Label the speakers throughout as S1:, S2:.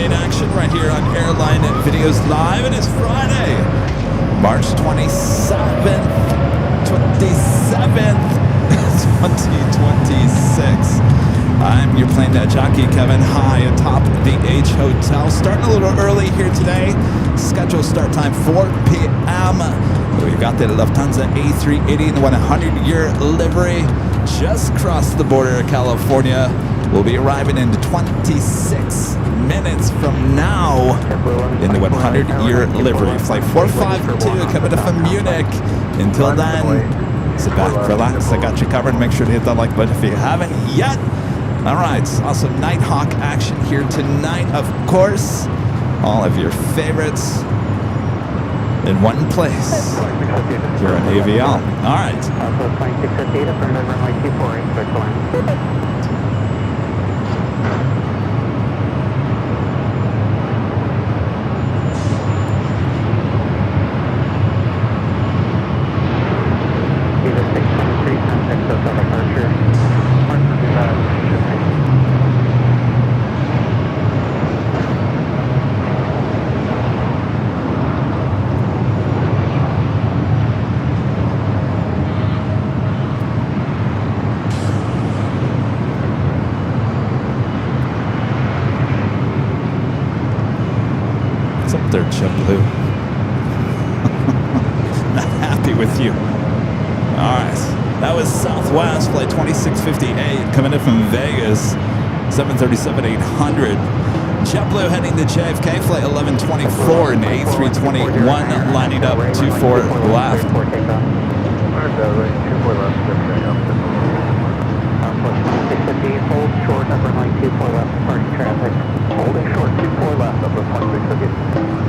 S1: plane action right here on Airline Videos Live. It is Friday, March 27th, 2026. I'm your Plane Jockey Kevin, high atop the H Hotel. Starting a little early here today. Scheduled start time 4 p.m. We've got the Lufthansa A380 in the 100-year livery. Just crossed the border of California. We'll be arriving in 26 minutes from now in the 100-year livery. Flight 452 coming up from Munich. Until then, sit back, relax. I got you covered. Make sure to hit that like button if you haven't yet. All right, also Nighthawk action here tonight, of course. All of your favorites in one place here on AVL. All right. There, JetBlue. Not happy with you. All right. That was Southwest flight 2658 coming in from Vegas, 737-800. JetBlue heading to JFK, flight 1124, and A321 lining up 24 left.
S2: Hold short, upper line 24 left, departing traffic. Holding short 24 left, upper 2658.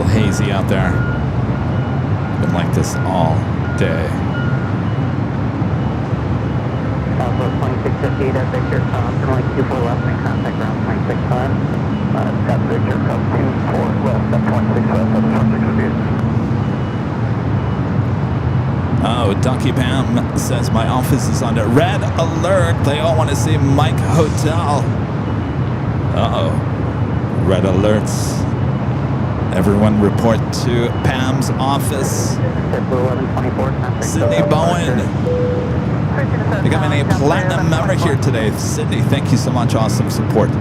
S1: Hazy out there. Been like this all day.
S2: Southwest 2658 at Victor, runway 24 left, and contact ground 265. Got Victor, come 24 left, at 26 left, at 2658.
S1: Oh, Ducky Bam says my office is under red alert. They all want to see Mike Hotel. Uh-oh. Red alerts. Everyone report to Pam's office. Sydney Bowen becoming a platinum member here today. Sydney, thank you so much. Awesome support.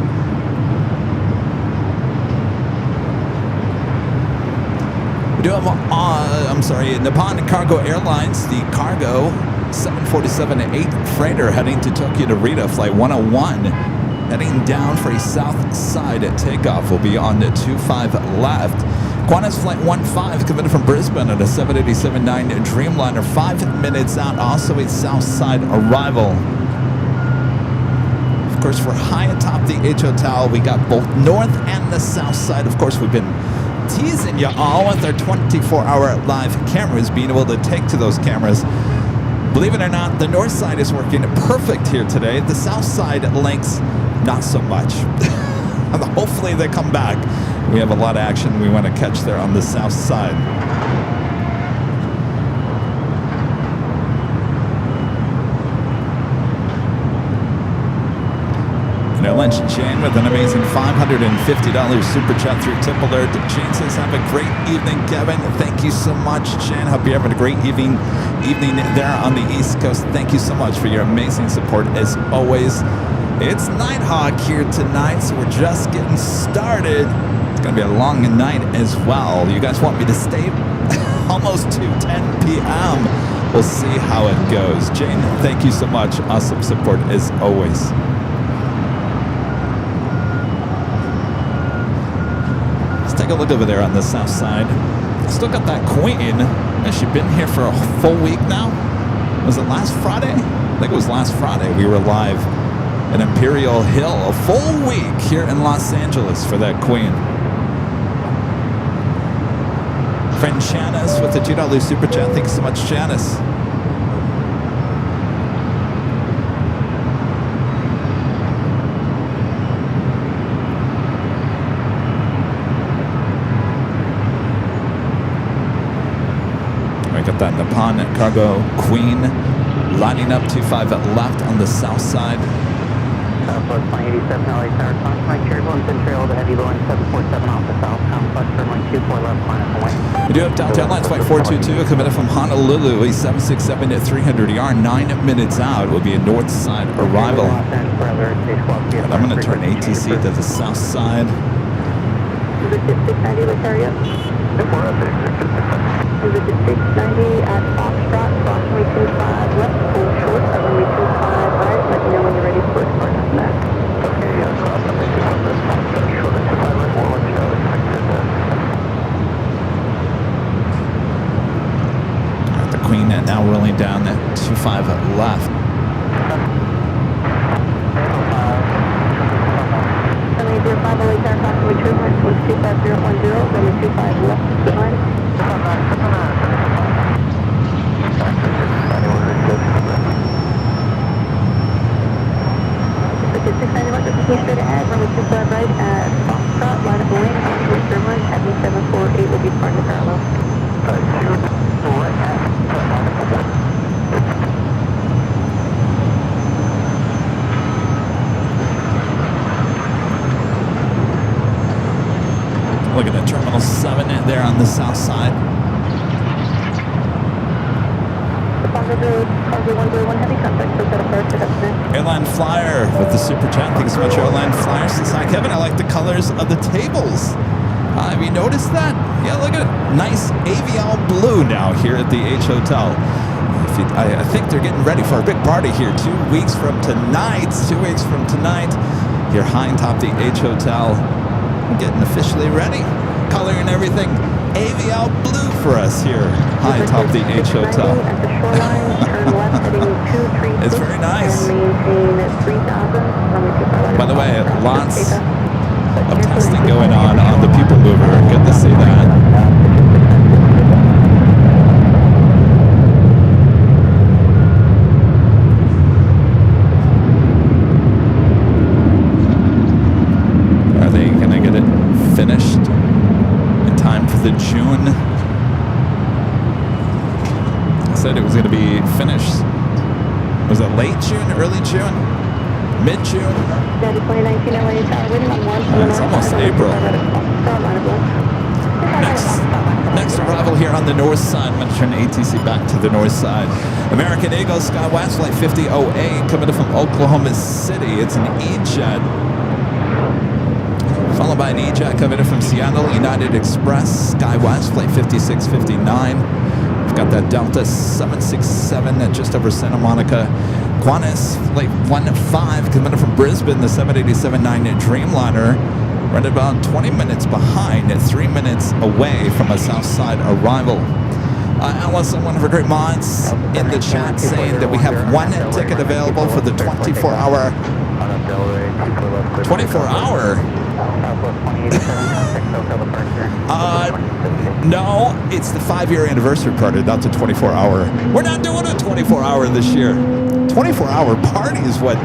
S1: We do have, Nippon Cargo Airlines, the cargo 747-8 freighter heading to Tokyo Narita, flight 101. Heading down for a south side takeoff. Will be on the 25 left. Qantas flight 15 coming from Brisbane at a 787-9 Dreamliner, 5 minutes out. Also a south side arrival. Of course, we're high atop the H Hotel. We got both north and the south side. Of course, we've been teasing you all with our 24-hour live cameras, being able to take to those cameras. Believe it or not, the north side is working perfect here today. The south side links, not so much. Hopefully they come back. We have a lot of action we want to catch there on the south side. And our lunch Jane with an amazing $550 super chat through tip alert. Jane says, have a great evening, Kevin. Thank you so much, Jane. Hope you're having a great evening there on the East Coast. Thank you so much for your amazing support as always. It's Nighthawk here tonight, so we're just getting started. It's going to be a long night as well. You guys want me to stay almost to 10 p.m. We'll see how it goes. Jane, thank you so much. Awesome support as always. take a look over there on the south side. Still got that Queen. Has she been here for a full week now? Was it last Friday? I think it was last Friday. We were live at Imperial Hill, a full week here in Los Angeles for that Queen. Friend Janice with the $2 super chat. Thanks so much, Janice. I got that Nippon Cargo Queen lining up 25 left on the south side.
S2: Southwest 187 LA Tower, Mike Cherry-Blue, Trail to heavy Boeing 747 off the south complex, runway 24 left, minus away.
S1: We do have Delta Airlines Flight 422 coming from Honolulu, a 767 at 300 ER, 9 minutes out. Will be a north side arrival. And I'm going to turn ATC to the south side.
S2: Is it 690 with area? Is it 690 at Foxtrot, crossway 25 left, full short, runway 25 right, let me know when you're ready for departure from that. Okay, yes, crossway 25 left, Foxtrot, short, 25 left, we'll let you know, expected
S1: The Queen now rolling down at 25 left.
S2: Runway 05 LA Tower, crossway turbulence, was 25010, runway 25 left, line. Straight ahead, runway 25 right at Foxtrot, line up away, onto Sherman, heavy 748 will be parked parallel.
S1: Looking at Terminal 7 there on the south side. Airline Flyer with the super chat. Thanks so much, Airline Flyer. Since hi, Kevin, I like the colors of the tables. Have you noticed that? Yeah, look at it. Nice avial blue now here at the H Hotel. I think they're getting ready for a big party here. 2 weeks from tonight. 2 weeks from tonight. You're high on top the H Hotel. Getting officially ready. Color and everything. Avial blue for us here. High atop the H Hotel. It's very nice. By the way, lots of testing going on the People Mover. Good to see that. Are they going to get it finished in time for the June? I said it was going to be finished. Was it late June, early June, mid-June? It's almost April. Next arrival here on the north side. I'm going to turn ATC back to the north side. American Eagle SkyWest Flight 5008 coming from Oklahoma City. It's an E-Jet. Followed by an E-Jet coming in from Seattle, United Express, SkyWest Flight 5659. We've got that Delta 767 at just over Santa Monica. Qantas Flight 15 coming in from Brisbane, the 787-9 Dreamliner. Right about 20 minutes behind at 3 minutes away from a south side arrival. Allison, one of our great minds in the chat saying that we have one ticket available for the 24-hour. 24-hour? No, it's the 5-year anniversary party, not the 24-hour. We're not doing a 24-hour this year. 24-hour party is what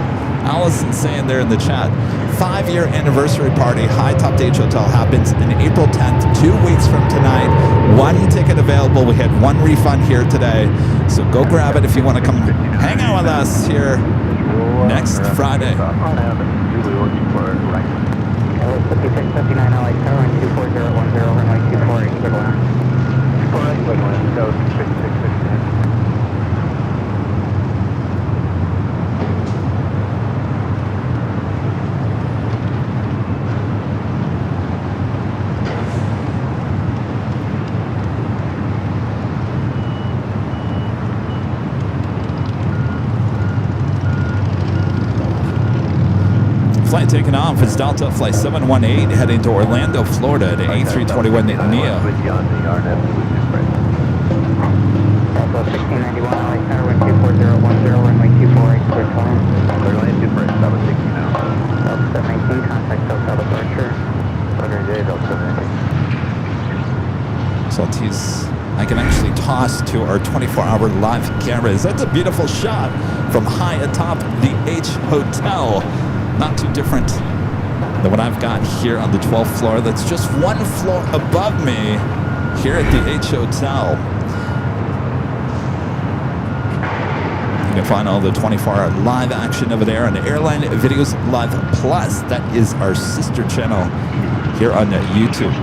S1: Allison's saying there in the chat. 5-year anniversary party, high top H Hotel, happens in April 10th, 2 weeks from tonight. One ticket available. We had one refund here today. So go grab it if you want to come hang out with us here next Friday.
S2: 5659 LA Tower and 24010, runway 24 England Land. 24 England Land, go 5659.
S1: taking off. It's Delta Flight 718 heading to Orlando, Florida to A321 NEO.
S3: With you on the RNF Solution Bridge.
S2: Delta 1691, LA Center, wind 24010, runway 24, clear to land.
S3: Clear lane 2 for Delta 16 now.
S2: Delta 718, contact Delta departure.
S3: Clear day, Delta 718.
S1: So I can actually toss to our 24-hour live cameras. That's a beautiful shot from high atop the H Hotel. Not too different than what I've got here on the 12th floor. That's just one floor above me here at the H Hotel. You can find all the 24-hour live action over there on Airline Videos Live Plus. That is our sister channel here on YouTube.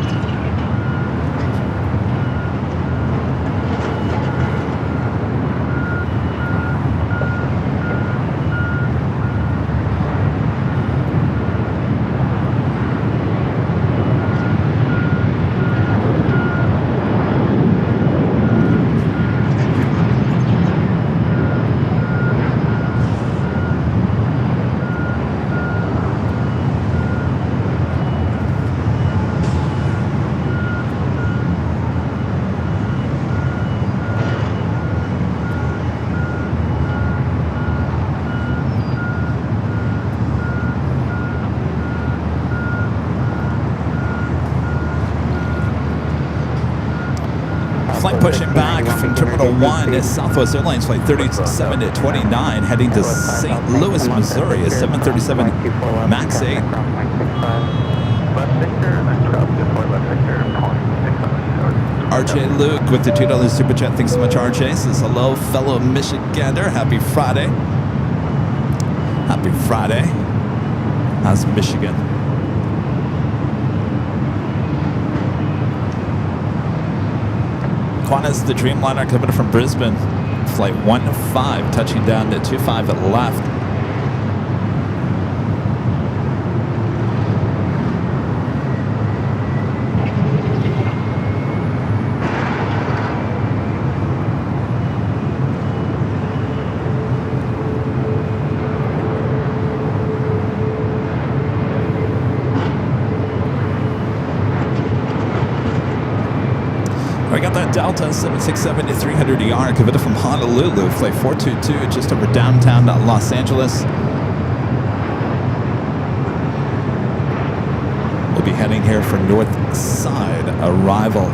S1: Flight pushing back from Terminal 1 is Southwest Airlines Flight 3729 heading to St. Louis, Missouri. A 737 MAX 8.
S3: Left Victor, and then drop to 4 left Victor, calling 600.
S1: RJ Luke with the $2 super chat. Thanks so much, RJ. Says hello, fellow Michigander. Happy Friday. Happy Friday. How's Michigan? Qantas, the Dreamliner coming from Brisbane. Flight 15, touching down to 25 at left. We got that Delta 767-300ER coming from Honolulu, flight 422, just over downtown Los Angeles. We'll be heading here for North Side arrival.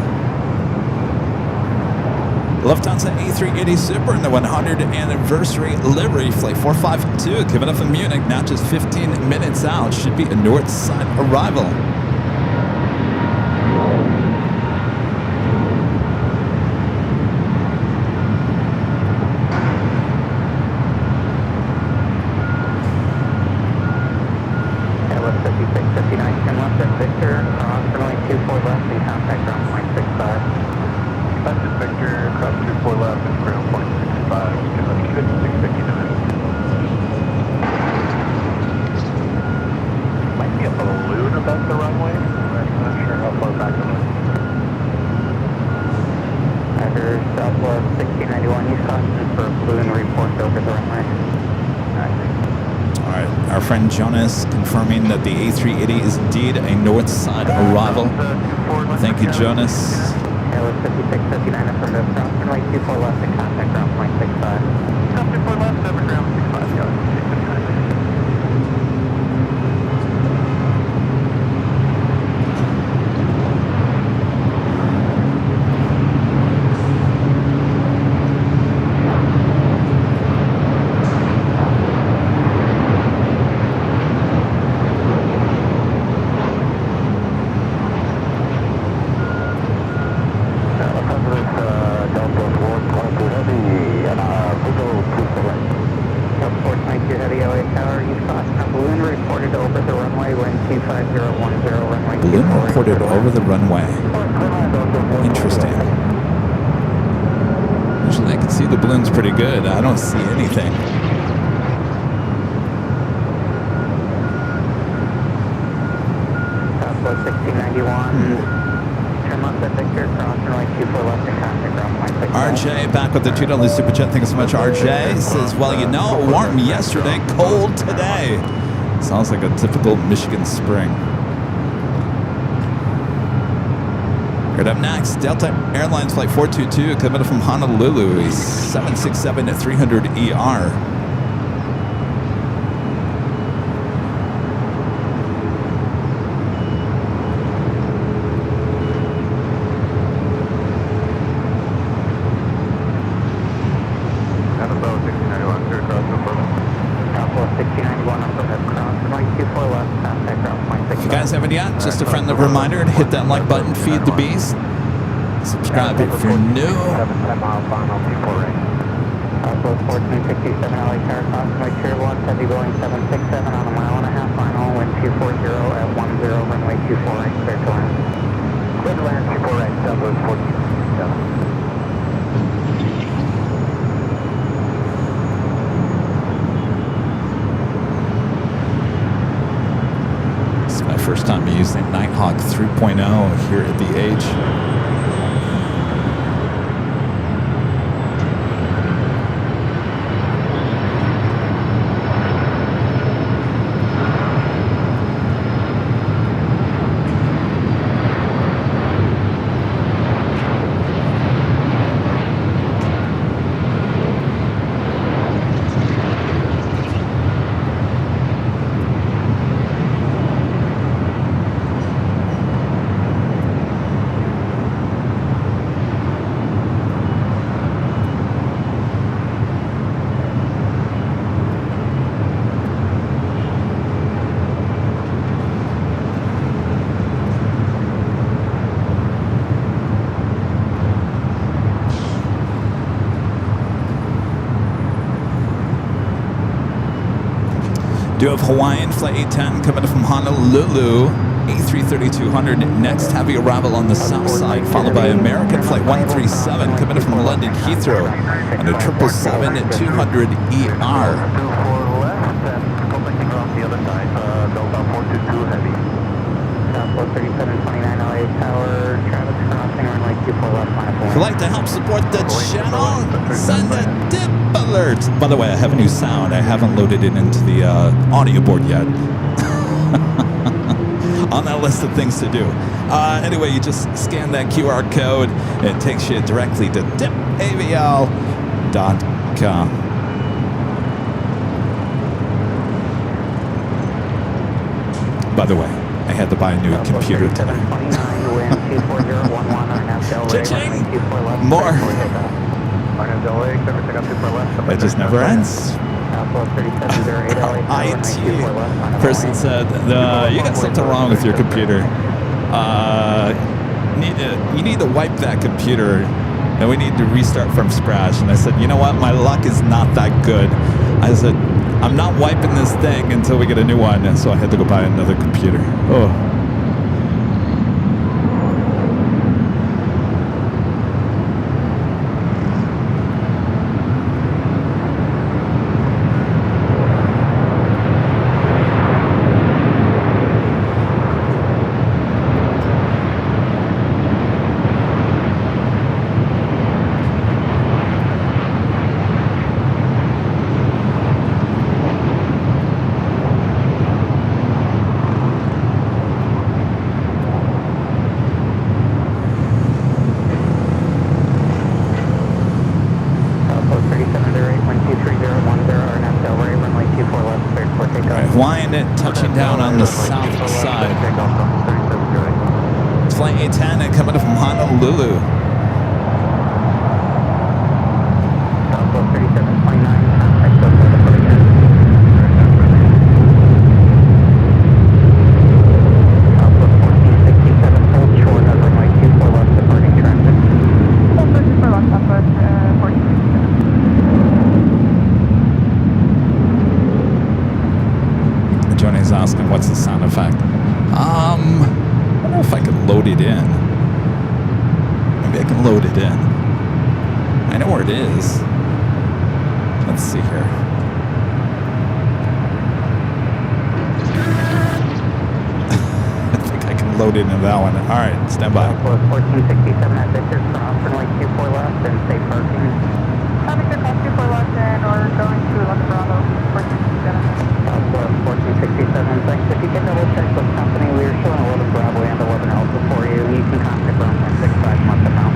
S1: Lufthansa A380 Super in the 100th anniversary livery, flight 452, coming up from Munich, now just 15 minutes out. Should be a North Side arrival. Jonas confirming that the A380 is indeed a North Side arrival. Thank you, Jonas.
S2: Airlines 5659 affirmative, ground runway 24 left and contact ground point 65.
S3: 24 left, over ground 65, yeah, 659.
S1: Over the runway. Interesting. Usually I can see the balloons pretty good. I don't see anything.
S2: Southwest 1691. Turn left at Victor, cross runway 24 left and contact ground point 65.
S1: RJ back with the $2 super chat. Thank you so much, RJ. Says, well, you know, warm yesterday, cold today. Sounds like a typical Michigan spring. Right up next, Delta Airlines Flight 422 coming from Honolulu, 767 at 300 ER. Yet, just a friendly reminder to hit that like button, feed the beast, subscribe if you're new.
S2: 10 mile final, Q4 right. Southwest 1467 LA Tower, Cosmic Tier 1, heavy Boeing 767 on a mile and a half final, wind 240 at 10, runway 24 right, clear to land. Clear to land, 24 right, Southwest 1467.
S1: First time using Nighthawk 3.0 here at the H. Do have Hawaiian Flight 810 coming from Honolulu, A330-200. Next, heavy arrival on the south side, followed by American Flight 137 coming from London Heathrow on a 777 at 200 ER. If you'd like to help support the channel, send a tip alert. By the way, I have a new sound. I haven't loaded it into the audio board yet. On that list of things to do. Anyway, you just scan that QR code. It takes you directly to tipavl.com. By the way, I had to buy a new computer today. Cha-ching! More. It just never ends. IT person said, you got something wrong with your computer. You need to wipe that computer and we need to restart from scratch. And I said, you know what? My luck is not that good. I said, I'm not wiping this thing until we get a new one. And so I had to go buy another computer. Oh. Touching down on the south side. It's Flight 810 coming from Honolulu.
S2: Southwest 3729, contact us with the Southwest 1467, hold short of runway 24 left, departing transit. Hold 24 left, Southwest 1467.
S1: Johnny's asking what's the sound effect. I don't know if I can load it in. Maybe I can load it in. I know where it is. Let's see here. I think I can load it into that one. All right, stand by.
S2: 1467 at Victor, cross runway 24 left and safe parking.
S4: Victor, cross 24 left and or going to Left Bravo, 1467.
S2: Southwest 1467 7, thanks. If you can double check with company, we are showing 11 Bravo and 11 Alpha for you. You can contact Ground 1065 month now.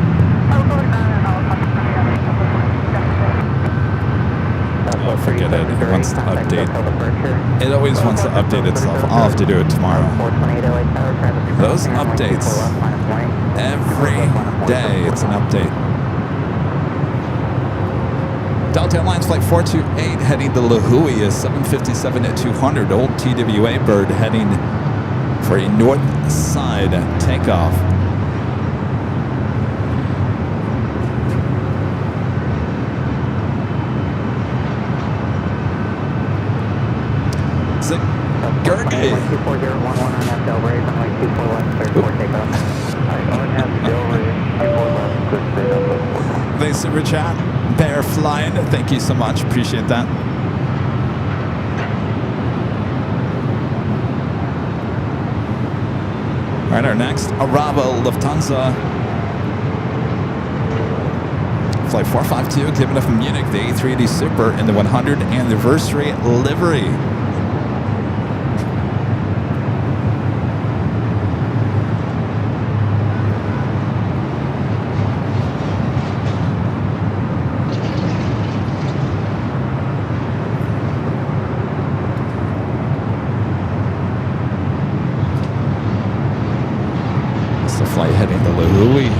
S1: Oh, forget it. It wants to update. It always wants to update itself. I'll have to do it tomorrow. Those updates. Every day it's an update. Delta Airlines Flight 428 heading to Lahui is 757 at 200. Old TWA bird heading for a north side takeoff. Gergely. They super chat. Bear flying. Thank you so much. Appreciate that. All right, our next arrival, Lufthansa. Flight 452, giving up from Munich, the A380 Super in the 100th anniversary livery. Flight heading to Lahui.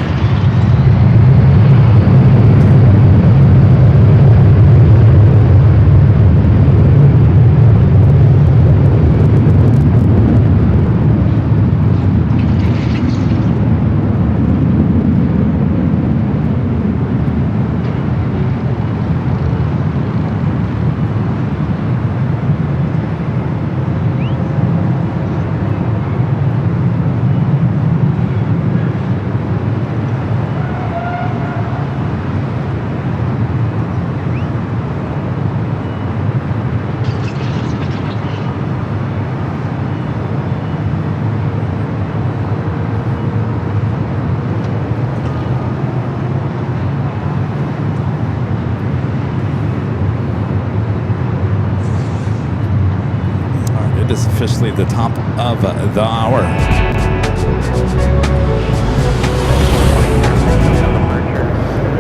S1: Is officially the top of the hour.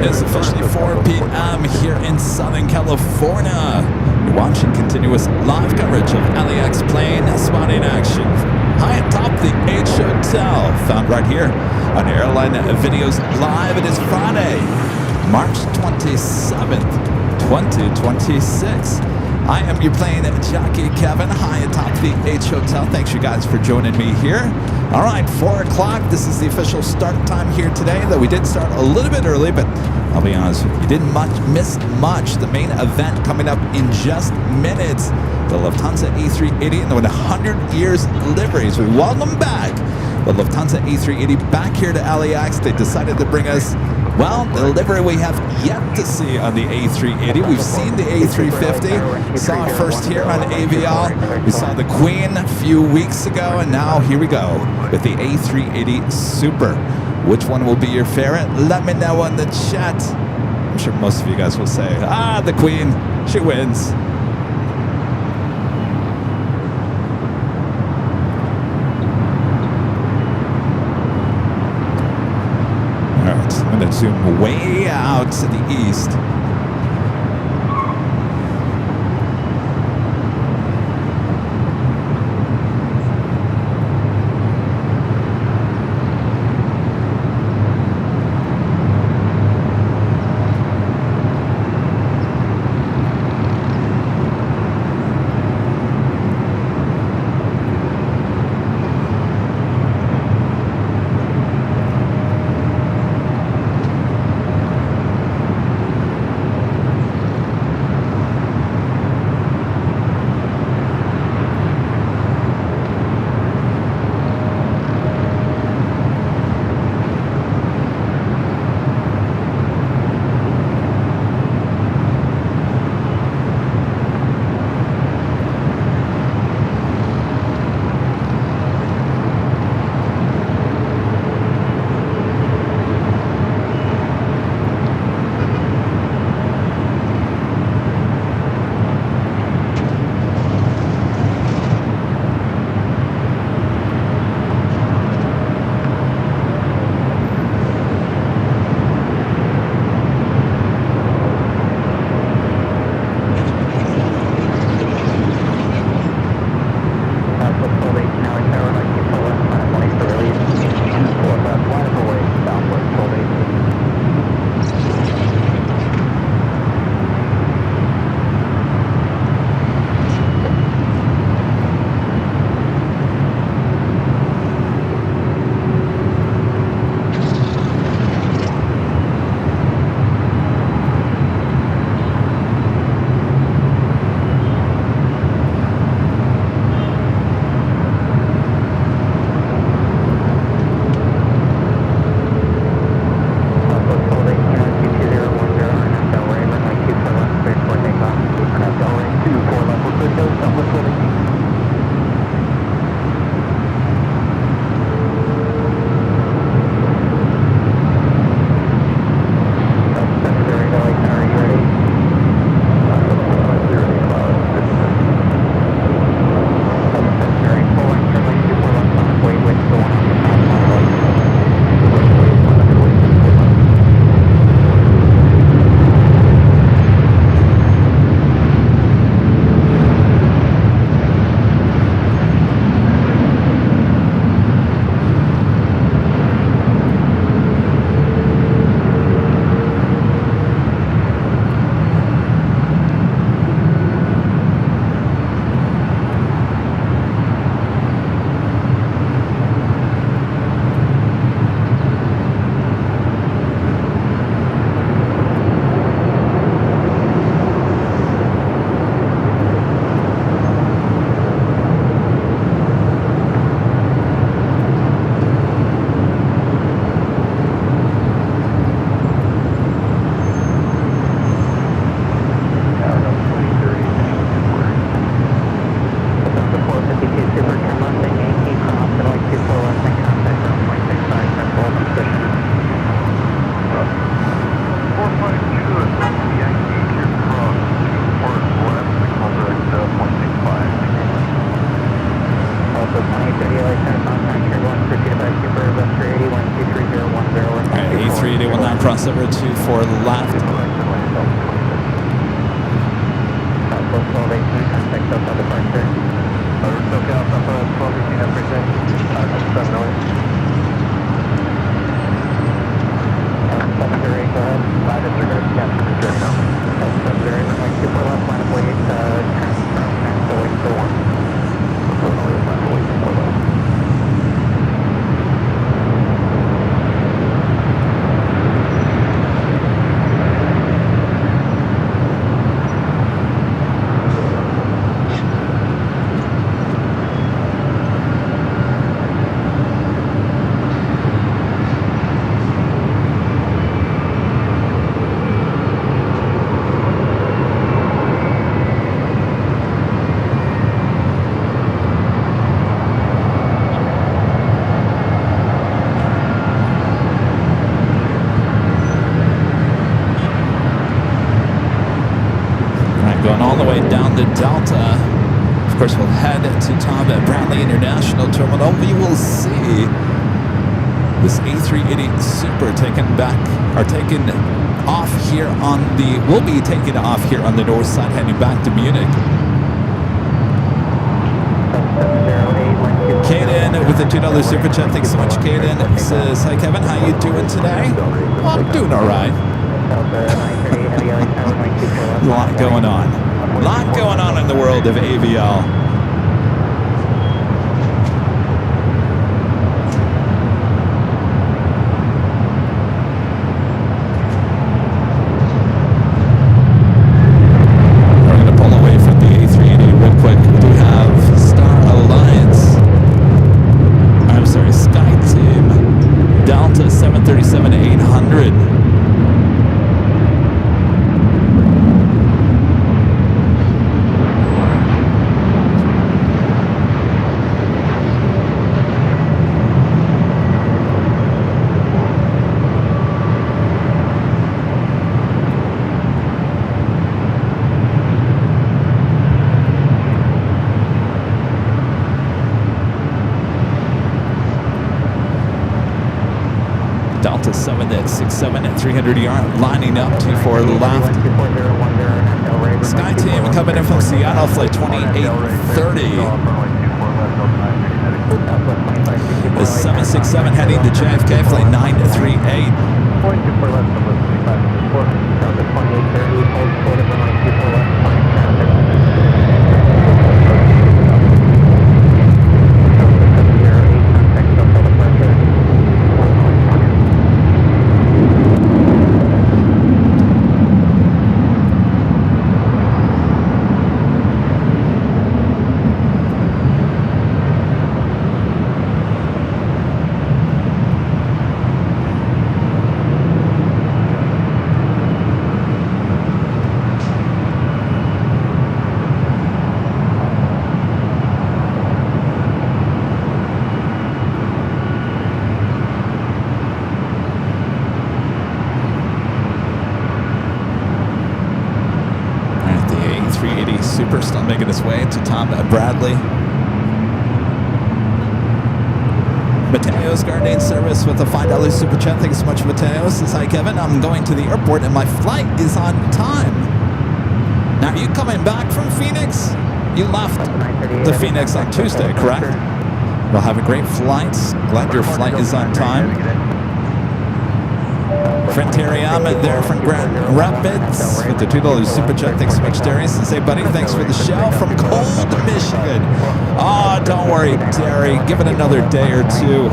S1: It's officially 4 p.m. here in Southern California. You're watching continuous live coverage of LAX plane spotting action high atop the H Hotel, found right here on Airline Videos Live. It is Friday, March 27th, 2026. I am your plane jockey Kevin, high atop the H Hotel. Thanks you guys for joining me here. All right, 4 o'clock. This is the official start time here today, though we did start a little bit early, but I'll be honest with you, you didn't miss much. The main event coming up in just minutes. The Lufthansa A380 and the 100 years liveries. We welcome back the Lufthansa A380 back here to LAX. They decided to bring us, well, the livery we have yet to see on the A380. We've seen the A350, saw it first here on AVL. We saw the Queen a few weeks ago, and now here we go with the A380 Super. Which one will be your favorite? Let me know in the chat. I'm sure most of you guys will say, the Queen, she wins. I'm going to zoom way out to the east. Alright, A380 will now cross over to for left. Going all the way down to Delta. Of course, we'll head to Tom Bradley International Terminal. We will see this A380 Super taken off here on the, will be taken off here on the north side, heading back to Munich. Kaden with the $2 super chat. Thanks so much, Kaden. Says, hi Kevin, how you doing today? Well, I'm doing all right. A lot going on. A lot going on in the world of AVL. We're going to pull away from the A380 real quick. We do have Star Alliance. I'm sorry, SkyTeam. Delta 737-800. Delta 767 at 300ER lining up to for left. SkyTeam coming in from Seattle, flight 2830. The 767 heading to JFK, flight 938. Super still making its way to Tom Bradley. Mateo's guarding service with a $5 super chat. Thanks so much, Mateo. Says, hi, Kevin. I'm going to the airport and my flight is on time. Now, are you coming back from Phoenix? You left the Phoenix on Tuesday, correct? Well, have a great flight. Glad your flight is on time. Friend Terry Ahmed there from Grand Rapids with the $2 super chat. Thanks so much, Darius. And say, buddy, thanks for the show from cold Michigan. Oh, don't worry, Terry. Give it another day or two.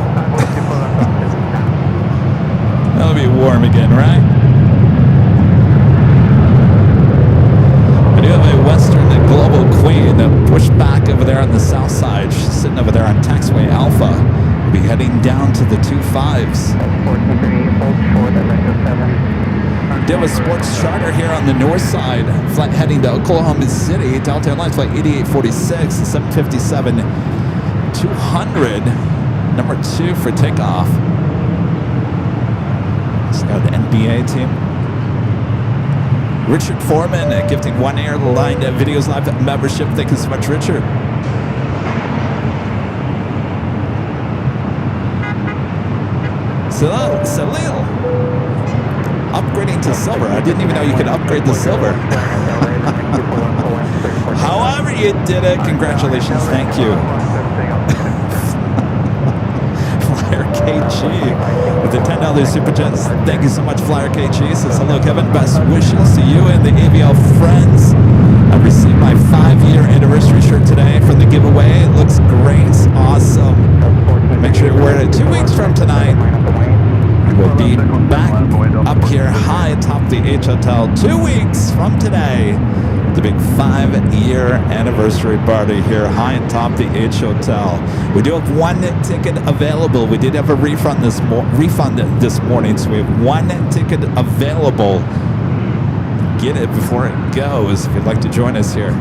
S1: That'll be warm again, right? I do have a Western Global Queen pushed back over there on the south side. She's sitting over there on Taxway Alpha. We'll be heading down to the 25s. Do a sports charter here on the north side. Flight heading to Oklahoma City. Delta Airlines flight 8846, 757 200. Number 2 for takeoff. Let's go the NBA team. Richard Foreman gifting one airline videos live membership. Thank you so much, Richard. Salil. Upgrading to silver. I didn't even know you could upgrade to silver. However you did it, congratulations. Thank you. Flyer KG with the $10 super chat. Thank you so much, Flyer KG. Says hello, Kevin. Best wishes to you and the AVL friends. I received my 5-year anniversary shirt today from the giveaway. It looks great. Awesome. Make sure you wear it 2 weeks from tonight. We'll be back up here high atop the H Hotel 2 weeks from today. The big 5-year anniversary party here high atop the H Hotel. We do have one ticket available. We did have a refund this morning, so we have one ticket available. Get it before it goes if you'd like to join us here.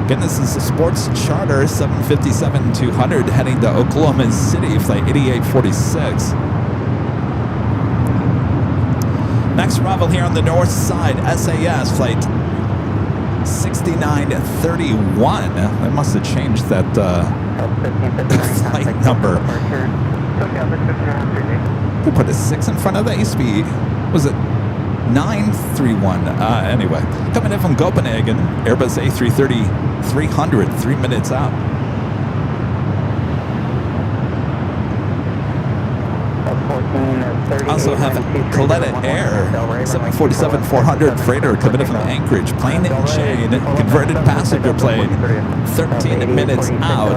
S1: Again, this is a sports charter 757-200 heading to Oklahoma City, flight 8846. Next arrival here on the north side, SAS flight 6931. I must have changed that flight number. We put a 6 in front of that. Used to be, was it 931? Anyway, coming in from Copenhagen, Airbus A380 300, 3 minutes out. Also have Coletta Air 747-400 freighter coming in from Anchorage. Plane chain, converted passenger plane, 13 minutes out.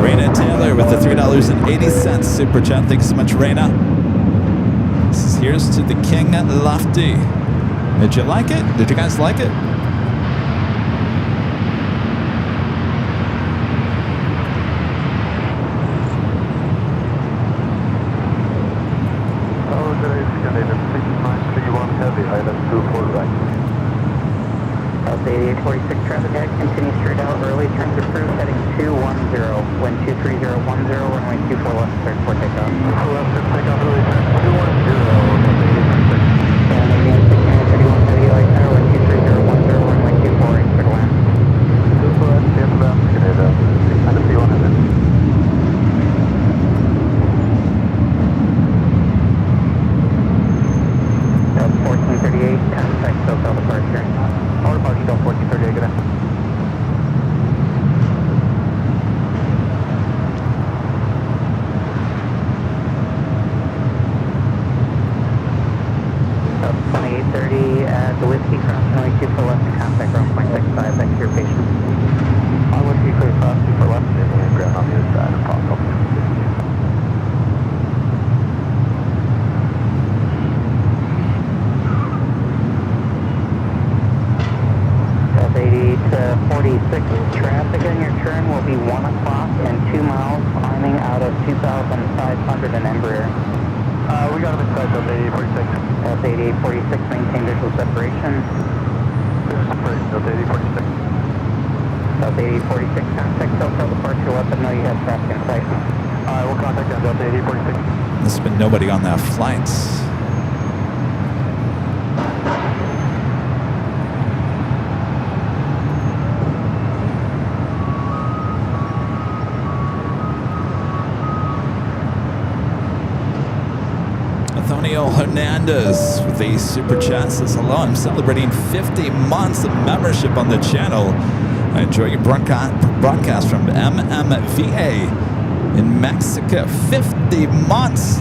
S1: Raina Taylor with the $3.80 super chat. Thanks so much, Raina. Here's to the King Lofty. Did you like it? Did you guys like it?
S2: Delta 8846 traffic guide, continue straight out, early turns approved, heading 210, wind 23010, runway 24 left, cleared for takeoff. Left, takeoff, early turns 210, wind 23010, runway 24 clear to land. Super left, stand left, Canada, 600 1438, contact SoCal departure. All departure, Delta 1438, good afternoon. Delta 2830 at the Whiskey Cross, runway 24 left, and contact ground point 65, back to your patient. On Whiskey Cross, 24 left, and ground on the other side of possible. To 46 traffic on your turn will be 1 o'clock and 2 miles, climbing out of 2,500 in Embraer. We got him inside Delta 8846. Delta 8846, maintain visual separation. Visual separation, Delta 8846. Delta 8846, contact SoCal departure, let them know you have traffic in sight. We'll contact them, Delta 8846.
S1: There's been nobody on that flight. Hernandez with a super chat says hello. I'm celebrating 50 months of membership on the channel. I enjoy your broadcast from MMVA in Mexico. 50 months.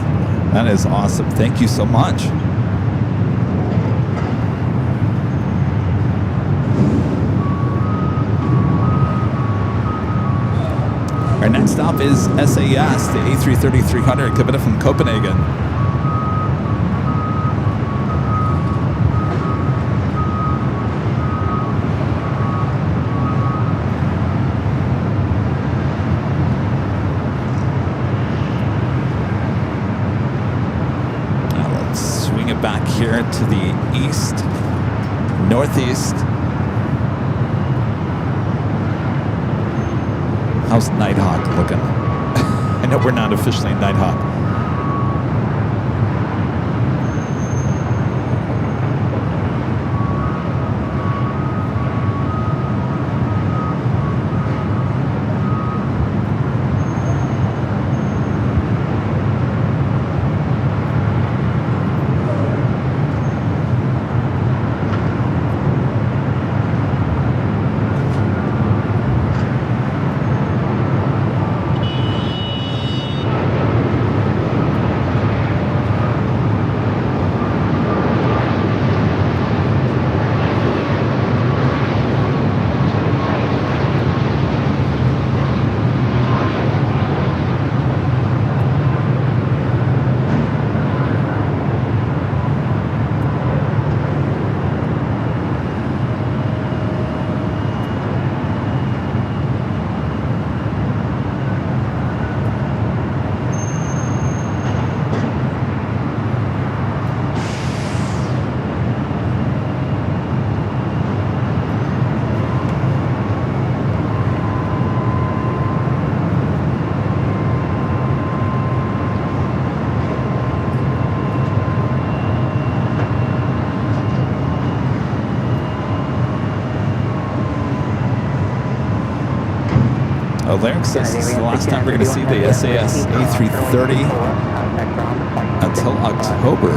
S1: That is awesome. Thank you so much. Our next stop is SAS, the A330-300 coming in from Copenhagen. Back here to the east, northeast. How's Nighthawk looking? I know we're not officially Nighthawk. LAX, this is the last time we're going to see the SAS A330 until October.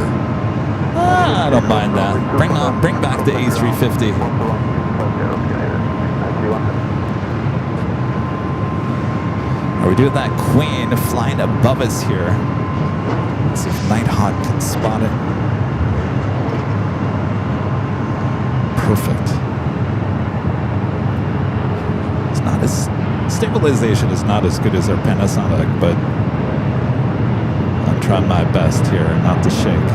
S1: I don't mind that. Bring back the A350. Are we doing that Queen flying above us here? Let's see if Nighthawk can spot it. Perfect. It's not as stabilization is not as good as our Panasonic, but I'm trying my best here not to shake.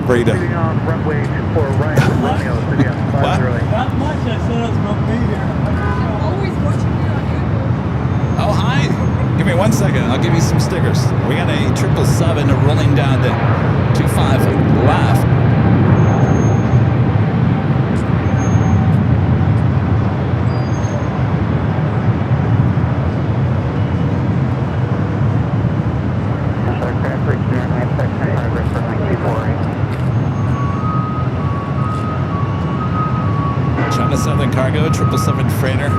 S1: Rita.
S3: On runway 24 right, Romeo, City on 50.
S4: Not much, I said I was going to be here. I'm always watching you on YouTube.
S1: Oh, hi. Give me 1 second. I'll give you some stickers. We got a 777 rolling down to 25 left. Southern Cargo, 777 freighter.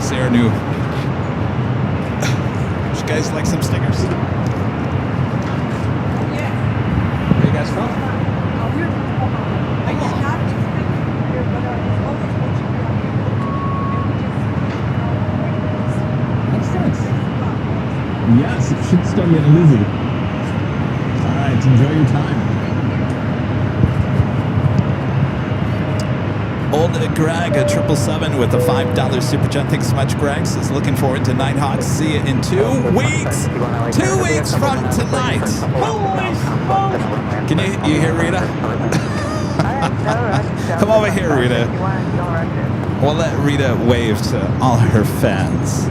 S1: Sarah new. You guys like some stickers?
S4: Yeah.
S1: Where you guys from?
S4: I did not expect you here, but I was always watching you on YouTube.
S1: Makes sense. Yes, it should stay in Lizzie. All right, enjoy your time. Old Greg, a 777 with a $5 super chat. Thanks so much, Greg. Says looking forward to Nighthawk. See you in 2 weeks. 2 weeks from tonight. Can you hear Rita? Come over here, Rita. We'll let Rita wave to all her fans.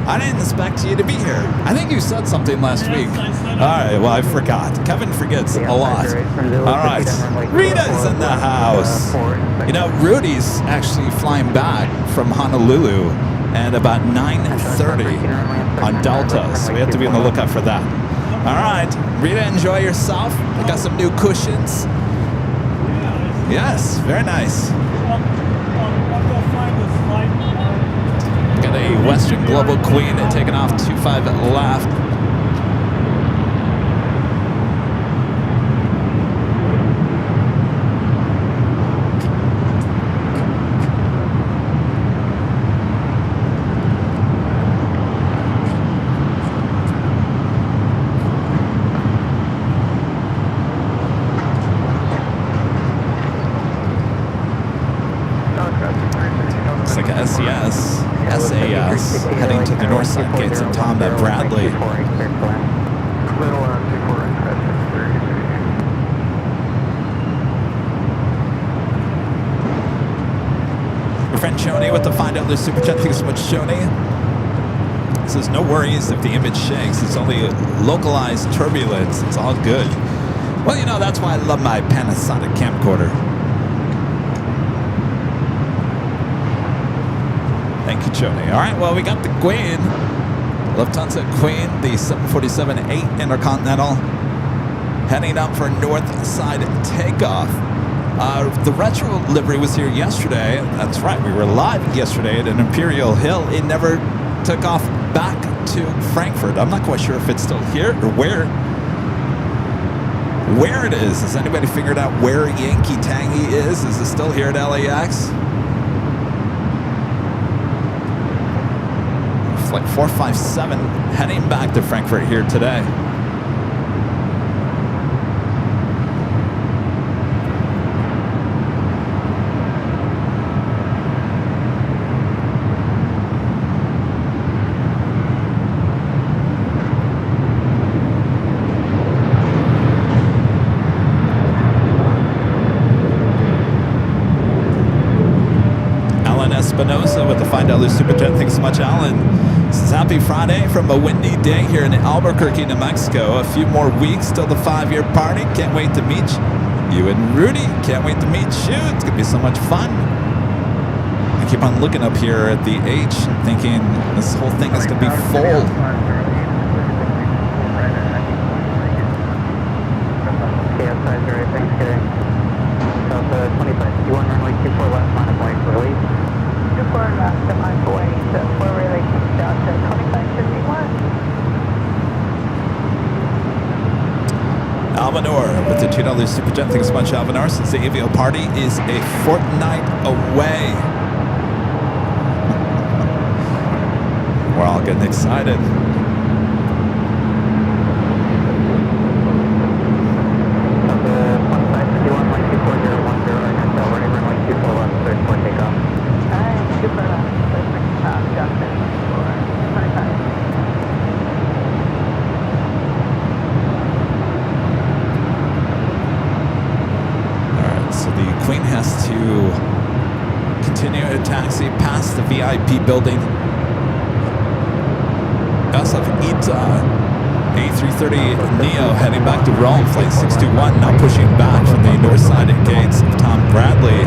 S1: I didn't expect you to be here. I think you said something last week. All right, well, I forgot. Kevin forgets a lot. All right, Rita's in the house. You know, Rudy's actually flying back from Honolulu at about 9:30 on Delta, so we have to be on the lookout for that. All right, Rita, enjoy yourself. I got some new cushions. Yes, very nice.
S4: I'll go find this flight.
S1: Got a Western Global Queen taking off 25 left. Looks like a SAS heading to the north side gates of Tom and Bradley. Your friend Shoney with the $5 super chat. Thanks so much, Shoney. Says no worries if the image shakes. It's only localized turbulence. It's all good. Well, you know, that's why I love my Panasonic camcorder. Thank you, Joni. All right, well, we got the Queen. Lufthansa Queen, the 747-8 Intercontinental, heading up for north side takeoff. The retro livery was here yesterday. That's right, we were live yesterday at an Imperial Hill. It never took off back to Frankfurt. I'm not quite sure if it's still here or where it is. Has anybody figured out where Yankee Tangy is? Is it still here at LAX? Flight 457 heading back to Frankfurt here today. With the $5 Super Chat. Thanks so much, Alan. This is Happy Friday from a windy day here in Albuquerque, New Mexico. A few more weeks till the 5-year party. Can't wait to meet you and Rudy. Can't wait to meet you. It's going to be so much fun. I keep on looking up here at the H and thinking this whole thing is going to be full. Alvanor with the $2 Super Chat. Thanks so much, Alvanor. Since the AVO party is a fortnight away. We're all getting excited. The VIP building. We also have A330 Neo heading back to Rome, flight 621, now pushing back from the north side gates of Tom Bradley.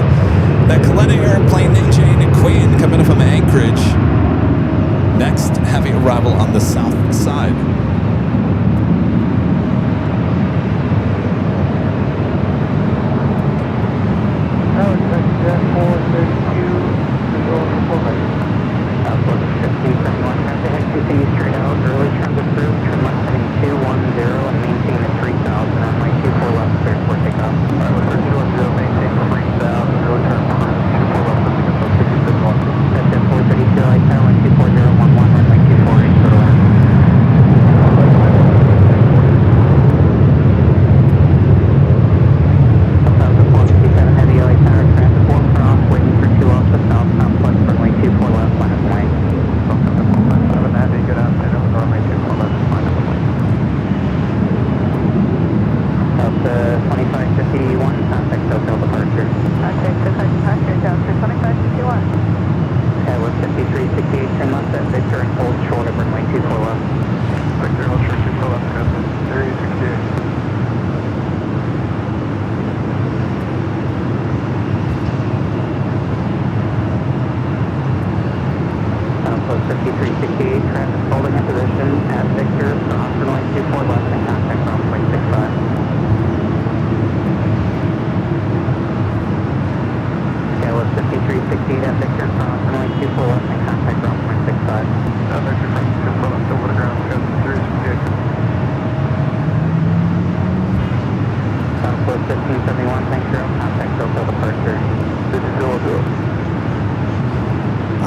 S1: That Coletta airplane, Jane and Queen coming from Anchorage. Next heavy arrival on the south side.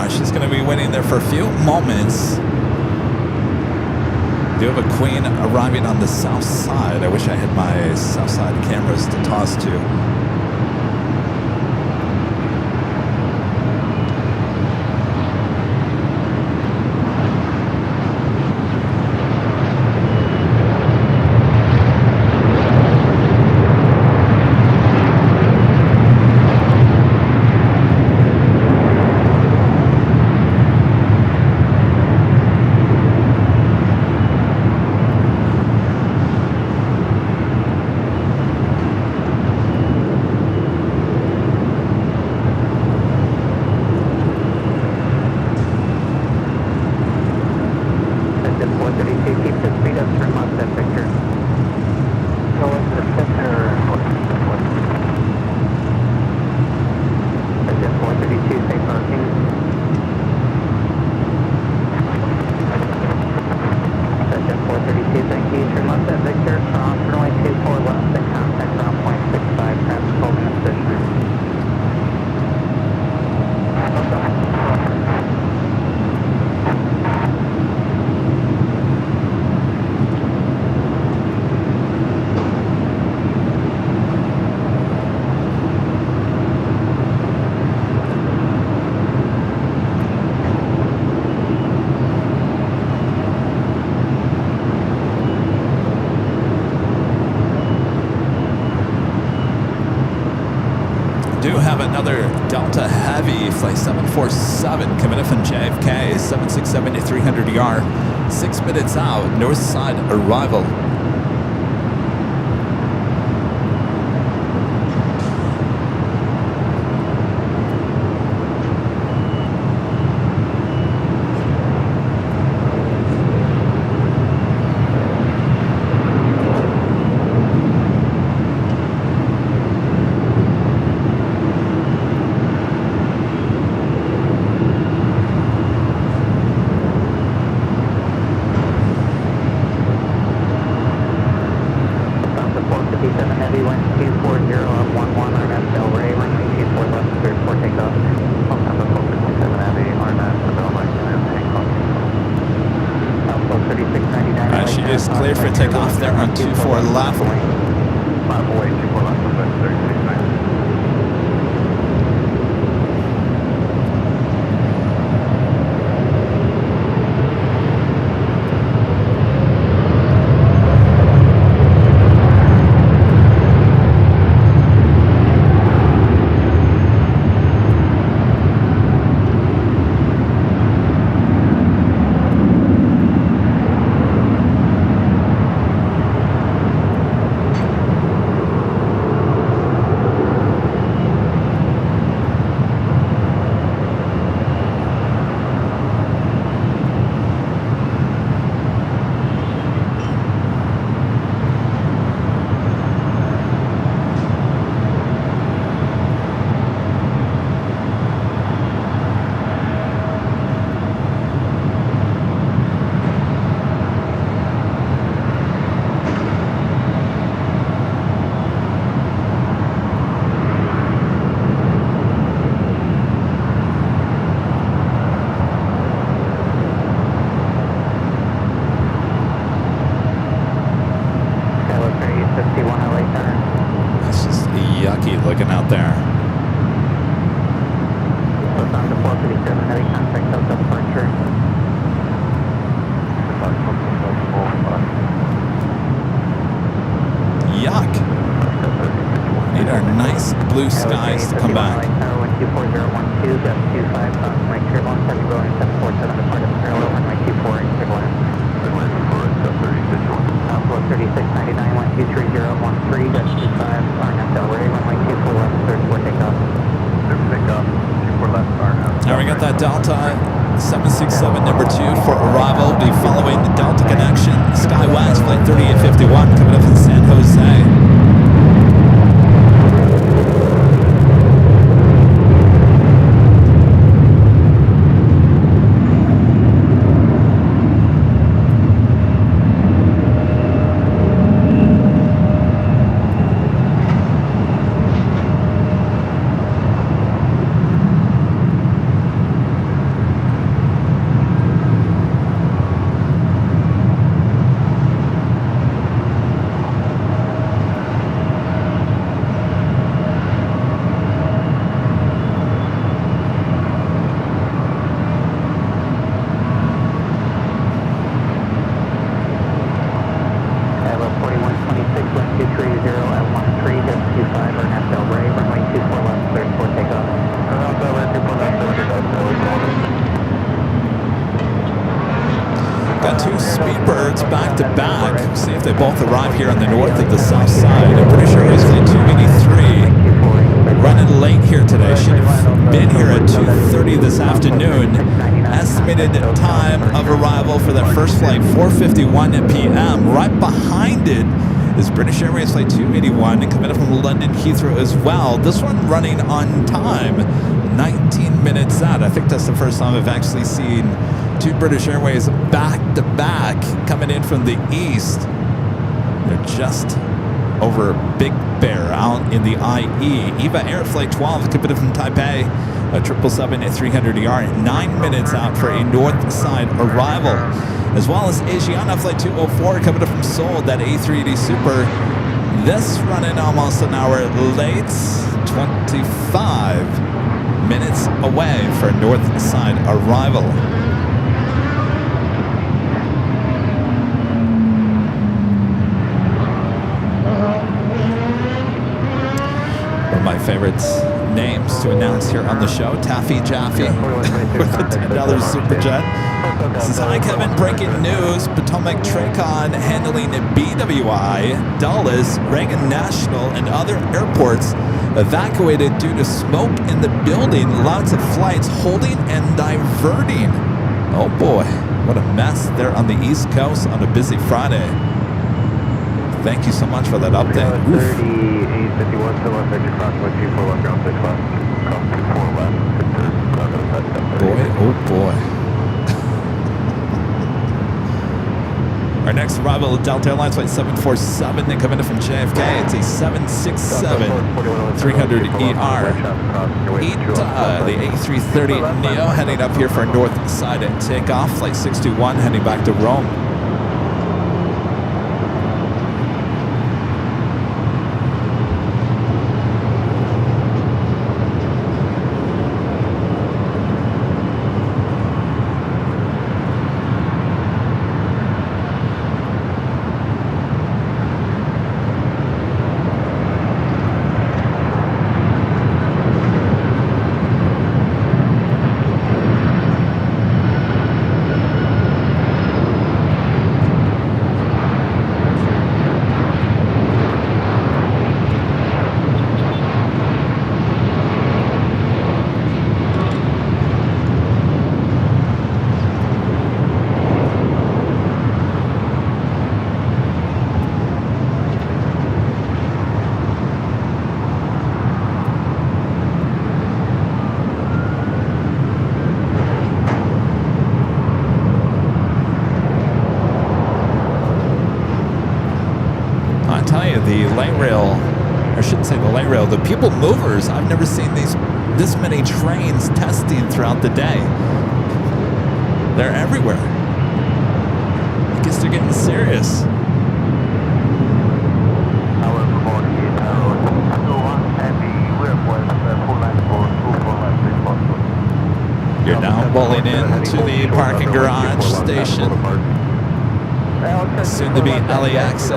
S1: She's going to be waiting there for a few moments. Do have a Queen arriving on the south side. I wish I had my south side cameras to toss to. do have another Delta Heavy, flight 747, coming in from JFK, 767-300ER, 6 minutes out, north side arrival. Cleared for takeoff there on 24 left. Looking out there. Yuck. Need our nice blue skies to come back. Now we got that Delta 767 number 2 for arrival. Be following the Delta connection. SkyWest flight 3851 coming up in San Jose. Back to back. See if they both arrive here on the north of the south side. I'm pretty sure it's flight 283. Running late here today. Should have been here at 2:30 this afternoon. Estimated time of arrival for that first flight, 4:51 p.m. Right behind it is British Airways flight 281 and coming up from London Heathrow as well. This one running on time, 19 minutes out. I think that's the first time I've actually seen two British Airways back-to-back coming in from the east. They're just over Big Bear out in the IE. EVA Air Flight 12 coming in from Taipei, a 777-300ER, 9 minutes out for a north side arrival. As well as Asiana Flight 204 coming up from Seoul, that A380 Super. This running almost an hour late, 25 minutes away for north side arrival. One of my favorites, names to announce here on the show. Taffy Jaffe with the $10 super jet. This is Hi Kevin, breaking news. Potomac Tracon handling BWI, Dulles, Reagan National, and other airports evacuated due to smoke in the building. Lots of flights holding and diverting. Oh boy, what a mess there on the East Coast on a busy Friday. Thank you so much for that update.
S3: 3851, still on vector crossing 24 left, ground 6 left. Cross 24 left.
S1: Boy, oh boy. Our next arrival at Delta Airlines flight 747. They come in from JFK. It's a 767-300ER. The A330 Neo heading up here for north side at takeoff. Flight 621 heading back to Rome. The people movers, I've never seen this many trains testing throughout the day. They're everywhere. I guess they're getting serious. You're now bowling into the parking garage station. Soon to be LAX.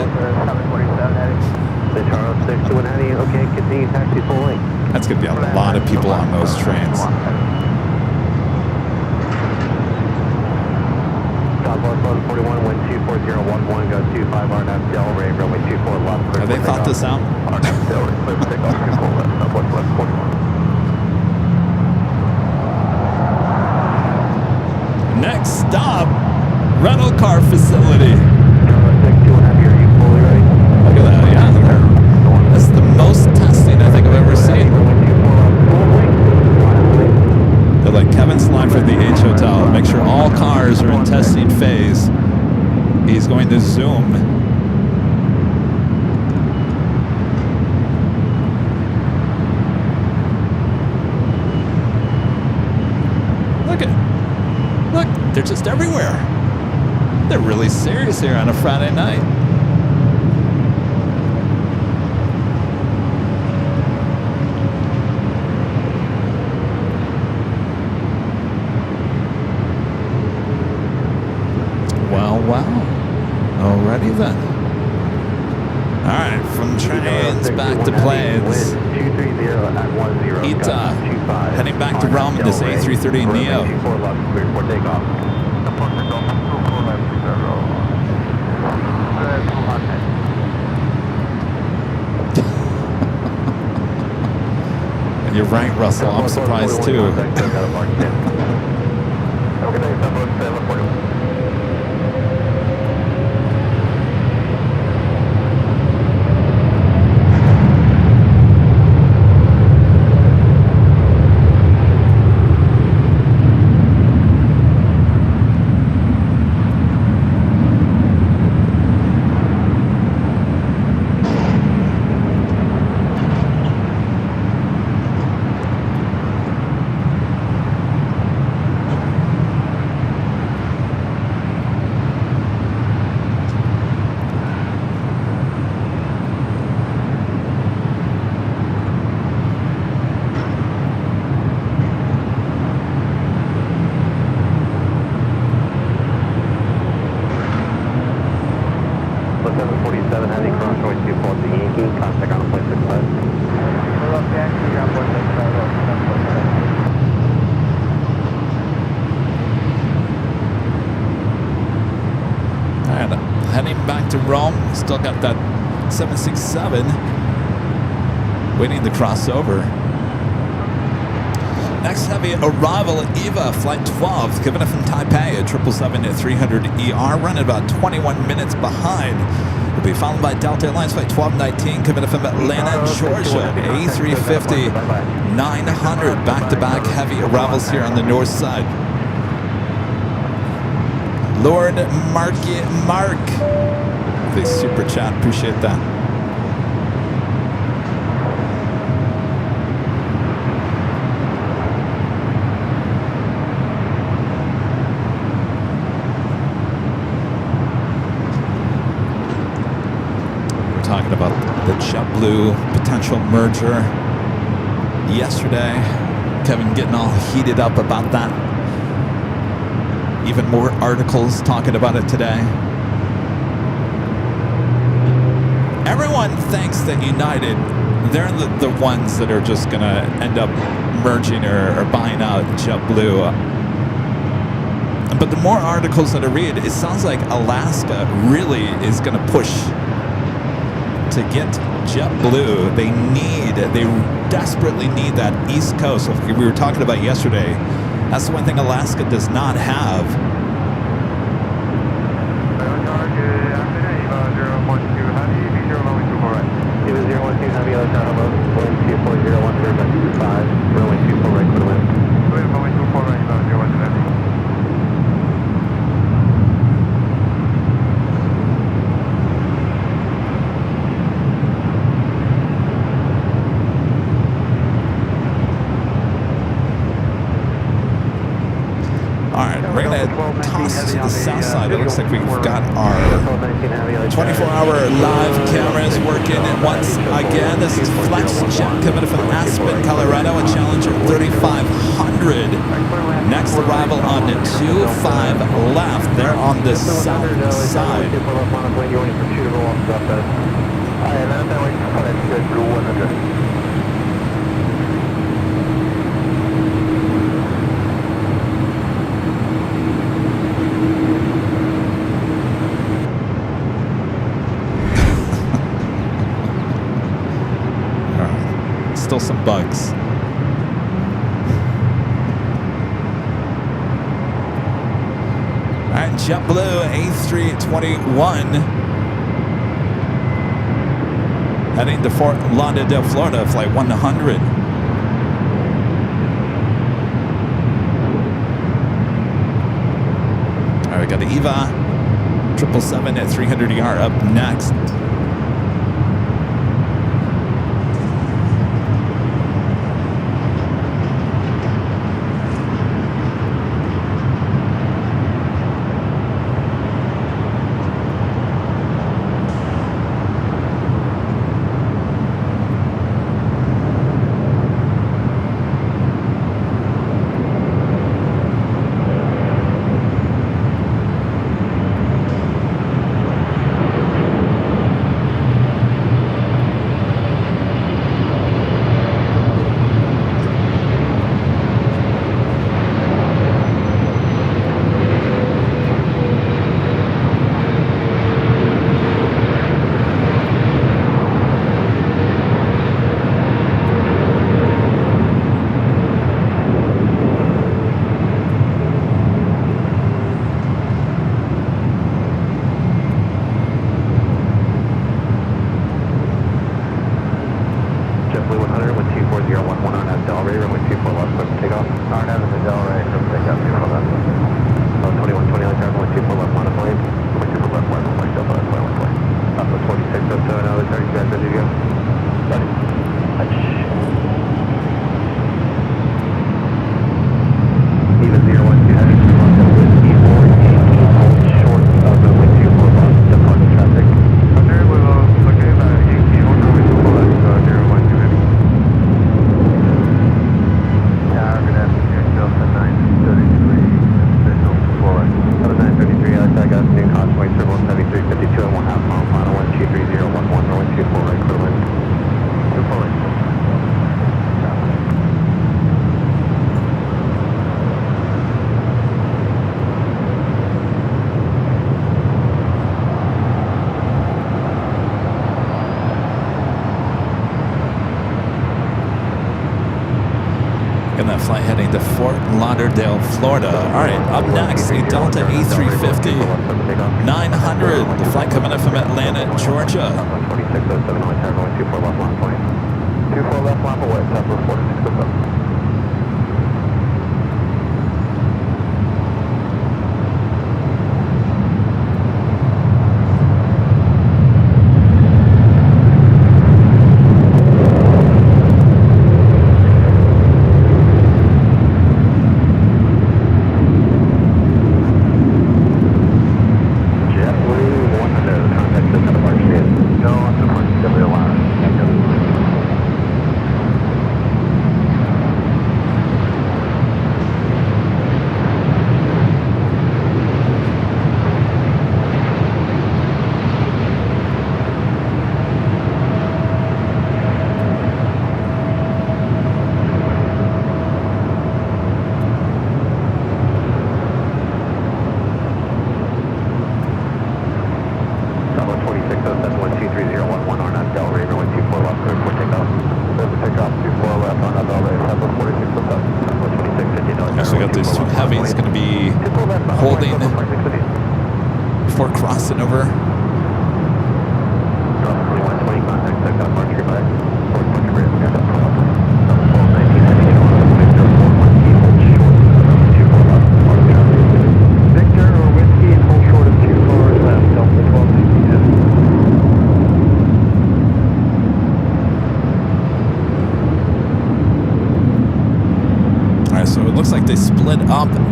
S3: Okay, continue taxi full length.
S1: That's going to be a lot of people on those trains.
S3: Southwest 1141, wind 24011, go 25 RNAV Delray, runway 24 left.
S1: Have they thought this out?
S3: RNAV Delray, clear for takeoff, 24 left, Southwest 1141.
S1: Next stop, rental car facility. Look at that, yeah. That's the most testing I think I've ever seen. They're like, Kevin's line for the H Hotel. Make sure all cars are in testing phase. He's going to zoom. Look, they're just everywhere. They're really serious here on a Friday night. Wow. Alrighty then. Alright, from trains back to planes. Ita heading back to Rome in this A330 Neo. And you're right, Russell. I'm surprised too. Still got that 767 waiting to cross over. Next heavy arrival, Eva, flight 12, Kevin from Taipei at 777-300ER, running about 21 minutes behind. Will be followed by Delta Airlines flight 1219, Kevin from Atlanta, Georgia, A350, 900, back-to-back heavy arrivals here on the north side. Lord Marky Mark, the super chat, appreciate that. Talking about the JetBlue potential merger yesterday. Kevin getting all heated up about that. Even more articles talking about it today. Everyone thinks that United, they're the ones that are just going to end up merging or buying out JetBlue. But the more articles that I read, it sounds like Alaska really is going to push to get JetBlue. They desperately need that East Coast. So we were talking about yesterday. That's the one thing Alaska does not have. To the south side, it looks like we've got our 24-hour live cameras working. And once again, this is FlexJet coming from Aspen, Colorado, a Challenger 3500. Next arrival on the 25 left. They're on the south side. Still some bugs. All right, JetBlue A321 heading to Fort Lauderdale, Florida, flight 100. All right, we got the EVA 777-300ER up next. taking that flight heading to Fort Lauderdale, Florida. All right, up next, a Delta A350 900. The flight coming in from Atlanta, Georgia.
S3: 2607 on tower going 24 left line point. 24 left line away, tower 4607.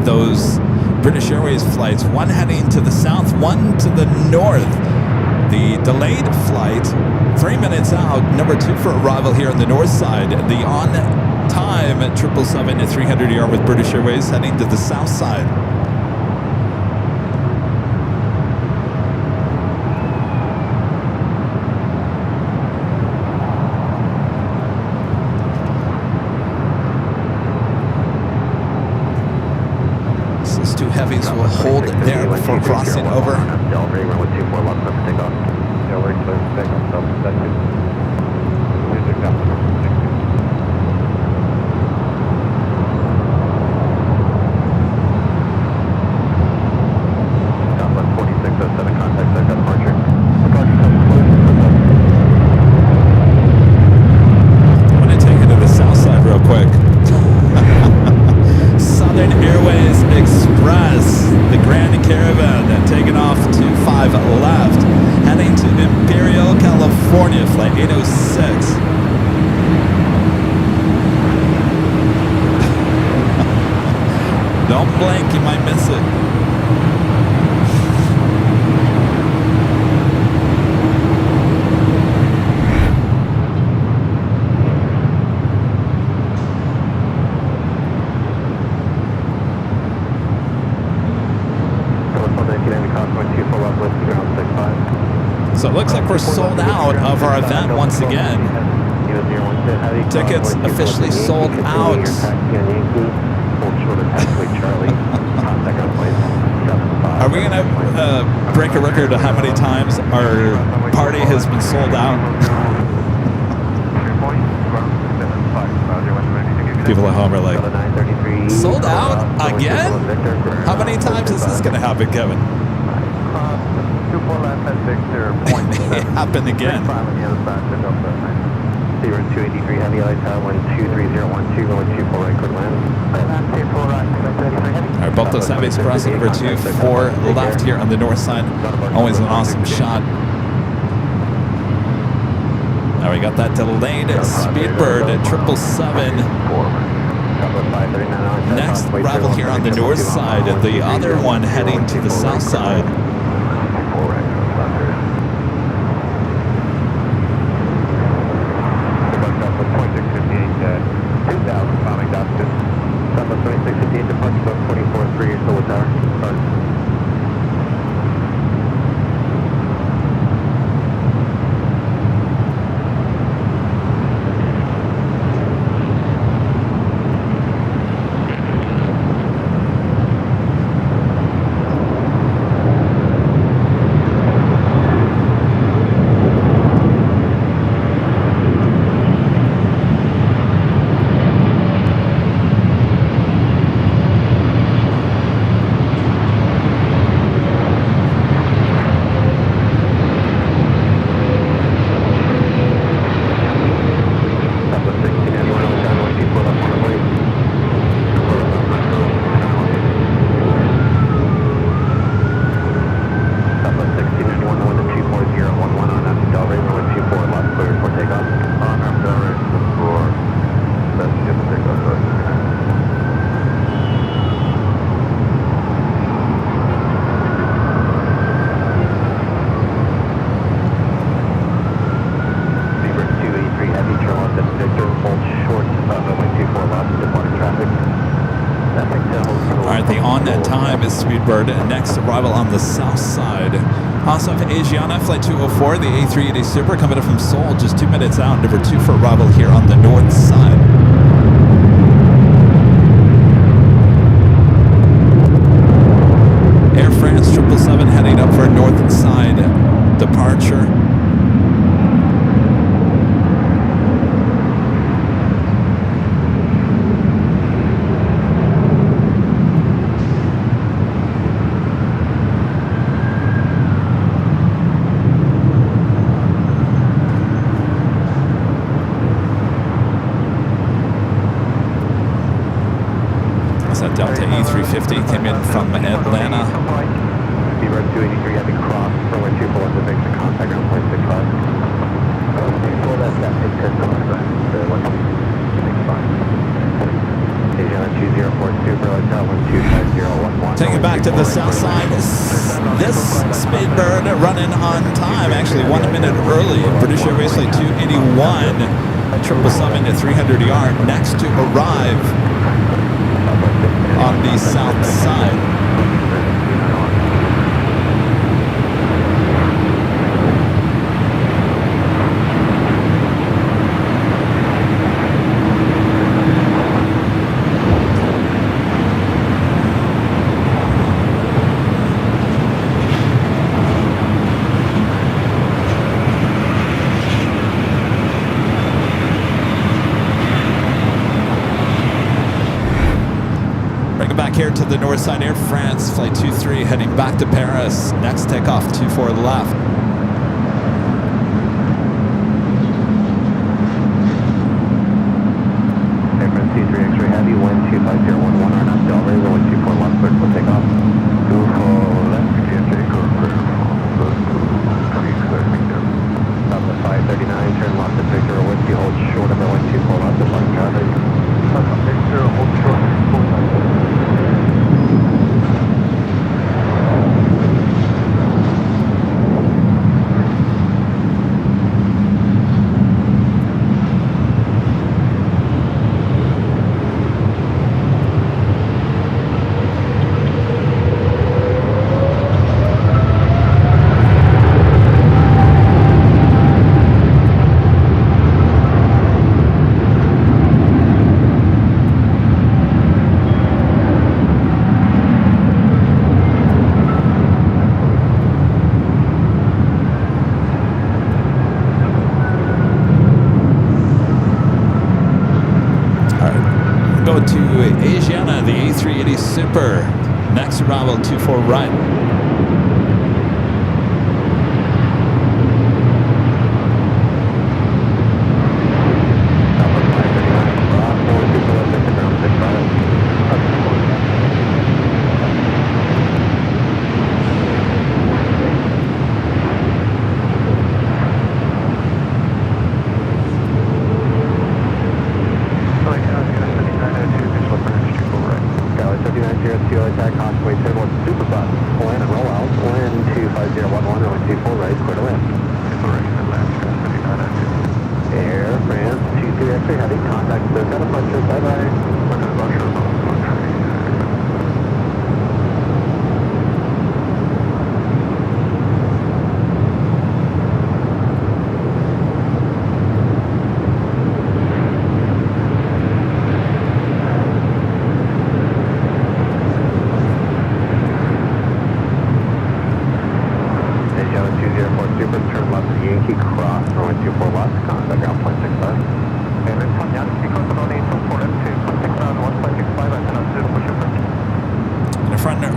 S1: Those British Airways flights, one heading to the south, one to the north. The delayed flight, 3 minutes out, number 2 for arrival here on the north side. The on-time 777-300ER with British Airways heading to the south side. Heavies will hold there before crossing over. I'm going to take it to the south side real quick. Southern Airways Express, the Grand Caravan, taking off to 5 left, heading to Imperial, California, flight 806. Don't blink, you might miss it. So it looks like we're sold out of our event once again. Tickets officially sold out. Are we going to break a record of how many times our party has been sold out? People at home are like, sold out again? How many times is this going to happen, Kevin? It happened again.
S3: 283 heavy light tower 123.012 going 24 right quick land.
S1: All right, both those heavies crossing over 24 left here on the north side. Always an awesome shot. Now we got that delayed Speedbird at 777. Next arrival here on the north side, and the other one heading to the south side. right, the on-net time is Speedbird. Next arrival on the south side. Also have Asiana, flight 204, the A380 Super, coming in from Seoul, just 2 minutes out. Number 2 for arrival here on the north side. Air France 777 heading up for a north side departure. That Delta A350 came in from Atlanta.
S3: Speedbird 283 heavy cross, runway 24 to make the contact ground point 65. Well, that's that big 10 number, but the 165. Asiana 204 Super, Hotel 125011.
S1: Take it back to the south side. This Speedbird running on time, actually 1 minute early. British Airways flight 281, 777 at 300ER, next to arrive on the south side. Here to the north side, Air France flight 23 heading back to Paris. Next takeoff 24 left.
S3: Air France T3 X-ray heavy, wind 25011, RNAV Delray, runway 24 left, clear for takeoff. 24 left, TJ, clear for Victor. Stop at 539, turn left at Victor, whiskey, hold short of runway 24 left, depart traffic. Stop at Victor, hold short, hold left.
S1: To Asiana, the A380 Super. Next arrival 24 right.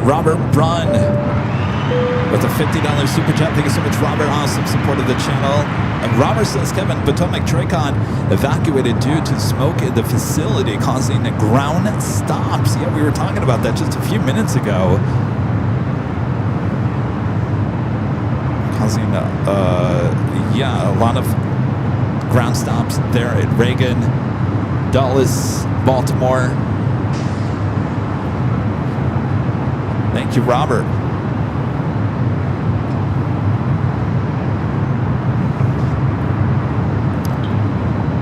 S1: Robert Brunn with a $50 super chat. Thank you so much, Robert. Awesome support of the channel. And Robert says, Kevin, Potomac Tracon evacuated due to smoke in the facility causing ground stops. Yeah, we were talking about that just a few minutes ago. Causing, a lot of ground stops there at Reagan, Dulles, Baltimore. Thank you, Robert.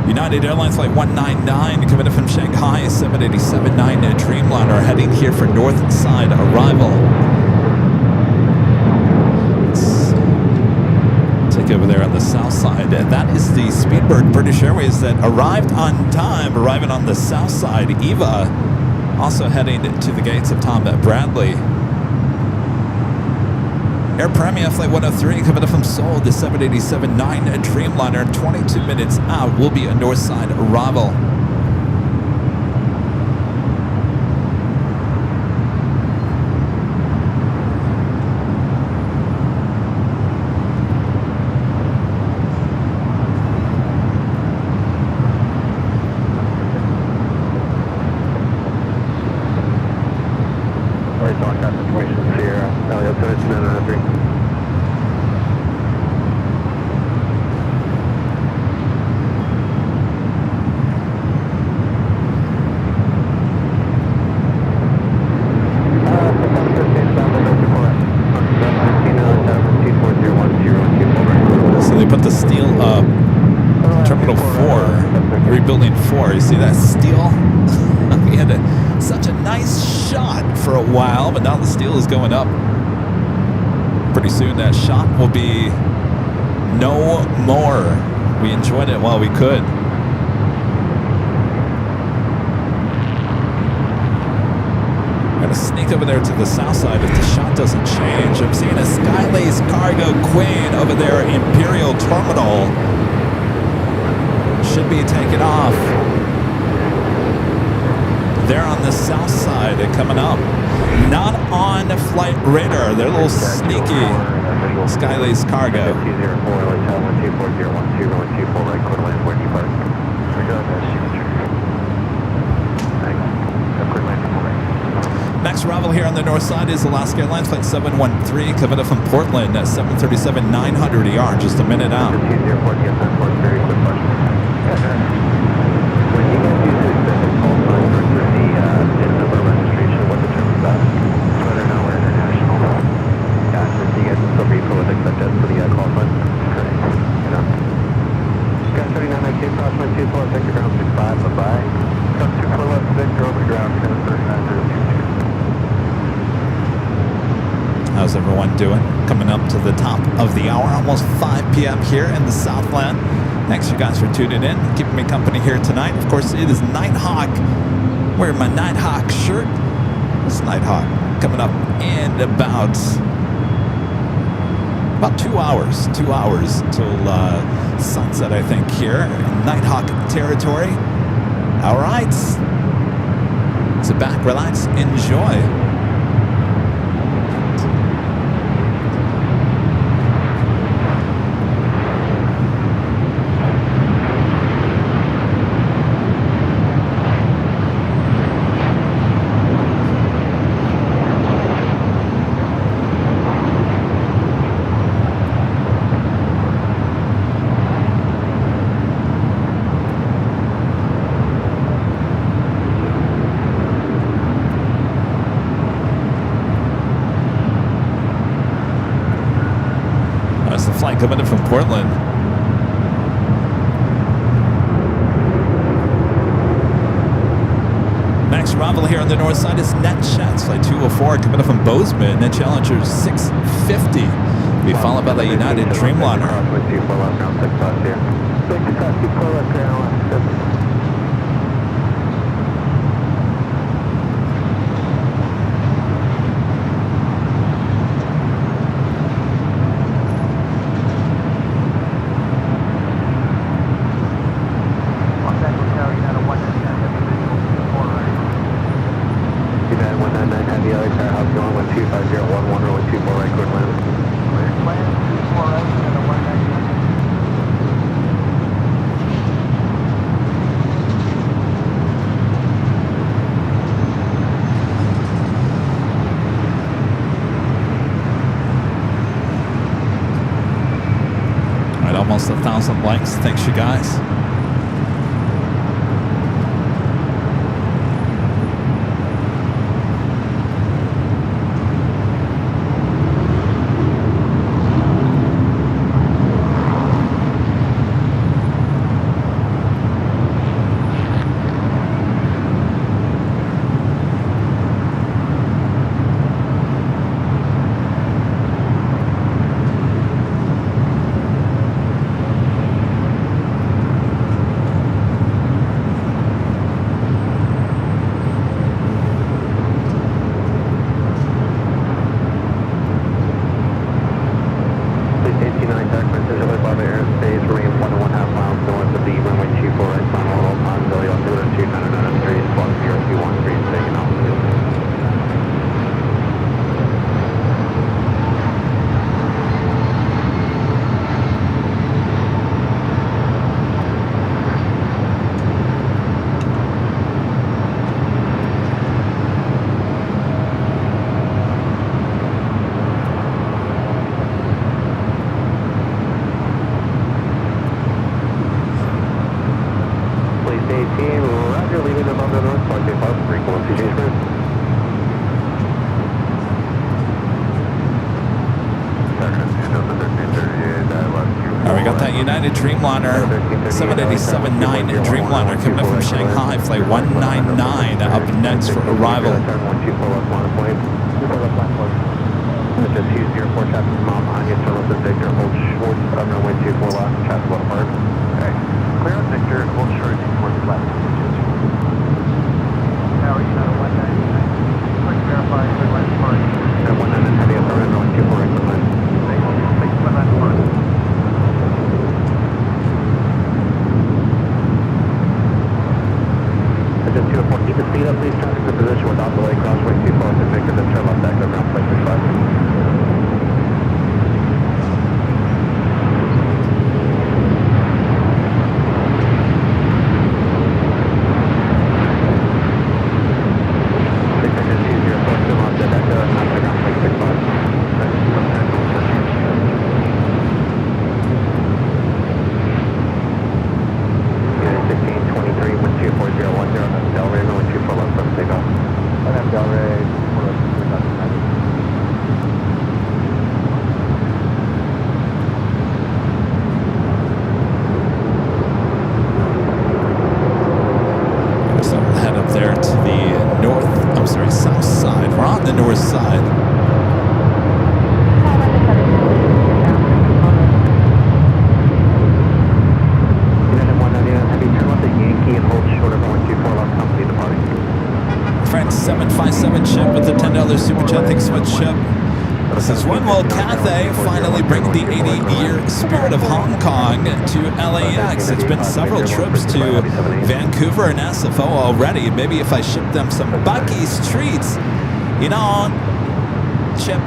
S1: United Airlines flight 199 coming in from Shanghai. High 787-9 Dreamliner heading here for north side arrival. Let's take over there on the south side. That is the Speedbird British Airways that arrived on time, arriving on the south side. Eva also heading to the gates of Tom Bradley. Air Premia Flight 103 coming up from Seoul, the 787-9 Dreamliner, 22 minutes out, will be a north side arrival. But now the steel is going up. Pretty soon that shot will be no more. We enjoyed it while we could. I'm gonna sneak over there to the south side if the shot doesn't change. I'm seeing a Skylace Cargo Queen over there, Imperial Terminal. Should be taking off. They're on the south side, coming up. Not on flight radar. They're a little sneaky. Skylace Cargo. Next arrival here on the north side is Alaska Airlines Flight 713 coming up from Portland at 737-900 ER, just a minute out. How's everyone doing? Coming up to the top of the hour, almost 5 p.m. here in the Southland. Thanks you guys for tuning in, keeping me company here tonight. Of course, it is Nighthawk. Wearing my Nighthawk shirt. It's Nighthawk coming up in about 2 hours. 2 hours till sunset, I think, here in Nighthawk territory. All right. Sit back, relax, enjoy. Flight coming in from Portland. Next arrival here on the north side is NetJets Flight 204 coming in from Bozeman. Net Challenger 650. Be followed by the United Dreamliner. Almost 1,000 likes. Thanks, you guys. United Dreamliner 787-9 Dreamliner coming in from Shanghai, flight 199 up next for arrival.
S3: Just use your 4 traffic mile behind you, turn left at Victor, hold short of runway 24 left, traffic left hard. Okay. Clear on Victor, hold short towards the left. Now we're at 199. Quick verify, clear left hard. At 199, heavy up the runway 24 right behind. Thanks for that hard. Just 204, keep the speed up, please. Traffic in position without delay, crossway 24 left at Victor, then turn left back up around plane 35.
S1: It's been several trips to Vancouver and SFO already. Maybe if I ship them some Buc-ee's treats, you know, Chip,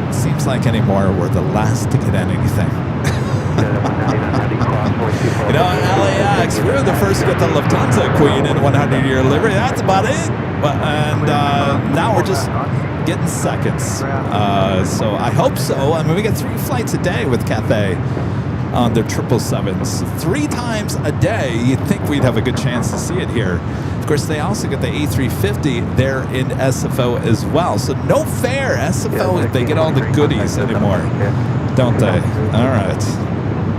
S1: it seems like anymore we're the last to get anything. You know, LAX, we were the first to get the Lufthansa Queen in 100-year livery. That's about it. And now we're just getting seconds. So I hope so. I mean, we get 3 flights a day with Cathay on their 777s. 3 times a day, you'd think we'd have a good chance to see it here. Of course, they also get the A350 there in SFO as well. So no fair. SFO, they get all the goodies anymore, don't they? All right.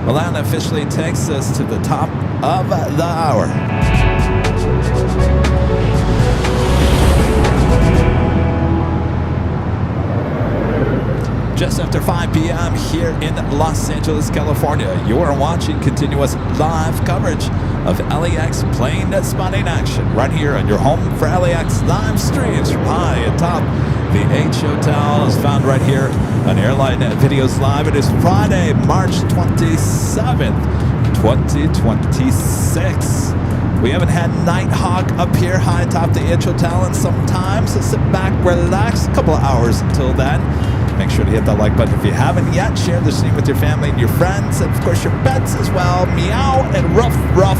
S1: Well, that officially takes us to the top of the hour. Just after 5 p.m. here in Los Angeles, California, you are watching continuous live coverage of LAX plane spotting action right here on your home for LAX live streams from high atop the H Hotel is found right here on Airline Videos Live. It is Friday, March 27th, 2026. We haven't had Nighthawk up here high atop the H Hotel in some time, so sit back, relax, a couple of hours until then. Make sure to hit that like button if you haven't yet. Share the stream with your family and your friends, and of course your pets as well. Meow and ruff ruff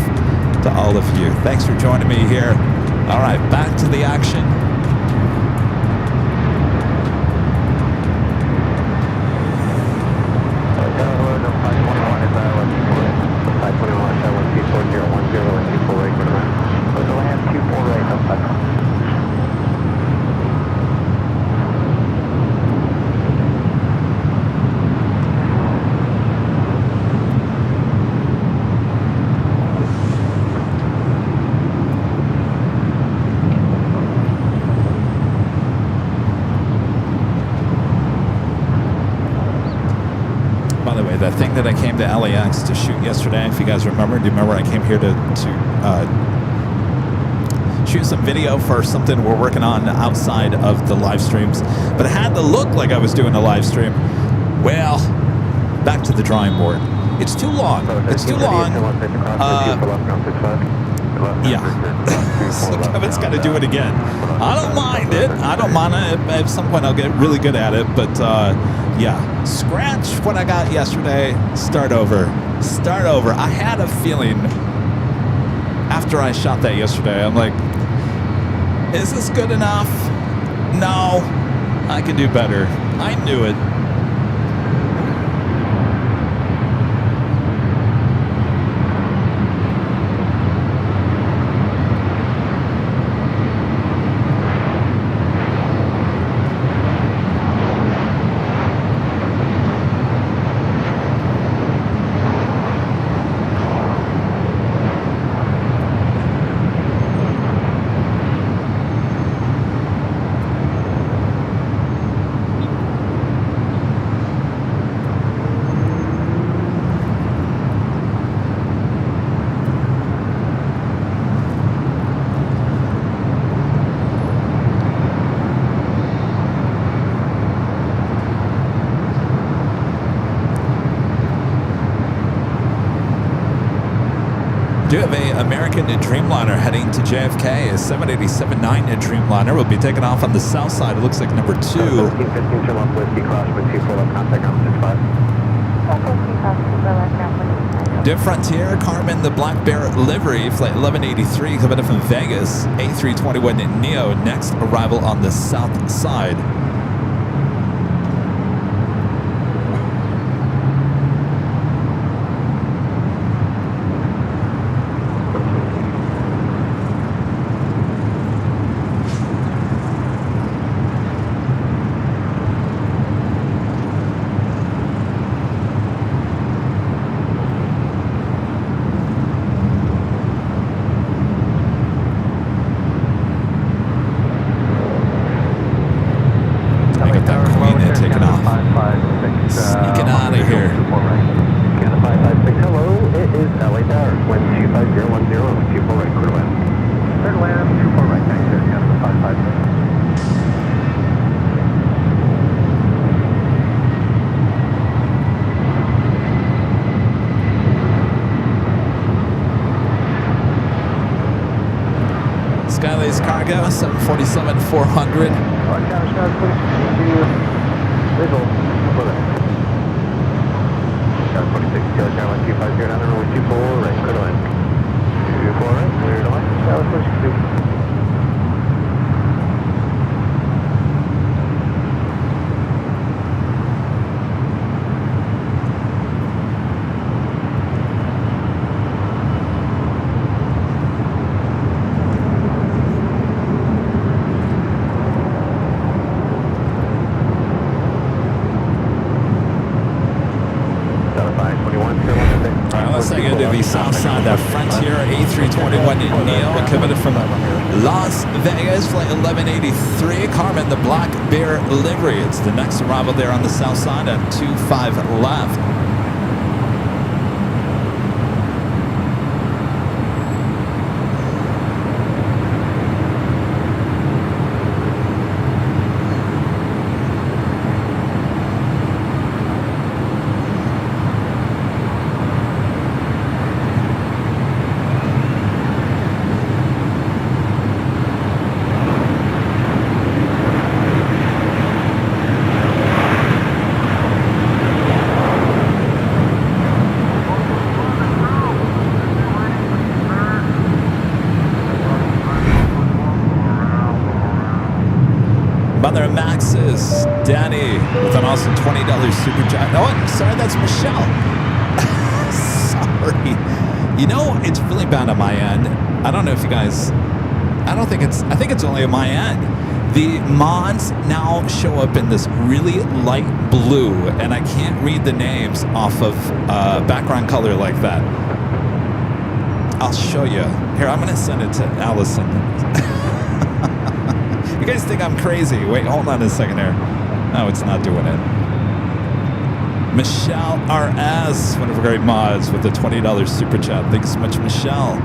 S1: to all of you. Thanks for joining me here. All right, back to the action. The thing that I came to LAX to shoot yesterday, if you guys remember, do you remember I came here to shoot some video for something we're working on outside of the live streams, but it had to look like I was doing a live stream. Well, back to the drawing board. It's too long. It's too long. Yeah. So Kevin's got to do it again. I don't mind it. I don't mind it. At some point I'll get really good at it, but yeah, scratch what I got yesterday, start over. I had a feeling after I shot that yesterday, I'm like, is this good enough? No, I can do better. I knew it. American Dreamliner heading to JFK. A 787-9 Dreamliner will be taking off on the south side. It looks like number 2.
S3: 15 trim off Whiskey Cross with 2 full up contact ground 65.
S1: De Frontier, Carmen, the Black Bear livery, flight 1183, coming in from Vegas. A321 Neo, next arrival on the south side. Sneaking out of here.
S3: Canada 556, hello, it is LA Tower, wind 25010, 24 right, clear to land. Clear to land, 24 right, thanks, here, Canada 556.
S1: Skylace Cargo, 747-400.
S3: Visual, over there. Got 46, Taylor Channel 250, down the runway 24 right, clear to land. 24 right, clear to land. Dallas 46.
S1: The south side, the Frontier A321 Neo, coming from Las Vegas, flight 1183, Carmen, the Black Bear livery. It's the next arrival there on the south side at 25 left. Mother Max's Danny with an awesome $20 super chat. Oh, sorry, that's Michelle. Sorry. You know, it's really bad on my end. I don't know if you guys, I think it's only on my end. The mods now show up in this really light blue, and I can't read the names off of background color like that. I'll show you. Here, I'm going to send it to Allison. You guys think I'm crazy. Wait, hold on a second here. No, it's not doing it. Michelle RS, one of our great mods with the $20 super chat. Thanks so much, Michelle.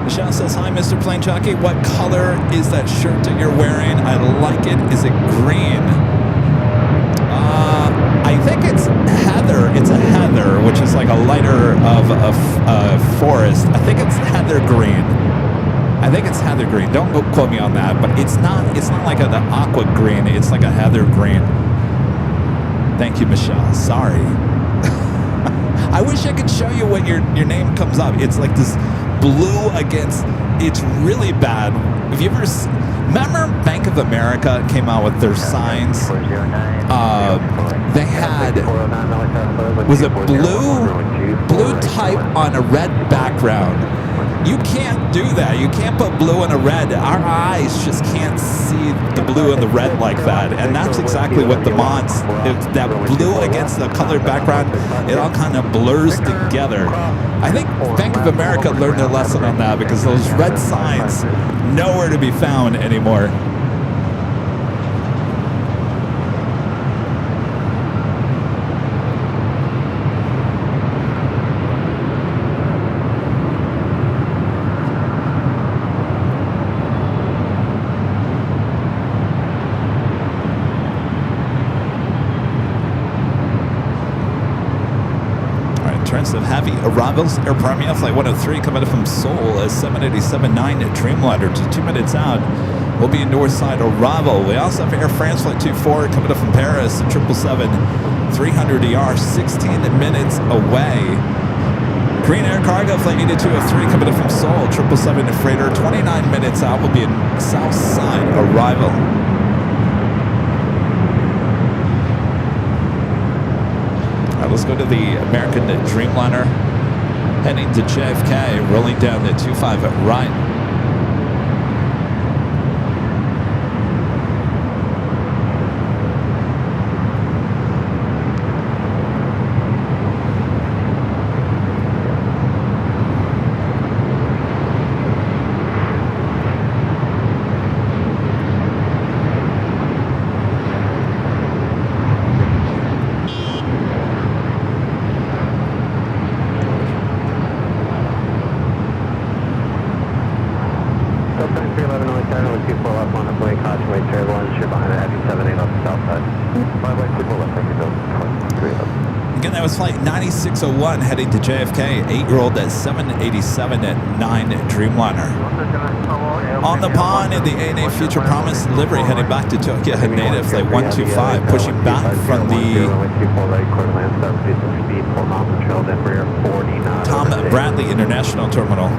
S1: Michelle says, hi, Mr. Plane Jockey. What color is that shirt that you're wearing? I like it. Is it green? I think it's heather. It's a heather, which is like a lighter of a forest. I think it's heather green. I think it's heather green. Don't go quote me on that, but it's not like an aqua green. It's like a heather green. Thank you, Michelle. Sorry. I wish I could show you what your name comes up. It's like this blue against. It's really bad. Have you ever? Remember Bank of America came out with their signs? They had, was it blue type on a red background. You can't do that. You can't put blue and a red. Our eyes just can't see the blue and the red like that. And that's exactly what the mods, that blue against the colored background, it all kind of blurs together. I think Bank of America learned their lesson on that because those red signs, nowhere to be found anymore. influx of heavy arrivals. Air Premia Flight 103 coming in from Seoul as 787-9 Dreamliner to 2 minutes out will be a north side arrival. We also have Air France Flight 24 coming in from Paris, 777-300ER, 16 minutes away. Green Air Cargo Flight 8203 coming in from Seoul, 777 Freighter, 29 minutes out will be a south side arrival. Let's go to the American Dreamliner heading to JFK, rolling down the 25 right. Again, that was flight 9601 heading to JFK, 8-year-old at 787 at 9 Dreamliner. On the pond in the ANA Future Promise livery heading back to Tokyo, Haneda, flight 125, pushing back from the Tom Bradley International Terminal.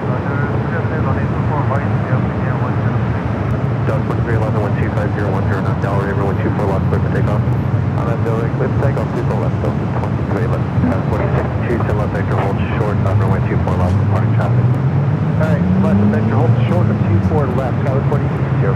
S3: Doug 1311 125 010 Delaware, 124 left, clear for takeoff. On that building, clear for takeoff, 24 left, Delta 23 left, 46 2, 10 left vector, hold short, runway 24 left, departing traffic. Alright, left vector, hold short of 24 left, Skyway 46 0.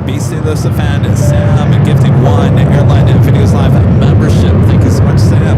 S1: BC Lucifan, Sam gifting 1 Airline Videos Live membership. Thank you so much, Sam.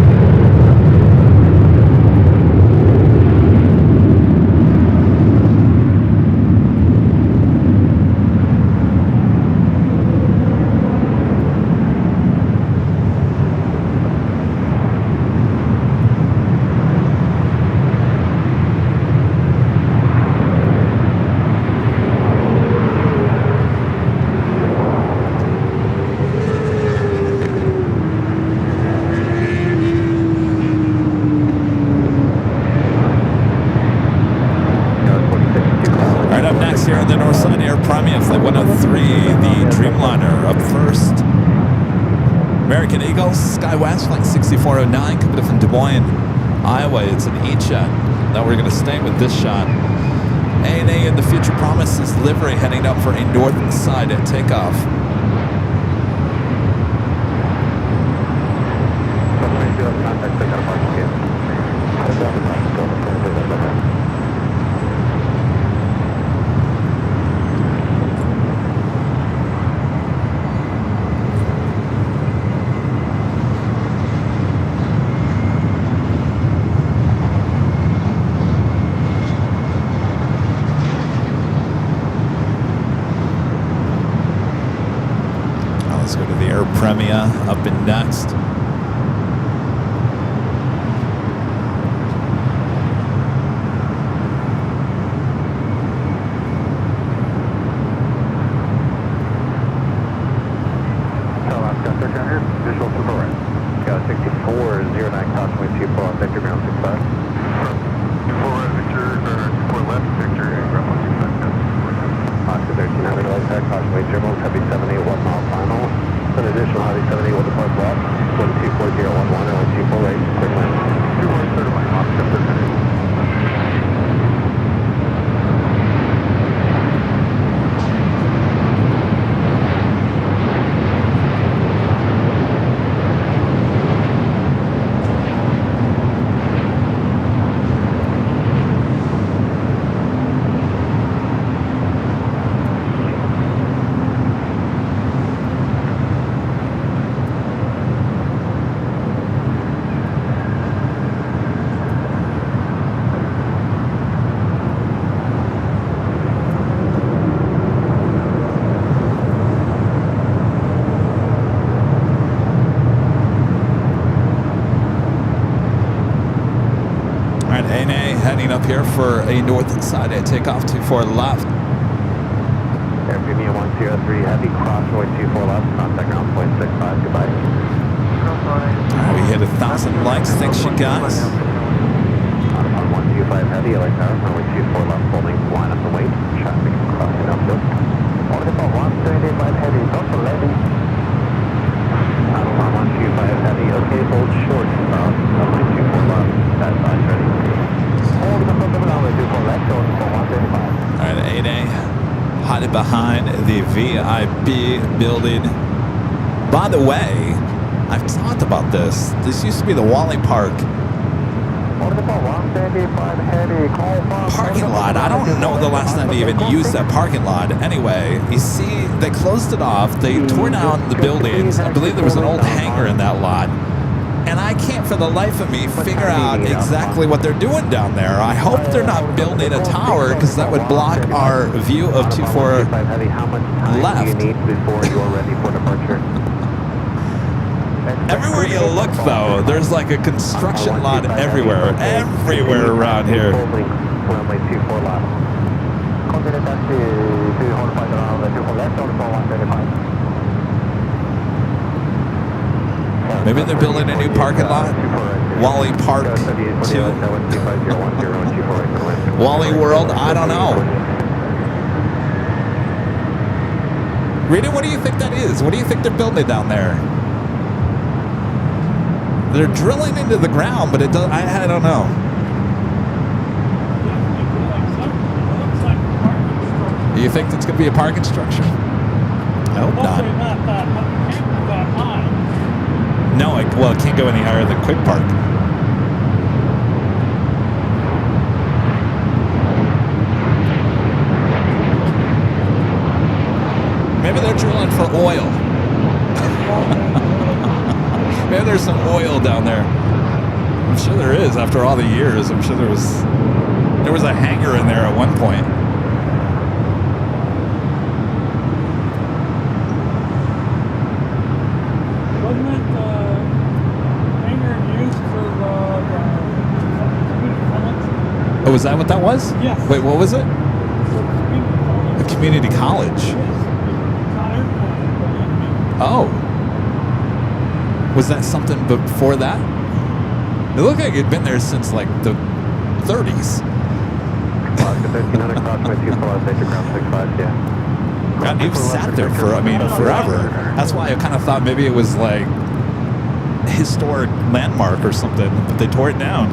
S1: Here on the north side, Air Premia Flight 103, the Dreamliner up first. American Eagle, SkyWest Flight 6409, coming up from Des Moines, Iowa. It's an E-shot. Now we're going to stay with this shot. ANA in the Future Promises livery heading up for a north side at takeoff. Let's go to the Air Premia up and next.
S3: Visual to the right. Got 6409 caution 24 on vector ground 65. 24 right Victor, or 24 left Victor, ground 125. Oscar 1300 right side, caution weight Germans, heavy 781 mile final. An additional heavy 71 depart left, 124011 or 124 right, quick land. 21 certified, Oscar 1300.
S1: ANA heading up here for a north side takeoff 24 left.
S3: Air Premium 103 Heavy, cross runway 24 left, contact ground point 65, goodbye.
S1: We hit 1,000 likes. Thanks, you guys.
S3: On 125 Heavy, LA Tower, runway 24 left, holding, line up and wait, traffic crossing upfield. Order for 125 Heavy, also ready. On 125 Heavy, okay, hold short, runway 24 left, that side's ready. Hold the front of the runway 24 left, order for 135.
S1: All right, 8A, hiding behind the VIP building. By the way, I've talked about this. This used to be the Wally Park parking lot. I don't know the last time they even used that parking lot. Anyway, you see, they closed it off. They tore down the buildings. I believe there was an old hangar in that lot. And I can't for the life of me figure out exactly what they're doing down there. I hope they're not building a tower because that would block our view of 24 left. Everywhere you look, though, there's like a construction lot everywhere around here. Maybe they're building a new parking lot. Wally Park 2. Wally World, I don't know. Rita, what do you think that is? What do you think they're building down there? They're drilling into the ground, but it does. I don't know. You think it's going to be a parking structure? I hope not. No, it can't go any higher than Quick Park. Maybe they're drilling for oil. Maybe there's some oil down there. I'm sure there is after all the years. I'm sure there was a hangar in there at one point.
S4: Wasn't it hangar used for the community college?
S1: Oh, was that what that was?
S4: Yes.
S1: Wait, what was it?
S4: A community college.
S1: A community college.
S4: Yes.
S1: Oh. Was that something before that? It looked like it'd been there since like the 30s. God, it sat there for, forever. That's why I kind of thought maybe it was like a historic landmark or something, but they tore it down.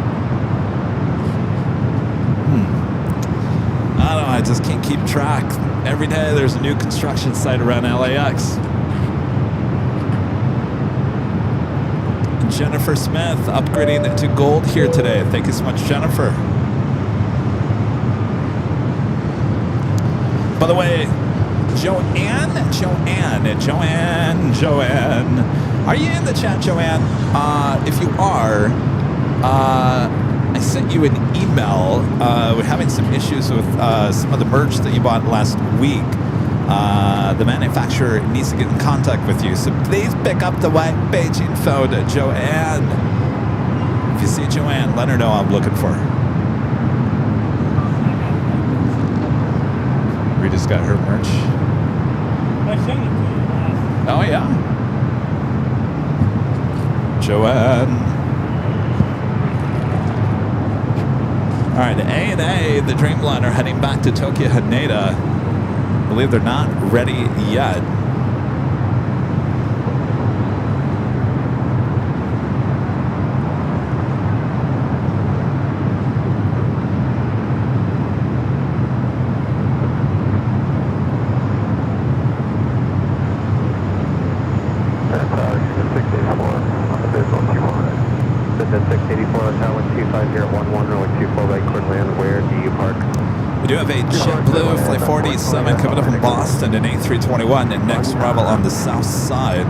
S1: I don't know, I just can't keep track. Every day there's a new construction site around LAX. Jennifer Smith upgrading to gold here today. Thank you so much, Jennifer. By the way, Joanne. Are you in the chat, Joanne? If you are, I sent you an email. We're having some issues with some of the merch that you bought last week. The manufacturer needs to get in contact with you, so please pick up the white paging phone, Joanne. If you see Joanne, let her know I'm looking for her. Rita's got her merch.
S4: I sent it to you.
S1: Oh yeah, Joanne. All right, ANA, the Dreamliner, heading back to Tokyo Haneda. I believe they're not ready yet. We do have a JetBlue Flight 47 coming up in Boston, an A321, and next arrival on the south side.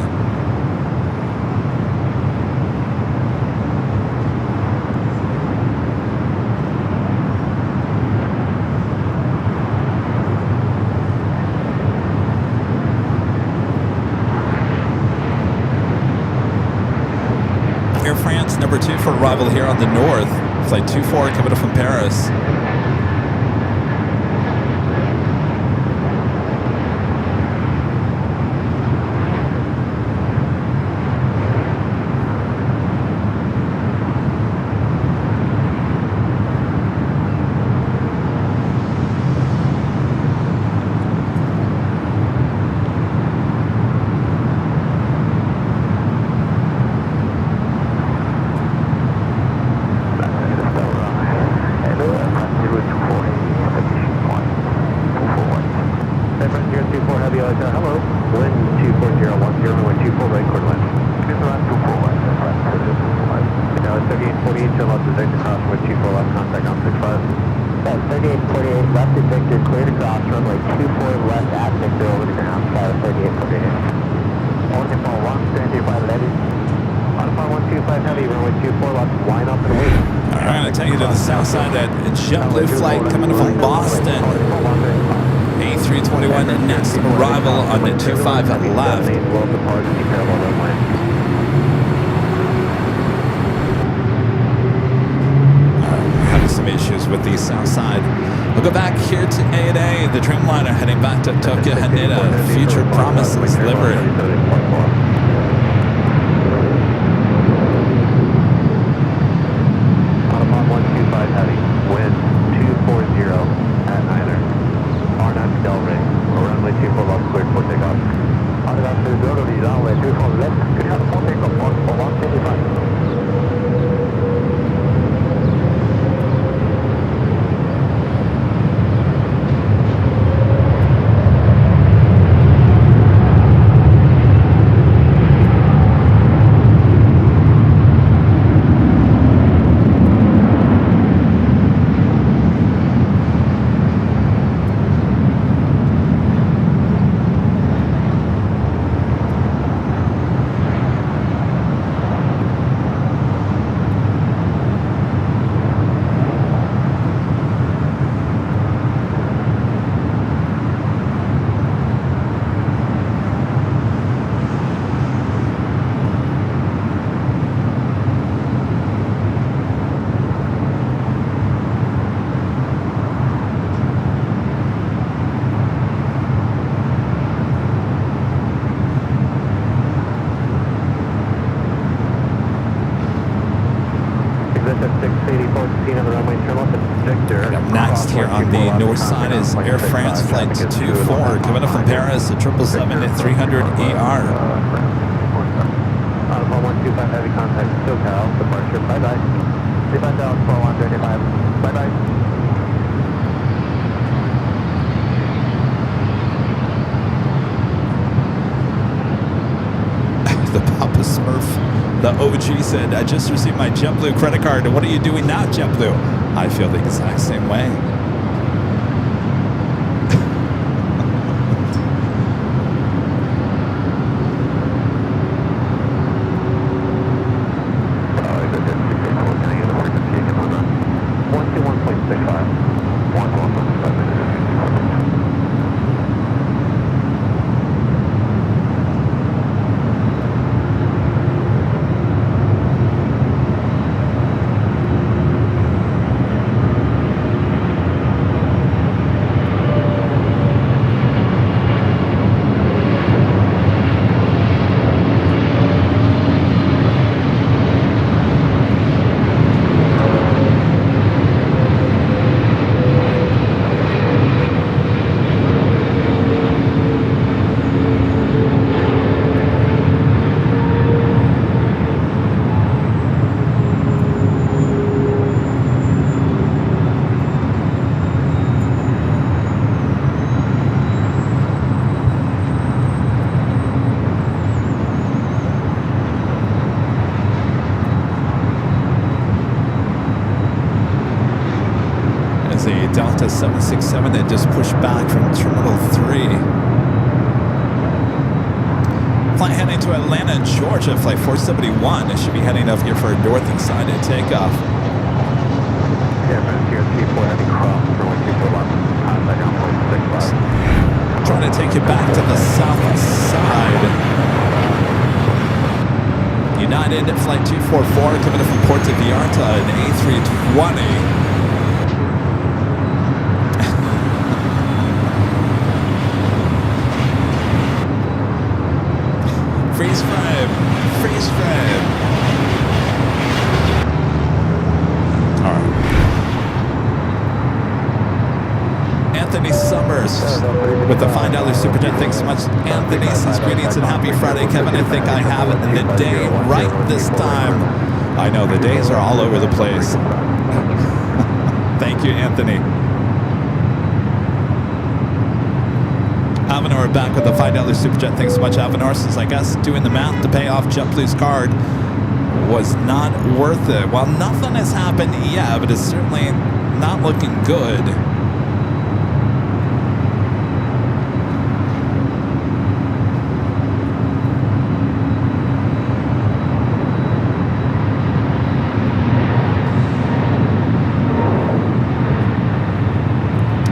S1: Air France, number 2 for arrival here on the north. flight 24 coming up from Paris. JetBlue flight coming from Boston. A321 next arrival on the 25 left. Having some issues with the south side. We'll go back here to A&A, the Dreamliner heading back to Tokyo Haneda. Future promises delivered. Next here on the north side is Air France flight 24 coming up from Paris, the 777-300ER.
S3: 125 heavy contact SoCal, departure, bye-bye. 35,425, bye-bye.
S1: The Papa Smurf, the OG said, I just received my JetBlue credit card. What are you doing now, JetBlue? I feel the exact same way. Delta 767 that just pushed back from Terminal 3. Flight heading to Atlanta, Georgia, flight 471. It should be heading up here for a northeast side takeoff. Trying to take you back to the south side. United flight 244 coming in from Puerto Vallarta, an A320. Freeze frame. Freeze frame. All right. Anthony Summers with the $5 Super Chat. Thanks so much, Anthony. Says greetings and happy Friday, Kevin. I think I have the day right this time. I know, the days are all over the place. Thank you, Anthony. Avenor back with the $5 Super Chat. Thanks so much, Avenor. Says, I guess doing the math to pay off JetBlue's card was not worth it. Well, nothing has happened yet, but it's certainly not looking good.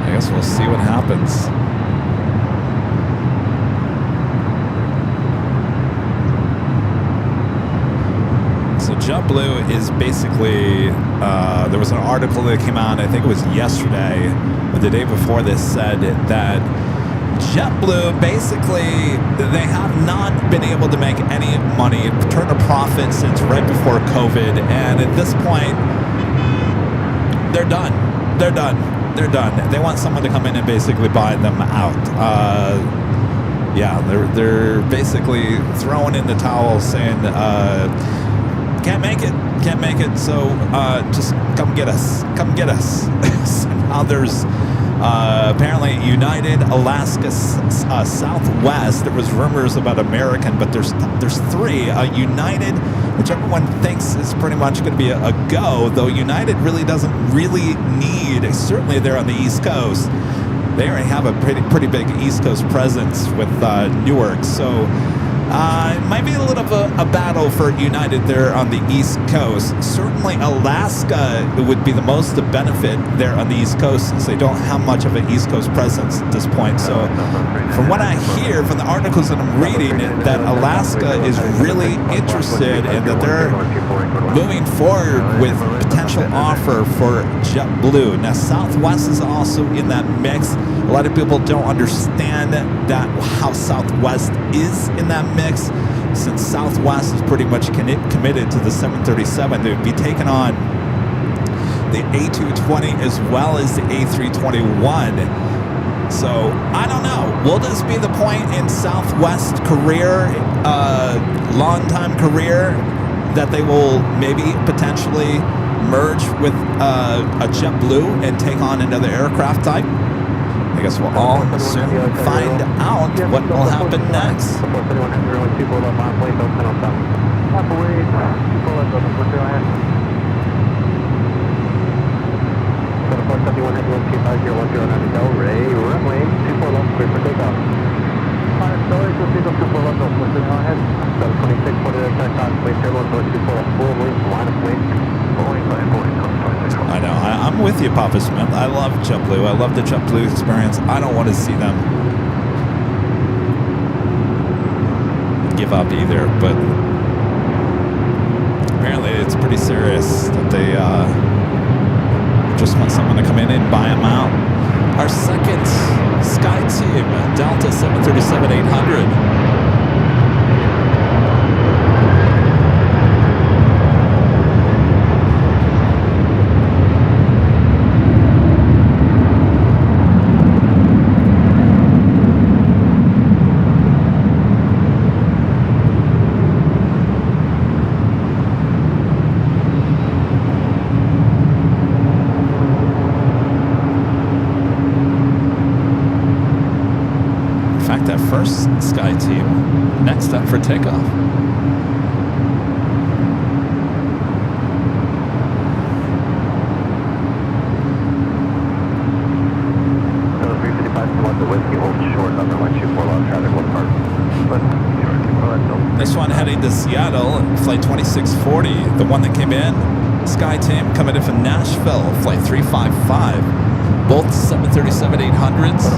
S1: I guess we'll see what happens. JetBlue is basically, there was an article that came out, I think it was yesterday, or the day before this, said that JetBlue, basically, they have not been able to make any money, turn a profit since right before COVID, and at this point, they're done. They're done. They're done. They want someone to come in and basically buy them out. Yeah, they're basically throwing in the towel, saying, can't make it. Can't make it. So just come get us. Come get us. So now there's apparently United, Alaska, Southwest. There was rumors about American, but there's three. United, which everyone thinks is pretty much going to be a go, though United really doesn't really need. Certainly they're on the East Coast. They already have a pretty big East Coast presence with Newark. So. It might be a little of a battle for United there on the East Coast. Certainly Alaska would be the most of benefit there on the East Coast, since they don't have much of an East Coast presence at this point. So from what I hear from the articles that I'm reading, that Alaska is really interested and that they're moving forward with potential offer for JetBlue. Now Southwest is also in that mix. A lot of people don't understand that how Southwest is in that mix, since Southwest is pretty much committed to the 737. They would be taking on the A220 as well as the A321. So I don't know. Will this be the point in Southwest career, long time career, that they will maybe potentially merge with a JetBlue and take on another aircraft type? I guess we'll all soon find out what will happen next. I know. I'm with you, Papa Smith. I love JetBlue. I love the JetBlue experience. I don't want to see them give up either, but apparently it's pretty serious that they just want someone to come in and buy them out. Our second Sky Team, Delta 737-800. Sky Team next up for takeoff. This one heading to Seattle, flight 2640. The one that came in, Sky Team coming in from Nashville, flight 355. Both 737-800s.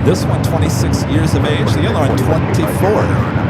S1: This one 26 years of age, the other one 24.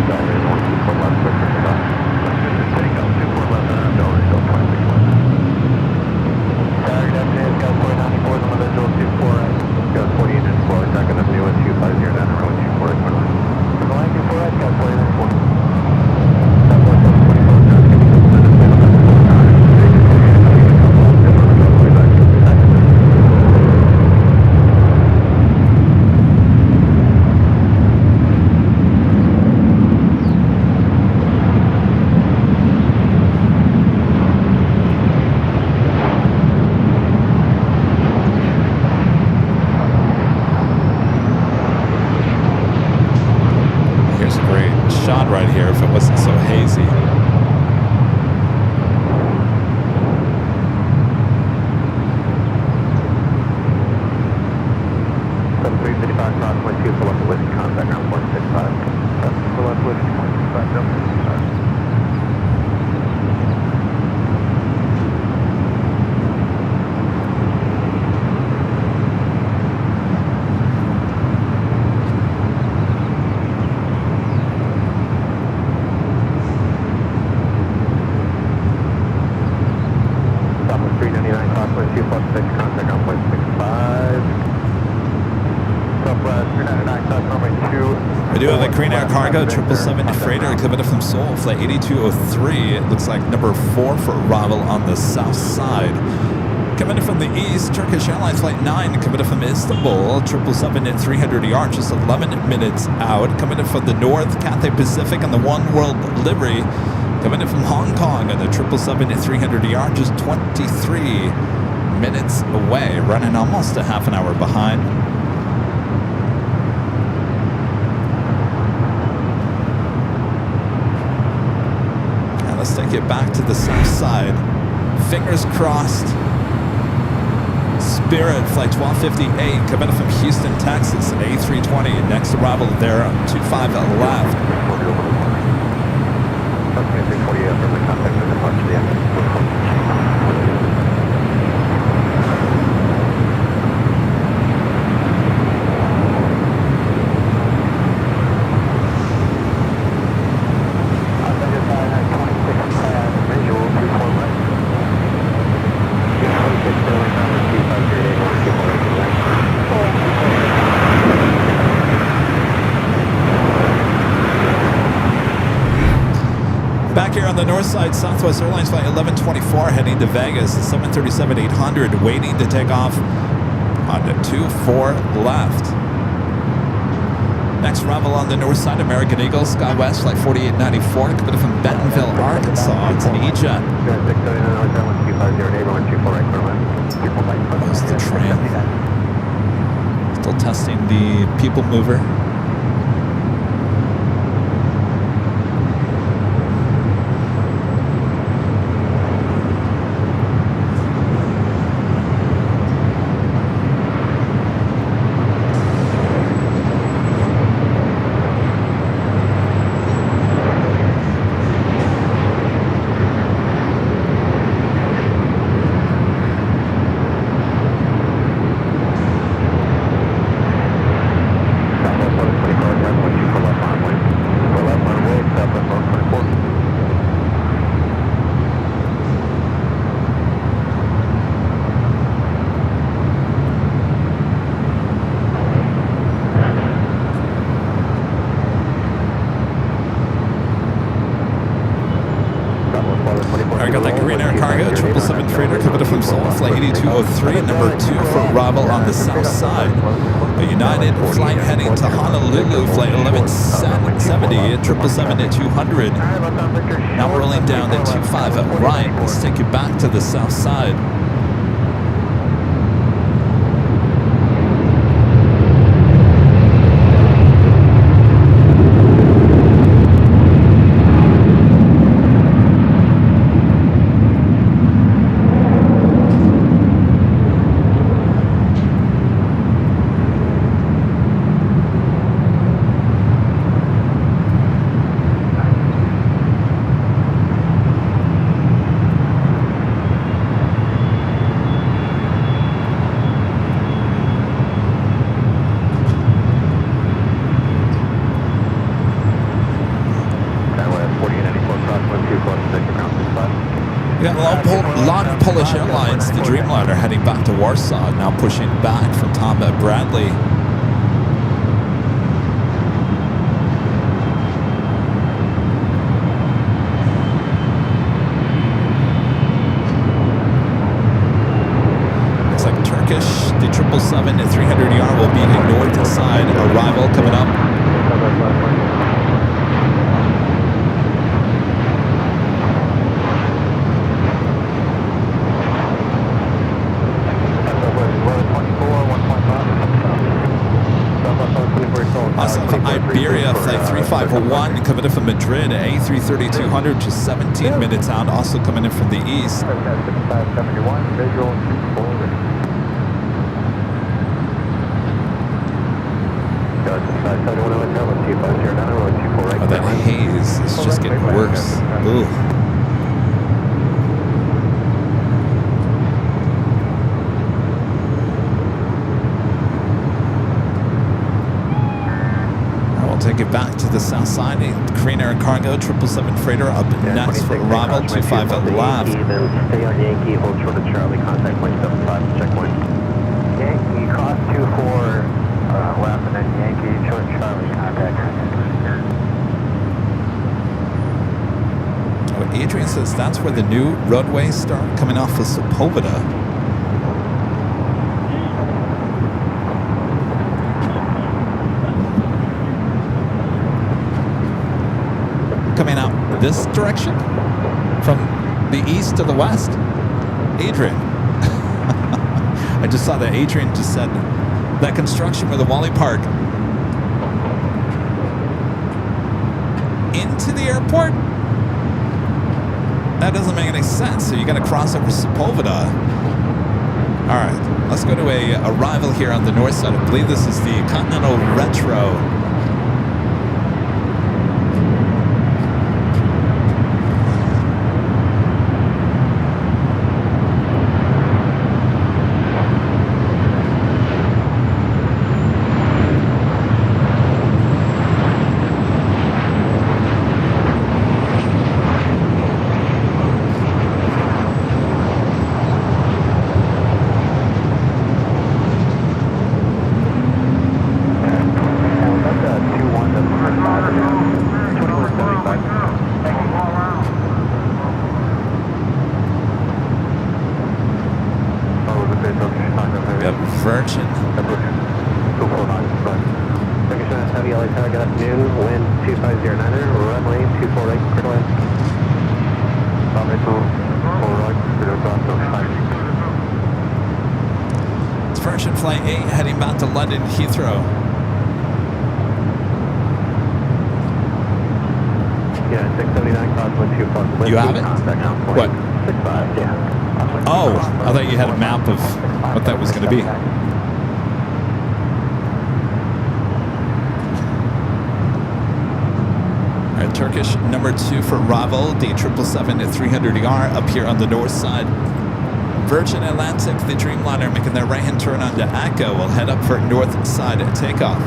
S1: Right here if it wasn't so hazy.
S3: 7335 cross 12 for left with contact ground 165. For left with 165.
S1: We do have the Korean Air Cargo 777 freighter coming from Seoul, flight 8203. It looks like number 4 for arrival on the south side. Coming in from the east, Turkish Airlines flight 9 coming in from Istanbul, 777 at 300 just 11 minutes out. Coming in from the north, Cathay Pacific on the One World livery. Coming in from Hong Kong on the 777 at 300 just 23 minutes away, running almost a half an hour behind. Let's take it back to the south side. Fingers crossed. Spirit flight 1258 coming in from Houston, Texas, an A320. Next arrival there, 25 left. Back here on the north side, Southwest Airlines flight 1124 heading to Vegas, 737-800 waiting to take off on the 24 left. Next arrival on the north side, American Eagle, SkyWest flight 4894 coming from Bentonville, Arkansas. It's an E-Jet. That's the train. Still testing the people mover. I got that Korean Air Cargo 777 freighter coming from Seoul, flight 8203, number 2 for arrival on the south side. A United flight heading to Honolulu, flight 1170 at 777-200. Now rolling down to 25 right. Let's take you back to the south side. Warsaw, now pushing back from Tom Bradley. Looks like Turkish, the 777 at 300ER will be a north side arrival coming up. Also, Iberia Flight 3501 coming in from Madrid, A330-200, just 17 minutes out, also coming in from the east.
S3: 5571, visual 24 ready.
S1: Oh, that haze is just getting worse. Ooh. Take it back to the south side. Korean Air Cargo 777 freighter up next for arrival. 25 at left.
S3: Then stay on Yankee, hold short of Charlie, contact point 75, checkpoint. Yankee, cross 24 left, and then Yankee, short Charlie, contact.
S1: Oh, Adrian says that's where the new roadways start coming off of Sepulveda. Coming out this direction from the east to the west. Adrian. I just saw that Adrian just said that construction with the Wally Park into the airport. That doesn't make any sense. So you got to cross over Sepulveda. All right, let's go to a arrival here on the north side. I believe this is the Continental Retro. Virgin.
S3: Wind 2509er, runway 248, clear land.
S1: It's Virgin Flight 8 heading back to London Heathrow.
S3: Yeah, 679 cross 125.
S1: You have it? What?
S3: 65, yeah.
S1: Oh, I thought you had a map of what that was going to be. All right, Turkish number 2 for arrival, the 777 at 300ER up here on the north side. Virgin Atlantic, the Dreamliner, making their right-hand turn onto Echo, will head up for north side takeoff.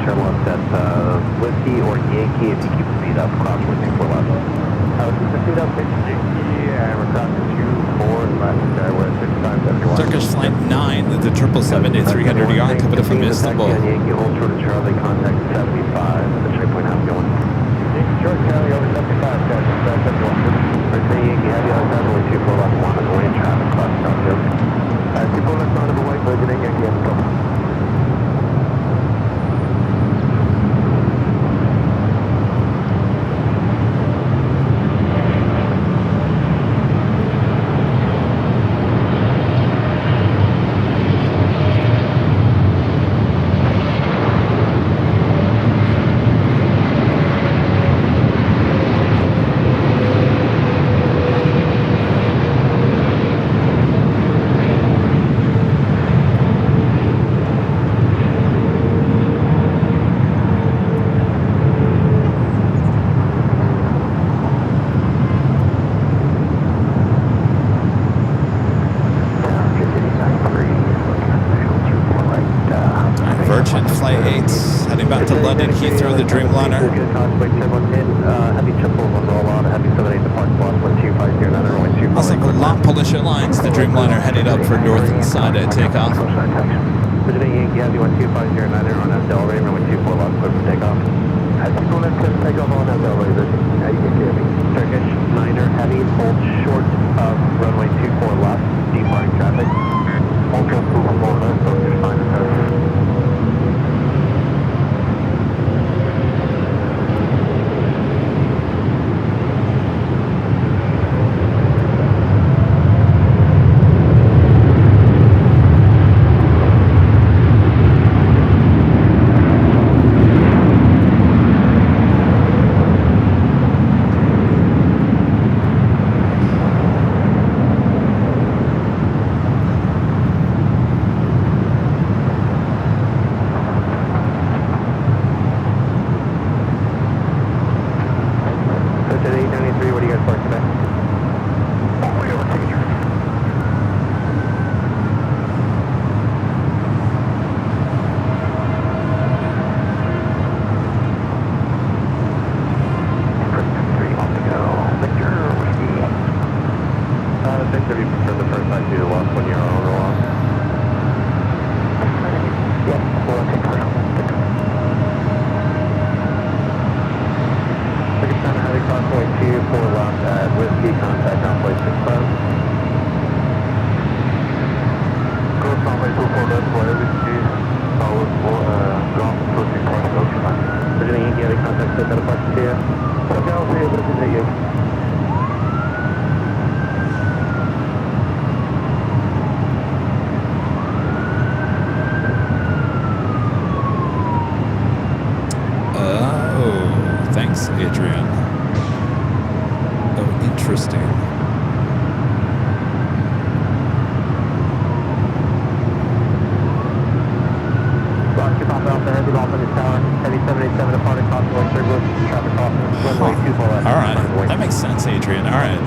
S3: turn left at Whiskey or Yankee if you keep the speed up, cross with 24 left. Keep the speed up, yeah, we're crossing 24 left, we're at 6571.
S1: Turkish Flight 9, the 777 A380 on coming from Istanbul.
S3: Yankee, hold short of Charlie, contact 75 at the trade point, how's it going? Yankee short, Charlie, over 75, guys, 71. Birthday Yankee, heavy on runway 24 left, 1 on the way in traffic, cross down field. 24 left, on the way, Virgin Yankee, have a couple.
S1: Virgin Flight 8 heading back to London Heathrow, the Dreamliner.
S3: Heavy triple on the roll heavy 78 departs, lost 1250,
S1: Also, Vermont Polish Airlines, the Dreamliner heading up for north side at takeoff.
S3: Virginia Yankee, heavy 12509 on Abdel Ray, runway 24 left, clear for takeoff. People left, clear for takeoff on Abdel Ray, Turkish Niner, heavy, hold short of runway 24 left, departing traffic. Hold short of Google left, so you're fine to turn.
S1: Thanks, Adrian. Oh, interesting. All right, that makes sense, Adrian. All right.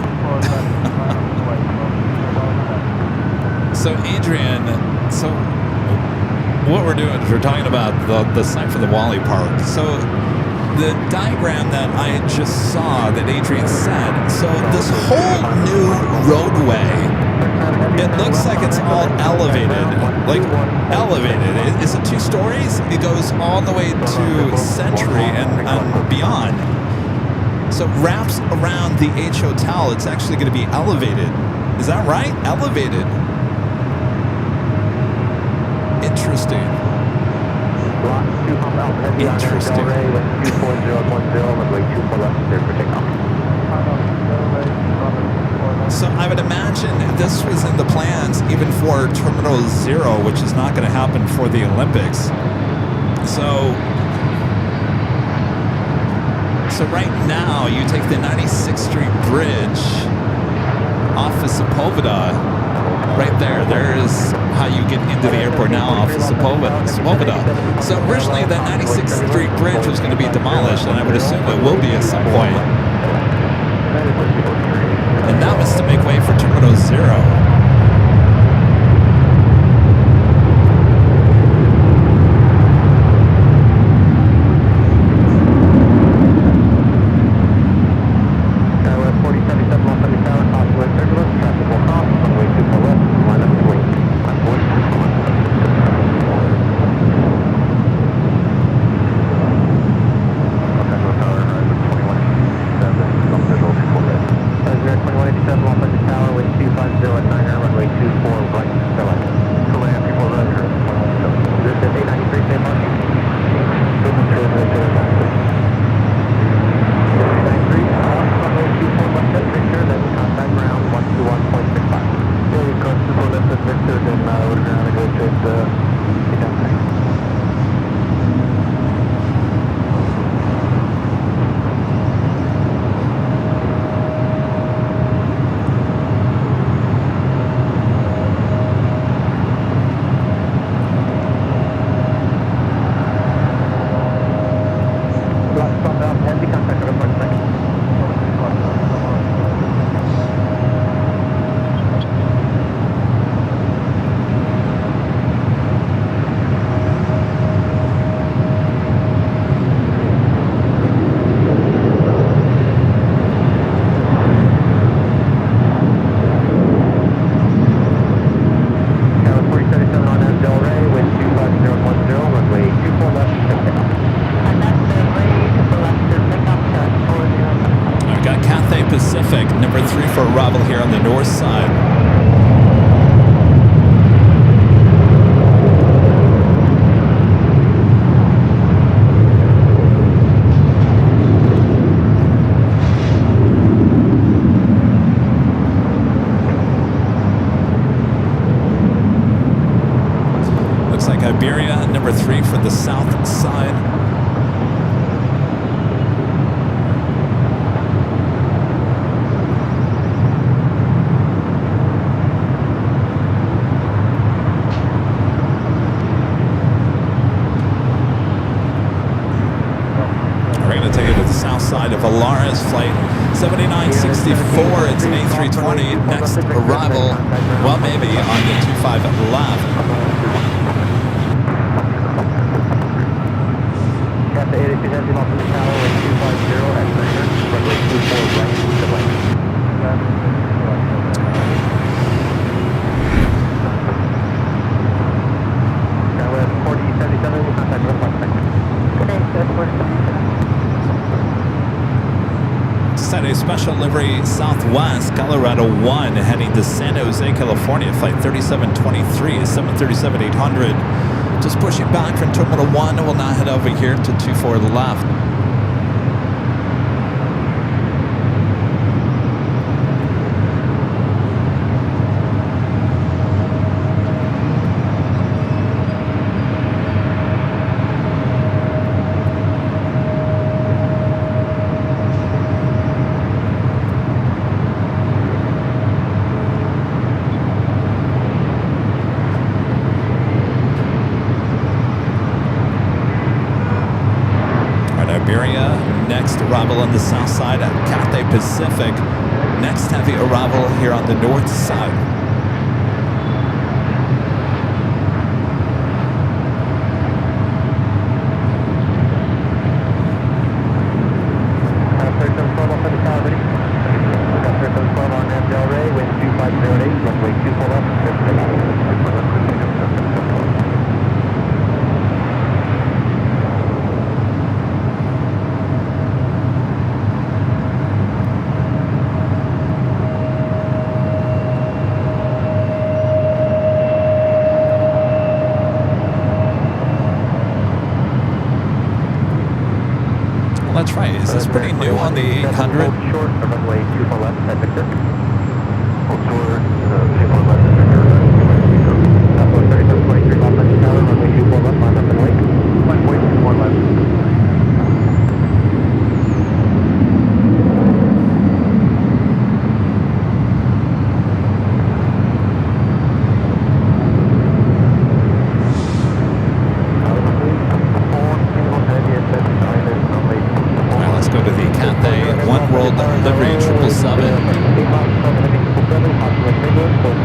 S1: So, Adrian, what we're doing is we're talking about the site for the Wally Park. So, the diagram that I just saw that Adrian said, so this whole new roadway, it looks like it's all elevated, like elevated. Is it 2 stories? It goes all the way to Century and beyond. So it wraps around the H Hotel. It's actually going to be elevated. Is that right? Elevated. Interesting. Interesting. So I would imagine this was in the plans even for Terminal 0, which is not going to happen for the Olympics. So right now, you take the 96th Street Bridge off of Sepulveda. Right there. There is how you get into the airport now off of Sepulveda. So originally, that 96th Street Bridge was going to be demolished, and I would assume it will be at some point. And that was to make way for Terminal 0.
S3: then we're going to go straight to Asiana.
S1: Pacific, number 3 for arrival here on the north side. Looks like Iberia, number 3 for the south side. Side of Alara's flight 7964. It's an A320. Next arrival, well, maybe on the 25 left.
S3: Captain 82 off from the tower with 250 at Niner, runway 24 right to left. Now we have 4077, we'll contact Lufthansa. Good day, that's 477.
S1: Set a special livery Southwest Colorado 1 heading to San Jose, California, flight 3723, 737-800. Just pushing back from Terminal 1, we'll now head over here to 24 left. Next arrival on the south side at Cathay Pacific. Next heavy arrival here on the north side. That's right. Is this pretty new on the 800?
S3: Short of runway 24 left at Victor. Hold short, 24 left at Victor. Apple 3723 off at the tower, runway 24 left, line up and wake. 1.24 left.
S1: Livery 777.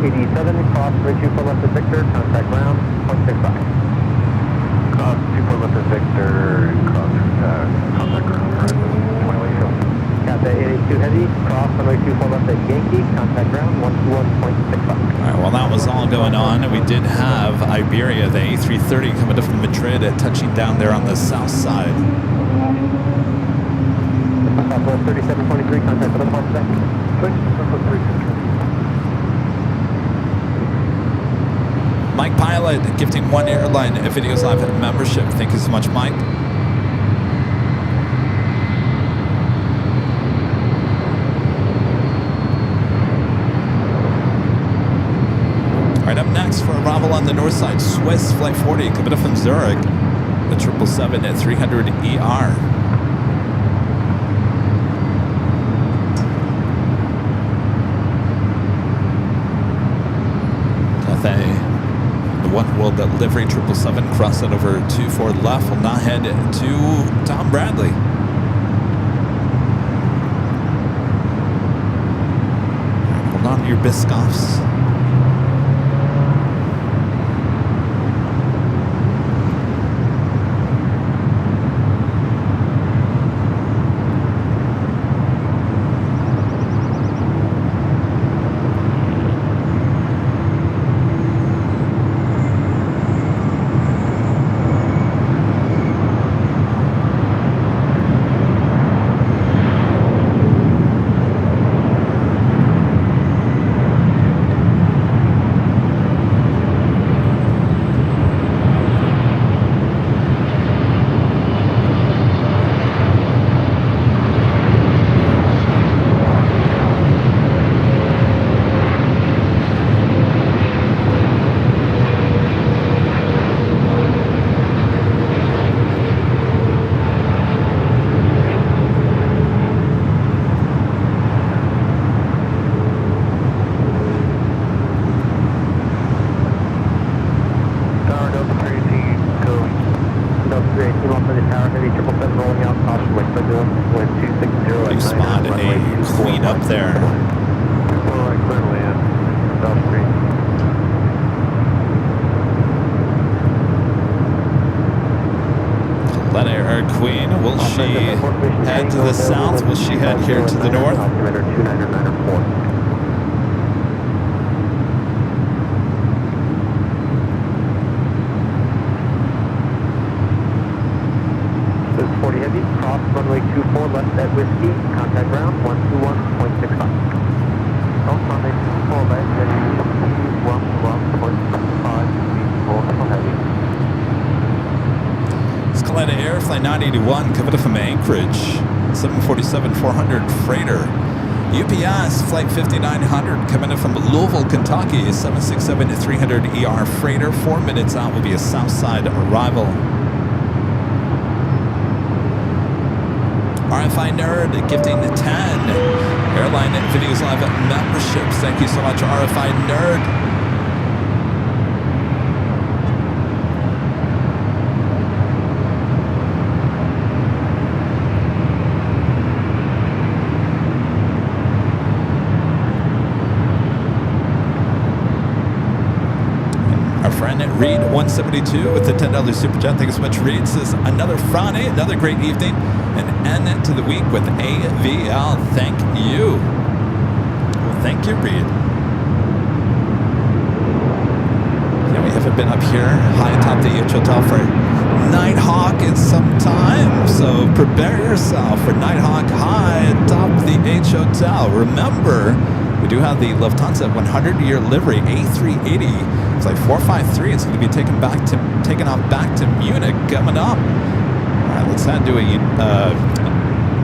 S3: 87, cross runway 24 left at Victor, contact ground, 0.65. Cross 24 left at Victor, contact ground, horizon 20 show. Cathay 882 heavy, cross runway 24 left at Yankee, contact ground, 121.65.
S1: All right, well, that was all going on. We did have Iberia, the A330, coming up from Madrid, touching down there on the south side.
S3: Southwest 3723, contact for the park deck. Switch, Southwest 323.
S1: Mike Pilot gifting one airline Videos Live membership. Thank you so much, Mike. All right, up next for arrival on the north side, Swiss Flight 40 coming up from Zurich, the 777 at 300ER. The One World delivery 777 cross it over 24 left, will now head to Tom Bradley. Hold on to your Biscoffs. You spot a queen up there. Let Air Queen, will she head to the south? Will she head here to the north?
S3: Runway 24 left at Whiskey, contact ground 121.65. Cross runway 24 left at Whiskey, 121.65,
S1: Escalade Air, Flight 981, coming up from Anchorage, 747-400 freighter. UPS, Flight 5900, coming in from Louisville, Kentucky, 767-300ER freighter. 4 minutes out will be a Southside arrival. RFI Nerd gifting the 10 Airline Videos Live memberships. Thank you so much, RFI Nerd. Our friend Reed 172 with the $10 super chat. Thank you so much, Reed. Says another Friday, another great evening, and end to the week with AVL. Thank you. Well, thank you, Reed. Yeah, we haven't been up here high atop the H Hotel for Nighthawk in some time, so prepare yourself for Nighthawk high atop the H Hotel. Remember, we do have the Lufthansa 100-year livery A380. It's like 453. It's going to be taken off back to Munich coming up. All right, let's head to a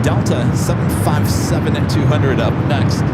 S1: Delta 757-200 up next.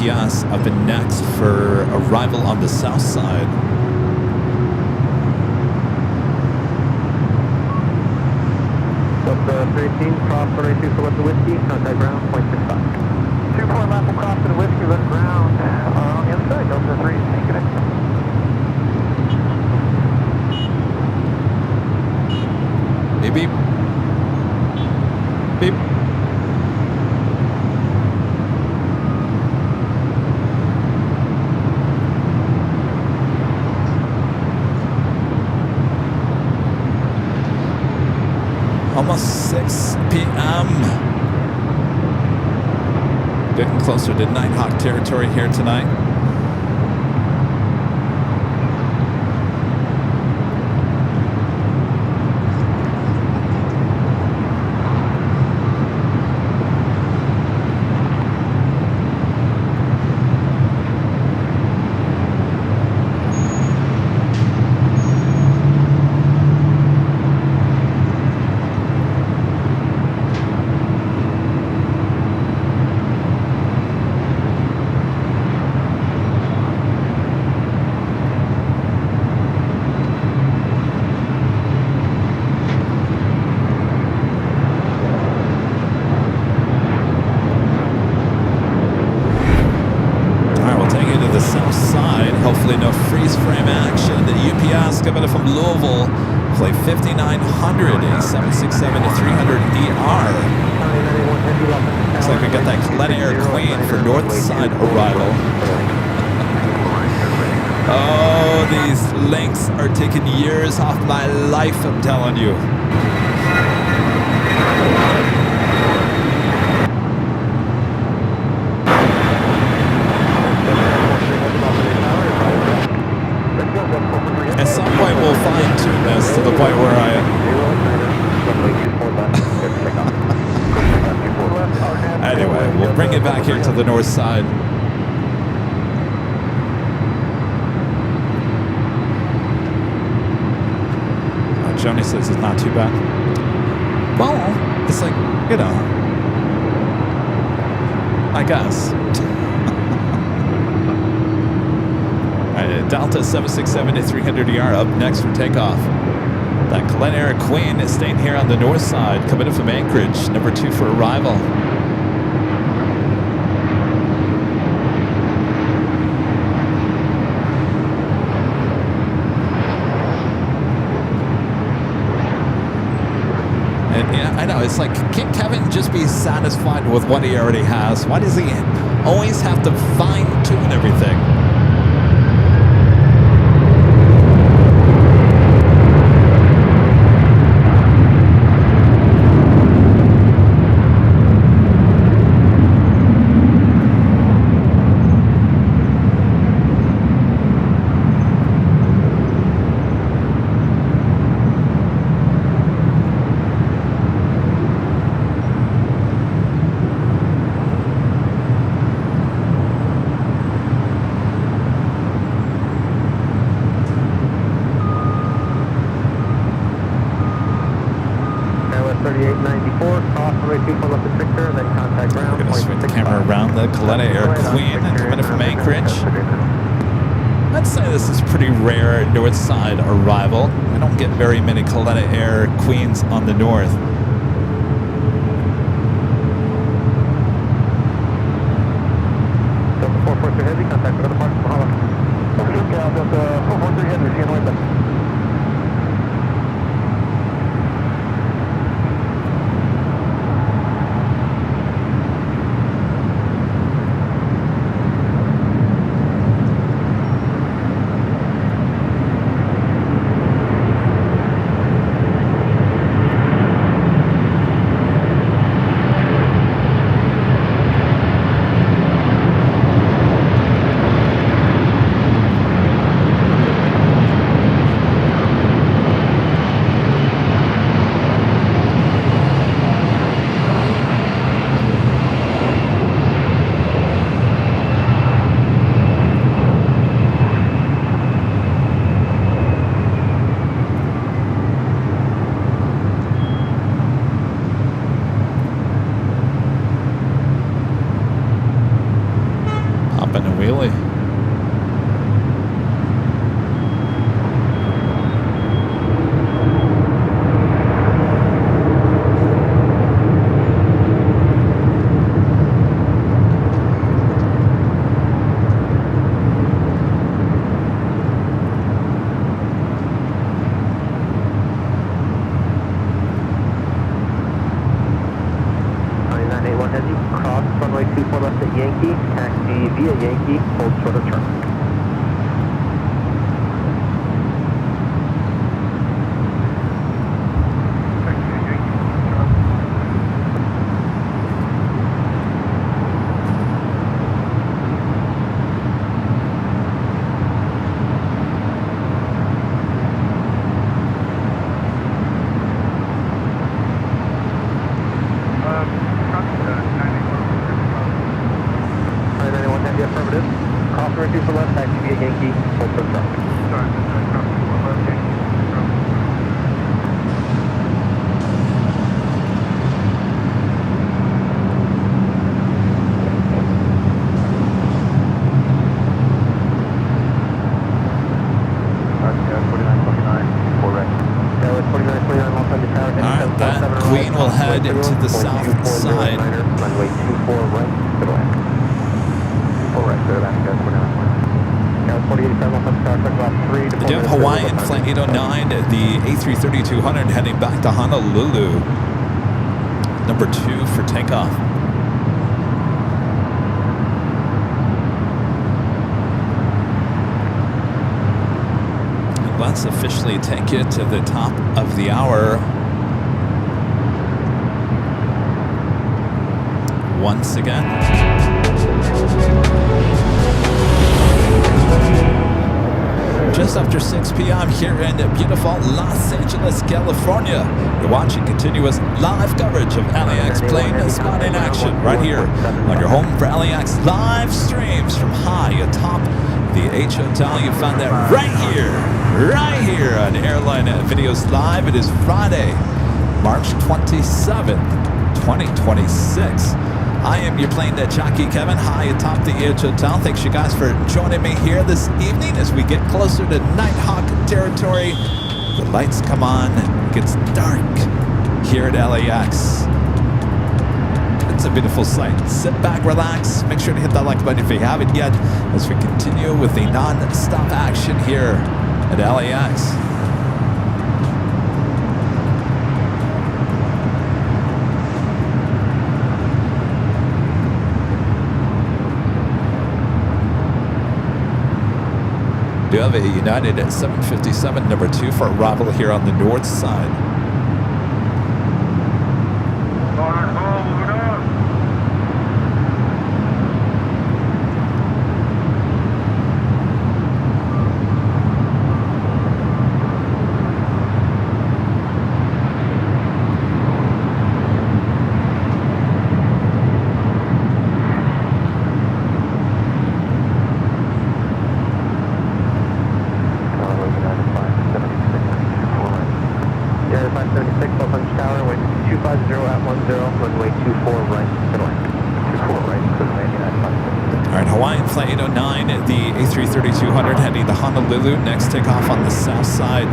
S1: UPS up in next for arrival on the south side.
S3: Delta 318, cross runway 24 left of whiskey, contact ground, 0.65. 24 left, we'll cross to the whiskey, left ground, on the other side, Delta 318, connect.
S1: Beep, beep. Beep. Almost 6 p.m. Getting closer to Nighthawk territory here tonight. Coming in from Louisville, flight 5900, a 767-300ER. Looks like we got that Glen Air Queen for north side arrival. Oh, these links are taking years off my life, I'm telling you. At some point we'll fine-tune this to the point where Anyway, we'll bring it back here to the north side. Joni says it's not too bad. Well, it's like, you know, I guess. Delta 767-300ER up next for takeoff. That Glen Air Queen is staying here on the north side, coming in from Anchorage, number 2 for arrival. And yeah, I know, it's like, can't Kevin just be satisfied with what he already has? Why does he always have to fine-tune everything? Glen Air Queen coming in from Anchorage. I'd say this is pretty rare north side arrival. We don't get very many Glen Air Queens on the north.
S3: Delta 443 Heavy, contact with other parts of Mahalo. Delta 443 Heavy, see you later. Yankee, taxi via Yankee, hold short of turn.
S1: Queen will head to the south side.
S3: Runway 24 right, good away. 24 right, good away. 48
S1: We do have Hawaiian Flight 809, the A330-200 heading back to Honolulu. Number 2 for takeoff. And let's officially take you to the top of the hour. Once again. Just after 6 p.m. here in beautiful Los Angeles, California. You're watching continuous live coverage of LAX plane spotting action right here on your home for LAX live streams from high atop the H Hotel. You found that right here on Airline Videos Live. It is Friday, March 27th, 2026. I am your plane jockey Kevin, high atop the H Hotel. Thanks you guys for joining me here this evening as we get closer to Nighthawk territory. The lights come on, it gets dark here at LAX. It's a beautiful sight. Sit back, relax. Make sure to hit that like button if you haven't yet as we continue with the non-stop action here at LAX. We have a United 757 number 2 for arrival here on the north side. A330-200 heading to Honolulu. Next takeoff on the south side.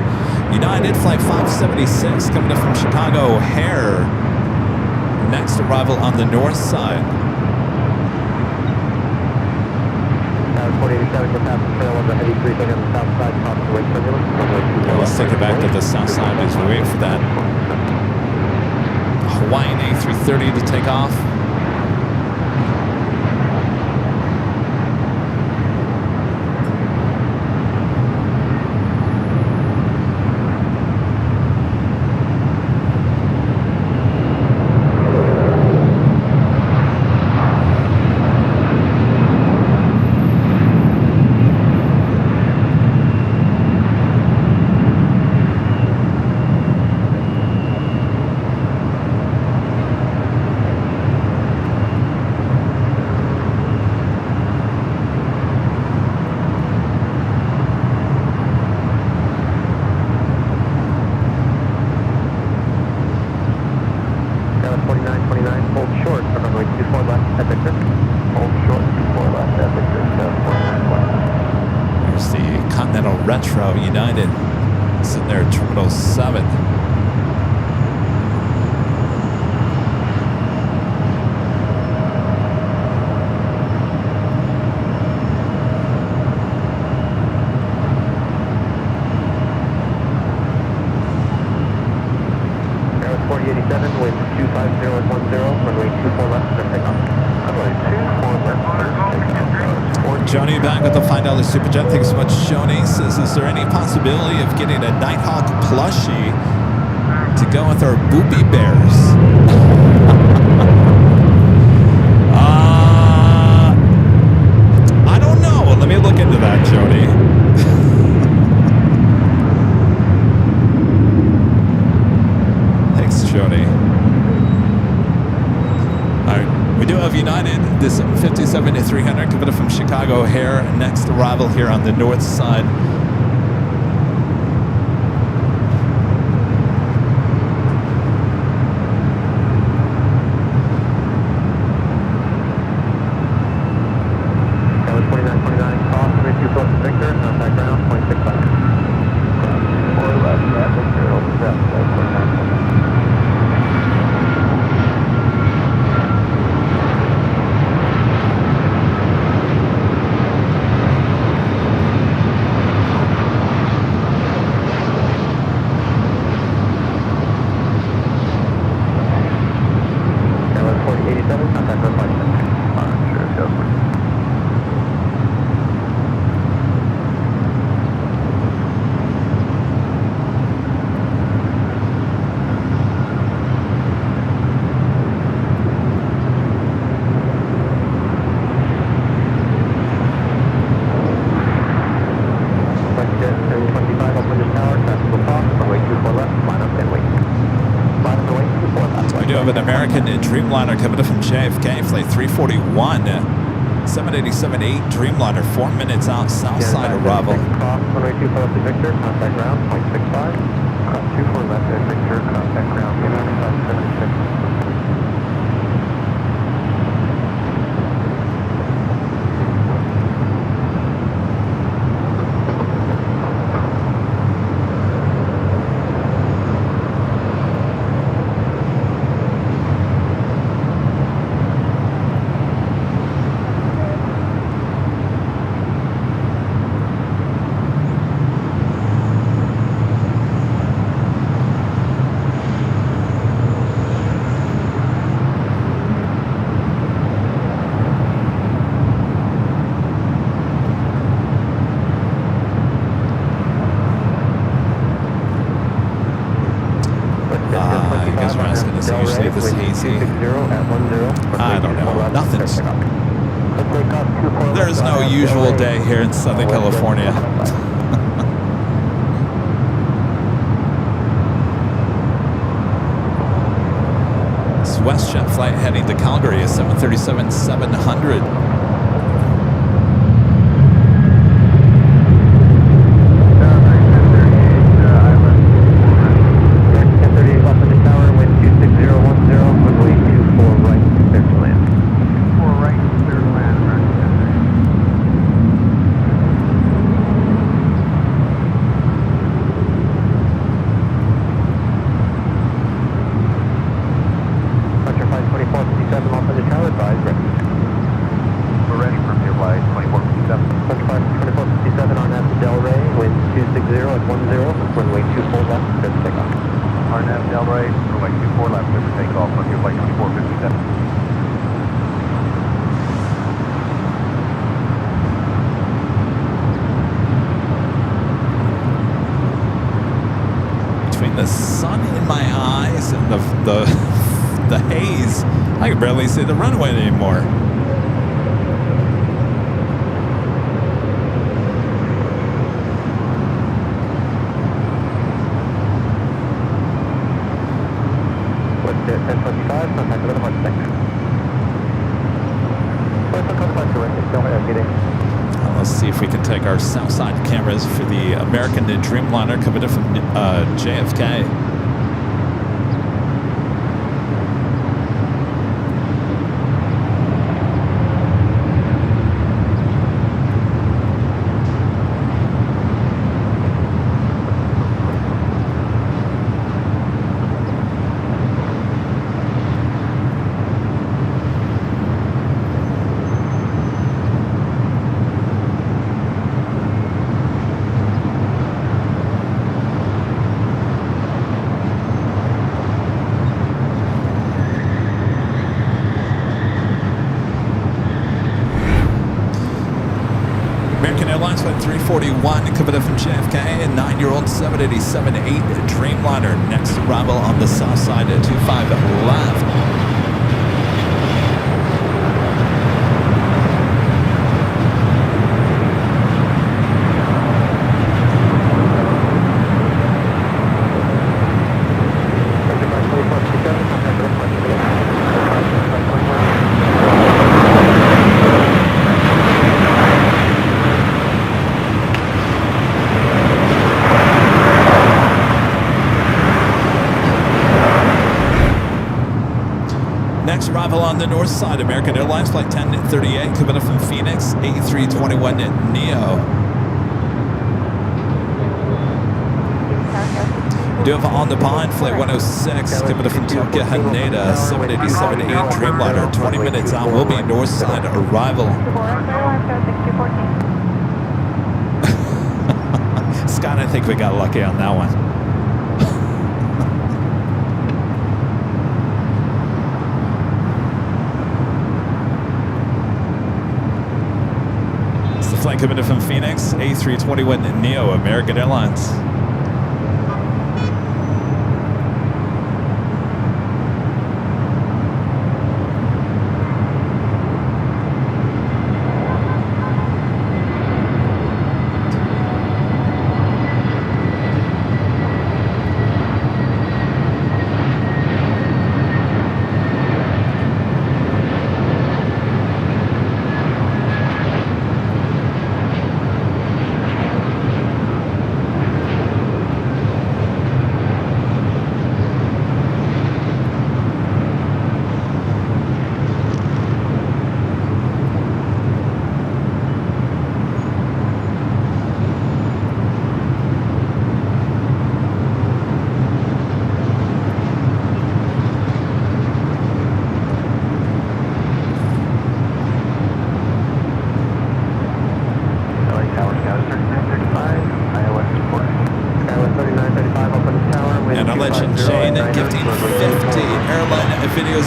S1: United Flight 576 coming in from Chicago O'Hare. Next arrival on the north side.
S3: 487, you'll pass the trail of the heavy 330 on the south side, cross the wake turbulence.
S1: Well, let's take it back to the south side as we wait for that Hawaiian A330 to take off. Retro United sitting there at Terminal 7.
S3: 487, wind 250 at 10, runway 24 left, clear takeoff. Runway 24 left, clear takeoff.
S1: Joni back with the $5 Super Jet. Thanks so much, Joni. Says, is there any possibility of getting a Nighthawk plushie to go with our Boopy Bears? I don't know. Let me look into that, Joni. Thanks, Joni. All right. We do have United, this 57-300 coming from Chicago O'Hare, next arrival here on the north side.
S3: That was 2929, cross, runway 24 left, Victor, contact ground, 0.65. Cross 24 left, Victor, over depth, 2929.
S1: An American Dreamliner coming up from JFK, flight 341, 787-8 Dreamliner, 4 minutes out, south side arrival.
S3: Cross, runway 24 left at Victor, contact ground, 0.65. Cross 24 left at Victor, contact ground, 76.
S1: I don't know. Nothing's. There's no usual day here in Southern California. This WestJet flight heading to Calgary is 737-700. The sun in my eyes and the haze, I can barely see the runway anymore.
S3: What's it, 1025, contact with the March 6.
S1: Let's see if we can take our south side cameras for the American Dreamliner coming in from JFK. A341 coming up from JFK, and 9-year-old 787-8 Dreamliner. Next arrival on the south side at 25 left. Next arrival on the north side, American Airlines Flight 1038 coming up from Phoenix, A321 Neo. We do have on the behind Flight 106 coming up from Tokyo Haneda, 787-8 Dreamliner. 20 minutes out, will be north side arrival. Scott, I think we got lucky on that one. Flight coming in from Phoenix, A321 Neo, American Airlines.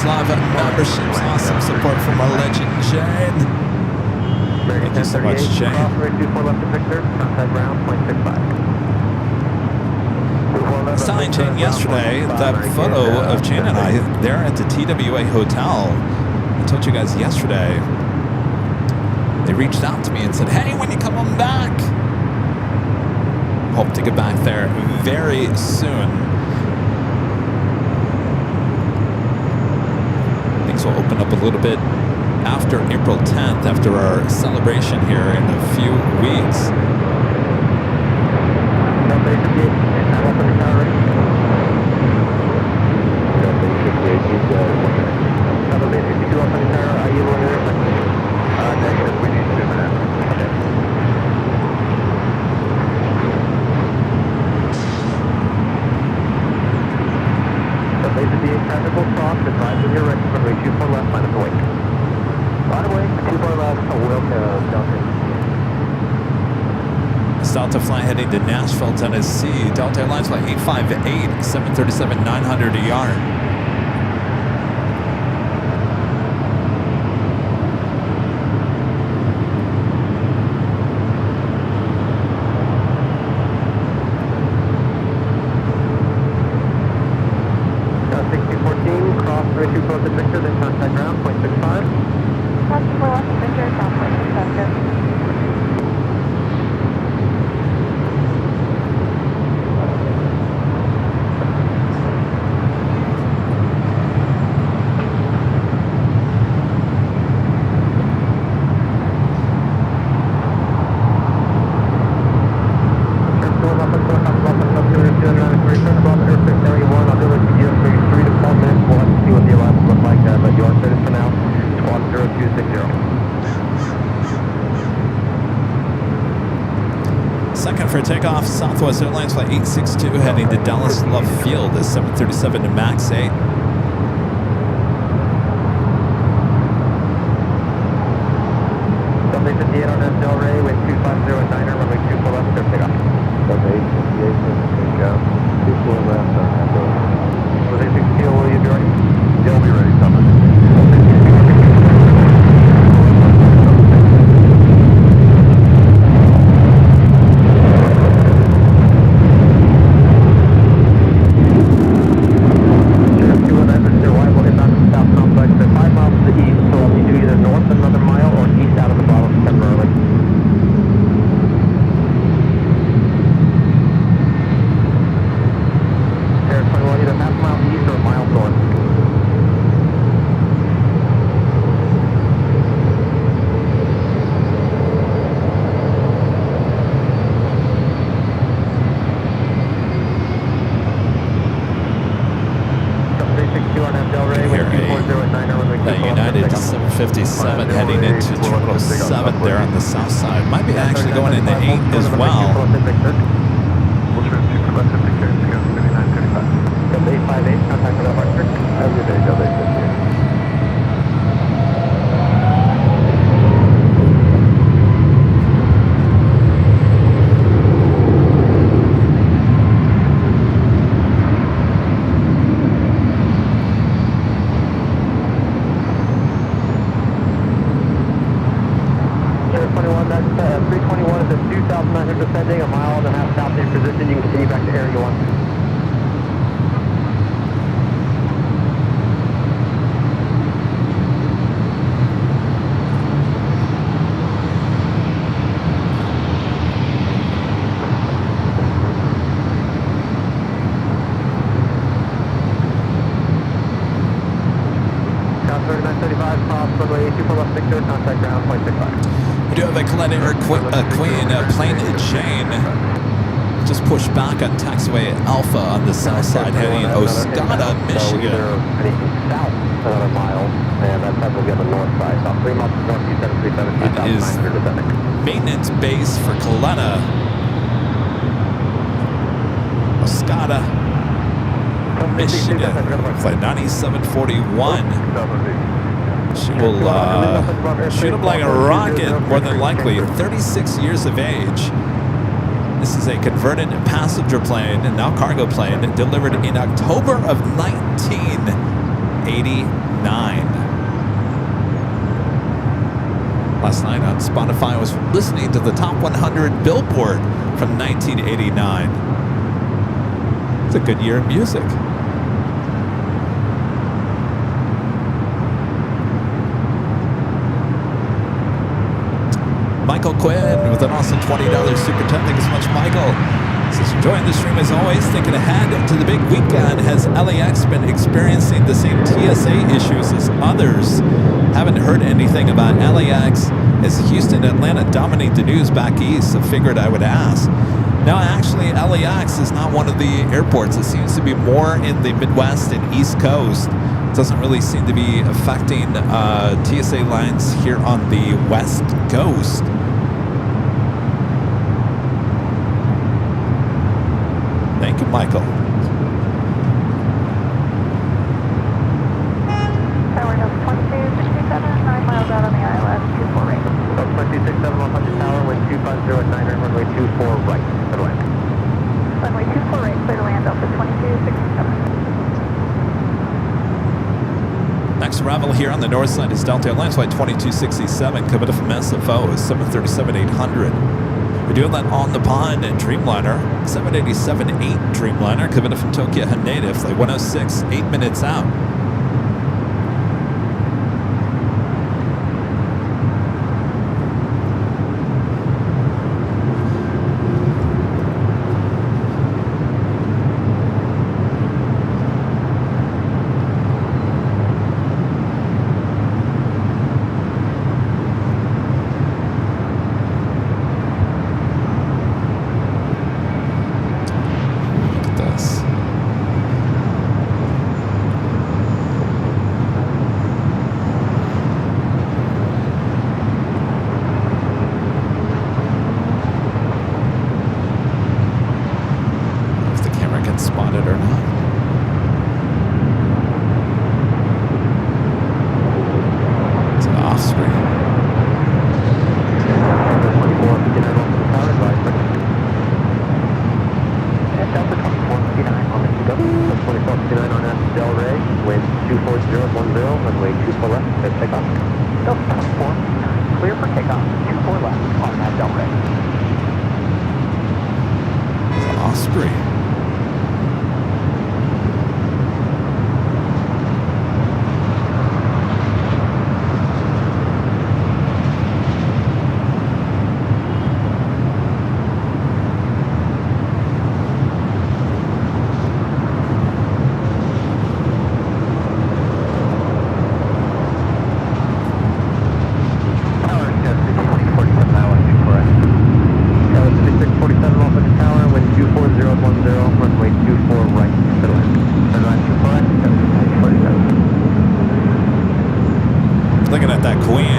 S1: Live memberships. Awesome support from our legend, Jane. Thank you so much, Jane. Signed Jane yesterday. That photo of Jane and I there at the TWA Hotel. I told you guys yesterday. They reached out to me and said, "Hey, when you come on back?" Hope to get back there very soon. Will open up a little bit after April 10th, after our celebration here in a few weeks. Delta flight heading to Nashville, Tennessee. Delta Airlines Flight 858, 737 900 ER. Takeoff, Southwest Airlines Flight 862 heading to Dallas Love Field, the 737 to MAX 8.
S3: Sunday 58 on Del Rey with 250 and 9er, runway 24 left, clear takeoff. Sunday 58, take 24 left on Del Rey. Sunday 60, will you be ready? Yeah, we'll be ready, Sunday.
S1: into Terminal 7 there on the south side. Might be actually going into 8 as well.
S3: We'll trim 2 for left, take care, 3935. Delta 858, contact for that marker. Have a good day, Delta 858. Descending a mile and a half south in position. You can continue back to area 1. South 3935, cross runway 24 left Victor, contact ground 0.65.
S1: We do have a Coletta Queen plane chain. Just pushed back on taxiway Alpha on the south side, heading Oscoda, Michigan.
S3: So heading south another mile, and that time will be on the north side. South 3 miles north 2737,
S1: That is
S3: 2,900 descending.
S1: maintenance base for Coletta. Oscoda, Michigan. Flight 9741. She will shoot up like a rocket, more than likely. 36 years of age. This is a converted passenger plane and now cargo plane delivered in October of 1989. Last night on Spotify, I was listening to the Top 100 Billboard from 1989. It's a good year in music. Michael Quinn with an awesome $20 super chat. Thank you so much, Michael. Says, enjoying the stream as always. Thinking ahead to the big weekend. Has LAX been experiencing the same TSA issues as others? Haven't heard anything about LAX as Houston and Atlanta dominate the news back east, so figured I would ask. No, actually, LAX is not one of the airports. It seems to be more in the Midwest and East Coast. It doesn't really seem to be affecting TSA lines here on the West Coast. Thank you, Michael.
S2: Tower Hills 2267, 9 miles out on the ILS, 24 right.
S3: 2267 100 tower, wind 250 at 9, runway 24 right, clear to land.
S2: Runway 24 right, clear to land, Delta 2267.
S1: Next arrival here on the north side is Delta Airlines Flight 2267, coming from SFO is 737-800. We're doing that on the pond and Dreamliner, 787-8 Dreamliner, coming from Tokyo Haneda, Flight 106, 8 minutes out.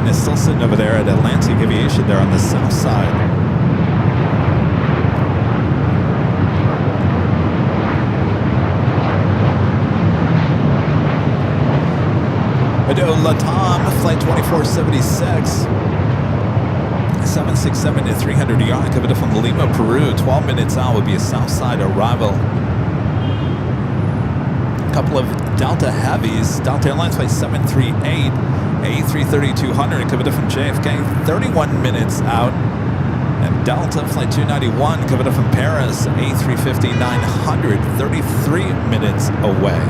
S1: is still sitting over there at Atlantic Aviation there on the south side. Latam, flight 2476. 767 to 300 yard, coming from Lima, Peru. 12 minutes out would be a south side arrival. A couple of Delta heavies. Delta Airlines flight 738, A330-200, coming from JFK. 31 minutes out. And Delta flight 291, coming from Paris. A350-900, 33 minutes away.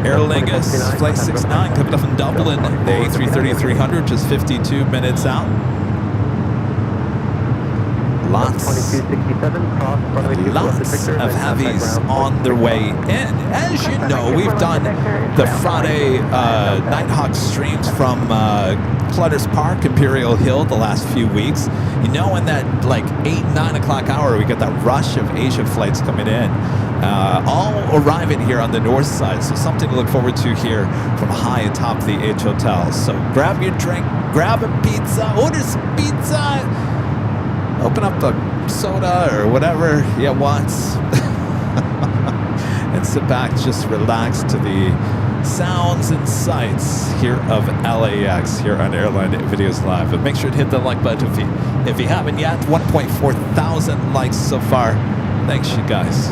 S1: Aer Lingus, flight 69, coming up from Dublin, the A330-300, just 52 minutes out. Lots of heavies on their way in. As you know, we've done the Friday Nighthawk streams from Clutters Park, Imperial Hill the last few weeks. You know, in that like 8-9 o'clock hour, we get that rush of Asia flights coming in. All arriving here on the north side, so something to look forward to here from high atop the H Hotel. So grab your drink, grab a pizza, order some pizza, open up a soda or whatever you want, and sit back, just relax to the sounds and sights here of LAX here on Airline Videos Live. But make sure to hit the like button if you haven't yet. 1.4 thousand likes so far. Thanks, you guys.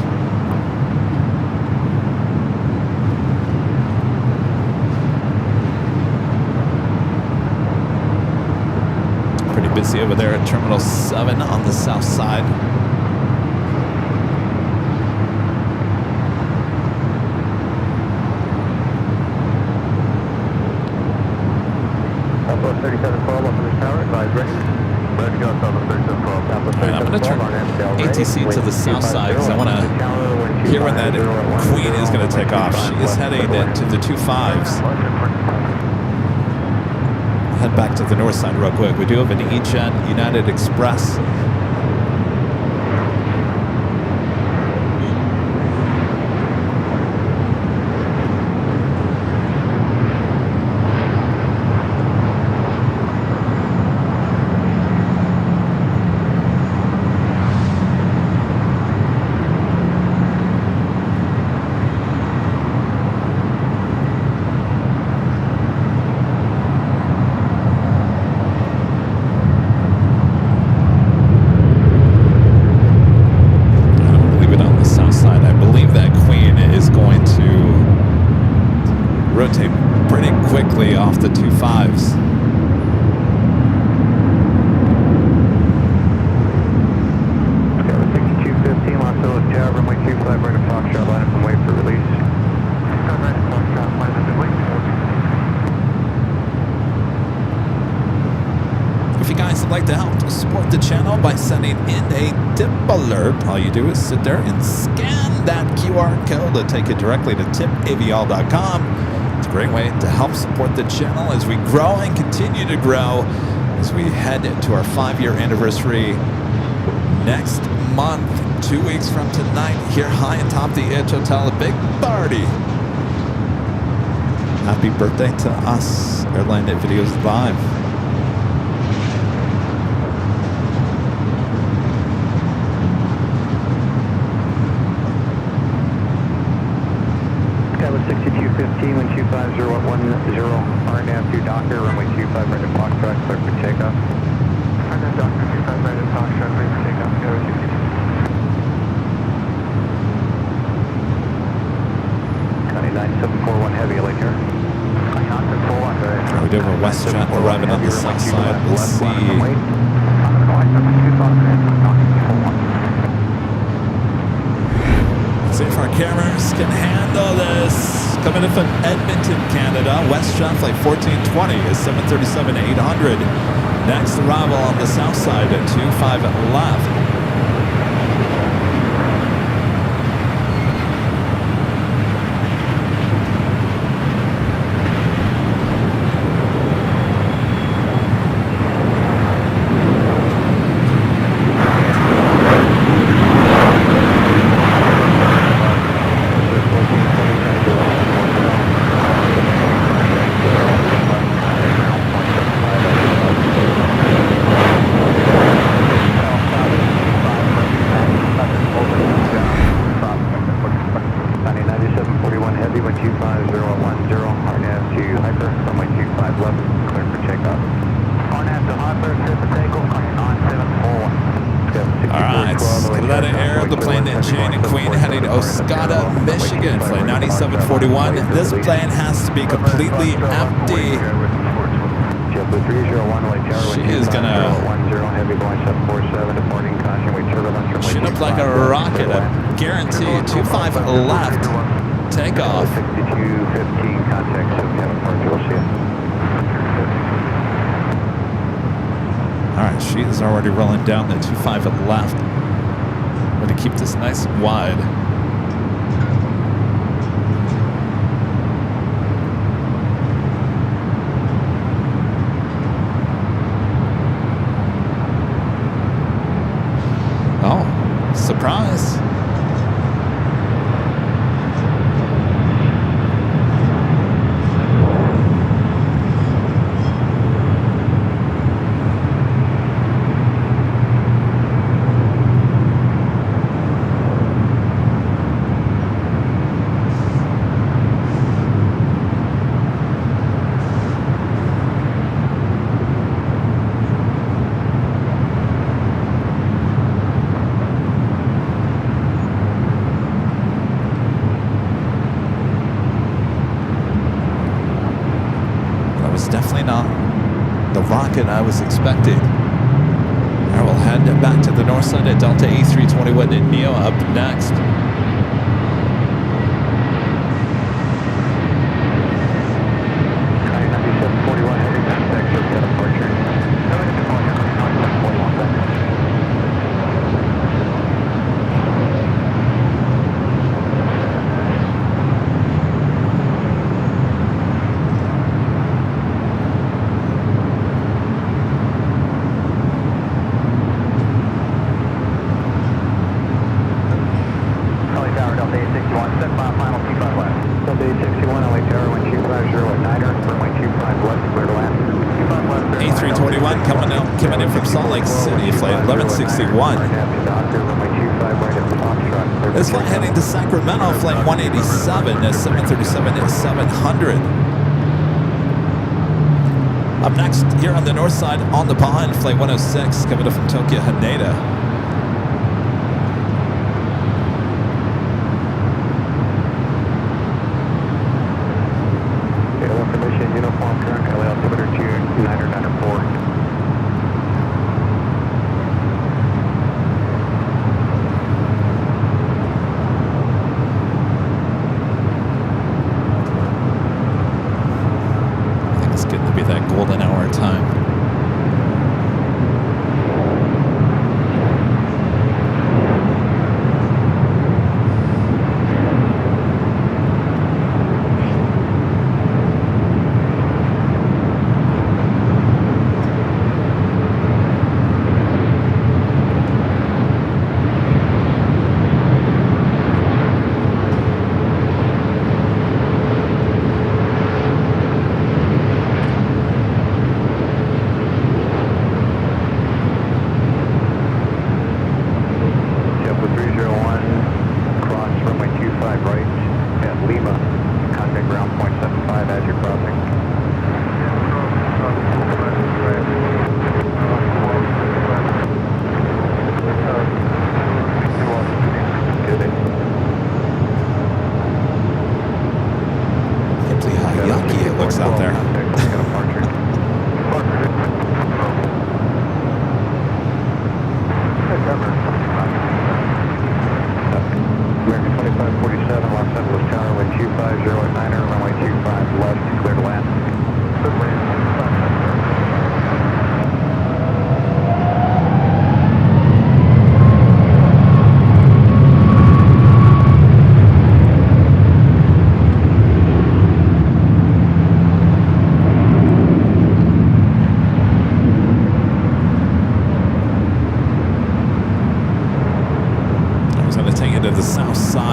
S1: Busy over there at Terminal 7 on the south side.
S3: Southwest 3712, up in the tower, advise ready. Ready to go, Southwest 3712.
S1: Alright, I'm going to turn ATC to the south side because I want to hear when that Queen is going to take off. She is heading to the 25s. Head back to the north side real quick. We do have an E-Jet United Express. Off the 25s.
S3: Okay, 6215, Los Angeles Tower, runway 25, right at Foxtrot, line up and wait for release. Right at Foxtrot, line up and wait.
S1: If you guys would like to help support the channel by sending in a tip alert, all you do is sit there and scan that QR code to take it directly to tipavial.com. It's a great way to help support the channel as we grow and continue to grow as we head to our 5-year anniversary next month, 2 weeks from tonight, here high atop the H Hotel, a big party. Happy birthday to us, Airline Videos Live.
S3: Skyline 6215, wind 250 at 10, RNAV to Docker, runway 25 right at Foxtrot, clear for takeoff. RNAV Docker 25 right at Foxtrot, clear for takeoff, go 29741 heavy, like here.
S1: We do have a WestJet arriving on the south side. Let's see. See if our cameras can handle this. Coming in from Edmonton, Canada, WestJet flight 1420 is 737-800. Next arrival on the south side at 25 left. All right, Scaletta Air, the plane that Jane and Queen heading to Oscoda, Michigan, flight 9741. This plane has to be completely empty.
S3: JetBlue 301, LA Tower,
S1: She is gonna
S3: 10, heavy Boeing 747, departing caution, we turbulence from
S1: shoot up like a rocket. I guarantee 25 left. Takeoff.
S3: 6215, contact 7 departure, we'll see you.
S1: All right, she is already rolling down the 25 left. I'm going to keep this nice and wide. Oh, surprise. Definitely not the rocket I was expecting. I will head back to the north side at Delta A321 and Neo up next. A321 coming in from Salt Lake City, flight 1161. This flight heading to Sacramento, flight 187, 737 700. Up next, here on the north side, on the pond, flight 106, coming in from Tokyo Haneda.
S3: Uniform current, LA altimeter 2994.
S1: I think it's getting to be that golden hour time.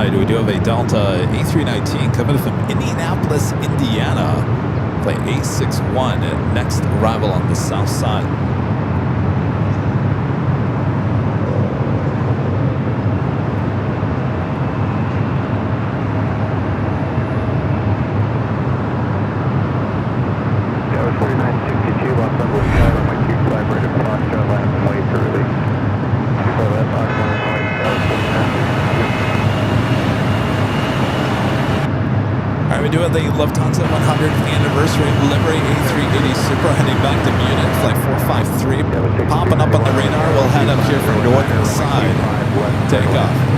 S1: We do have a Delta A319 coming from Indianapolis, Indiana. Flight 861 at next arrival on the south side.
S3: That was 4962, Los Angeles, runway 25, right across, last and wait for release.
S1: new of the Lufthansa 100th anniversary livery A380 Super heading back to Munich, flight 453. Popping up on the radar, we'll head up here for north side. Takeoff.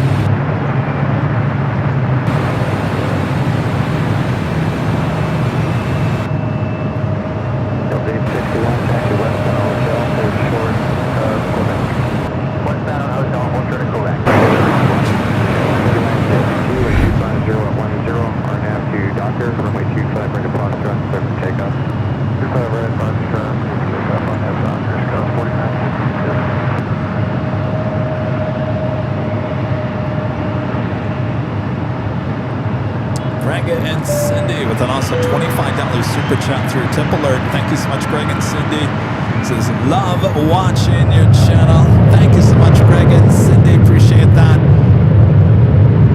S1: And Cindy with an awesome $25 super chat through Tip Alert. Thank you so much, Greg and Cindy. Says, love watching your channel. Thank you so much, Greg and Cindy. Appreciate that.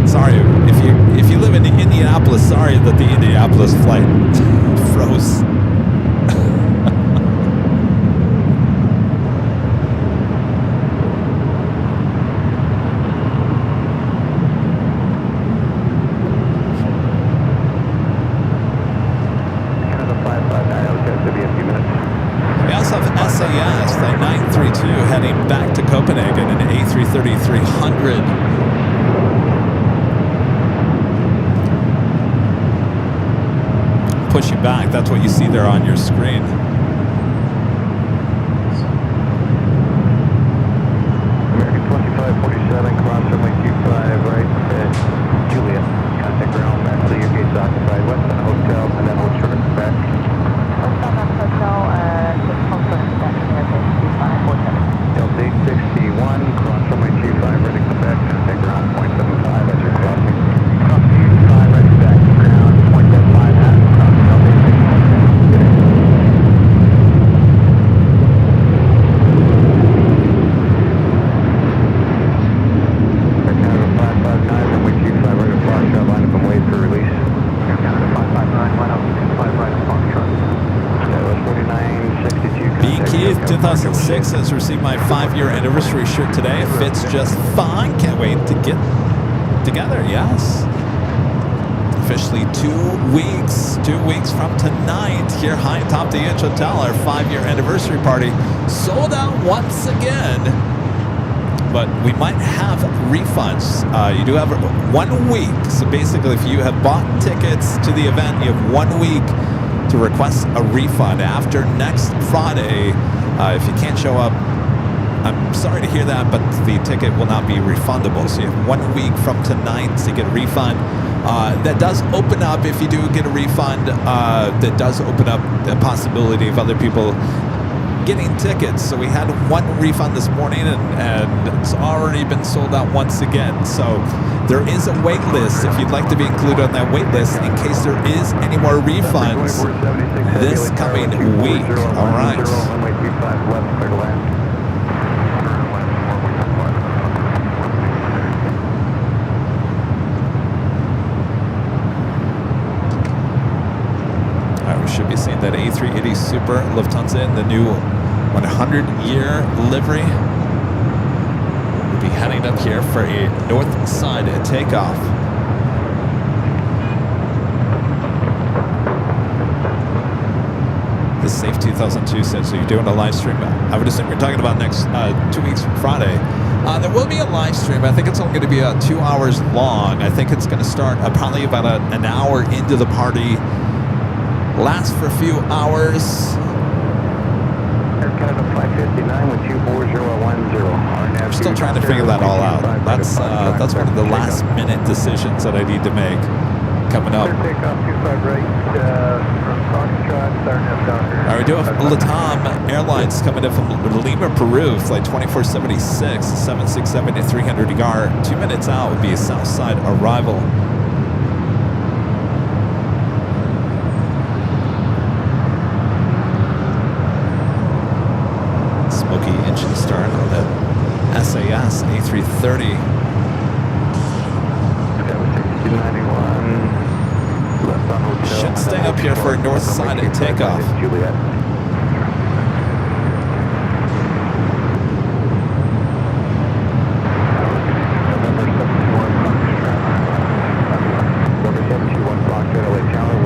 S1: Sorry, if you live in Indianapolis, sorry that the Indianapolis flight froze. SAS, flight 932 heading back to Copenhagen, an A330-300. Pushing back, that's what you see there on your screen.
S3: American 2547, cross runway 25, right, Juliet. Contact ground, back to your gates occupied, west on hotel, and then hold short back. Delta 861, cross runway 25, ready to back, contact ground, 0.75 as you're crossing. Cross 25, ready back to ground, 0.75 half, cross Delta 861. Air Canada 559, runway 25, right of Foxtrot, line up and wait for release. Air Canada 559, line up, 25 right of Foxtrot.
S1: B. Keith 2006 has received my 5-year anniversary shirt today. It fits just fine. Can't wait to get together. Yes. Officially 2 weeks. 2 weeks from tonight here high atop the Edge Hotel. Our 5-year anniversary party sold out once again. But we might have refunds. You do have 1 week. So basically, if you have bought tickets to the event, you have 1 week to request a refund after next Friday. If you can't show up, I'm sorry to hear that, but the ticket will not be refundable. So you have 1 week from tonight to get a refund. That does open up, if you do get a refund, that does open up the possibility of other people getting tickets. So we had 1 refund this morning, and it's already been sold out once again. So there is a wait list if you'd like to be included on that wait list in case there is any more refunds this coming week. All right. We should be seeing that A380 Super Lufthansa in the new 100-year livery. We'll be heading up here for a north side takeoff. The Safe 2002 said, so you're doing a live stream. I would assume you're talking about next 2 weeks from Friday. There will be a live stream. I think it's only going to be 2 hours long. I think it's going to start probably about an hour into the party. Last for a few hours.
S3: Air Canada 559 with 24010.
S1: We're still trying to figure that all out. That's one of the last minute decisions that I need to make coming up.
S3: Takeoff 25 right from Foxtrot, starting up down here.
S1: All right, we do have Latam Airlines coming in from Lima, Peru, flight 2476, 767 to 300 ER. 2 minutes out will be a south side arrival. Engine start on the SAS A380. Should stay up here for a north side takeoff.
S3: Juliet. November 71 Foxtrot. November 721 Foxtrot, LA Tower,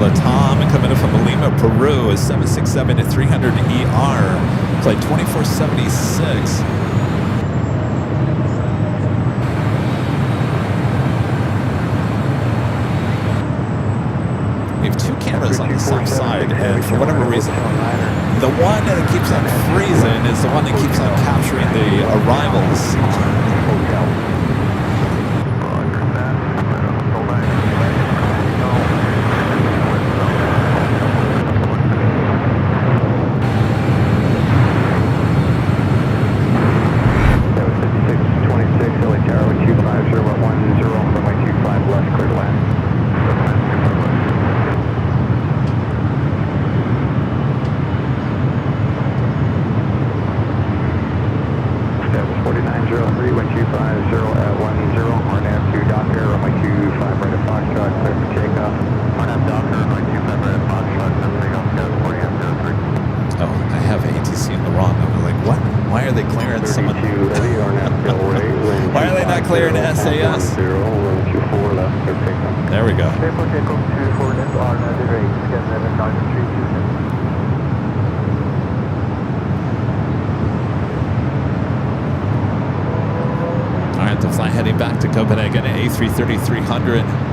S1: Latam coming in from Lima, Peru, is 767-300 ER. Flight 2476. We have two cameras on the south side, and for whatever reason, the one that keeps on freezing is the one that keeps on capturing the arrivals. There we go. All right, the flight heading back to Copenhagen at A330-300.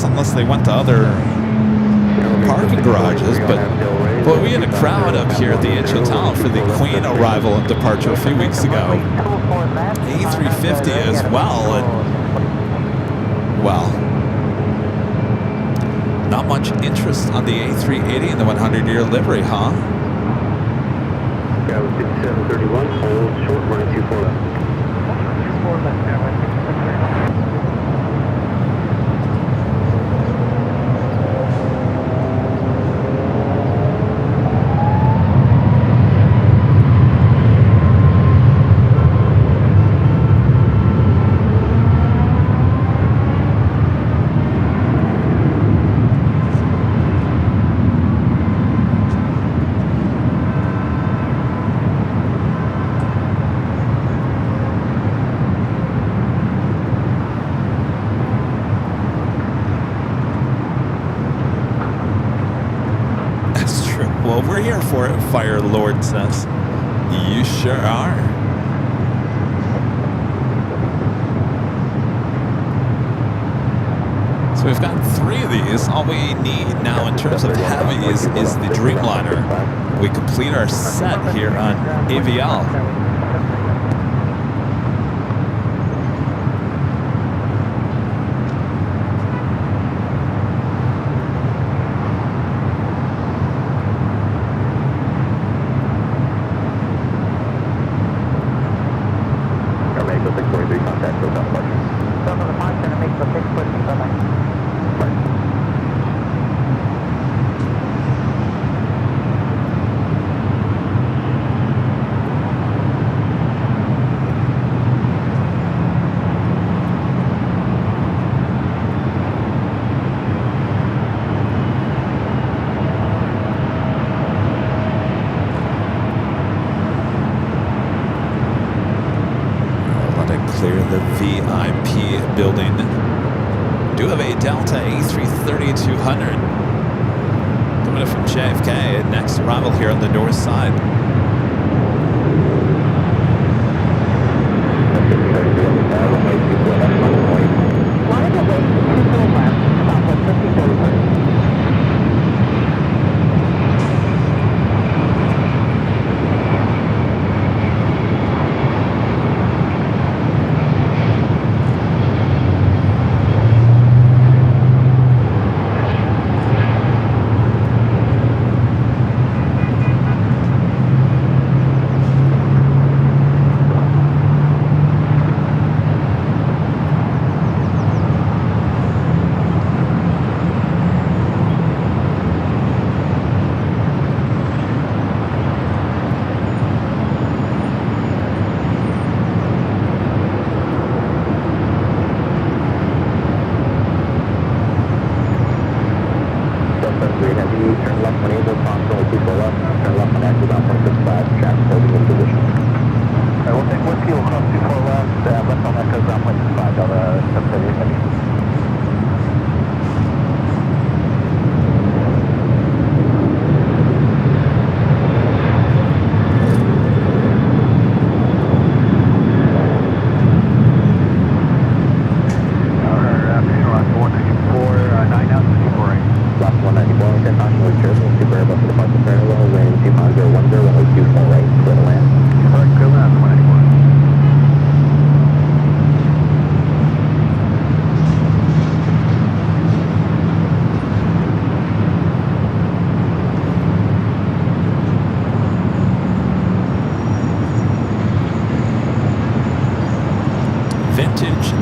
S1: Unless they went to other parking garages, but we had a crowd up here at the H Hotel for the Queen arrival and departure a few weeks ago. A350 as well, and well, not much interest on the A380 and the 100-year livery, huh?
S3: Yeah, 5731, hold short, running 24 left. 24 left, Fire Lord says. You sure are. So we've got 3 of these. All we need now in terms of heavies is the Dreamliner. We complete our set here on AVL.
S1: clear the VIP building. Do have a Delta A330-200 coming in from JFK. Next arrival here on the north side.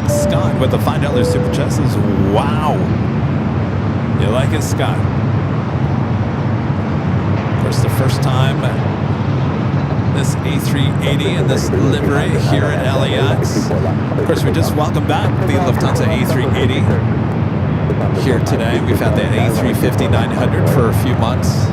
S1: Scott with the $5 super chat says, wow. You like it, Scott? Of course, the first time this A380 and this livery here at LAX. Of course, we just welcomed back the Lufthansa A380 here today. We've had the A350-900 for a few months.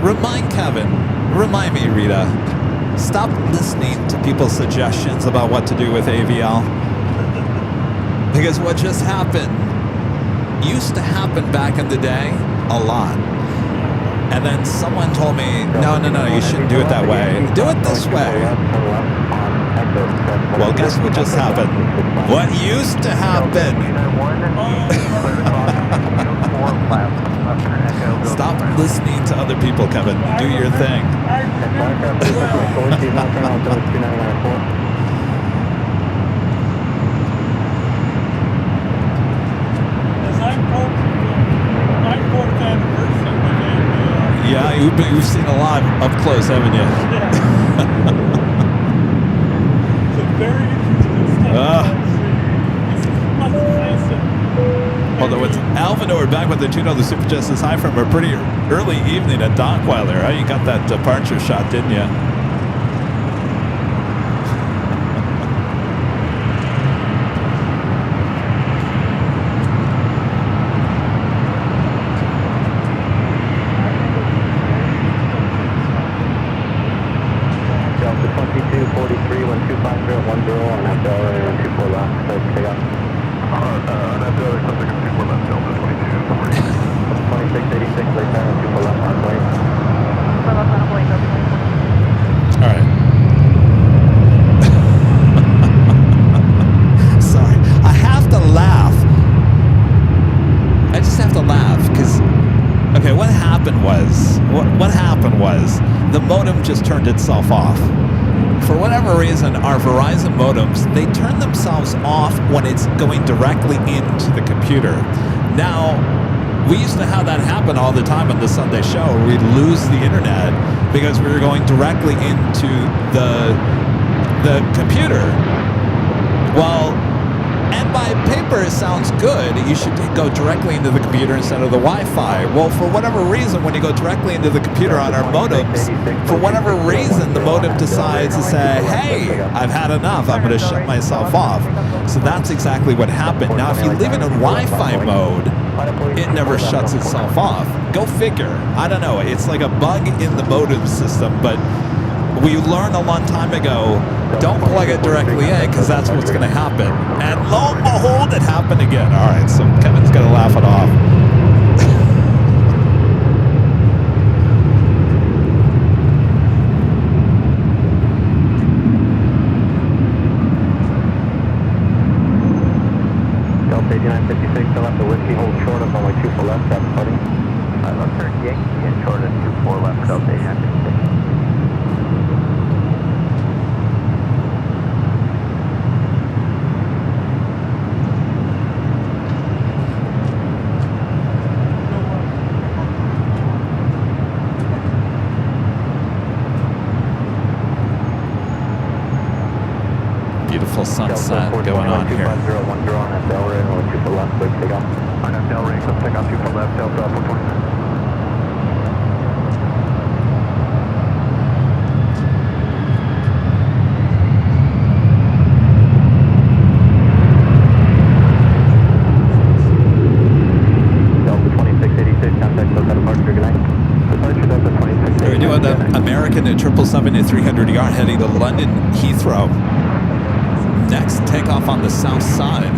S1: Remind Kevin, remind me, Rita, stop listening to people's suggestions about what to do with AVL. Because what just happened used to happen back in the day a lot. And then someone told me, no, you shouldn't do it that way. Do it this way. Well, guess what just happened? What used to happen? Stop listening to other people, Kevin. Do your thing. Yeah, you've seen a lot up close, haven't you?
S4: It's very interesting stuff.
S1: Although it's Alvin, we're back with the $2 Super Justice High from a pretty early evening at Dockweiler. Huh? You got that departure shot, didn't you?
S3: Delta 2243 125010 on that Delta 24 left. So take off. On that Delta, something 24 left, Delta 22. 2686, right there, 24 left on plane.
S1: All right. Sorry. I have to laugh. I just have to laugh because, okay, what happened was the modem just turned itself off. For whatever reason, our Verizon modems, they turn themselves off when it's going directly into the computer. Now, we used to have that happen all the time on the Sunday show where we'd lose the internet because we were going directly into the computer. Well, and by paper it sounds good. You should go directly into the computer instead of the Wi-Fi. Well, for whatever reason, when you go directly into the computer on our modems, for whatever reason, the modem decides to say, hey, I've had enough. I'm going to shut myself off. So that's exactly what happened. Now, if you leave it in Wi-Fi mode, it never shuts itself off. Go figure. I don't know. It's like a bug in the modem system, but we learned a long time ago, don't plug it directly in because that's what's going to happen. And lo and behold, it happened again. All right, so Kevin's going to laugh it off.
S3: Delta 8956, still have the whiskey, hold short of runway 24 left, that's putting. Left turn Yankee and short at 24 left, Delta 8956.
S1: Beautiful sunset going on here. We're doing the American at 777-300ER heading to London Heathrow. Next takeoff on the south side.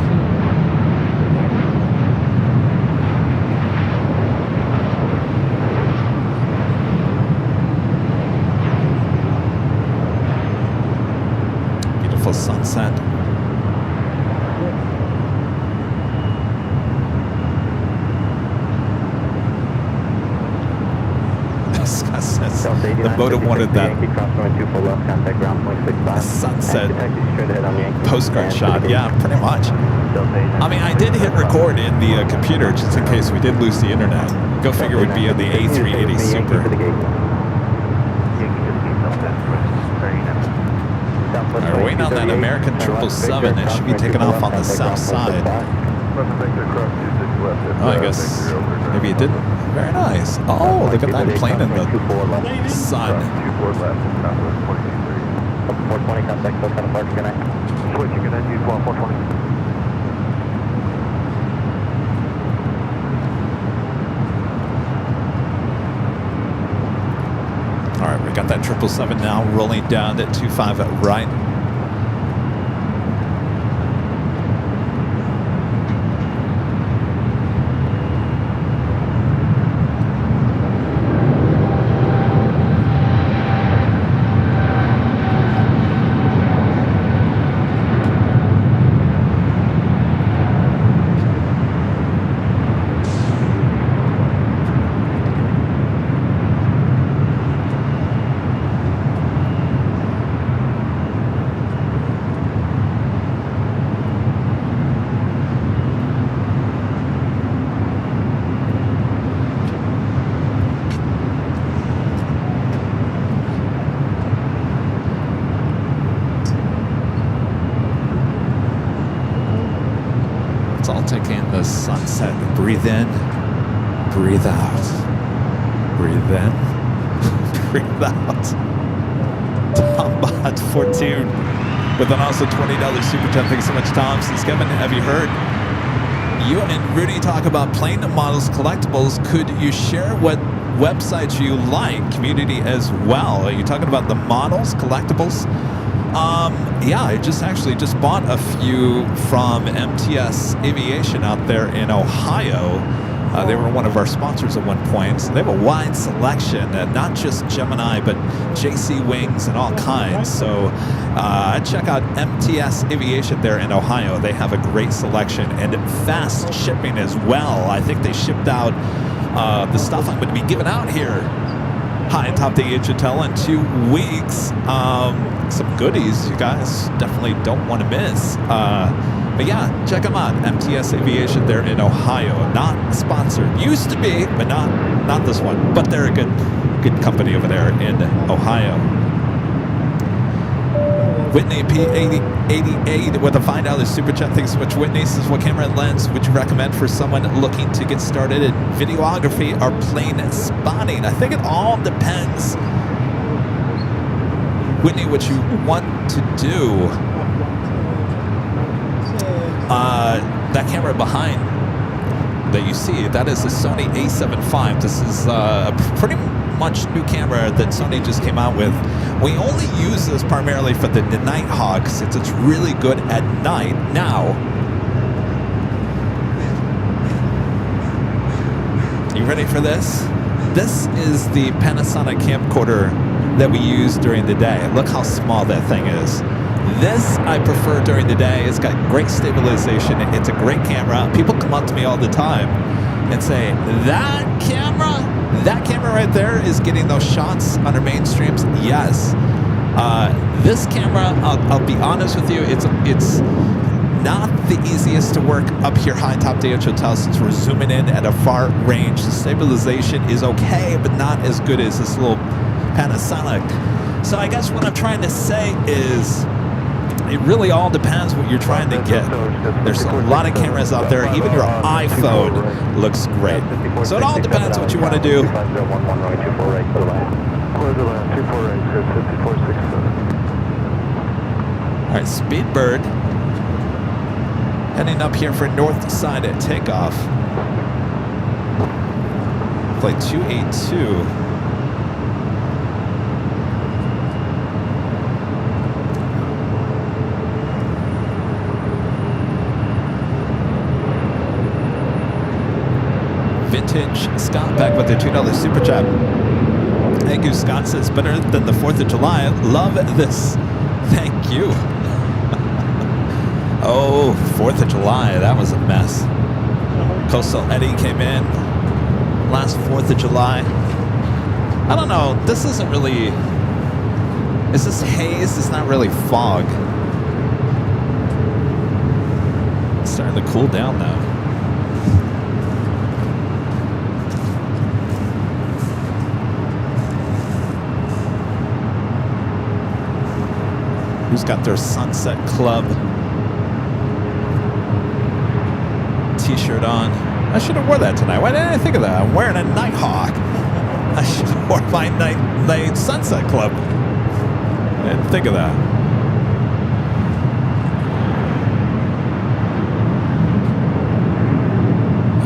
S1: Beautiful sunset. The modem wanted that sunset postcard shot. Yeah, pretty much. I mean, I did hit record in the computer just in case we did lose the internet. Go figure it would be on the A380 Super. Alright, waiting on that American 777. It should be taking off on the south side. Oh, I guess maybe it didn't. Very nice. Oh, look at that plane in the sun.
S3: 420 contact, still kind of park, good night. Switching, good night, 420.
S1: got that 777 now rolling down at 25 right. Taking the sunset. Breathe in, breathe out. Breathe in, breathe out. Tombot 14 with an also $20 super chat. Thanks so much, Tom. Since Kevin, have you heard you and Rudy talk about plane models collectibles? Could you share what websites you like? Community as well. Are you talking about the models collectibles? Yeah, I just bought a few from MTS Aviation out there in Ohio. They were one of our sponsors at one point. So they have a wide selection, not just Gemini, but JC Wings and all kinds. So check out MTS Aviation there in Ohio. They have a great selection and fast shipping as well. I think they shipped out the stuff I'm going to be giving out here high atop the H Hotel in 2 weeks. Some goodies you guys definitely don't want to miss. But yeah, check them out. MTS Aviation there in Ohio. Not sponsored. Used to be, but not this one. But they're a good company over there in Ohio. Whitney P88 with a $5 super chat. Thanks so much, Whitney. Says, what camera and lens would you recommend for someone looking to get started in videography or plane spotting? I think it all depends, Whitney, what you want to do. That camera behind that you see, that is a Sony A7 IV. This is a pretty much new camera that Sony just came out with. We only use this primarily for the Nighthawk since it's really good at night. Now, you ready for this? This is the Panasonic camcorder that we use during the day. Look how small that thing is. This I prefer during the day. It's got great stabilization. It's a great camera. People come up to me all the time and say, that camera right there is getting those shots under mainstreams. Yes. This camera, I'll be honest with you, it's not the easiest to work up here high top the hotel since we're zooming in at a far range. The stabilization is okay, but not as good as this little Panasonic. So I guess what I'm trying to say is it really all depends what you're trying to get. There's a lot of cameras out there. Even your iPhone looks great. So it all depends what you want to do. All right, Speedbird heading up here for north side at takeoff. Flight 282. Vintage Scott back with the $2 super chat. Thank you, Scott. Says better than the 4th of July. Love this. Thank you. Oh, 4th of July. That was a mess. Coastal Eddie came in last 4th of July. I don't know. This isn't really. Is this haze? It's not really fog. It's starting to cool down now. Who's got their Sunset Club t-shirt on? I should have wore that tonight. Why didn't I think of that? I'm wearing a Nighthawk. I should have worn my night Sunset Club. I didn't think of that.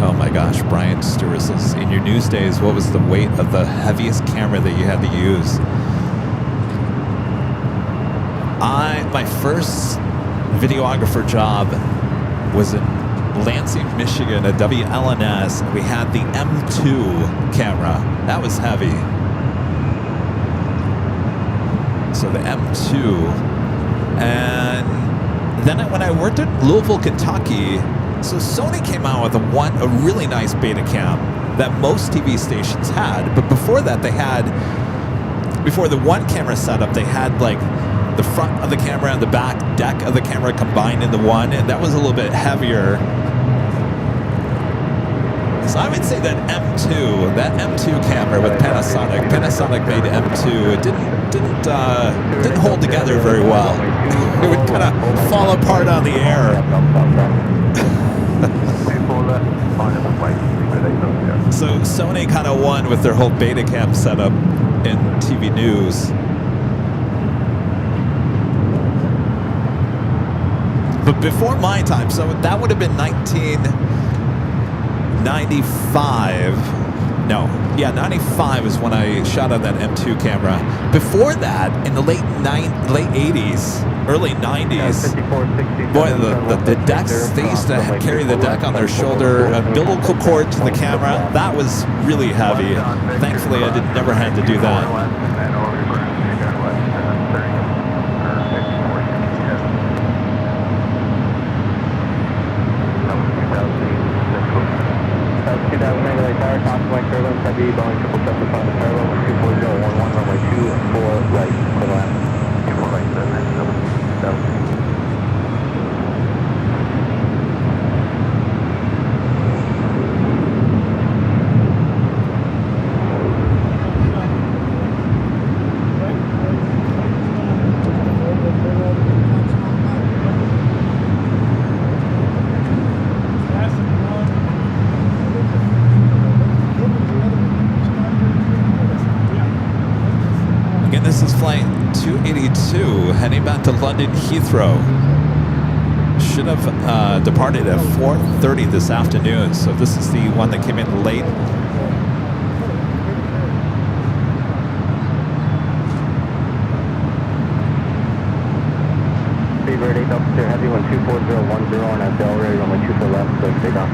S1: Oh my gosh, Brian Stewart says, in your news days, what was the weight of the heaviest camera that you had to use? My first videographer job was in Lansing, Michigan at WLNS. We had the M2 camera. That was heavy. So the M2. And then when I worked at Louisville, Kentucky, so Sony came out with a really nice beta cam that most TV stations had. But before that, before the one camera setup, they had like the front of the camera and the back deck of the camera combined into one, and that was a little bit heavier. So I would say that M2 camera with Panasonic made M2. It didn't hold together very well. It would kind of fall apart on the air. So Sony kind of won with their whole Betacam setup in TV news. But before my time, so that would have been 1995. No, yeah, 95 is when I shot on that M2 camera. Before that, in the late 80s, early 90s, boy, the decks, they used to carry the deck on their shoulder, umbilical cord to the camera. That was really heavy. Thankfully, I never had to do that.
S3: Contact Airline Heavy, Boeing 777 on the parallel, 24011, runway 24 right, clear land. 24 right, 797.
S1: This is flight 282 heading back to London Heathrow. Should have departed at 4:30 this afternoon, so this is the one that came in late.
S3: Seabird 8 Officer Heavy 12410 on a Delray, runway 24 left, so take off.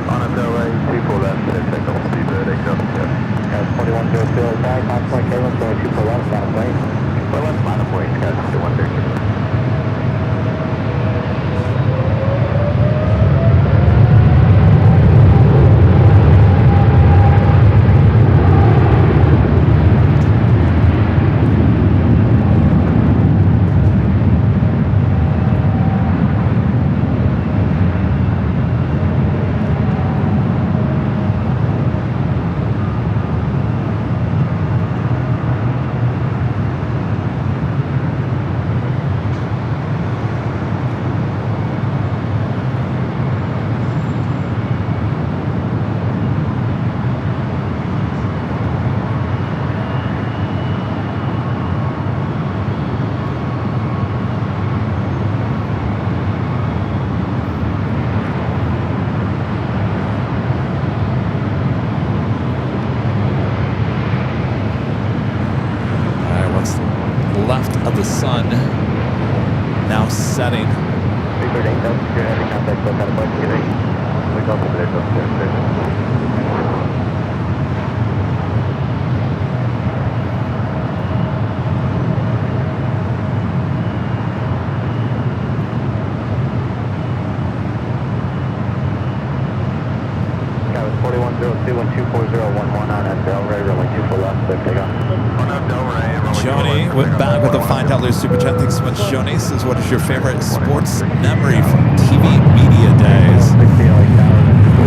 S3: On a Delray, 24 left, so take off. Seabird 8 Officer. 4100 back, Contact Airline, runway 24 left, line of plane. Well, that's line of plane, guys, 4100.
S1: Left of the sun, now setting.
S3: That was 4102-124-011 on that Delray, runway 24 left, so take off. On that Delray,
S1: Joni went back with a $5 super chat. Thanks so much, Joni. Says, what is your favorite sports memory from TV media days?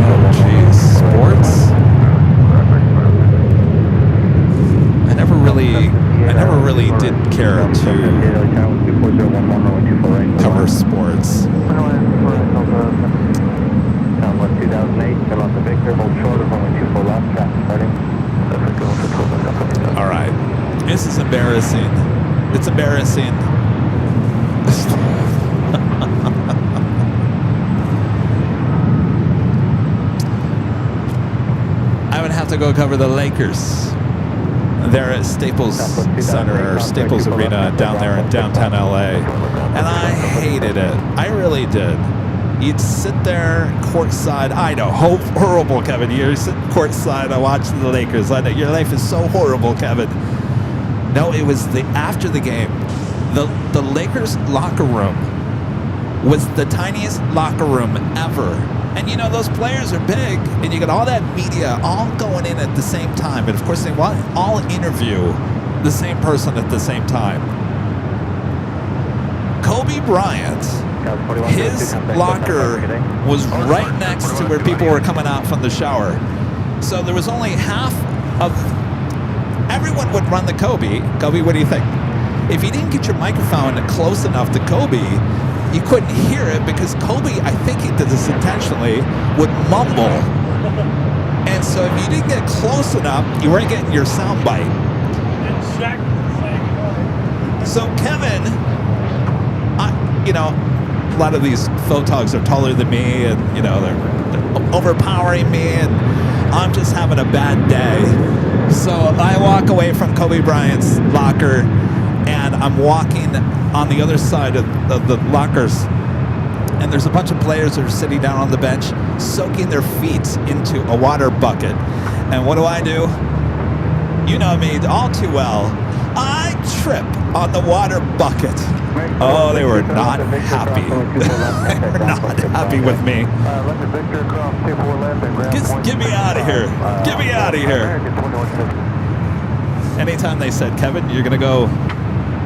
S1: Oh, geez. Sports? I never really did care to cover sports. 2008, come off the Victor, hold short of runway 24 left, traffic starting. All right. This is embarrassing. It's embarrassing. I would have to go cover the Lakers. there at Staples Center or Staples Arena down there in downtown LA. And I hated it. I really did. You'd sit there courtside. I know, horrible, Kevin. You're sitting courtside. I watch the Lakers. I know your life is so horrible, Kevin. No, it was after the game. The Lakers locker room was the tiniest locker room ever. And you know, those players are big, and you got all that media all going in at the same time. And of course, they all interview the same person at the same time. Kobe Bryant, his locker was right next to where people were coming out from the shower. So there was only half of everyone would run the Kobe. Kobe, what do you think? If you didn't get your microphone close enough to Kobe, you couldn't hear it because Kobe, I think he did this intentionally, would mumble. And so if you didn't get close enough, you weren't getting your sound bite. So Kevin, you know, a lot of these photogs are taller than me, and you know, they're overpowering me, and I'm just having a bad day. So I walk away from Kobe Bryant's locker, and I'm walking on the other side of the lockers, and there's a bunch of players that are sitting down on the bench soaking their feet into a water bucket. And what do? You know me all too well. I trip on the water bucket. Oh, they were not happy. They were not happy with me. Get me out of here. Get me out of here. Anytime they said, Kevin, you're going to go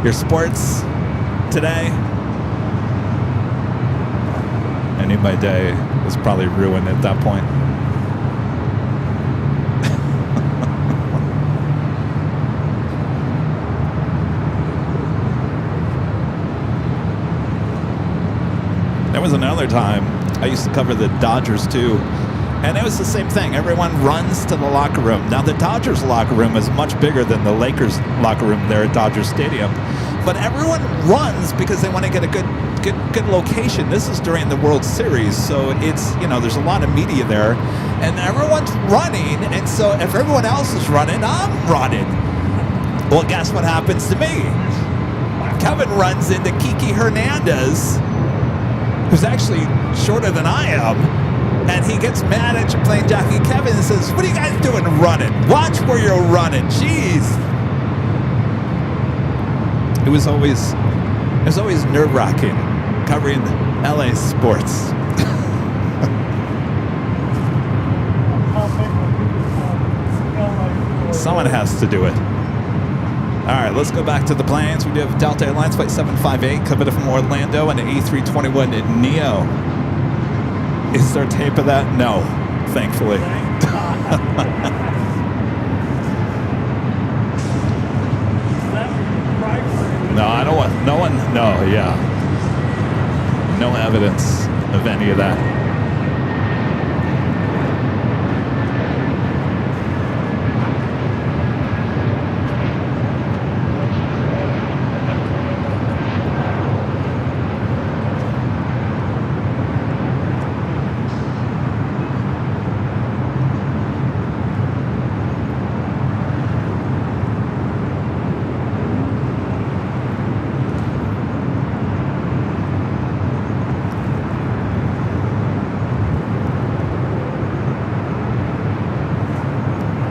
S1: your sports today, I knew my day was probably ruined at that point. There was another time I used to cover the Dodgers too, and it was the same thing. Everyone runs to the locker room. Now the Dodgers locker room is much bigger than the Lakers locker room there at Dodger Stadium, but everyone runs because they want to get a good location. This is during the World Series, so it's, you know, there's a lot of media there, and everyone's running, and so if everyone else is running, I'm running. Well, guess what happens to me? Kevin runs into Kiki Hernandez, who's actually shorter than I am, and he gets mad at your Plane Jockey Kevin and says, what are you guys doing running? Watch where you're running. Jeez. It was always nerve-wracking covering LA sports. Someone has to do it. All right, let's go back to the planes. We do have Delta Airlines Flight 758 coming from Orlando and an A321 Neo. Is there tape of that? No, thankfully. No, I don't want, no evidence of any of that.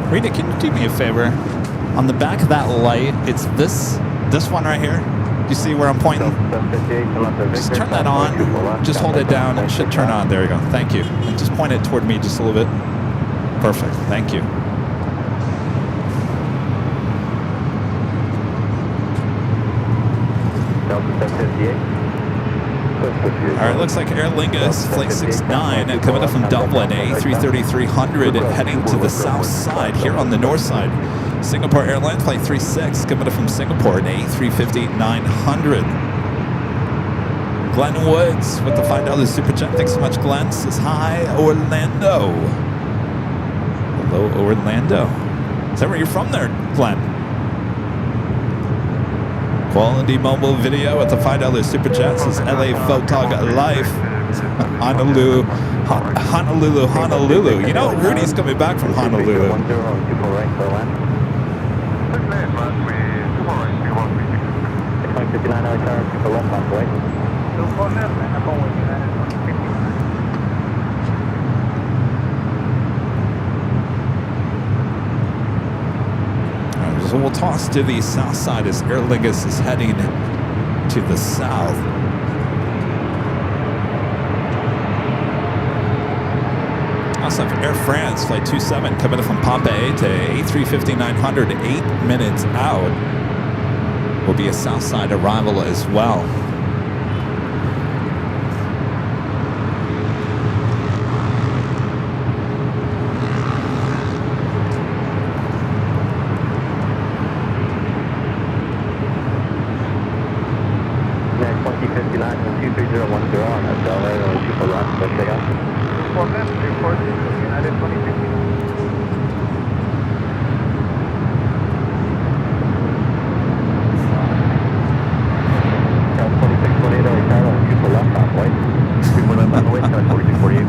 S1: Rita, can you do me a favor? On the back of that light, it's this one right here. Do you see where I'm pointing? Just turn that on. Just hold it down. It should turn on. There you go. Thank you. And just point it toward me just a little bit. Perfect. Thank you. All right, looks like Aer Lingus Flight 69 coming up from Dublin, A330-300 and heading to the south side here on the north side. Singapore Airlines Flight 36 coming up from Singapore, an A350-900. Glenn Woods with the $5 super chat. Thanks so much, Glenn. Says hi, Orlando. Hello, Orlando. Is that where you're from there, Glenn? Quality mobile video with the $5 super chat. Says LA Photog Life. Honolulu, Honolulu. You know, Rudy's coming back from Honolulu.
S3: right tire, keep a left off, right.
S2: 247, I'm always United 159.
S1: So we'll toss to the south side as Aer Lingus is heading to the south. Also have Air France Flight 27 coming in from Pompeii to A350-900, 8 minutes out. Will be a south side arrival as well.
S3: Next 2059 23010 on that Delray, only 2 for left, let's take off.
S2: 240, United 2059.
S3: Count 4648 over Charlie, only 2 for left off, white. 2 for left on the way, count 4648.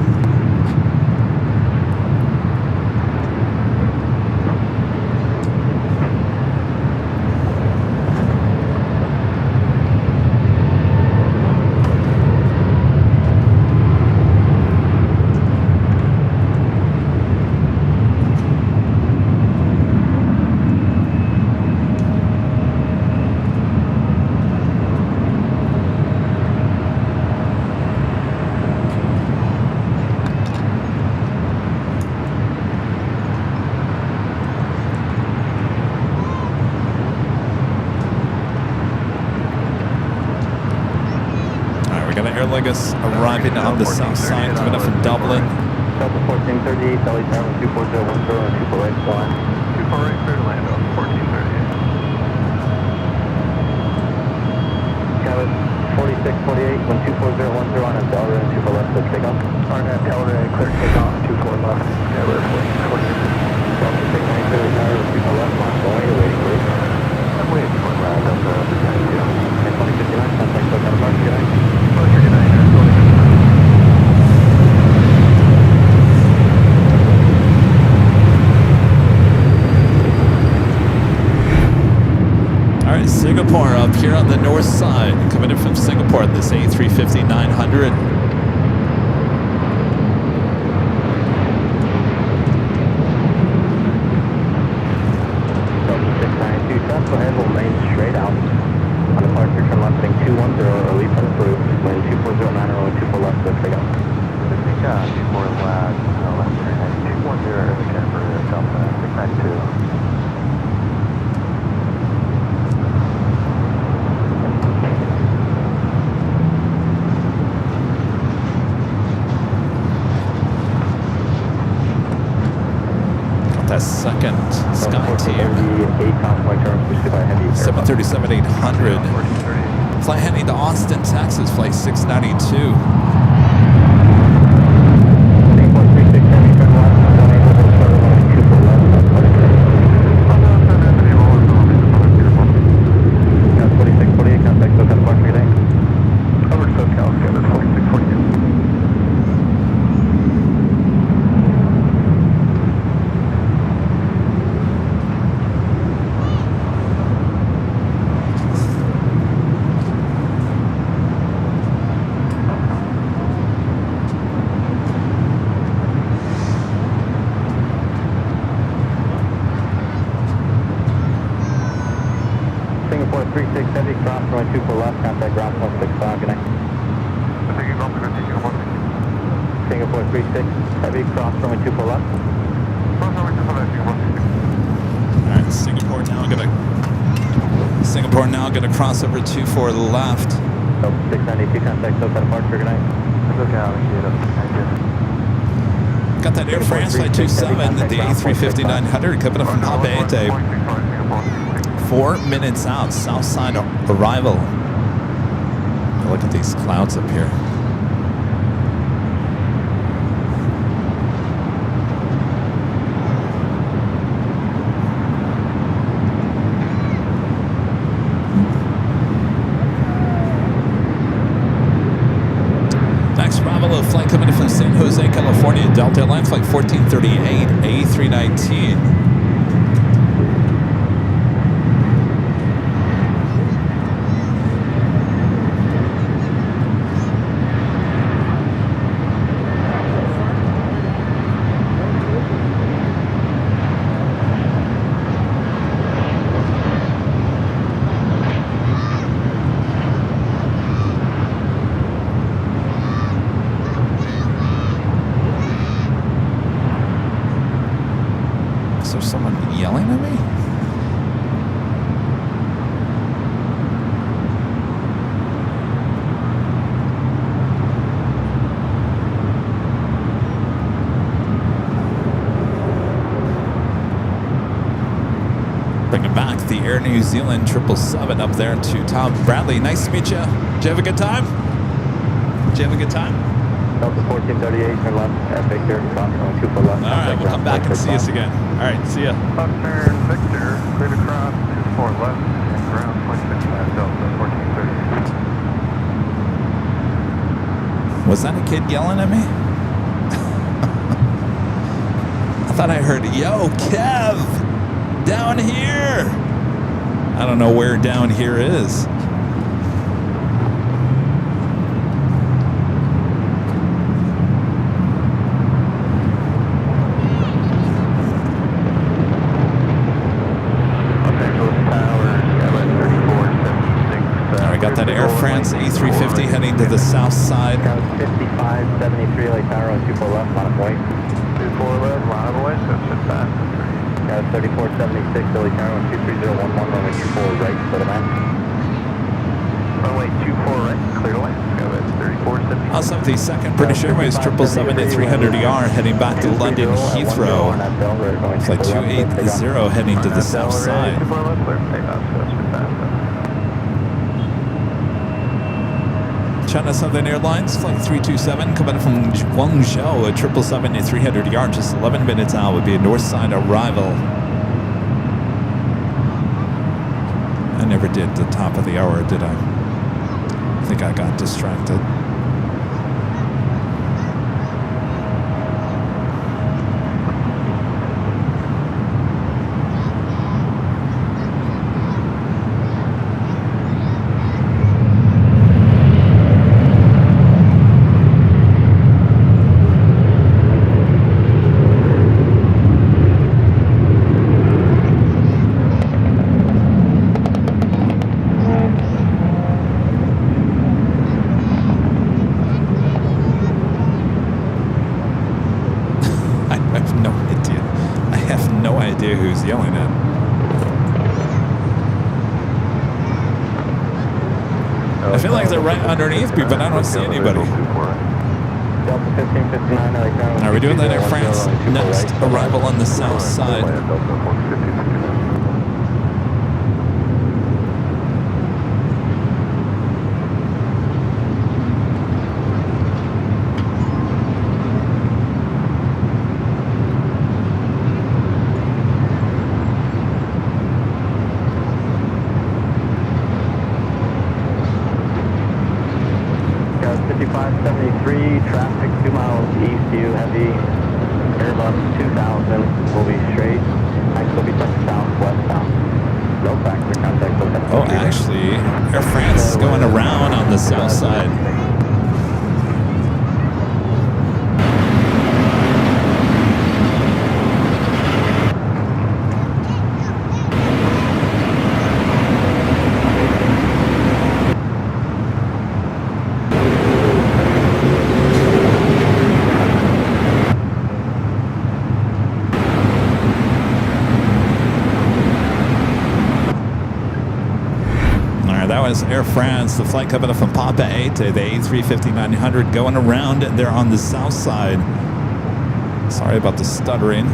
S1: Aer Lingus arriving on the south side, coming up from Dublin.
S3: Delta 1438, Delhi Tower, 24010 and 2 for right, go on.
S2: 2 for right, clear to land off 1438.
S3: Kevin, 4648, 24010 on a Delray, 2 for left, let's take off.
S2: Arnett, Delray, clear takeoff, 24 left. Delray 1448.
S3: Delta 690 Tower, 2 for left, on the way, waiting, please.
S2: I'm waiting for Delta 692.
S3: And 2059, contact South Park, good night.
S2: Roger, good night, Air 2059.
S1: All right, Singapore up here on the north side, coming in from Singapore, this A350-900.
S3: Delta 692, trust, go ahead, we'll remain straight out. On departure, turn left, heading 210, release unapproved. Wind 24090, only 2 for left, let's take off.
S2: I think 24 left, left turn, 210, the camper, Delta 692.
S1: That second Sky Team 737-800 fly heading to Austin, Texas, flight 692.
S3: Singapore 36 heavy, cross runway 2 for left, contact ground 165, good night. Singapore 36 heavy, cross runway 2 for left.
S1: All right, Singapore now gonna cross over 24 left.
S3: 692, contact SoCal departure, good night.
S1: Got that Air France Flight 27, the A350-900 coming up from Pompeii. 4 minutes out, south side arrival. Look at these clouds up here. Next Bravo flight coming in from San Jose, California, Delta Airlines Flight 1438, A319. Bringing back the Air New Zealand 777 up there to Tom Bradley. Nice to meet you. Did you have a good time? Did you have a good time?
S3: Delta 1438, turn left at Victor, cross runway 24 left.
S1: All right, we'll come back and see us again. All right, see ya.
S3: Buckner and Victor, clear to cross 24 left and ground 0.65 Delta 1438.
S1: Was that a kid yelling at me? I thought I heard, yo, Kev, down here. I don't know where down here is. Got that Air France A380 heading to the south side.
S3: 5573 LA Tower on 24 left, line of way. 24 left, line of way, so it's fast. Got 3476 LA Tower on 23011, runway 24 right, clear to land. Runway 24 right, clear to land. Go at 3476.
S1: Also, the second British Airways 777-300ER heading back to London Heathrow. Flight 280 heading to the south side. China Southern Airlines, Flight 327, coming from Guangzhou at 777-300ER, just 11 minutes out, would be a north side arrival. I never did the top of the hour, did I? I think I got distracted. Who's yelling at? I feel like they're right underneath me, but I don't see anybody. Are we doing that Air France next arrival on the south side?
S3: Traffic 2 miles east to you, heavy Airbus 2000 will be straight. Next will be southwestbound. No factor contact.
S1: Oh, actually, Air France is going around on the south side. Air France, the flight coming up from Papa 8 to the A350-900 going around there on the south side. Sorry about the stuttering.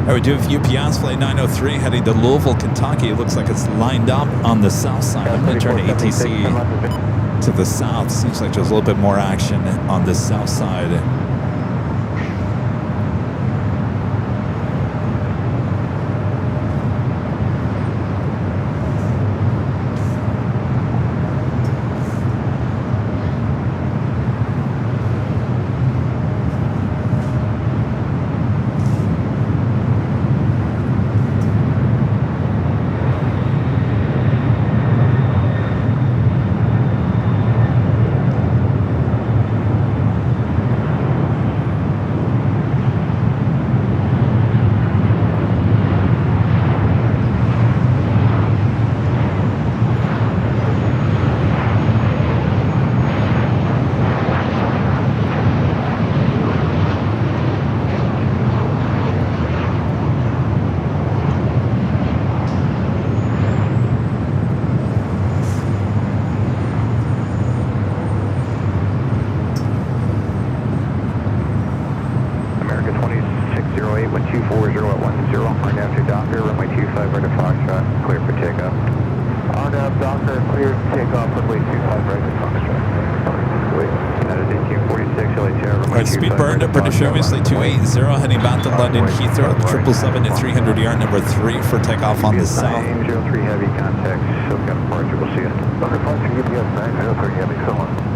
S1: We do have UPS Flight 903 heading to Louisville, Kentucky. It looks like it's lined up on the south side. I'm going to turn ATC to the south. Seems like there's a little bit more action on the south side.
S3: RNAV to Docker, runway 25 right to Foxtrot, clear for takeoff. RNAV Docker, clear to takeoff, runway 25 right to Foxtrot. United 1846, LA Tower, runway 25
S1: All right, speed burn to British Airways 280, heading back to London Heathrow, 777 at 300 yard, number 3 for takeoff on the south.
S3: 903 heavy contact, SoCal departure, we'll see you. Docker departure, UPS 903 heavy, so on.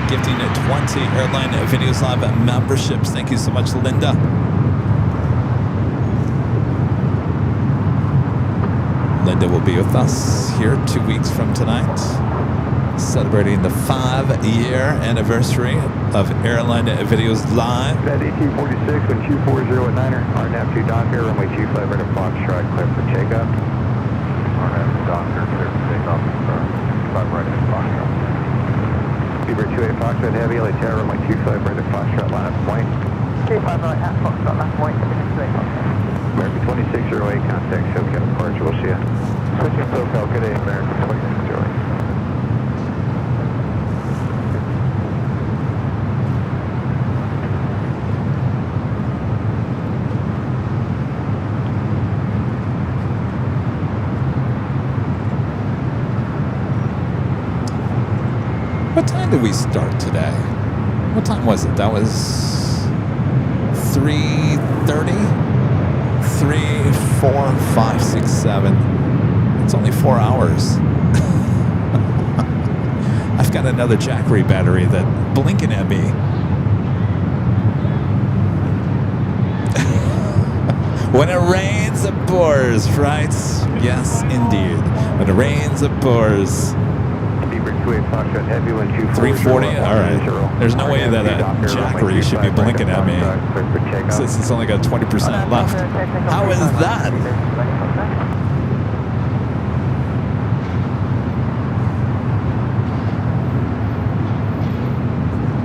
S1: Gifting 20 Airline Videos Live memberships. Thank you so much, Linda. Linda will be with us here 2 weeks from tonight, celebrating the 5-year anniversary of Airline Videos Live.
S3: That 1846 with 240 at Niner. RNAV to Docker, runway 25 right at Foxtrot, clear for takeoff. RNAV to Docker, clear for takeoff. 25 right at Foxtrot. Beaver 28 Foxtrot Heavy, LA Tower, runway 25 right at Foxtrot, line up point. 25 right at Foxtrot, line point, American 2608, contact SoCal departure, we'll see you. Switching SoCal, good day, American 2608.
S1: What time did we start today? What time was it? That was 3:30? 3, 4, 5, 6, 7. It's only 4 hours. I've got another Jackery battery that blinking at me. When it rains, it pours, right? Yes, indeed. When it rains, it pours. 340, all right. There's no way that Jackery should be blinking at me since it's only got 20% left. How is that?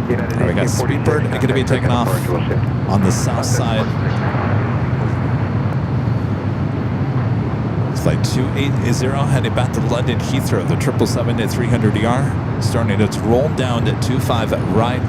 S1: Right, we got Speedbird going to be taking off on the south side. Flight 280 heading back to London Heathrow, the 777 at 300ER, starting its roll down to 25 right.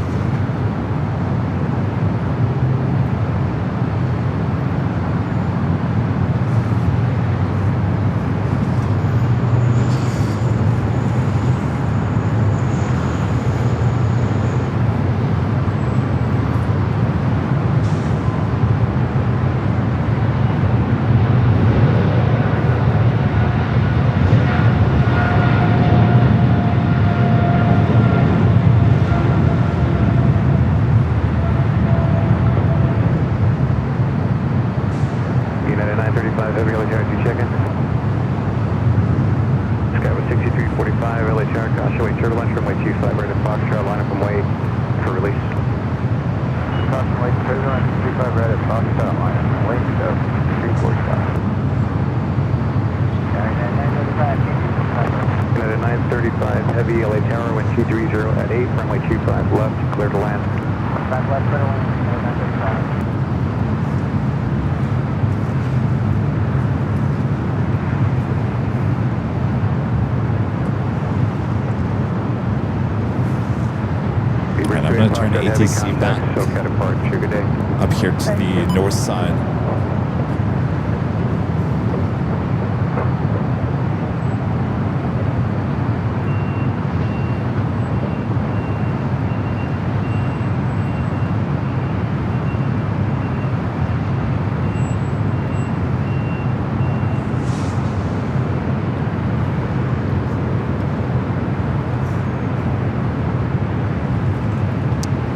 S1: ATC back up here to the north side.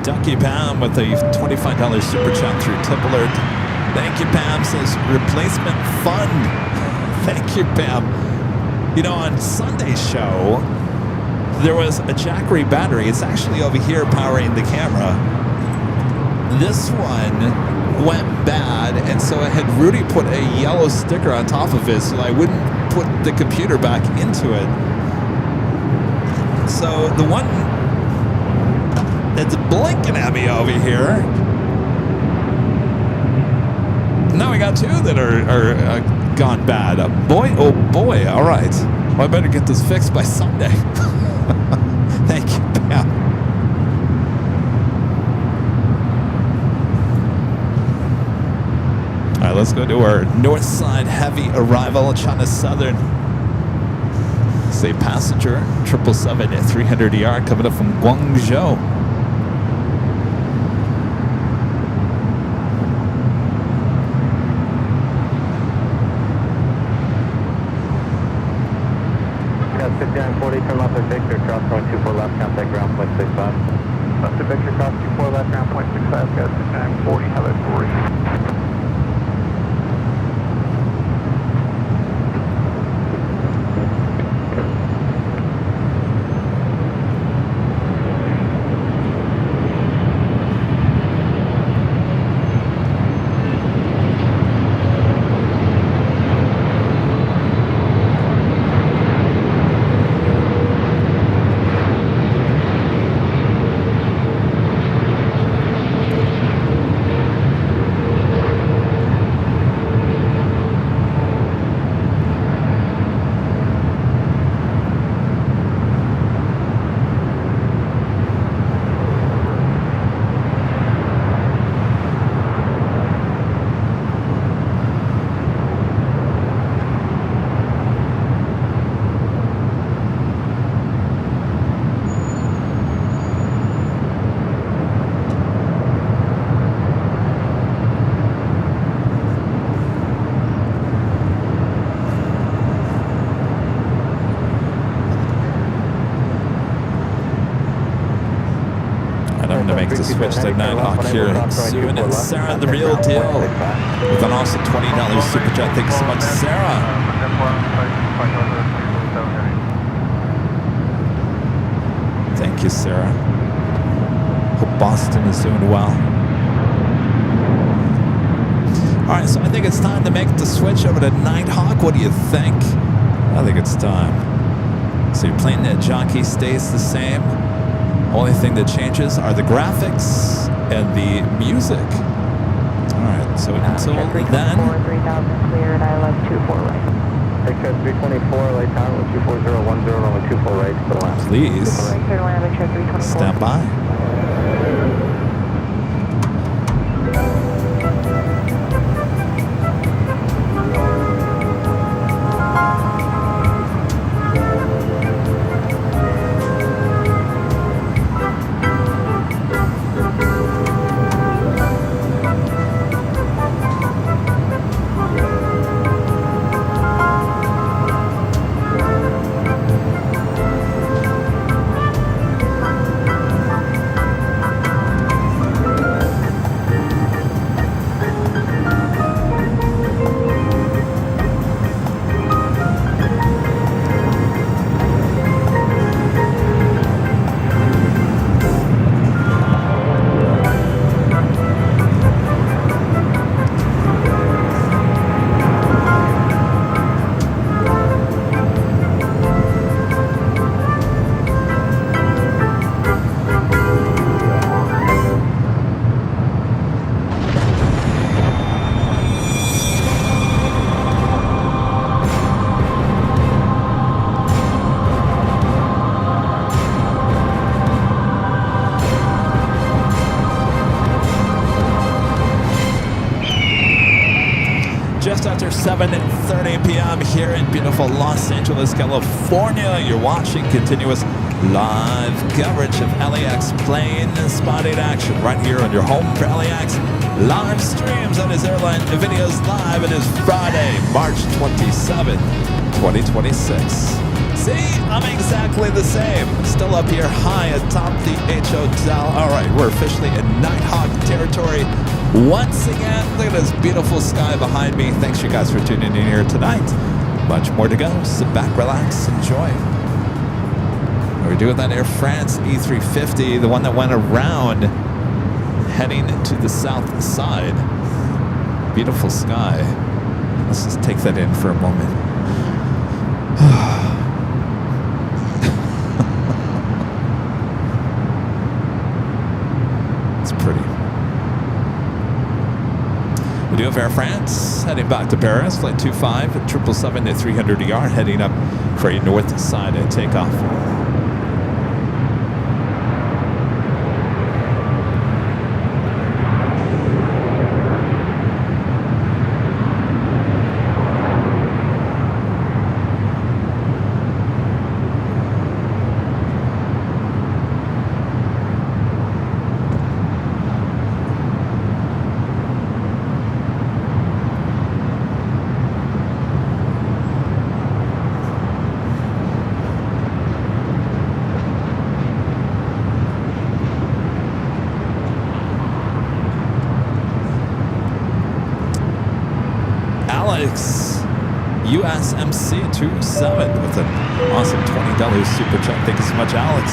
S1: Ducky Pam with a $25 super chat through Tip Alert. Thank you, Pam. Says replacement fund. Thank you, Pam. You know, on Sunday's show, there was a Jackery battery. It's actually over here powering the camera. this one went bad, and so I had Rudy put a yellow sticker on top of it so I wouldn't put the computer back into it. So the one that's blinking at me over here, now we got two that are gone bad. Boy, oh boy, all right. Well, I better get this fixed by Sunday. Thank you, Pam. All right, let's go to our north side heavy arrival, China Southern. Say passenger 777-300ER coming up from Guangzhou.
S3: Got 5940, turn left at Victor, cross point 24 left, contact ground point 65. Left at Victor, cross 24 left, ground point 65, got 5940, have it 40.
S1: To switch to Nighthawk here soon, and Sarah the real deal with an awesome $20 super chat. Thank you so much, Sarah. Thank you, Sarah. Hope Boston is doing well. All right, so I think it's time to make the switch over to Nighthawk. What do you think? I think it's time. So your plane jockey stays the same. Only thing that changes are the graphics and the music. All right, so until then.
S2: 3000 clear at ILS 24 right.
S3: Picture 324, late time, 24010, runway 24 right to the left.
S1: Please stand by. Just after 7:30 p.m. here in beautiful Los Angeles, California. You're watching continuous live coverage of LAX plane spotting action right here on your home for LAX live streams on his Airline videos live. It is Friday, March 27th, 2026. See, I'm exactly the same. Still up here high atop the H Hotel. All right, we're officially in Nighthawk territory once again. Look at this beautiful sky behind me. Thanks you guys for tuning in here tonight. Much more to go. Sit back, relax, enjoy. We're doing that Air France A380, the one that went around heading to the south side. Beautiful sky. Let's just take that in for a moment. It's pretty. We do have Air France heading back to Paris, flight 25 at 777 to 300 ER, heading up for a north side at takeoff. USMC 27 with an awesome $20 super chat. Thank you so much, Alex.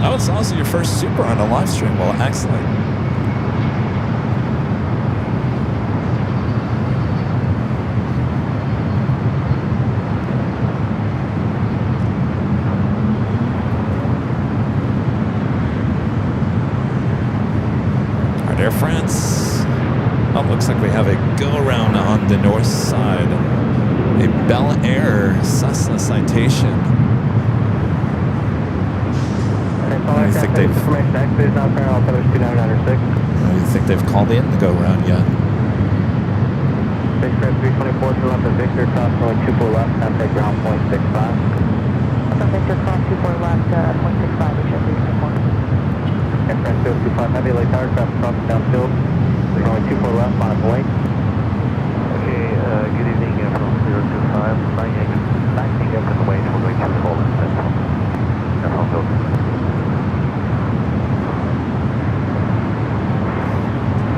S1: Oh, it's also your first super on a live stream. Well, excellent. Air France. Oh, looks like we have a go-around on the north side. A Bel Air Cessna Citation. I think they've called in the go-around yet.
S3: Spacecraft 324 to left of Victor, cross runway 24 left, contact ground 0.65.
S2: Victor, cross 24 left, 0.65, which is 324.
S3: Aircraft 025 heavy, light tower, traffic crossing downfield. Runway 24 left, on its way. Okay, good evening from 025. Backing up on the way to runway 24 left. Aircraft field.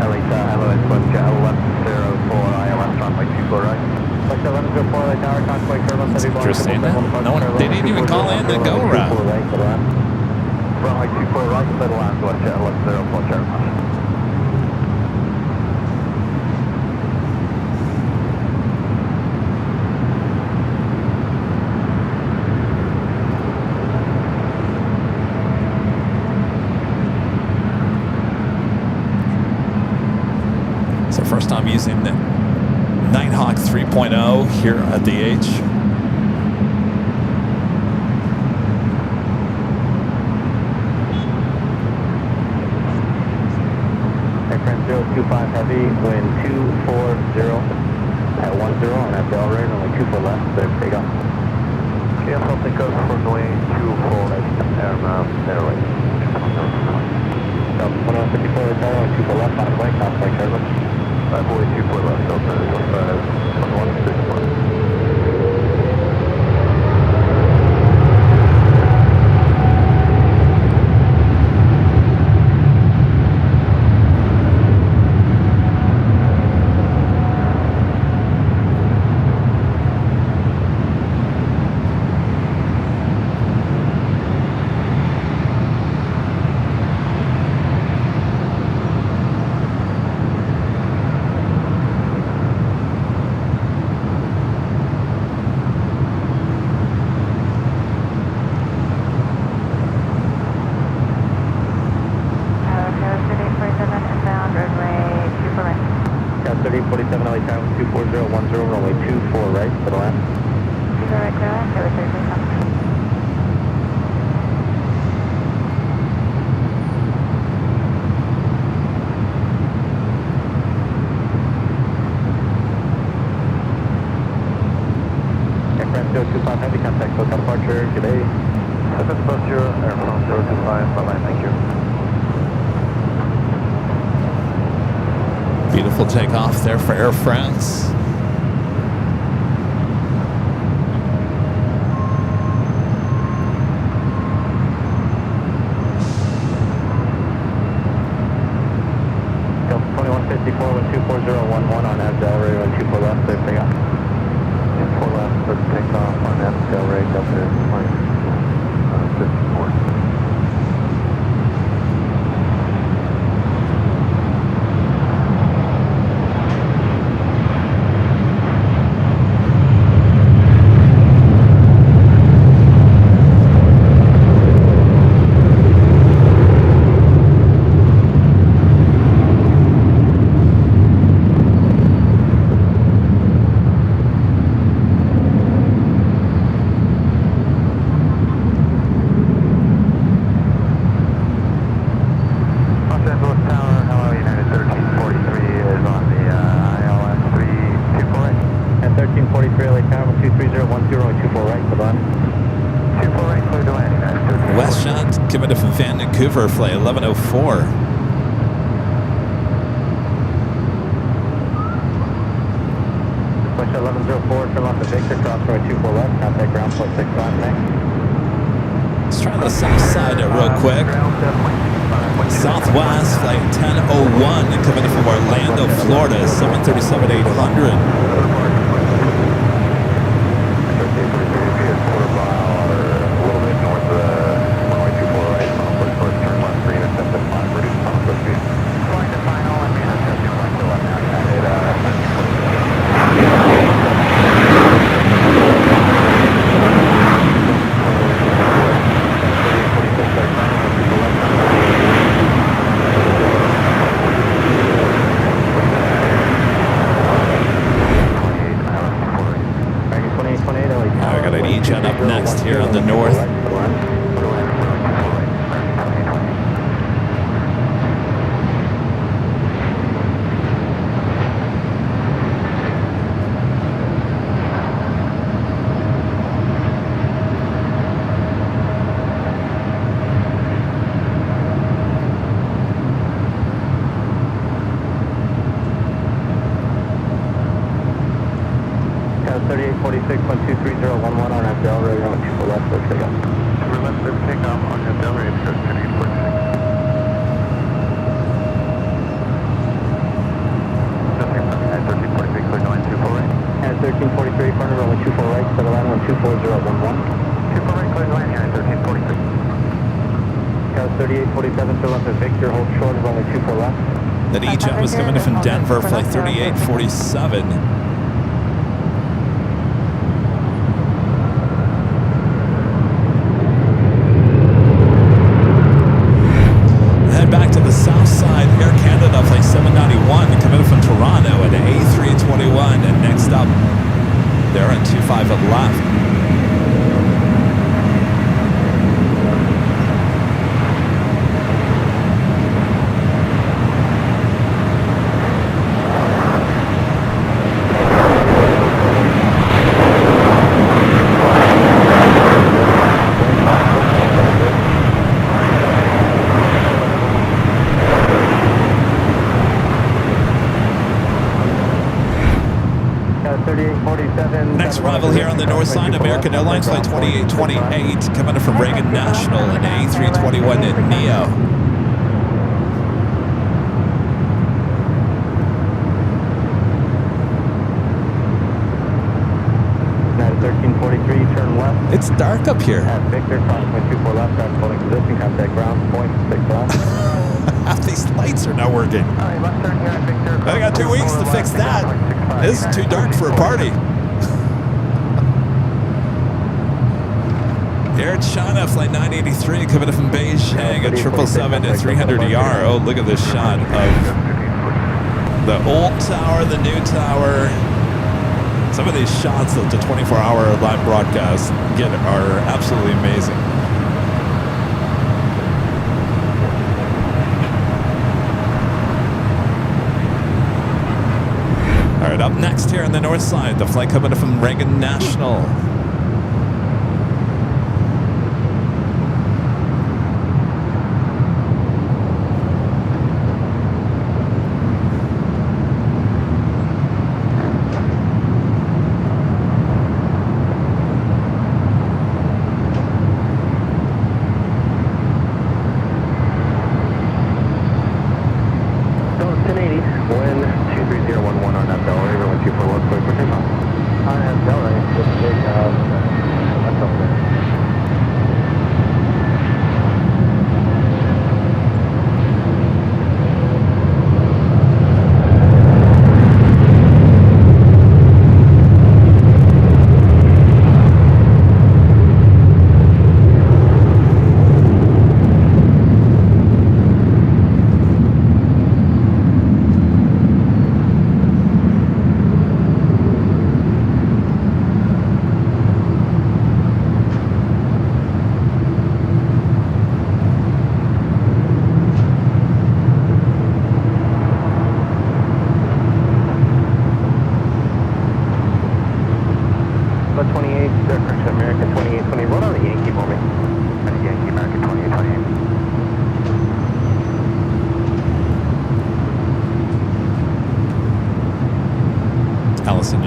S3: Hello, it's one Jet 1104, ILS runway 24 right. Flight 1104, light tower, convoy curve.
S1: That's interesting. No one, they didn't even call in the go-around.
S3: Runway 24 right, middle line, West Jet 1104, Charlie.
S1: It's our first time using the Nighthawk 3.0 here at the H.
S3: Aircraft 025 heavy, wind 240 at 10 on that bell rate, only 24 left, but take off. Yeah, something goes for runway 24 at airway. Delta 2154 at only 24 left, on its way, contact curve. 524 left, Delta 2154.
S1: Beautiful takeoff there for Air France.
S3: Delta 2154, 124.011 on Abdel, ready 124 left, clear takeoff. 24 left, clear takeoff on Abdel, ready Delta 025. 54.
S1: Vancouver flight 1104.
S3: Push 1104, turn left to Victor, cross runway 24 left, contact ground point 65 next.
S1: Let's try the south side real quick. Southwest flight 1001 coming from Orlando, Florida, 737-800. Up next here on the north. That E-Jet was coming in from Denver, flight 3847. Head back to the south side, Air Canada, flight 791, coming in from Toronto at A321. And next up, they're on 25 at left. Next arrival here on the north side, American Airlines flight 2828, coming in from Reagan National, an A321 Neo.
S3: At 1343, turn left.
S1: It's dark up here.
S3: At Victor, crossing 24 left, that's holding position, contact ground, point 6 left.
S1: Half these lights are not working.
S3: Left turn here at Victor.
S1: I got 2 weeks to fix that. This is too dark for a party. Air China flight 983 coming in from Beijing at 777 at 300ER. Oh, look at this shot of the old tower, the new tower. Some of these shots that the 24-hour live broadcast get are absolutely amazing. All right, up next here on the north side, the flight coming in from Reagan National.
S3: On that Delray, just take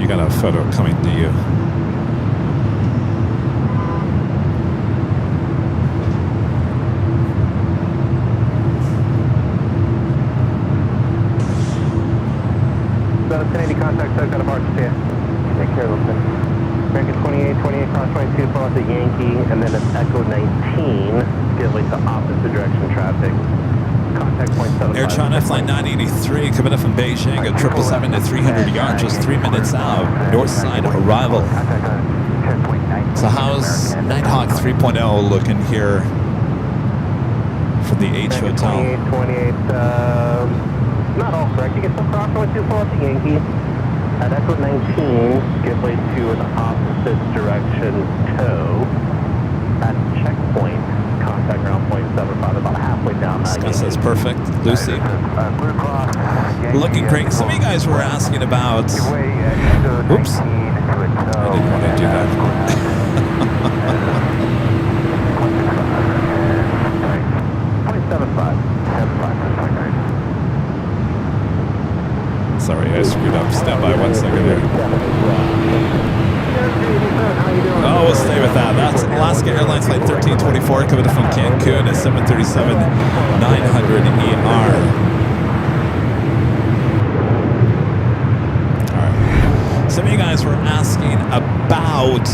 S1: got a photo coming to you.
S3: Got a 1080 contact, so I've got a bar to you. Take care, Lieutenant. American 28, cross 22, pull out the Yankee, and then an Echo 19, get like the opposite direction traffic. Contact point 75.
S1: Air China Flight 983 coming up from Beijing at 777 to 300 yards, just 3 minutes out. North side arrival. So how's Nighthawk 3.0 looking here for the H Hotel?
S3: 28, not all correct. You get some cross 22, pull out the Yankee. At Echo 19, give way to an opposite direction tow. At checkpoint, contact ground point 75, about halfway down.
S1: Scott says perfect. Lucy. Looking great. Some of you guys were asking about... Oops. I didn't want to do that. Sorry, I screwed up. Stand by 1 second there. Oh, we'll stay with that. That's Alaska Airlines Flight 1324 coming from Cancun at 737-900ER. All right. Some of you guys were asking about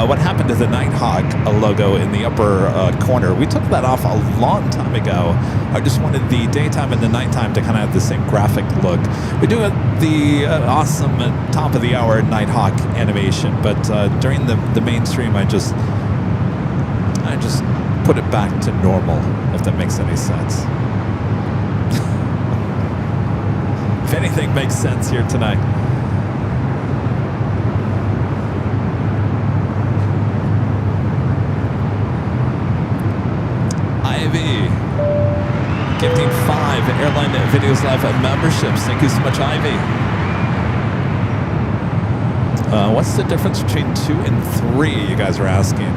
S1: what happened to the Nighthawk logo in the upper corner. We took that off a long time ago. I just wanted the daytime and the nighttime to kind of have the same graphic look. We do the awesome top of the hour Nighthawk animation, but during the mainstream, I just put it back to normal, if that makes any sense. If anything makes sense here tonight. Ivy. Gifting 5 Airline Videos Live memberships. Thank you so much, Ivy. What's the difference between 2 and 3, you guys are asking?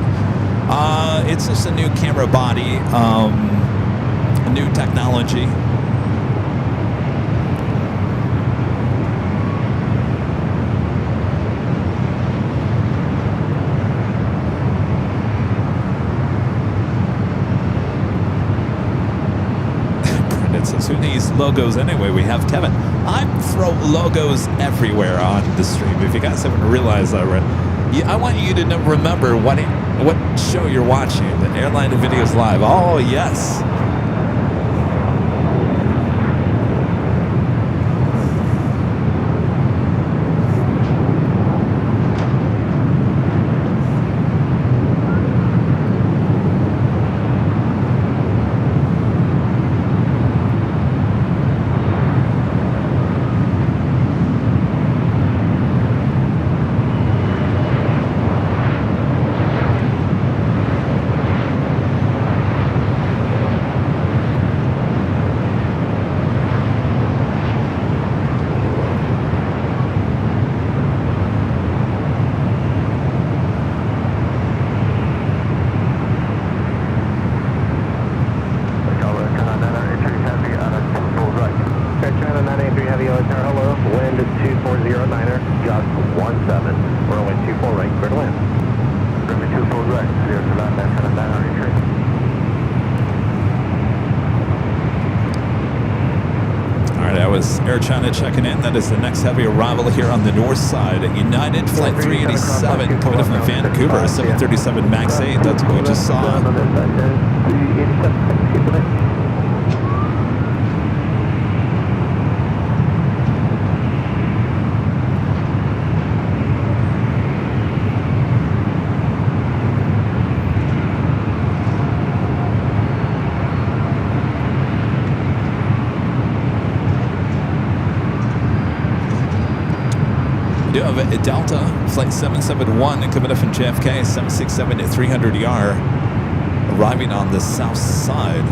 S1: It's just a new camera body, a new technology. Who needs logos anyway? We have Kevin. I throw logos everywhere on the stream. If you guys haven't realized that, I want you to remember what show you're watching. The Airline Videos Live. Oh, yes. Air China checking in. That is the next heavy arrival here on the north side. United Flight 387 coming in from Vancouver, 737 MAX 8. That's what we just saw. We do have a Delta Flight 771 coming up from JFK, 767 at 300ER, arriving on the south side.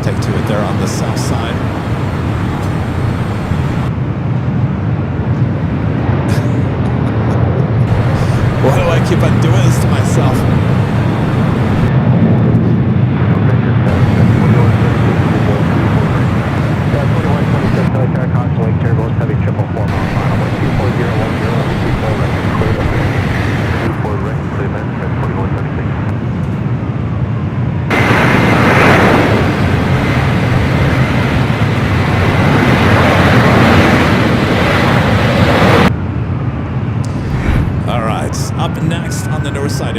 S1: Take 2 it there on the south side. Why do I keep on doing this to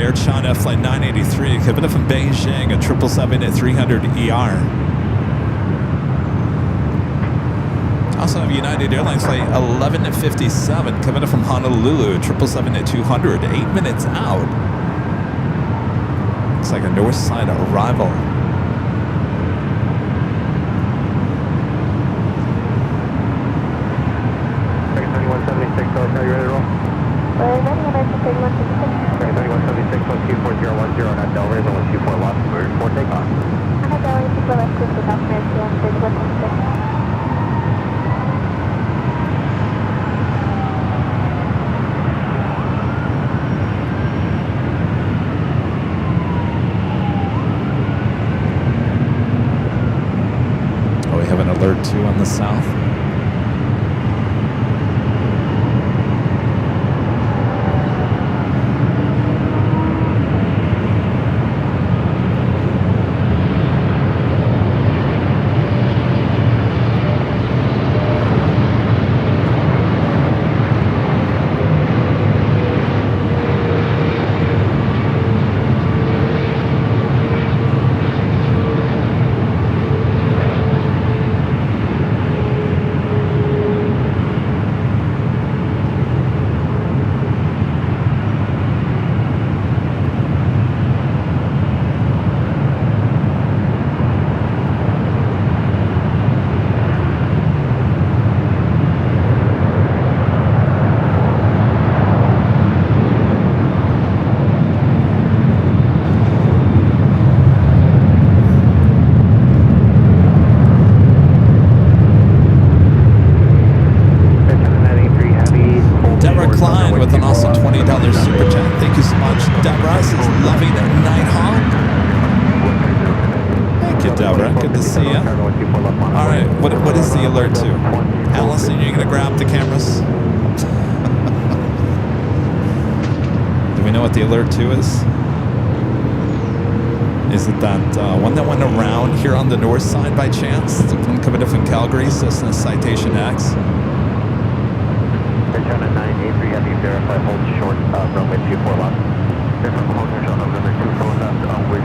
S1: Air China Flight 983 coming up from Beijing, a 777-300ER. Also have United Airlines Flight 1157 coming up from Honolulu, 777-200, 8 minutes out. Looks like a north side arrival.
S3: Are you ready to roll?
S2: We're ready, American 3156.
S3: Okay, 3176, 12410, on that Delray, 124 left, cleared for takeoff.
S2: On that Delray, 24 left, cleared for takeoff, American 3156.
S1: Oh, we have an alert 2 on the south. With an awesome $20 super chat. Thank you so much. Deborah is loving Nighthawk. Thank you, Deborah. Good to see you. All right, what is the alert to? Allison, you're going to grab the cameras? Do we know what the alert to is? Is it that one that went around here on the north side by chance? The one coming up from Calgary, Cessna Citation X?
S3: China 983 Heavy, verify hold short of runway 24 left. Different hold short of runway 24 left, onward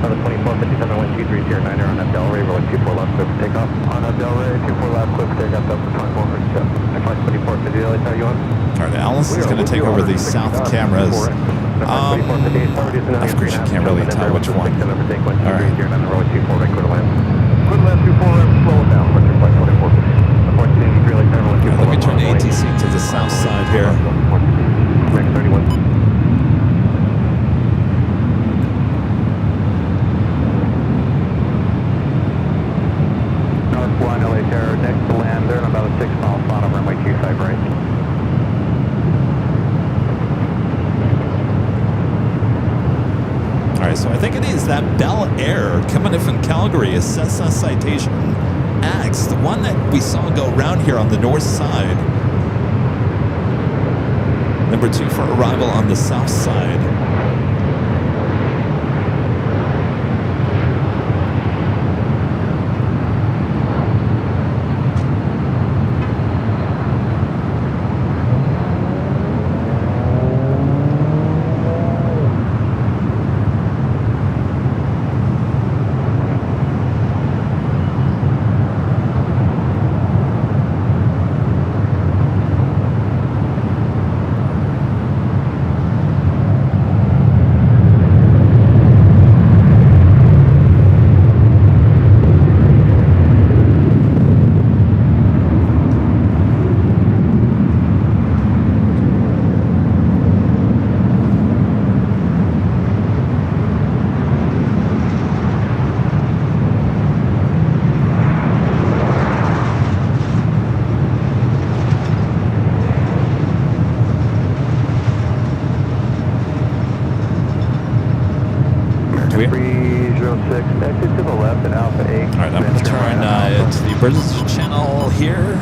S3: on the 2457 12309 on that Delray, runway 24 left, clear for takeoff. On that Delray, 24 left, clear for takeoff, up to 24 for step. Flight 2450, did I tell you on?
S1: All right, Alice is going to take over the south cameras. Of course, you can't really tell which one. All right.
S3: Good land 24 slow down, flight 2450.
S1: Right, let me turn the ATC to the south side here.
S3: North 1 LA Terror, next to land, they're in about a 6-mile spot on runway 25 right.
S1: All right, so I think it is that Bel Air coming in from Calgary, a Cessna Citation X, the one that we saw go around here on the north side. Number 2 for arrival on the south side.
S3: Exit to the left at Alpha 8.
S1: All right, I'm going to turn to the emergency channel here.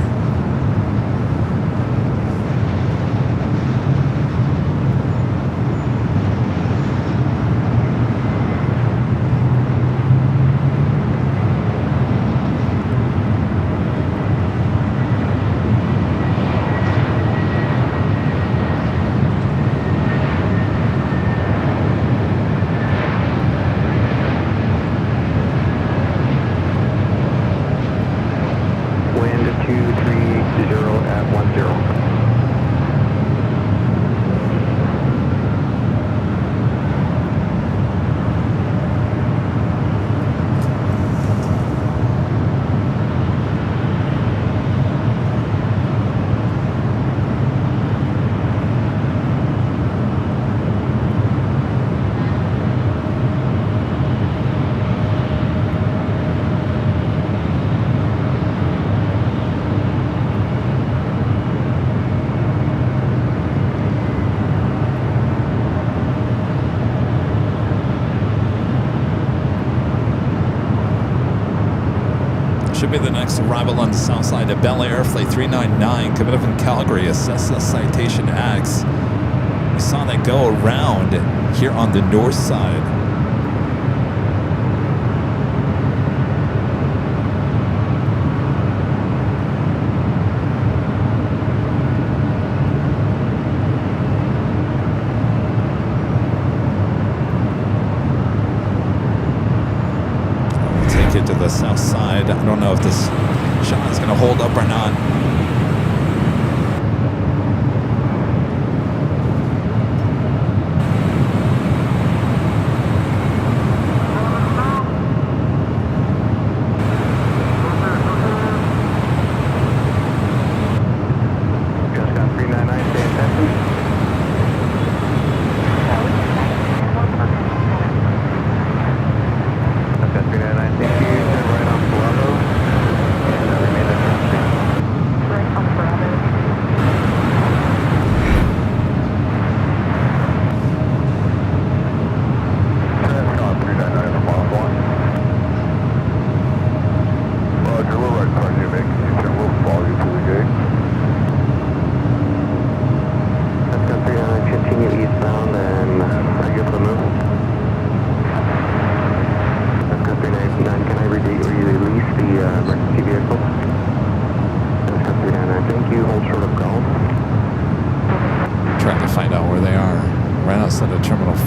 S1: should be the next arrival on the south side of Bel Air, flight 399, coming up from Calgary, Assessa Citation X. We saw that go around here on the north side. To the south side. I don't know if this shot is going to hold up or not.
S3: Just got 399, stay in Texas. I've got 399, thank you. Right on Bravo. And remain at Texas.
S2: Right on Bravo.
S3: Transcon 399 on Mach 1. Roger, we're right behind you, make you turn. We'll follow you through the gate. Transcon 399, continue eastbound and are you able to move? Transcon 399, can I release the emergency vehicle? Transcon 399, thank you. Hold short of golf.
S1: Trying to find out where they are. Right outside of Terminal 4.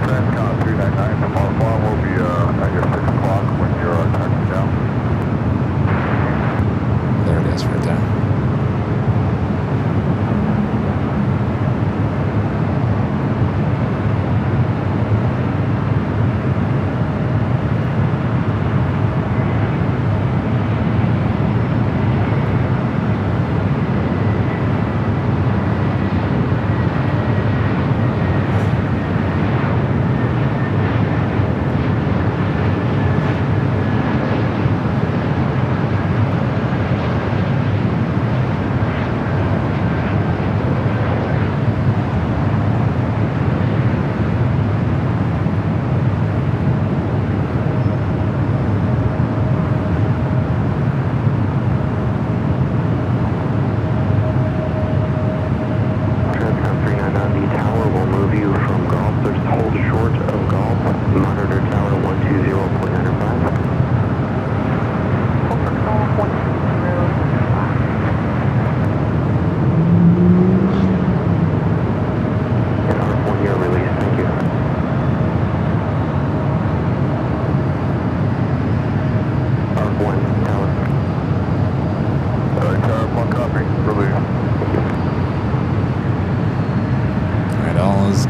S3: Transcon 399 from Mach 1 will be at your 6 o'clock when you're touching down.
S1: There it is right there.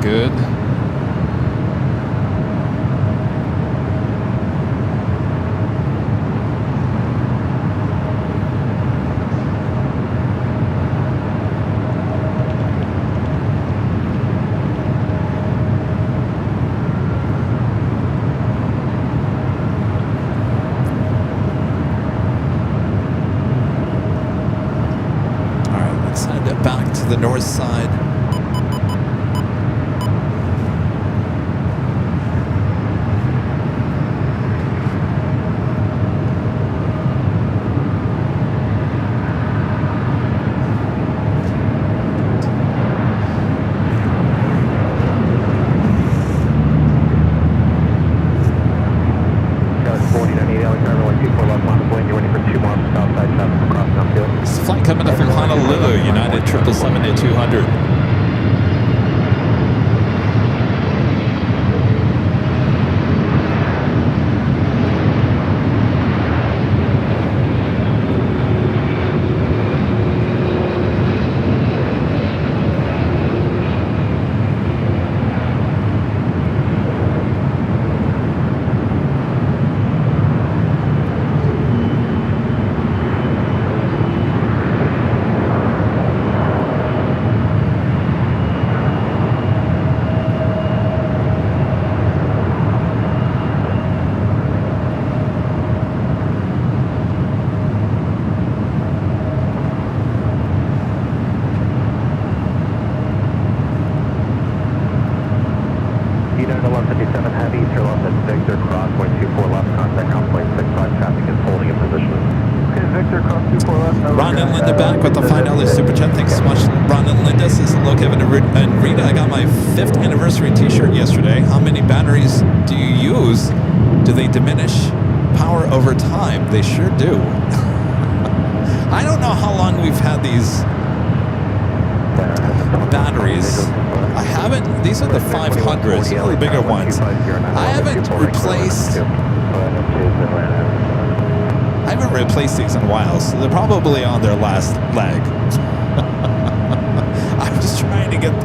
S1: Good. All right, let's head back to the north side. Flight coming up from Honolulu, United 777-200.
S3: Victor, cross 124 left, contact ground point 65, traffic is holding in position. Okay, Victor, cross 24 left.
S1: Ron and Linda back with the $5 super chat. Thanks so much, Ron and Linda. Says hello, Kevin and Rita. I got my 5th anniversary t-shirt yesterday. How many batteries do you use? Do they diminish power over time? They sure do. I don't know how long we've had these batteries. I haven't, these are the 500s, the bigger ones. I haven't replaced these in a while, so they're probably on their last leg. I'm just trying to get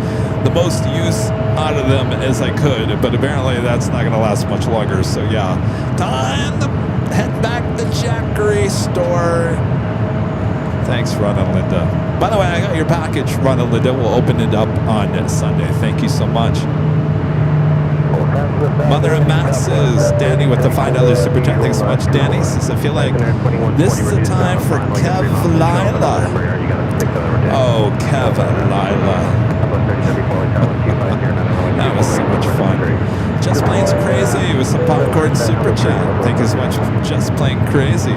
S1: the most use out of them as I could, but apparently that's not going to last much longer, so yeah. Time to head back to the Jackery store. Thanks, Ron and Linda. By the way, I got your package, Ron and Linda. We'll open it up on Sunday. Thank you so much. Mother and Max says, Danny with the $5 super chat. Thanks so much, Danny. Says, I feel like this is the time for Kev Lila. Oh, Kev Lila. That was so much fun. Just Plain's Crazy with some popcorn super chat. Thank you so much for Just Plain Crazy.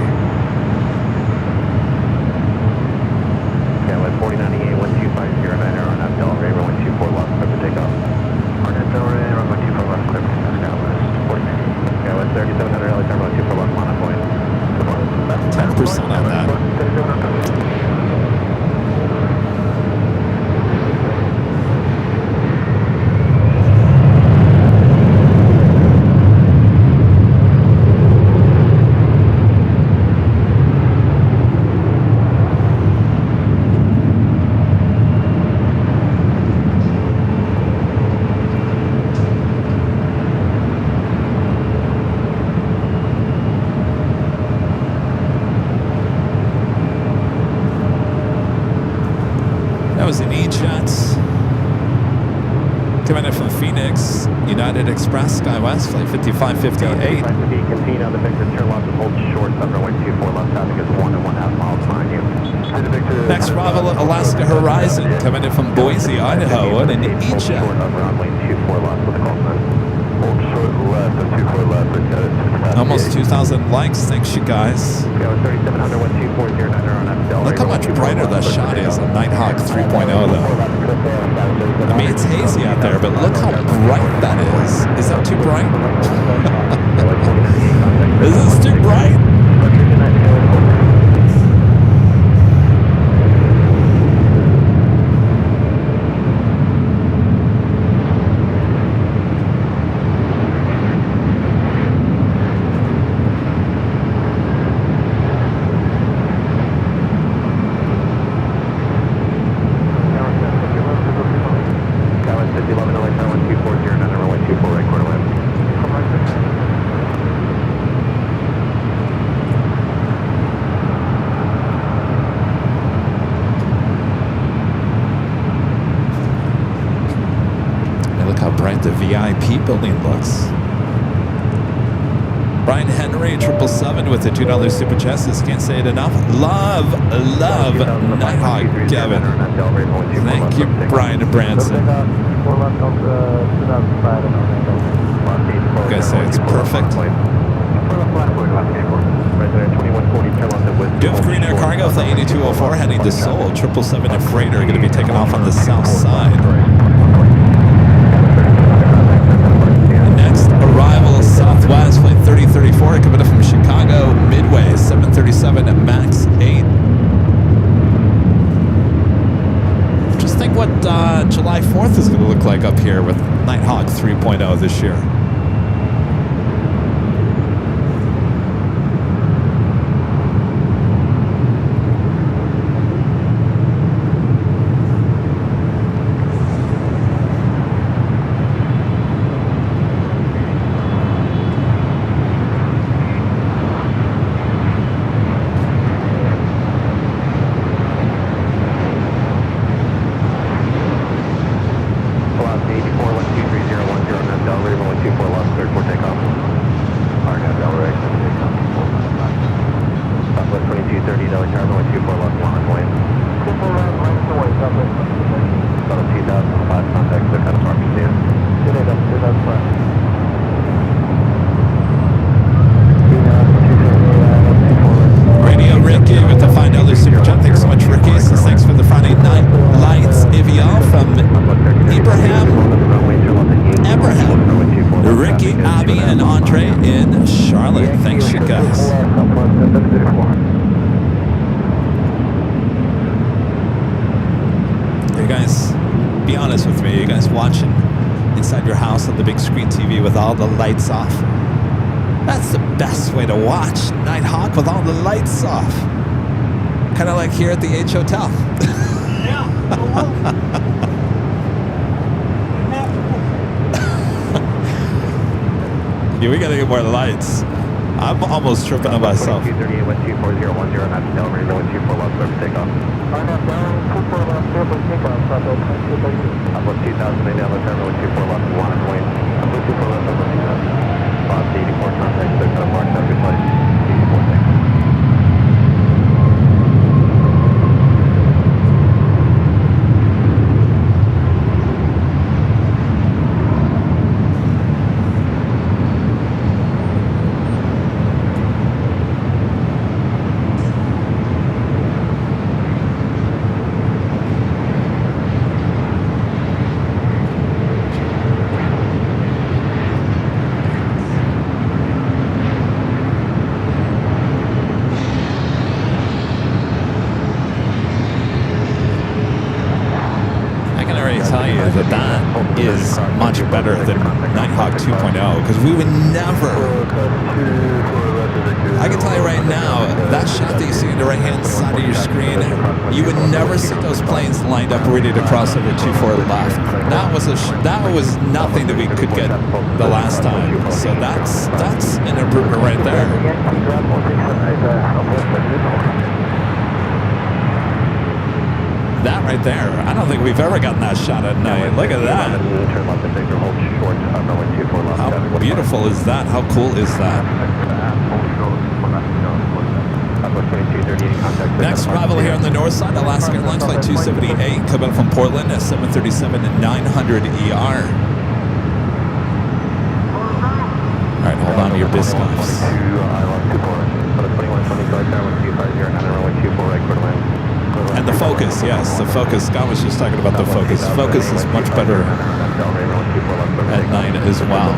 S3: 4098, 1250, Airline, Delta, Raven, 124 left, clear for takeoff. Hornet, Delta, Raven, 124 left, clear for Southwest, 40. Yeah, with 3700, LA Terminal, 24 left, on point.
S1: 10% on that. United Express, SkyWest, flight 5558.
S3: Continue on the Victor, turn left and hold short, runway 24 left, traffic is 1.5 miles behind you.
S1: Next arrival at Alaska Horizon, coming in from Boise, Idaho, and an E-Jet.
S3: Runway 24 left with a call sign. Hold short left and 24 left.
S1: Almost 2,000 likes, thanks you guys. Look how much brighter that shot is on Nighthawk 3.0 though. I mean, it's hazy out there, but look how bright that is. Is that too bright? Is this too bright? The VIP building looks. Brian Henry, 777 with the $2 super chat. Can't say it enough. Love Nighthawk Kevin. Thank you, Brian and Branson. Like I say, it's perfect. Doof Green Air Cargo, flight 8204, heading to Seoul. 777 and Freighter are going to be taking off on the south side. Arrival Southwest, flight 3034, coming up from Chicago, Midway, 737 MAX 8. Just think what July 4th is going to look like up here with Nighthawk 3.0 this year. with me? You guys watching inside your house on the big screen TV with all the lights off? That's the best way to watch Nighthawk, with all the lights off. Kind of like here at the H Hotel.
S4: Yeah.
S1: Yeah, we gotta get more lights. I'm almost tripping on myself.
S3: 238, 124, 010, that's Delray, 124 left, clear for takeoff. Uplift 2000, maybe on the terminal, 124 left, 1 at point. Uplift 24 left, uplift 2000. Bob, 84 contact, 6 on March, have a good flight. 84, thanks.
S1: Is much better than Nighthawk 2.0, because we would never, I can tell you right now, that shot that you see on the right hand side of your screen, you would never see those planes lined up ready to cross over 24 left. That was nothing that we could get the last time. So that's an improvement right there. That right there, I don't think we've ever gotten that shot at night. Look at that. How beautiful is that? How cool is that? Next arrival here on the north side, Alaska Airlines Flight 278, coming from Portland at 737-900 ER. All right, hold on to your biscuits. And the focus, yes, the focus. Scott was just talking about the focus. Focus is much better at night as well.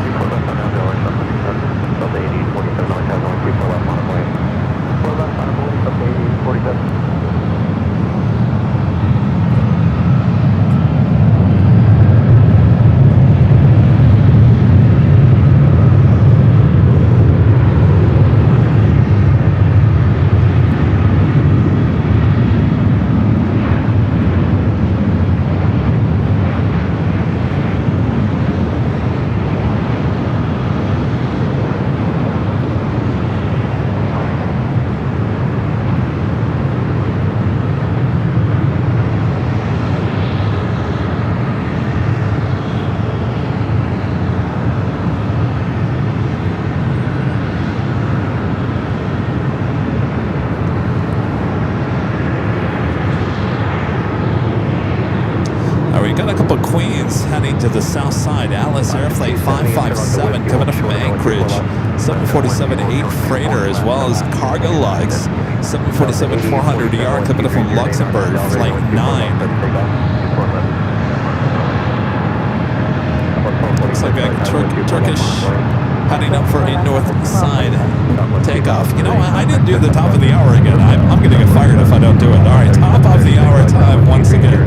S1: Heading to the south side, Alice Air Flight 557 coming up from Anchorage, 747-8 freighter, as well as cargo lugs, 747-400 ER coming up from Luxembourg, Flight 9. Looks like a Turkish heading up for a north side takeoff. You know, I didn't do the top of the hour again. I'm going to get fired if I don't do it. All right, top of the hour time once again.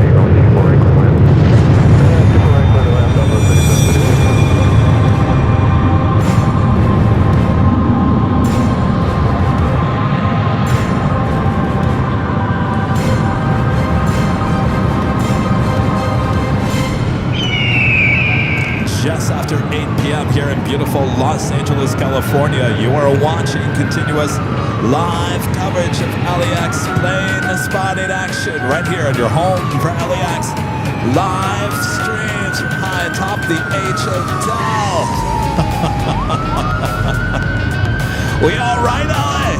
S1: Just after 8 p.m. here in beautiful Los Angeles, California, you are watching continuous live coverage of LAX plane spotting action right here on your home for LAX live streams from high atop the H Hotel. We all right, LA?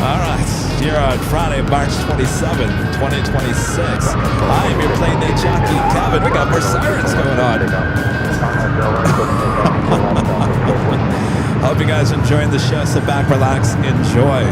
S1: All right, here on Friday, March 27th, 2026. I am your Plane Jockey Kevin. We got more sirens going on. Hope you guys are enjoying the show. Sit back, relax, enjoy.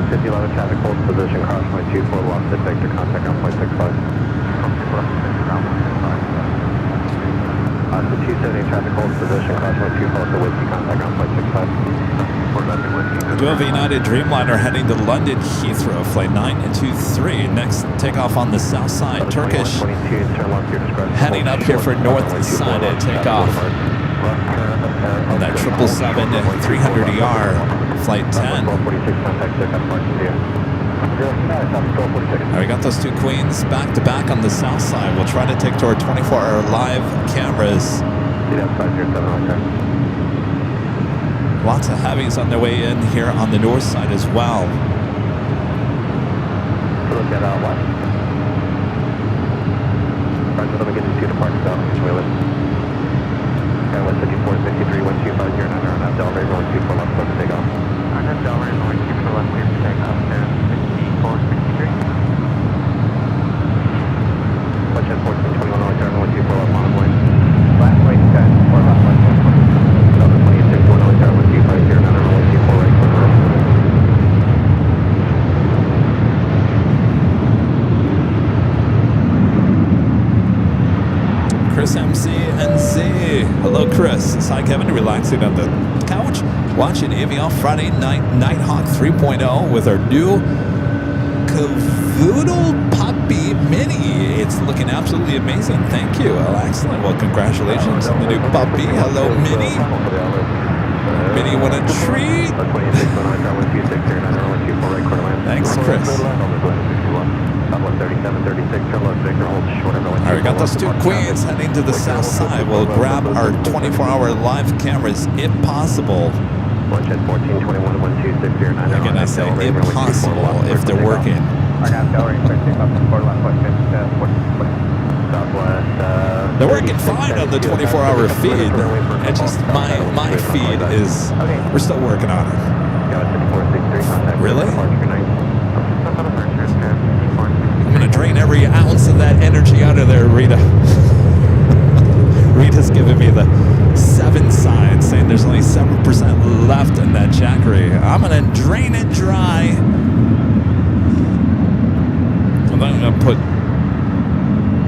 S3: 5011 traffic holds position, cross runway 24, lost at Victor, contact ground point 65. The 270 traffic holds position, cross runway 24, to Whiskey, contact ground point 65.
S1: We do have a United Dreamliner heading to London Heathrow, flight 923. Next takeoff on the south side. Turkish heading up here for north side at takeoff. That 777-300ER, flight 10. Alright, we got those two queens back to back on the south side. We'll try to take to our 24-hour live cameras. Lots of heavies on their way in here on the north side as well.
S3: Look at our watch. Alright, so let me get these two departures out. Okay, 154, 53, 1250, and under, and I've Delray, 124 left, let's take off. I have Delray, 124 left, clear for takeoff, there's 64, 63. Watch at 1421, only turn, 124 left, on point. Last right, 10, or left, 120. Delta 2861, only turn, 125, here, and under, 124 right, corner right.
S1: Chris MCNZ. Hello, Chris. It's Hi, Kevin. Relaxing on the couch, watching Avion Friday night Nighthawk 3.0 with our new Cavoodle Puppy Mini. It's looking absolutely amazing. Thank you. Well, excellent. Well, congratulations on the new puppy. Hello, Mini. Mini, want a treat? Thanks, Chris. Alright, we got those two queens heading to the south side. We'll grab our 24-hour live cameras if possible. Again, I say impossible if they're working. They're working fine on the 24-hour feed. It's just my feed is, we're still working on it. Really? I'm going to drain every ounce of that energy out of there, Rita. Rita's giving me the 7 sign, saying there's only 7% left in that Jackery. I'm going to drain it dry. And then I'm going to put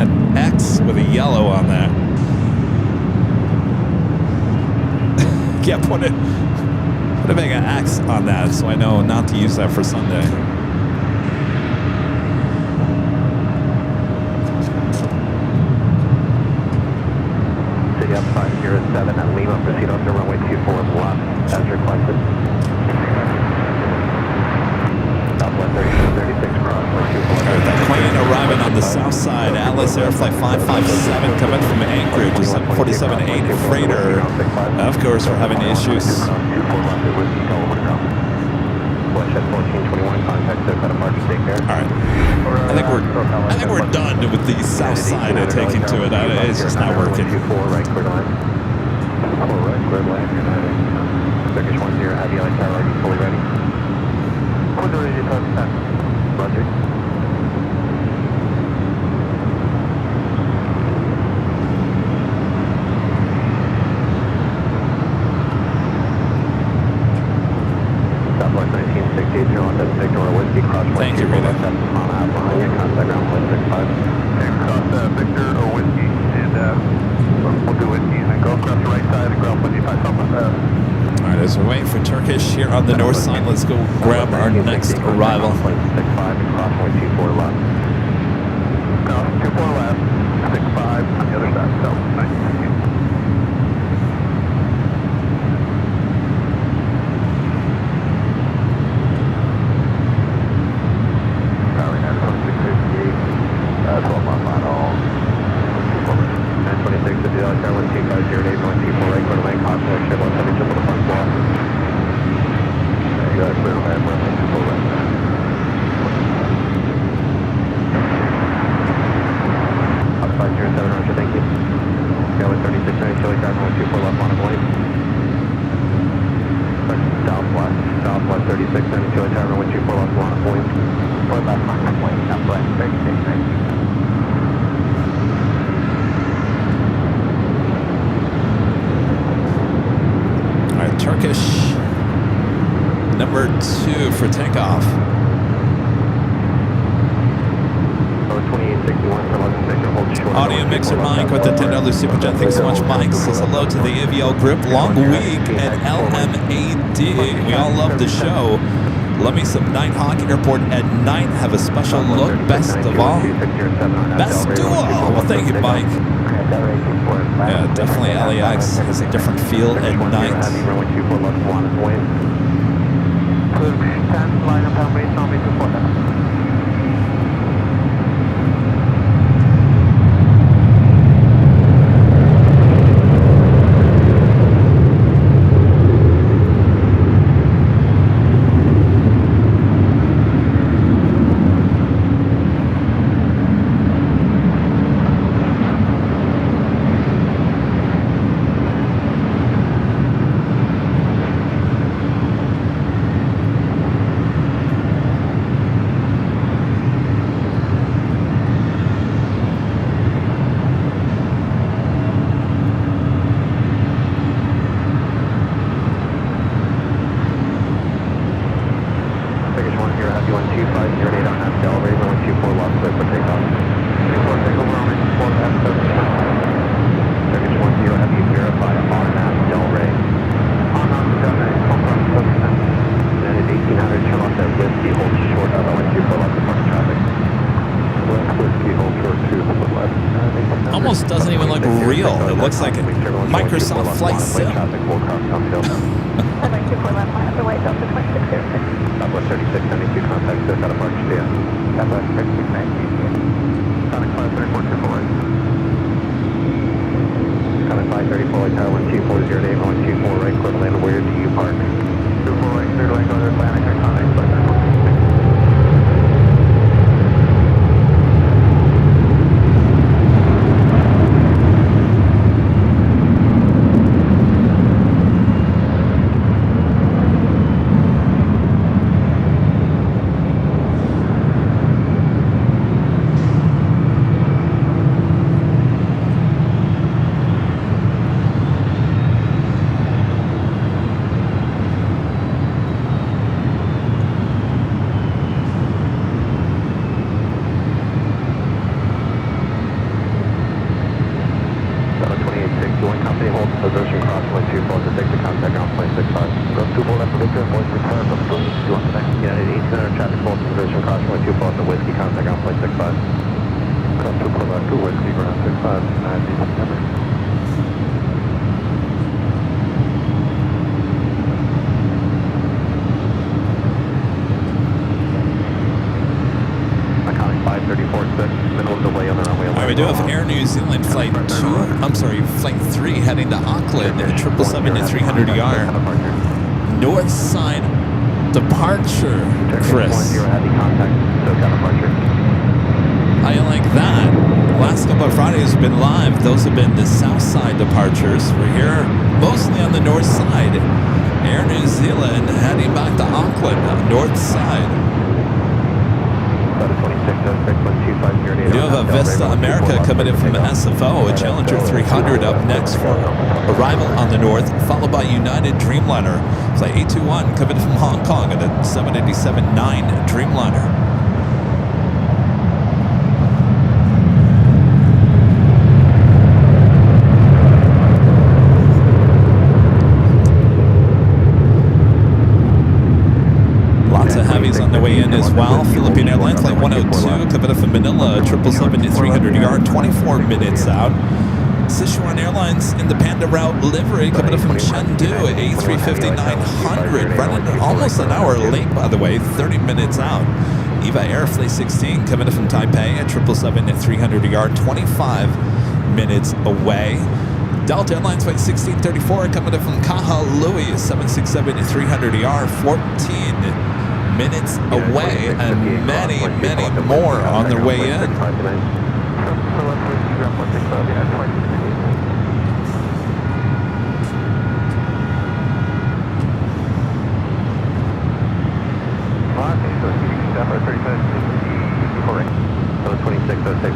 S1: an X with a yellow on that. Yeah, put a big X on that so I know not to use that for Sunday.
S3: City up 507 at Lima, proceed on to runway 24 left, as requested. Southwest 36 cross,
S1: Alright, that plane arriving on the south side, Atlas Air Flight 557 coming from Anchorage, a 747-8 freighter. Of course, we're having issues. Alright, I think we're done with the south side of taking to it. It's just not working.
S3: Turkish 10, have you like tower fully ready? Roger. Southwest 1968, on that Victor Whiskey, cross.
S1: Thank you, Rita.
S3: Behind you, contact ground point 65. And cross Victor or Whiskey, and we'll do Whiskey, and then go across the right side and ground 25 Southwest.
S1: Alright, as we're waiting for Turkish here on the north side, let's go grab our next arrival.
S3: 65 and cross point 24 left. No, 24 left, 65 on the other side, so 1968. Southwest 36, 92, tower 124 left, one point. Or left, one point, Southwest 36, 92. Alright,
S1: Turkish number 2 for takeoff.
S3: 2861 for London Victor, hold short.
S1: Audio mixer Mike with the $10 super chat. Thanks so much, Mike. Says hello to the AVL group. Long week at LMAD. We all love the show. Love me some Nighthawk Airport at night. Have a special look. Best of all. Best to all. Well, thank you, Mike. Yeah, definitely LAX has a different feel at night. Almost doesn't even look real. It looks like a Microsoft Flight Sim.
S2: Southwest 3672, contact South out of March, Southwest 3692. Sonic 53424. Sonic 534, Tower 124, 08, 124, right, clear to land, where do you park? 24 right, clear to land, go to Atlantic, or contact South out of March.
S1: We do have Air New Zealand Flight 3 heading to Auckland at 777-300ER. North side departure, Chris. How you like that? Last couple of Fridays have been live. Those have been the south side departures. We're here mostly on the north side. Air New Zealand heading back to Auckland, north side. We do have a Vista America coming in from SFO, a Challenger 300 up next for arrival on the north, followed by United Dreamliner. Flight 821 coming in from Hong Kong at a 787-9 Dreamliner. On the way in as well. Philippine Airlines Flight 102 coming in from Manila, 777-300ER, 24 minutes out. Sichuan Airlines in the Panda route livery coming in from Chengdu, A350-900, running almost an hour late, by the way, 30 minutes out. EVA Air Flight 16 coming in from Taipei at 777-300ER, 25 minutes away. Delta Airlines Flight 1634 coming in from Kahului, 767-300ER, 14 minutes away, and many more on their way in.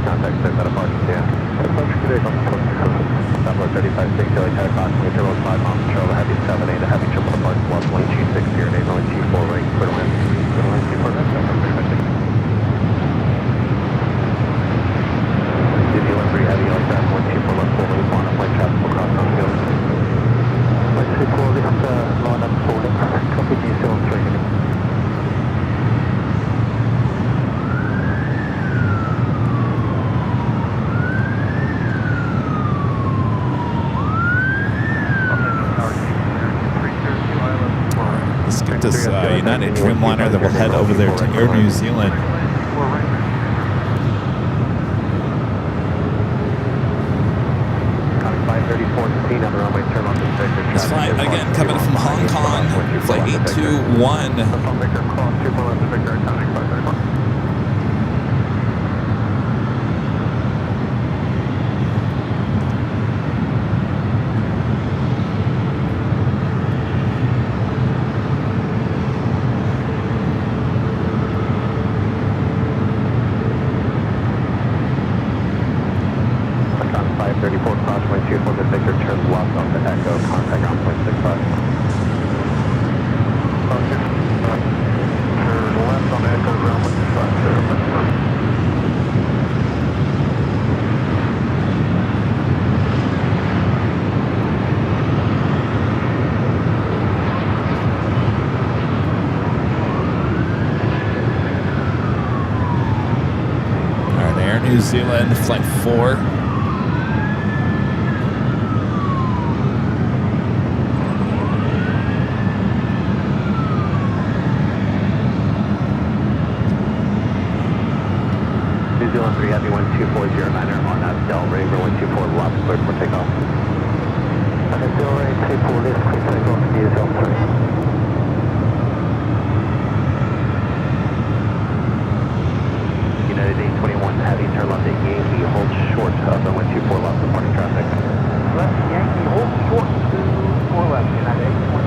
S3: Contact 6 out of parking, yeah. 35, 6, Taylor, 10 o'clock, 5 miles control, heavy 7, 8, heavy triple park, 126, 0, 8, 2, 4,
S1: this United Dreamliner that will head over there to Air New Zealand. This flight, again, coming from Hong Kong, flight 821. New Zealand, flight 4.
S3: New Zealand 3 Heavy 12409er on that Del Ray 124 lock cleared for takeoff. Okay, Del Ray 24 list, clear takeoff, New Zealand 3. United 821 Heavy, turn left at Yankee, hold short of the 124 left departing traffic. Left Yankee, hold short to 4 left, United 821.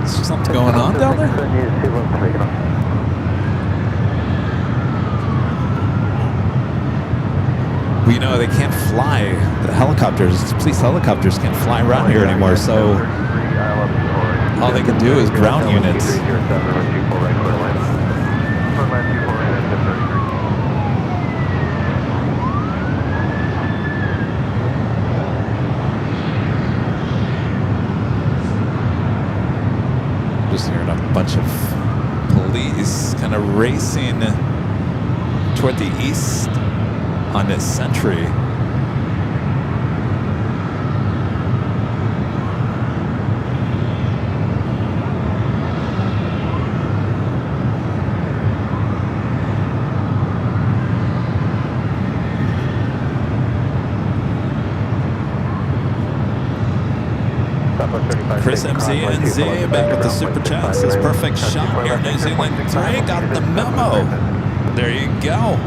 S1: Something going on down there? Well, you know, they can't fly. The helicopters, police helicopters can't fly around here anymore, so all they can do is ground units. Just hearing a bunch of police kind of racing toward the east on this Sentry. Chris MZNZ back with the super chat says perfect shot here. New Zealand 3 got the memo. There you go.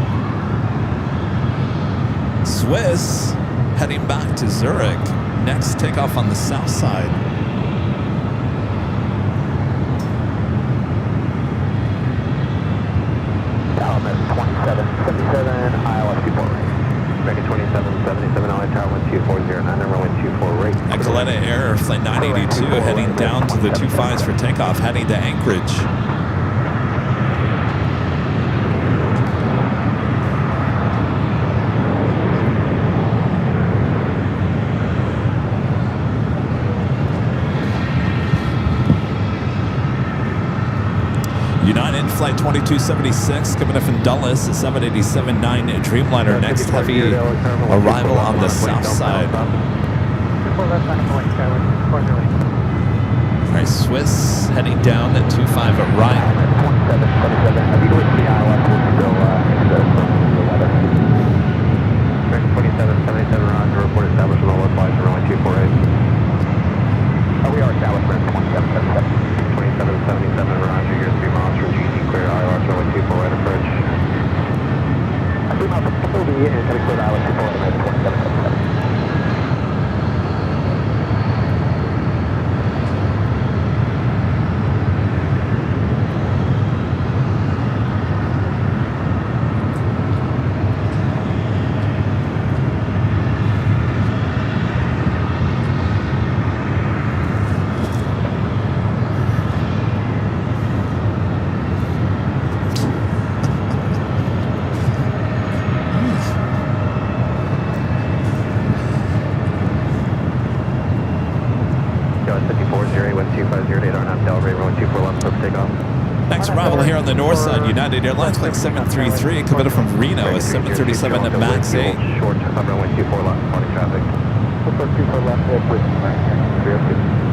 S1: Swiss heading back to Zurich. Next takeoff on the south side.
S3: Element 2777 ILS 24 rate. Ready 2777 LA Tower 12409 number 124 rate.
S1: Exaleta Air Flight 982 heading down to the 25s for takeoff, heading to Anchorage. United Flight 2276 coming up from Dulles, the 787-9 Dreamliner. Next heavy arrival on the south side. All right, Swiss heading down at 25 at right.
S3: 2777 Roger, report established. with 250 radar, not Delray, runway 24 left, for takeoff.
S1: Next arrival here on the north side, United Airlines flight 733, coming from Reno, is 737 MAX 8.
S3: Short, runway 24 left, morning traffic. 24 left, with right here, 302.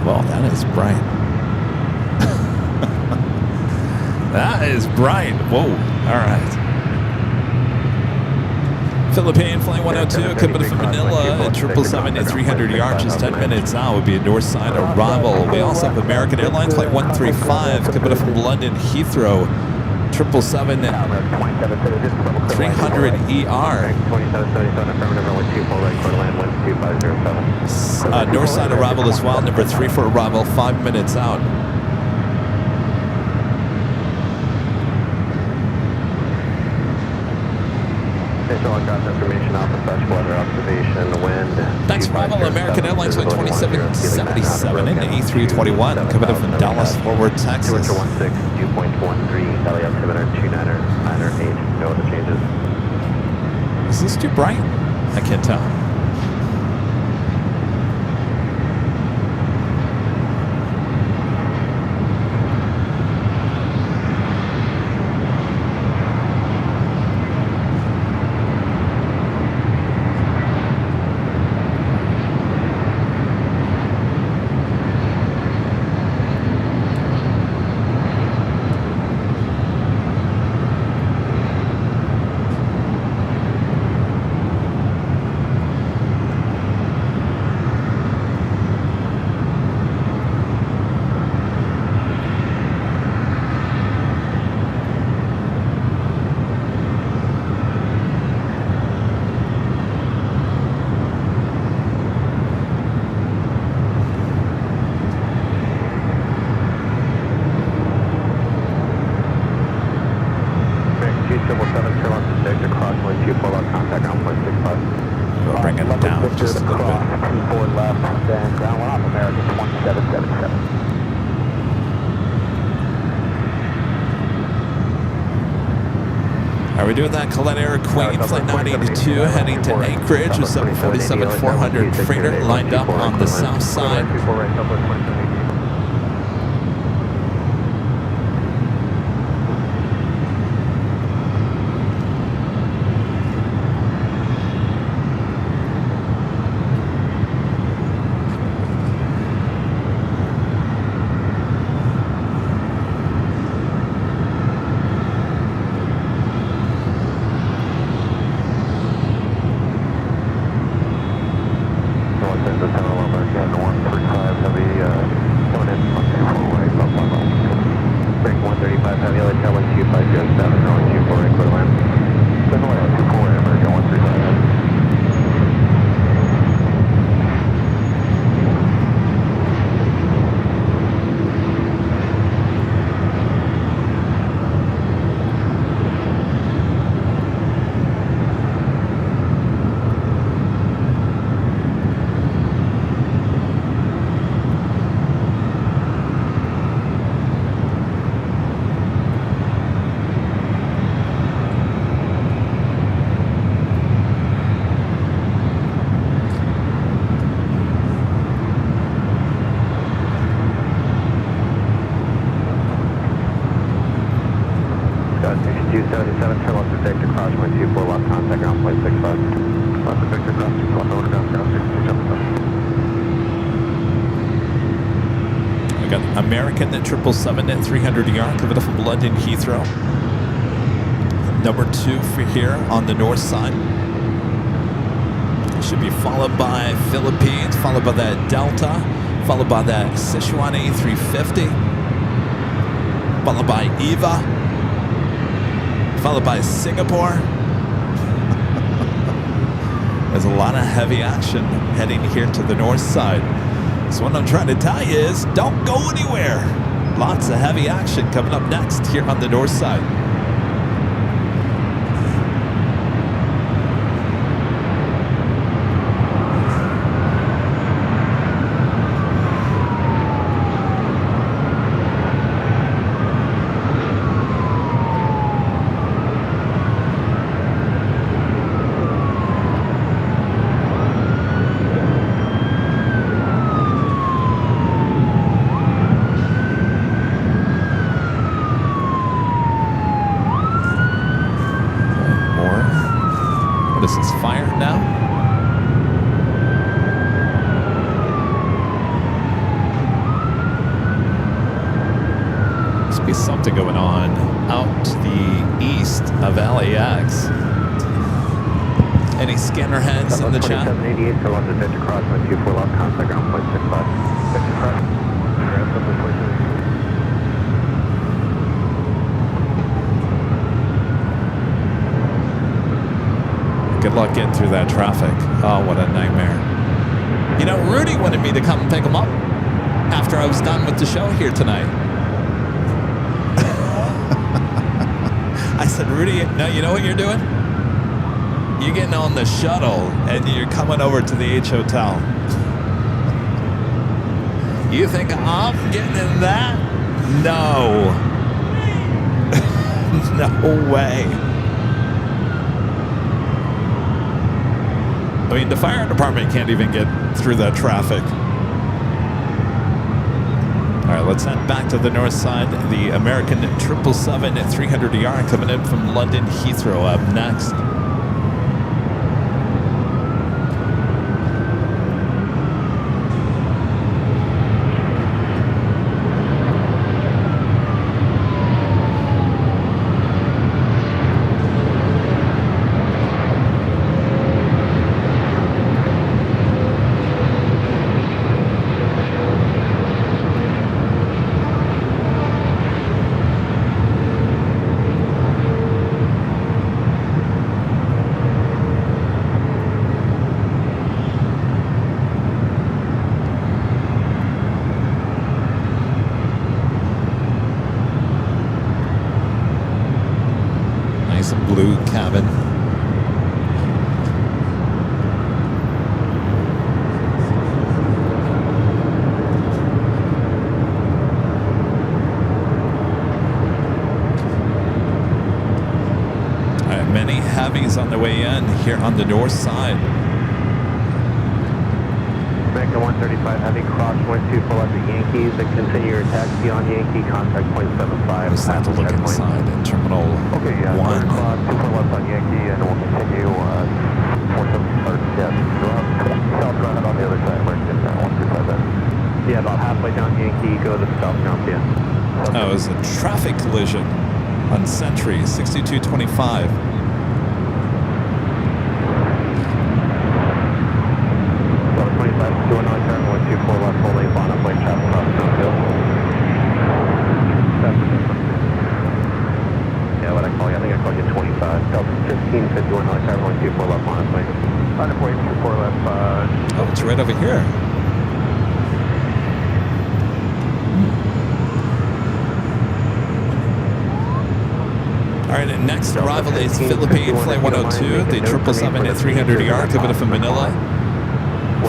S1: Well, that is bright. That is bright. Whoa. All right. Philippine Flight 102, coming from Manila at 777 at 300 yards, just 10 minutes out, would be a north side arrival. We also have American Airlines Flight 135, coming from London Heathrow, 777 at 300 ER. North side arrival as well, number 3 for arrival, 5 minutes out.
S3: Information off the fresh weather observation, wind.
S1: Next arrival, American Airlines Flight 2777 and A321, coming in from Dallas, Fort Worth, Texas.
S3: 216, 2.13, belly altimeter 298, no other changes.
S1: Is this too bright? I can't tell. We're doing that Colette Air Queen Flight 982 heading to Anchorage with 747-400 freighter lined up on the south side.
S3: Cross, 124 left, contact ground point 65. Left to Victor, cross 2 order down, ground 62, jump up.
S1: We got American at 777 at 300ER coming up from London Heathrow. Number 2 for here on the north side. Should be followed by Philippines, followed by that Delta, followed by that Sichuan A350, followed by EVA, followed by Singapore. There's a lot of heavy action heading here to the north side. So what I'm trying to tell you is don't go anywhere. Lots of heavy action coming up next here on the north side. This is fired now. Must be something going on out to the east of LAX. Any scanner heads in the chat?
S3: 2788 for London Victor Cross, 124 left, contact ground point 65. Victor Cross, grab something point 2.
S1: Good luck getting through that traffic. Oh, what a nightmare. You know, Rudy wanted me to come and pick him up after I was done with the show here tonight. I said, Rudy, no, you know what you're doing? You're getting on the shuttle and you're coming over to the H Hotel. You think I'm getting in that? No. No way. I mean, the fire department can't even get through that traffic. All right, let's head back to the north side. The American 777 at 300ER coming in from London Heathrow up next. Blue cabin. All right, many heavies on the way in here on the north side.
S3: American 135 heavy cross 124 left at Yankees and continue your taxi on Yankee, contact point 75.
S1: Let's have to look inside in Terminal 1.
S3: Cross 24 left on Yankee and we'll continue 47 south round on the other side. We're in 135. Yeah, about halfway down Yankee, go to the south jump, yeah.
S1: Oh, it was a traffic collision on Century 6225.
S3: Yeah, what I call you? I think I called you 25. Delta 1551 on car 124 left on its way. 124 left.
S1: Oh, it's right over here. All right, and next arrival is Philippine Flight 102, the 777 at 300ER coming up from Manila.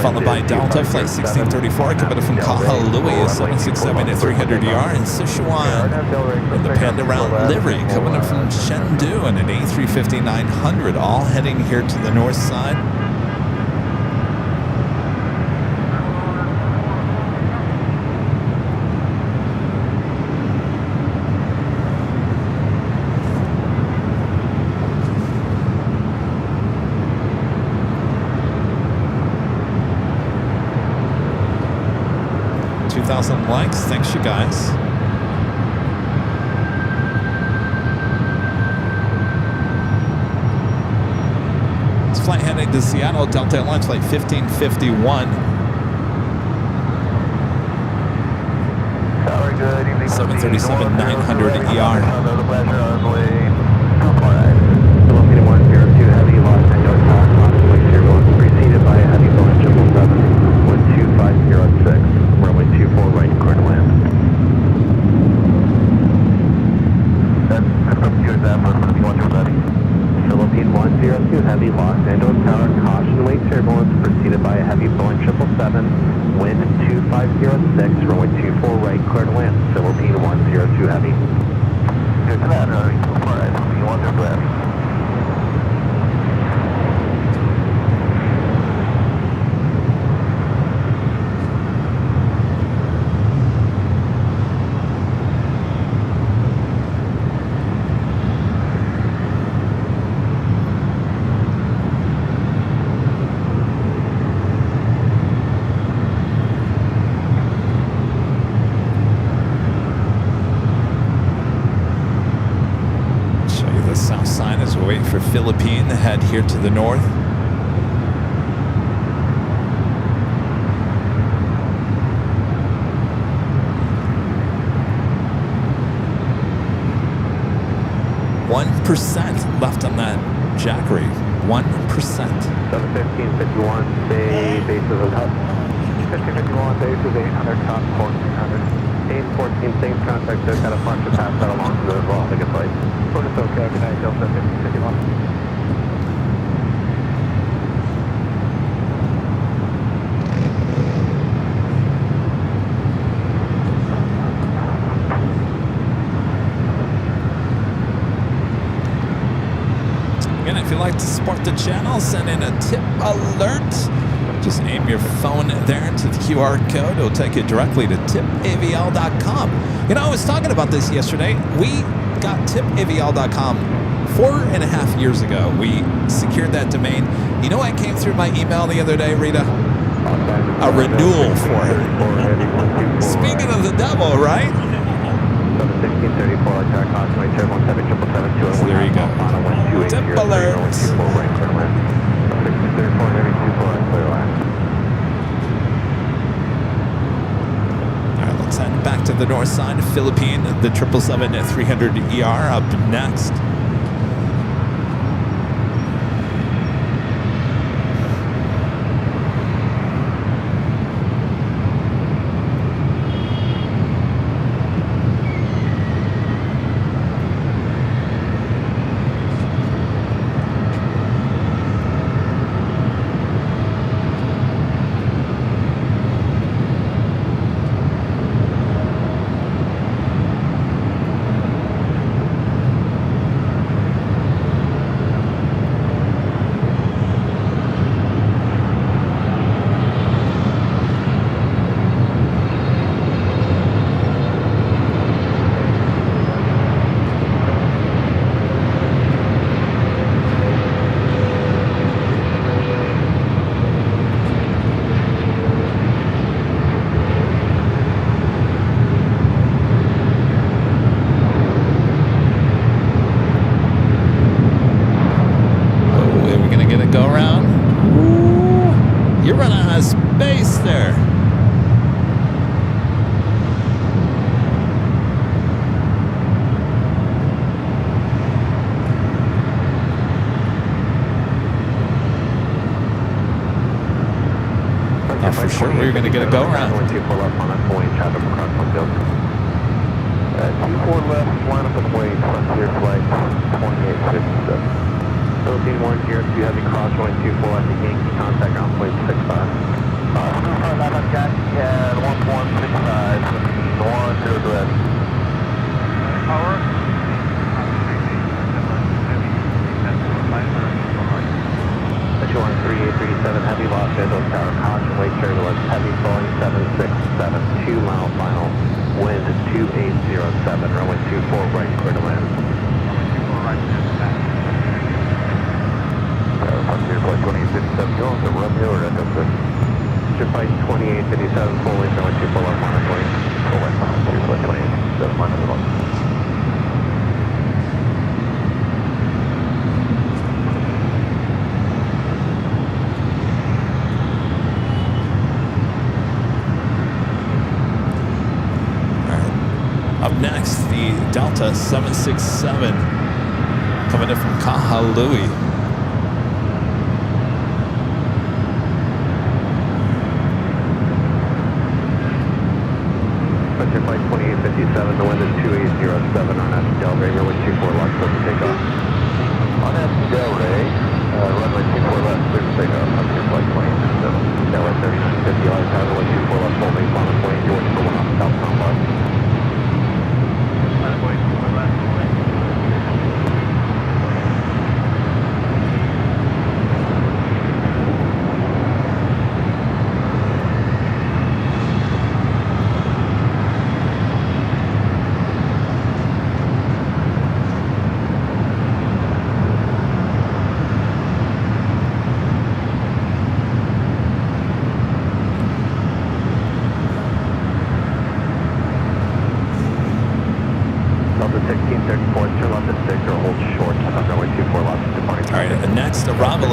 S1: Followed by Delta Flight 1634 coming up from Kahului, 767 at 300ER, and Sichuan in the Panda Round livery coming up from Chengdu and an A350-900, all heading here to the north side. 5,000 likes. Thanks, you guys. This flight heading to Seattle, Delta Airlines flight 1551.
S3: Good evening.
S1: 737-900 ER.
S3: Philippine 102 heavy, Los Angeles Tower, approximately 0, preceded by a heavy Boeing 777, wind 2506, runway 24 right, clear to land. That's good, that for Philippine 102 ready. Philippine 102 heavy, Los Angeles Tower, caution wake turbulence, preceded by a heavy Boeing 777, wind 2506, runway 24 right, clear to land. Philippine 102 heavy. Good to that, Rudy. Alright, Philippine 102 heavy.
S1: For Philippine, head here to the north. %1 left on that Jackery. 1%.
S3: 715-51, stay bases of hub. 1551, bases 800, top 1400. 814, same contact, they've got a bunch of pass that along to the as well. I think it's like, but it's okay, good night, Delta 1551.
S1: Again, if you'd like to support the channel, send in a tip alert. Just aim your phone there to the QR code. It'll take you directly to tipavl.com. You know, I was talking about this yesterday. We got tipavl.com 4.5 years ago. We secured that domain. You know what came through my email the other day, Rita? A renewal for it. Speaking of the devil, right?
S3: 1634, attack constantly, turbo 7772.
S1: So there you go. Tip alert.
S3: 1634, heavy 24, clear land.
S1: All right, let's head back to the north side of Philippine. The 777-300ER up next. For sure, we're going to get a go around.
S3: 24 left on that point, traffic across Winfield. 24 left, line up and wait, Frontier flight 2867. Philippine 102, heavy crosswind 24 at the Yankee, contact ground point 65. Super 11, Jack, 1165, 1 to the west. Power? Ashore 3837, heavy Los Angeles Tower, caution wake turbulence, heavy Boeing 767, 2 mile final, wind 2807, runway 24 right, clear to land. Frontier flight 2857, go on to run hill or end up Departure flight 2857, full wings, runway 24 left, on our way. Full west, 2857, line of the
S1: Up next, the Delta 767 coming in from Kahului.
S3: Departure flight 2857, the wind is 2807 on Delray, runway 24 left, clear for takeoff. On Delray, runway 24 left, clear for takeoff. Departure flight 2857, Delray 3950, light tower, runway 24 left, full base on the plane, you're waiting for one off South Convoy.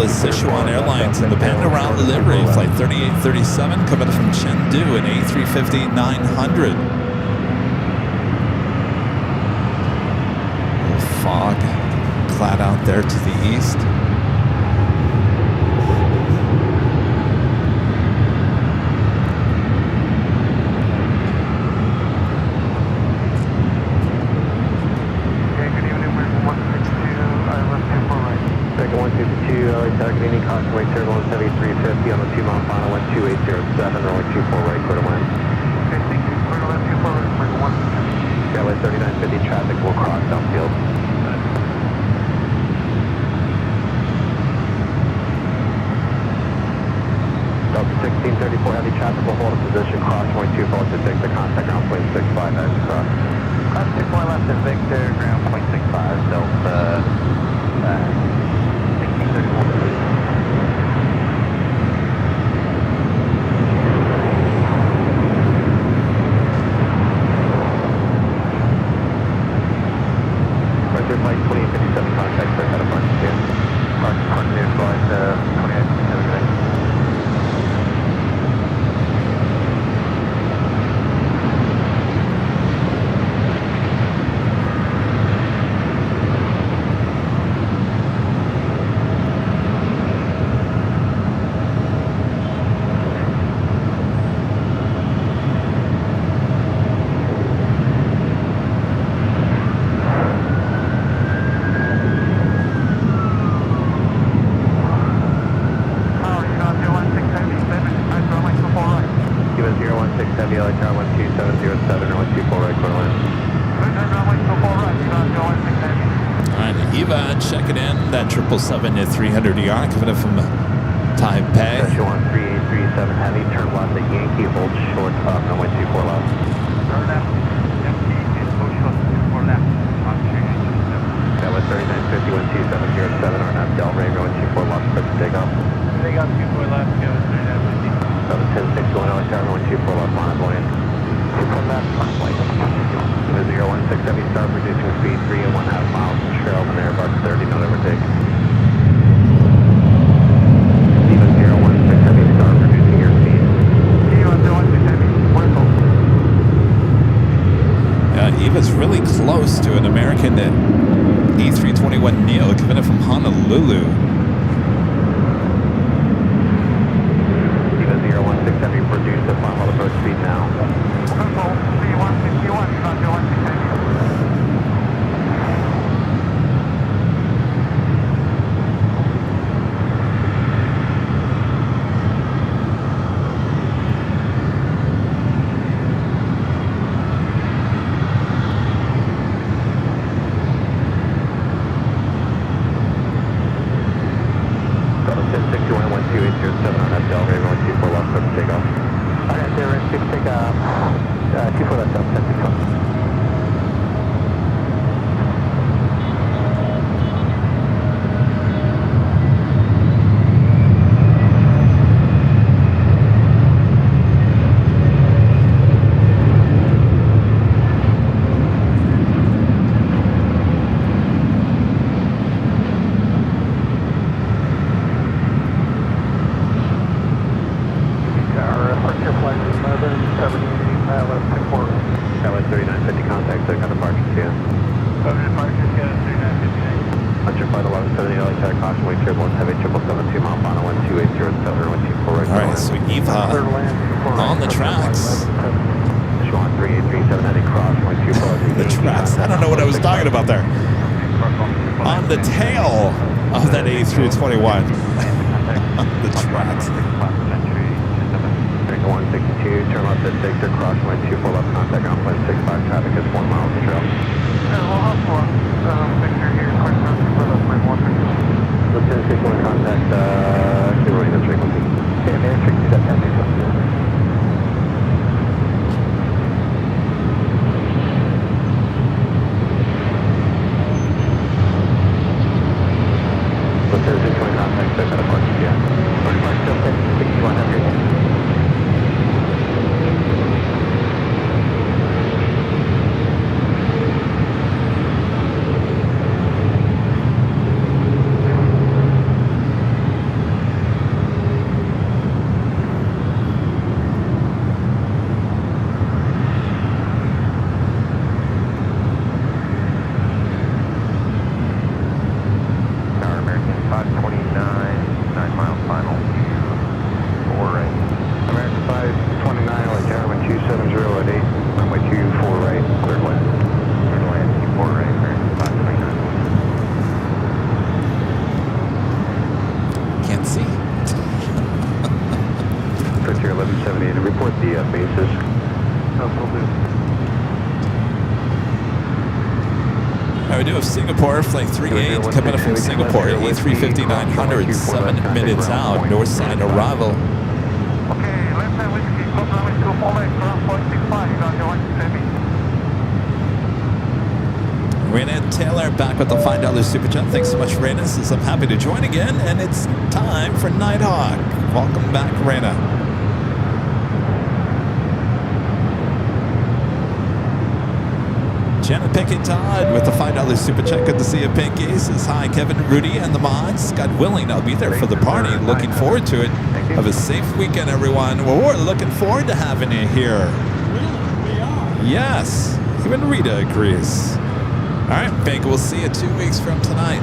S1: Sichuan Airlines in the Panorama livery, flight 3837, coming from Chengdu, an A350-900. A little fog cloud out there to the east.
S3: Targeting caution weight turbulence heavy 350 on the 2-mile final, wind 2807, runway 24 right, clear to wind. Okay, thank you, clear to wind 24 right, clear to wind. Gateway 3950, traffic will cross downfield. Delta 1634, heavy traffic will hold a position, cross point 2 forward to take the contact ground point 65 as you cross. Cross 2 point left to Victor, ground point 65, Delta 1634. Flight 2857, contact for head of Mark 2. Mark 2, flight 2857.
S1: Checking in that 777-300ER coming up from Taipei.
S3: Sichuan 3837 heavy, turn left at Yankee, hold short up, runway 24 left. Turn left, Yankee, and hold short, 24 left, on 3837. That was 3950, 2707, RNAV Delray, runway 24 left, quick takeoff. Takeoff 24 left, go 3950. 71061, runway 24 left, on buoyant. 24 left, on flight. 016 heavy, start reducing speed 3 1/2 miles from trail and Airbus 30, not overtake. Even 016 heavy, start reducing your speed. 016 heavy, wonderful.
S1: Eva's really close to an American A321neo coming in from Honolulu.
S3: Eva 016 heavy, reduce the final approach speed now. Control, C161, 016 heavy.
S1: on the tracks.
S3: Asiana A380 heading cross, runway 24.
S1: The tracks. I don't know what I was talking about there. On the tail of that A321. The tracks.
S3: 162, turn left at Victor, cross runway 24 left, contact ground plane 65, traffic is 1 mile to trail.
S2: We'll have Victor here, course ground 24 left, plane 132.
S3: Lieutenant 61, contact, runway the frequency. Okay, man, frequency, that's 10 days. Lieutenant 61, contact, set at a park, yeah. Park, still 6100.
S1: Singapore, flight 38, coming up from Singapore, A350-900, 7 minutes out, north side arrival.
S2: Okay, left hand whiskey, close runway 24 left, ground 0.65, you got your one heavy.
S1: Raina Taylor back with the $5 super chat. Thanks so much, Raina. Says I'm happy to join again, and it's time for Nighthawk. Welcome back, Raina. Janet Pinky Todd with the $5 super chat. Good to see you, Pinky. Says hi, Kevin, Rudy, and the mods. God willing, I'll be there for the party. Looking forward to it. Have a safe weekend, everyone. Well, we're looking forward to having you here.
S4: Really? We are?
S1: Yes. Even Rita agrees. All right, Pinky, we'll see you 2 weeks from tonight.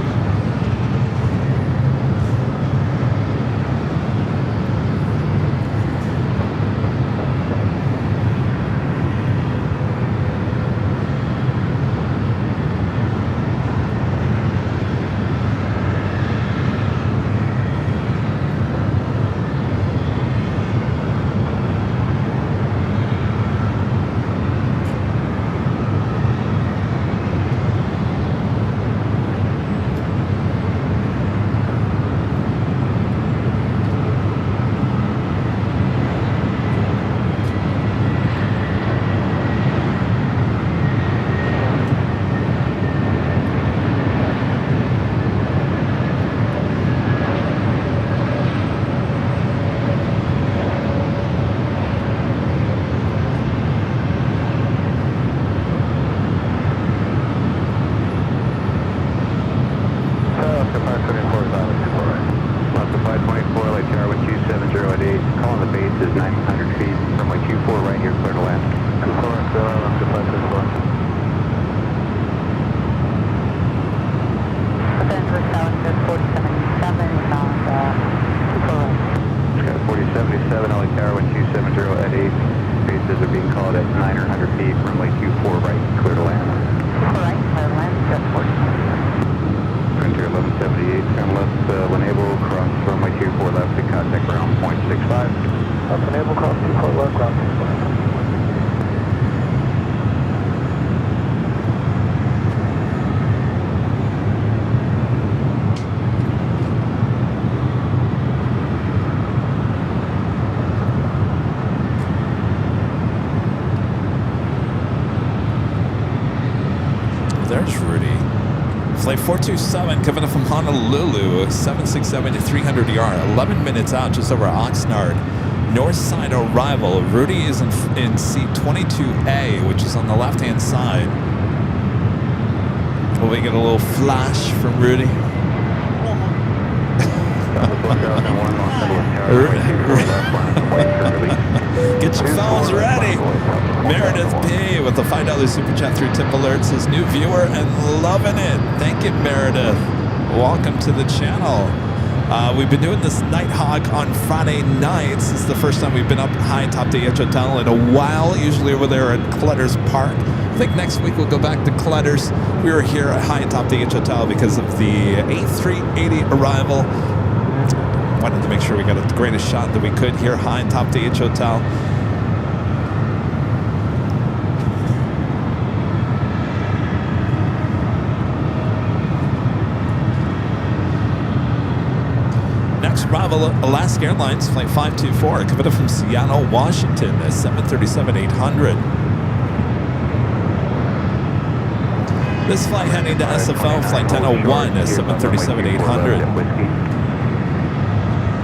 S1: There's Rudy. Flight 427 coming up from Honolulu, 767 to 300ER, 11 minutes out, just over Oxnard. North side arrival. Rudy is in seat 22A, which is on the left-hand side. Will we get a little flash from Rudy? Get your phones ready. Meredith P with the $5 super chat through tip alert says new viewer and loving it. Thank you, Meredith. Welcome to the channel. We've been doing this Nighthawk on Friday nights. This is the first time we've been up high atop the H Hotel in a while. Usually over there at Clutter's Park. I think next week we'll go back to Clutter's. We were here at high atop the H Hotel because of the A380 arrival. Wanted to make sure we got the greatest shot that we could here high atop the H Hotel. Next arrival, Alaska Airlines flight 524 coming from Seattle, Washington, 737-800. This flight heading to SFO, flight 1001, 737-800.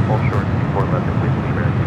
S3: Hold short, 4 left, whiskey, American.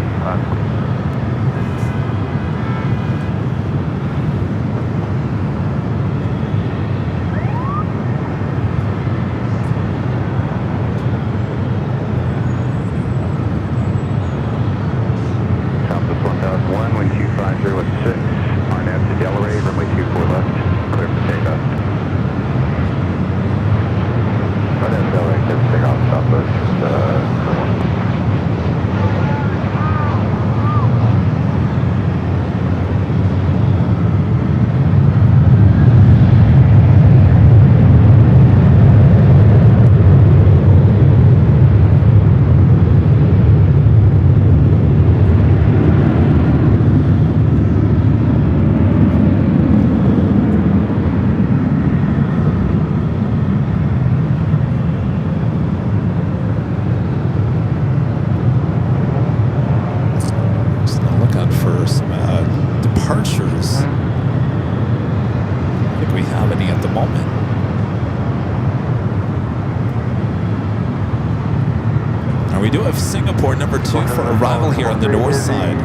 S1: Singapore number 2 for arrival here on the north side.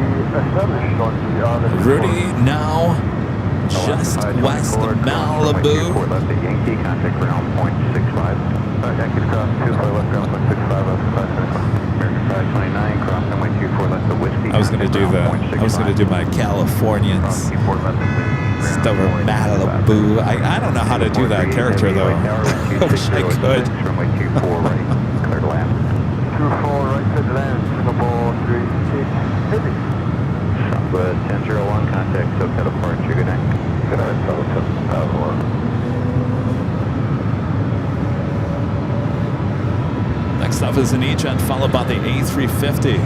S1: Rudy now just west of Malibu. I was going to do my Californians. Just over Malibu. I don't know how to do that character though. I wish I could.
S3: 24 right to land, Singapore 3680. Southwest 1001, contact SoCal departure, good night. Good night, SoCal.
S1: Next up is an E-Jet followed by the A350.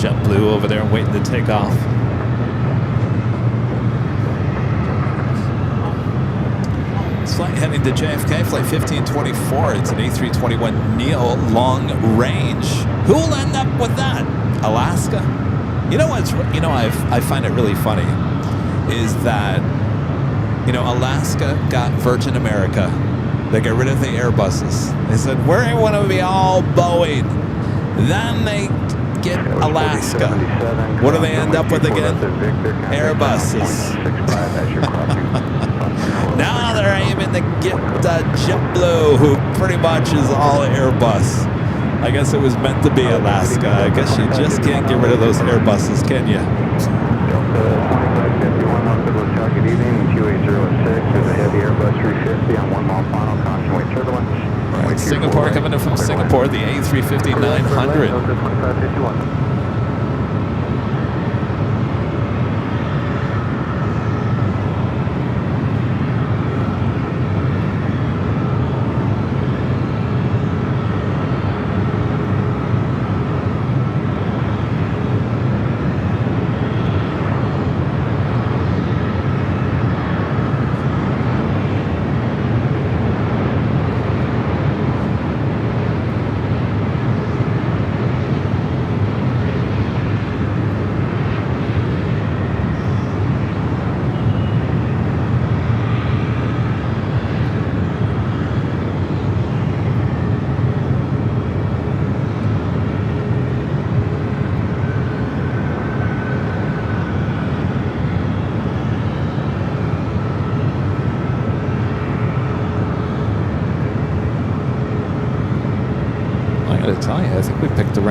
S1: JetBlue over there waiting to take off. This flight heading to JFK, flight 1524. It's an A321neo long range. Who will end up with that? Alaska? I find it really funny is that, Alaska got Virgin America. They got rid of the Airbuses. They said, we want to be all Boeing. Then they get Alaska. What do they end up with again? Airbuses. Now they're aiming to get JetBlue, who pretty much is all Airbus. I guess it was meant to be Alaska. I guess you just can't get rid of those Airbuses, can you?
S3: Good evening, Q806 is a heavy Airbus 350 on 1 mile final, caution weight turbulence.
S1: Right, Singapore coming in from Singapore, the A350-900.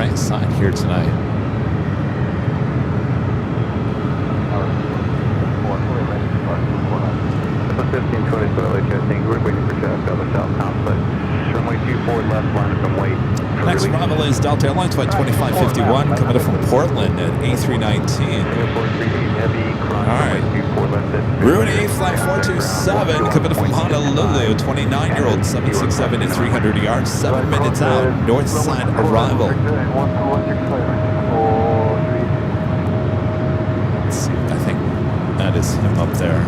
S1: right side here tonight.
S3: It's a 1520, so I think we're waiting for traffic on the southbound, but runway 24 left, line up and wait.
S1: Next arrival is Delta Airlines Flight 2551 coming in from Portland at A319. All right. Rudy, Flight 427 coming in from Honolulu, 29-year-old, 767 at 300 yards, 7 minutes out, north side arrival. Let's see, I think that is him up there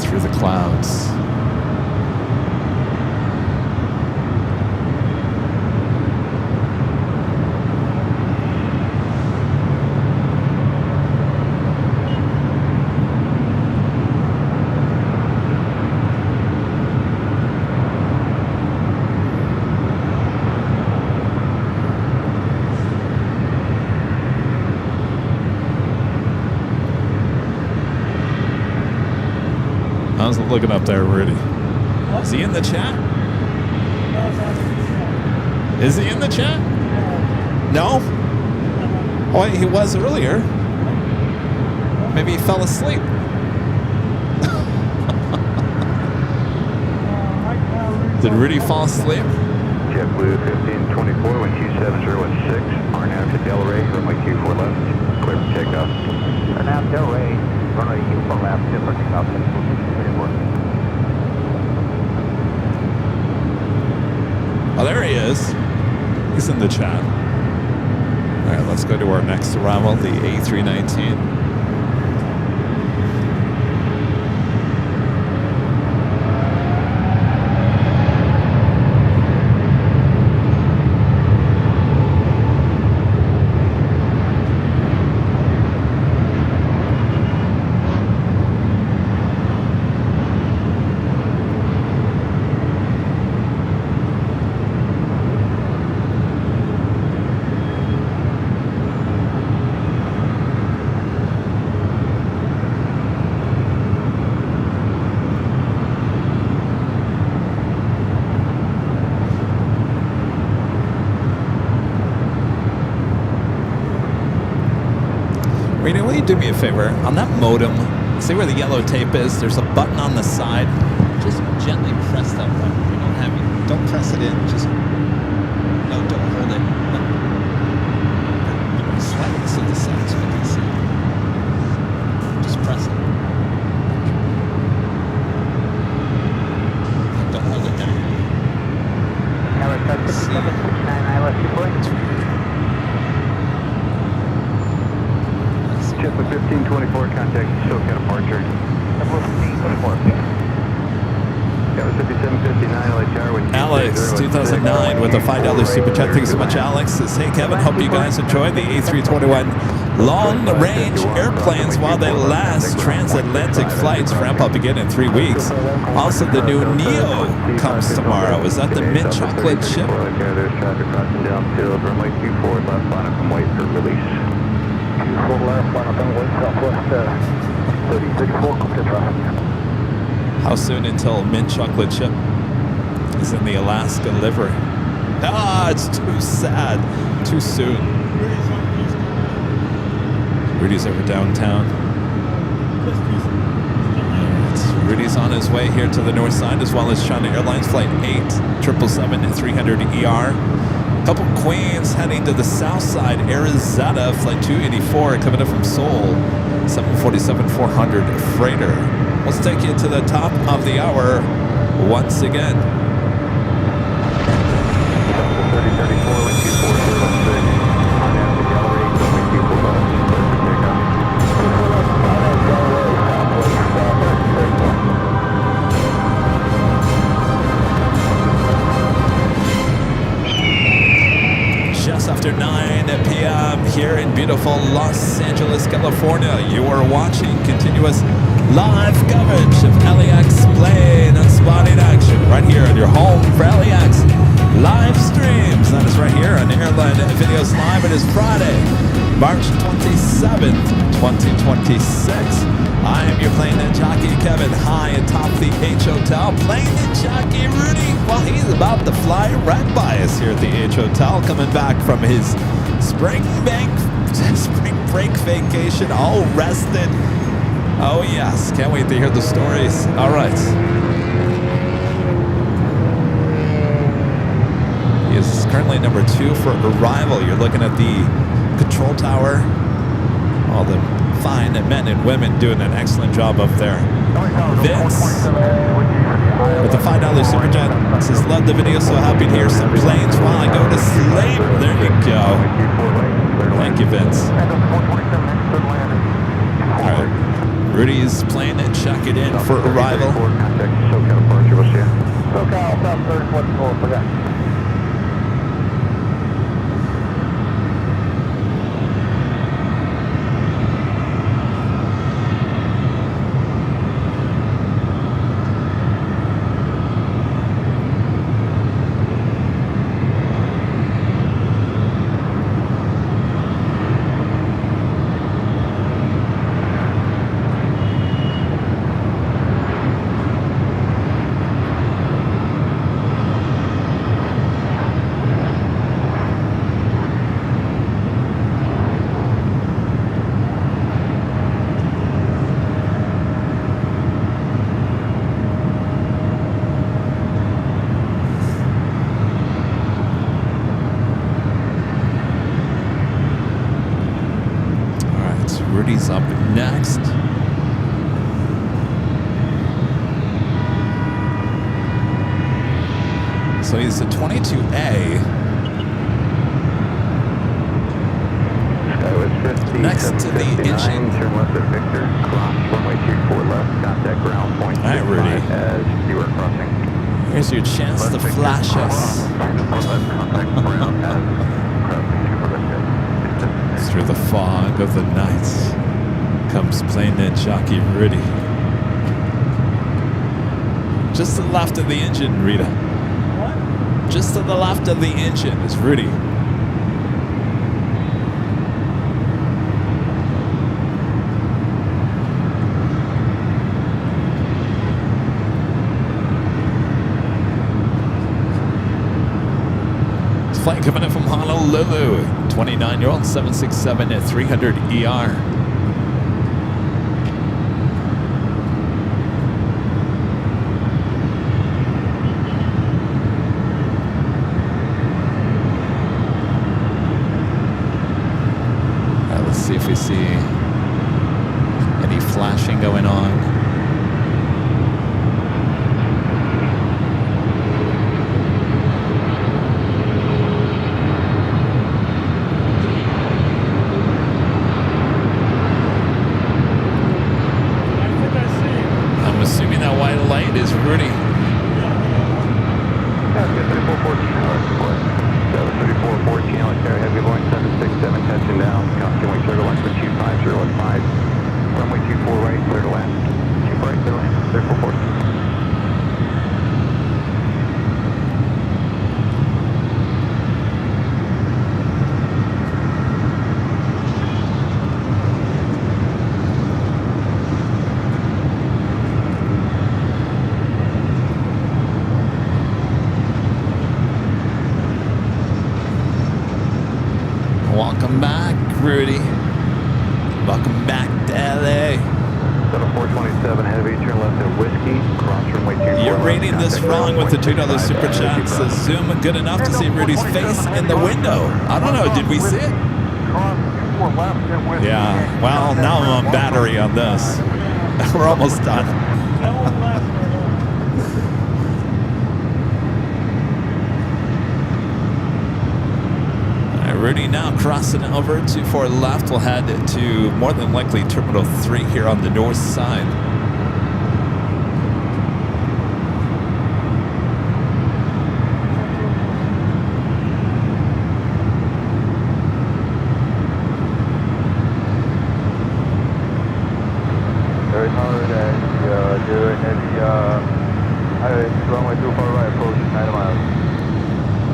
S1: through the clouds. How's it looking up there, Rudy? Is he in the chat? Is he in the chat? No? Oh, he was earlier. Maybe he fell asleep. Did Rudy fall asleep?
S3: JetBlue 1524, wind 27016, RNAV to Delray, runway 24 left, clear for takeoff. RNAV Delray, runway 24 left, clear for takeoff, 24.
S1: Oh, there he is. He's in the chat. All right, let's go to our next arrival, the A319. Rita, will you do me a favor? On that modem, see where the yellow tape is? There's a button on the side. Just gently press that button. You don't have it. Don't press it in. Just no, don't hold it. Slide it to the side so you can see. Just press it. Don't hold it down.
S3: JetBlue 1524, contact SoCal departure.
S1: Alex, 2009 with a $5 super chat. Thanks so much, Alex. Says, hey, Kevin, hope you guys enjoy the A321 long-range airplanes while they last. Transatlantic flights ramp up again in 3 weeks. Also, the new Neo comes tomorrow. Is that the mint chocolate chip?
S3: There's traffic crossing downfield. Runway 24 left, line up and wait for release. 24 left, line up and wait, southwest 3034, clear traffic.
S1: How soon until mint chocolate chip is in the Alaska livery? Ah, it's too sad. Too soon. Rudy's over downtown. Rudy's on his way here to the north side, as well as China Airlines Flight 777 and 300 ER. Couple Queens heading to the south side. Arizona Flight 284 coming up from Seoul. 747-400 freighter. Let's take you to the top of the hour once again. Just after 9 p.m. here in beautiful Los Angeles, California, you are watching continuous live coverage of LAX plane and spotting action right here on your home for LAX live streams. That is right here on Airline Videos Live. It is Friday, March 27th, 2026. I am your plane jockey Kevin, high atop the H Hotel. Plane jockey Rudy, well, he's about to fly right by us here at the H Hotel, coming back from his spring break vacation, all rested. Oh yes, can't wait to hear the stories. All right. He is currently number 2 for arrival. You're looking at the control tower. All the fine men and women doing an excellent job up there. Vince with the $5 super chat says, love the video, so happy to hear some planes while I go to sleep. There you go. Thank you, Vince. All right, Rudy's plane and check it in for arrival. Rudy's up next. So he's a 22A. Next to the engine.
S3: Turn left at Victor. Cross runway 24 left. Contact ground point.
S1: All right, Rudy.
S3: As you are crossing.
S1: Here's your chance to flash us. Through the fog of the night comes plane jockey Rudy. Just to the left of the engine, Rita.
S4: What?
S1: Just to the left of the engine is Rudy. Flight coming in from Honolulu, 29-year-old 767 at 300 ER. Let's see if we see any flashing going on. Rudy.
S3: Heavy Boeing 767 touching down. Caution wing clear to land for 25015. Runway 24 right, clear to land. 24 right, clear to land. Clear for 40.
S1: Welcome back, Rudy. Welcome back to LA.
S3: 7427 heavy, turn left at Whiskey, cross runway 24.
S1: You're reading this wrong with the $2 super chat. Says zoom good enough to see Rudy's face in the window. I don't know, did we see it? Yeah, well, now I'm on battery on this. We're almost done. Rudy now crossing over to for left. We'll head to more than likely Terminal 3 here on the north side.
S3: Very hard and doing heavy runway 24 right approach 9 miles.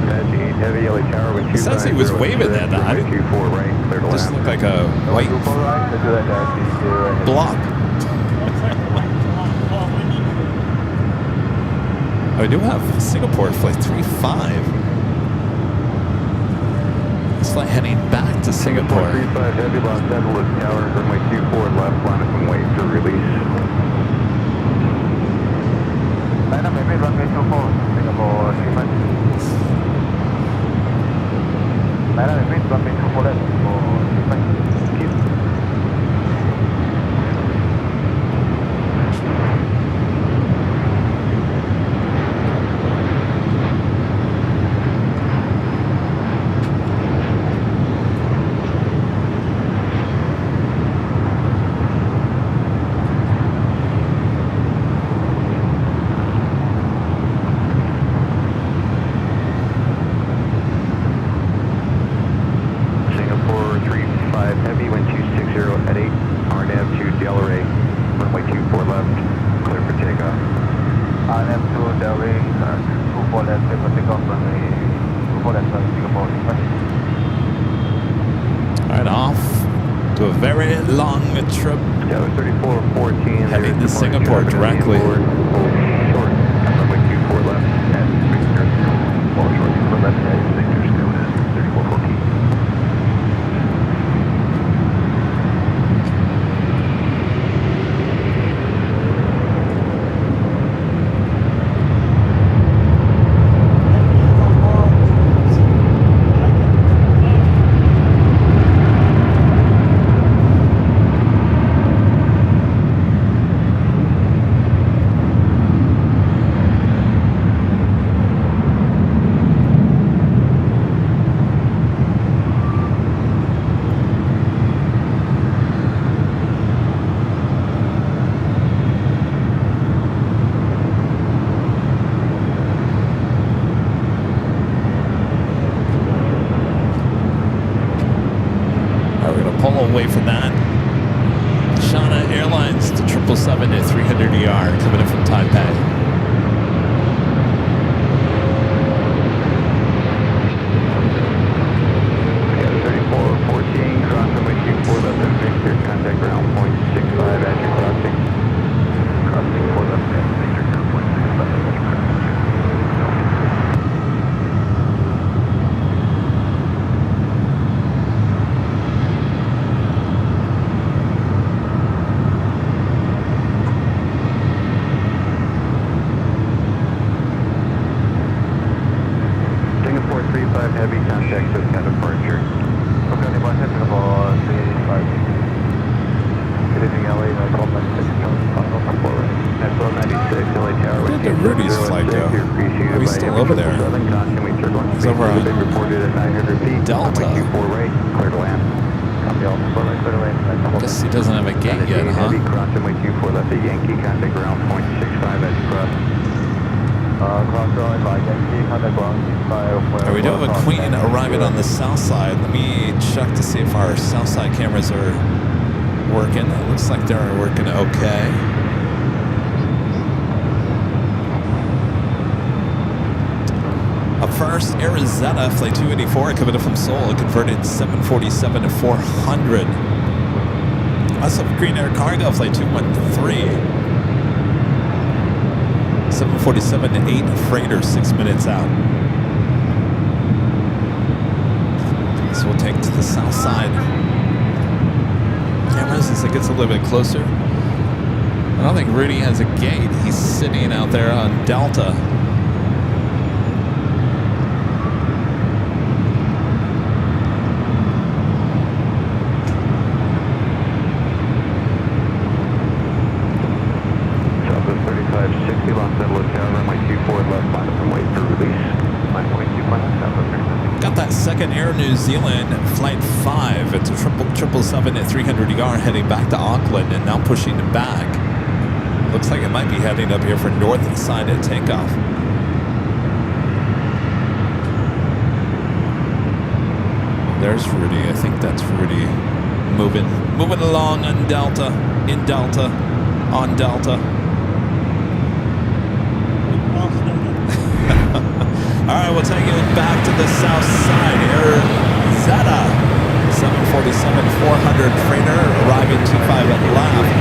S3: Edge heavy LA Tower with
S1: It says he was waving that. I didn't.
S3: 24 right, clear to
S1: Just
S3: land.
S1: looked like a white block. Oh, we do have Singapore flight 35. It's like heading back to Singapore.
S3: 35 heavy Los Angeles Tower, runway 24 left, line up and wait for release. Line up heavy runway 24, Singapore 35. Line up heavy runway 24 left, Singapore 35. Keep.
S1: Long trip.
S3: Yeah, 3414.
S1: Heading to Singapore directly.
S3: Short, runway 24 left at Victor. Well, short 24 left at Victor still is 3414.
S1: Away from that. Asiana Airlines to 777 at 300ER coming in from Taipei.
S3: Yeah, 3414, cross runway 24 left at Victor, contact ground point 65 as you're crossing. Crossing 4 left at Victor, ground point 65 as you're crossing. Heavy contact with kind of departure. Okay, the bus heading about 35. Hitting LA, like all my signals, at 96, LA Tower.
S1: Where did Rudy's flight go? Oh, he's still over there. He's over on
S3: reported at 900 feet.
S1: Delta.
S3: Q4 right, clear to land. Copy all, clear to land.
S1: I guess he doesn't have a gate yet, huh?
S3: Heavy cross runway Q4 left at Yankee, contact ground point 65 as you cross.
S1: We do have a Queen arriving on the south side. Let me check to see if our south side cameras are working. It looks like they're working okay. Up first, Arizona Flight 284 coming in from Seoul, converted 747 to 400. Also, Green Air Cargo Flight 213. 747 to 8 freighter, 6 minutes out. So we'll take to the south side cameras as it gets a little bit closer. I don't think Rudy has a gate. He's sitting out there on Delta. Second Air New Zealand Flight 5. It's a 777 at 300ER heading back to Auckland and now pushing it back. Looks like it might be heading up here for north side at takeoff. There's Rudy. I think that's Rudy moving along on Delta, in Delta, on Delta. All right, we'll take you back to the south side. Air Zeta 747-400 freighter arriving 25 at left.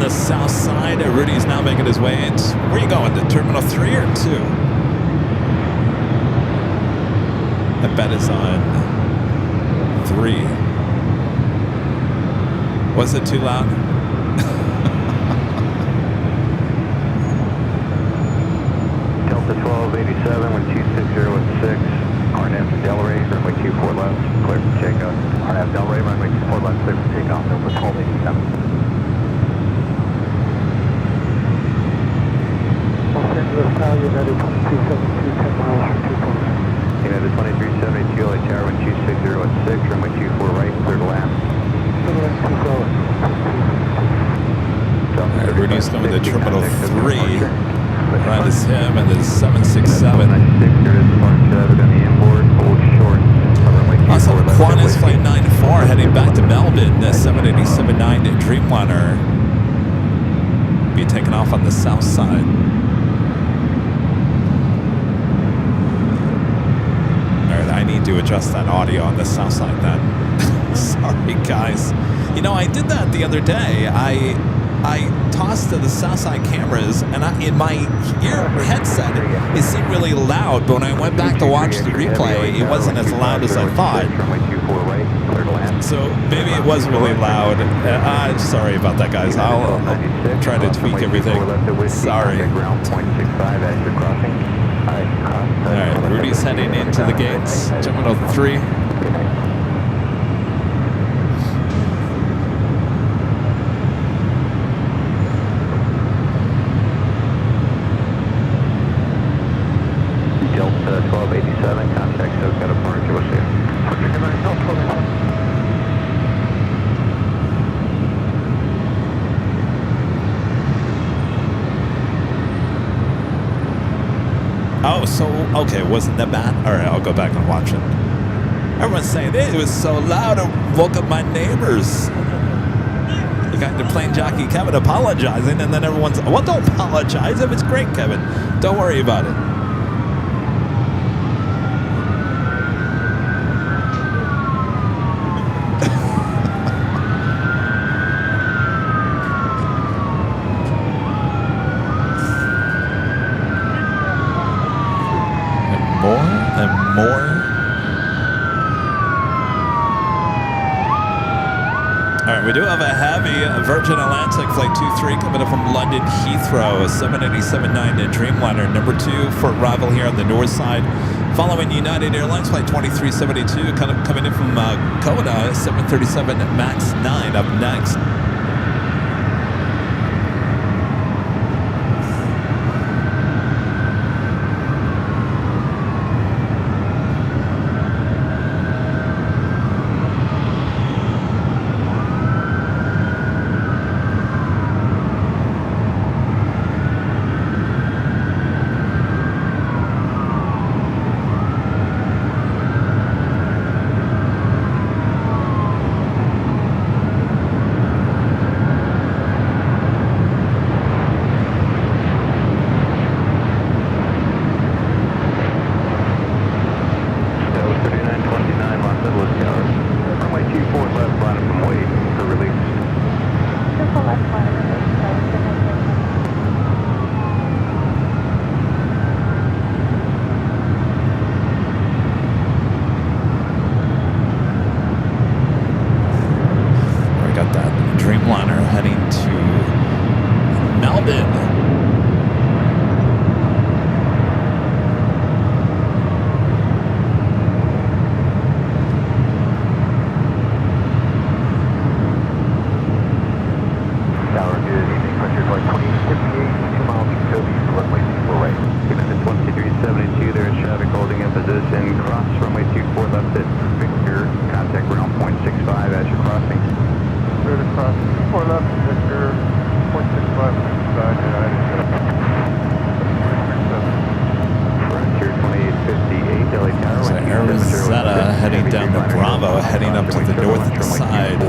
S1: South side. Rudy's now making his way in. Where are you going? To Terminal 3 or 2? I bet it's on 3. Was it too loud?
S3: Delta 1287, 12606, RNAV Delray, runway 24 left, clear for takeoff. RNAV Delray, runway 24 left, clear for takeoff, Delta 1287.
S2: United 2372, 10 miles for 2 points.
S3: United 2372, LA Tower 12606, runway 24 right, clear to land.
S1: Alright, Rudy's coming to Terminal 3. Right is him and the 767. Also, Qantas Flight 94 heading back to Melbourne. The 787-9 Dreamliner be taken off on the south side. I need to adjust that audio on the south side then. Sorry guys. You know, I did that the other day. I tossed to the south side cameras and in my ear headset it seemed really loud, but when I went back to watch the replay it wasn't as loud as I thought. So maybe it was really loud. Sorry about that guys. I'll try to tweak everything. Sorry. Alright, Rudy's heading into the gates. Terminal 3.
S3: Delta 1287, contact SoCal departure, we'll see you.
S1: Oh, so, okay, wasn't that bad? Alright, I'll go back and watch it. Everyone's saying, it was so loud, it woke up my neighbors. You got the Plane Jockey Kevin apologizing, and then everyone's, well, don't apologize if it's great, Kevin. Don't worry about it. We do have a heavy Virgin Atlantic Flight 23 coming up from London Heathrow, a 787-9 Dreamliner, number 2 for arrival here on the north side. Following United Airlines Flight 2372 coming in from Kona, 737 MAX 9 up next.
S3: This Victor, contact ground 0.65 as you're crossing.
S5: Clear to cross 4 left, Victor, 0.65 side,
S3: Frontier 2858, LA Tower.
S1: So Arizona heading down the Bravo, heading up to the north side.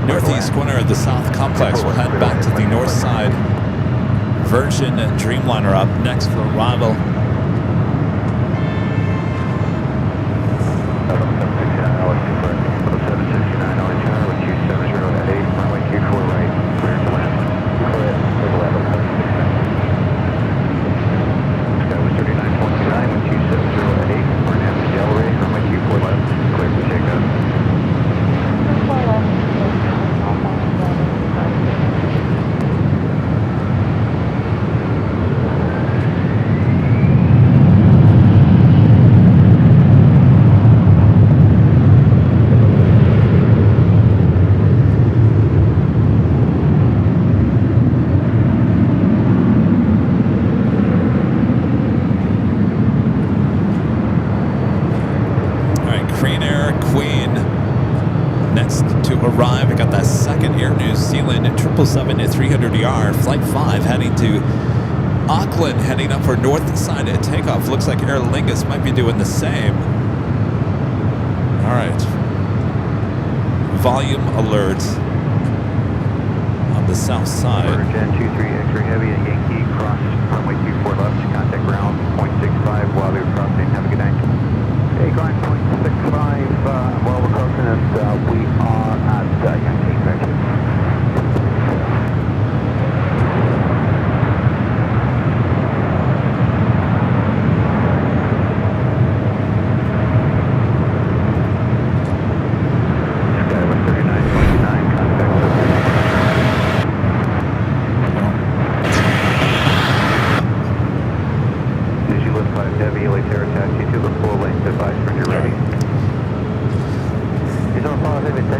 S1: Northeast corner of the South Complex. We'll head back to the north side. Virgin Dreamliner up next for arrival. Arrive. We got that second Air New Zealand 777-300ER Flight 5 heading to Auckland, heading up for north side of takeoff. Looks like Aer Lingus might be doing the same. All right. Volume alert on the south side.
S3: Gen 23 X-ray heavy at Yankee, cross runway 24 left, contact ground 0.65 while we're crossing. Have a good night. Hey, grind 0.65 while we're crossing, and we are at Yankee. Thank you.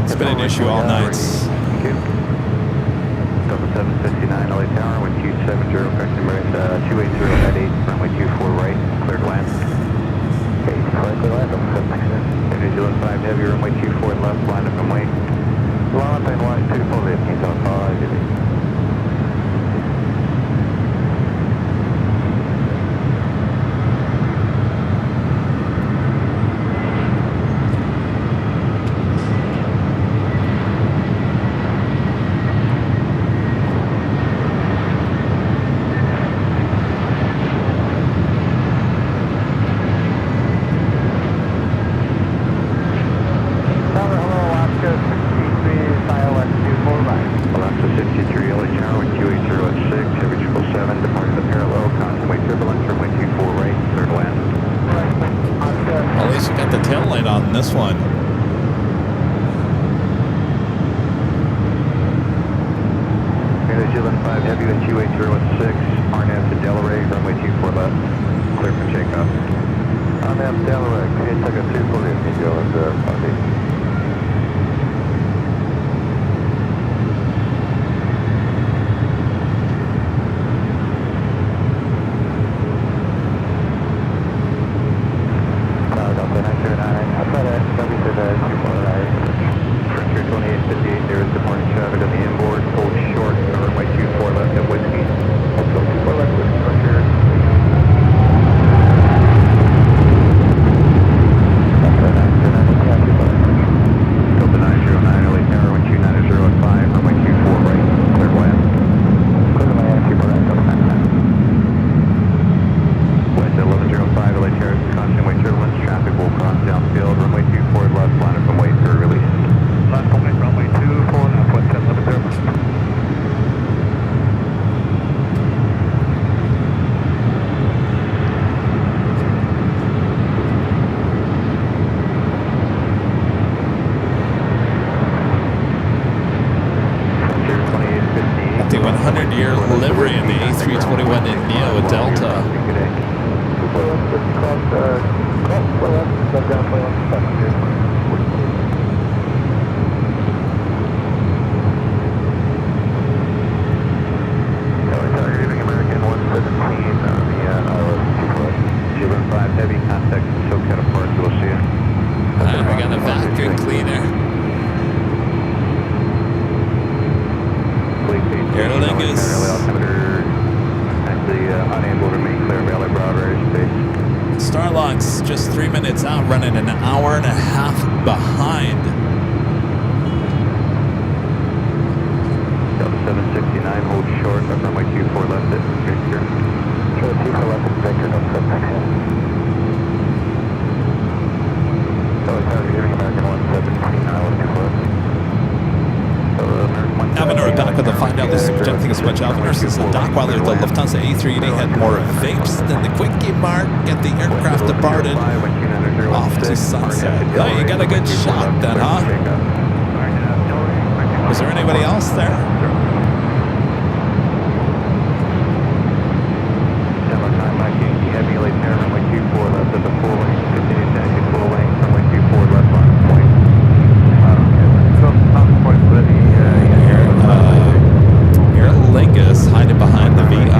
S1: It's been an issue all night.
S3: Thank you. 7769 LA Tower, wind 270, correction rate 280 at 8, runway 24 right, cleared land. Okay, clear land, 7769. New Zealand 5 heavy, runway 24 left, line up and wait. Line up and wait, 24 left, New Zealand 5 heavy.
S1: This one.
S3: New Zealand 5 heavy with 28016, RNAV to Delaware, runway 24 left, clear for takeoff. RNAV Delaware, can you take a 24 left, New Zealand 5
S1: livery in the A321 in Neo Delta.
S3: American 117 on the Zealand 5 heavy, contact SoCal Park, we'll see you.
S1: Alright, we got a vacuum cleaner. Aer Lingus.
S3: Actually, unable to make clear Valley Bravo airspace.
S1: Starlux just 3 minutes out, running an hour and a half behind.
S3: Delta 769, hold short, up runway 24 left at Victor. Short 24 left at Victor, no subsection. American 179,
S1: Avenor back with the find out the Superjet thing is much Avenor says the dock while the Lufthansa A380 had more vapes than the quickie mark. Get the aircraft departed off to sunset. Oh, you got a good shot then, huh? Was there anybody else there? Aer Lingus hiding behind the VIP.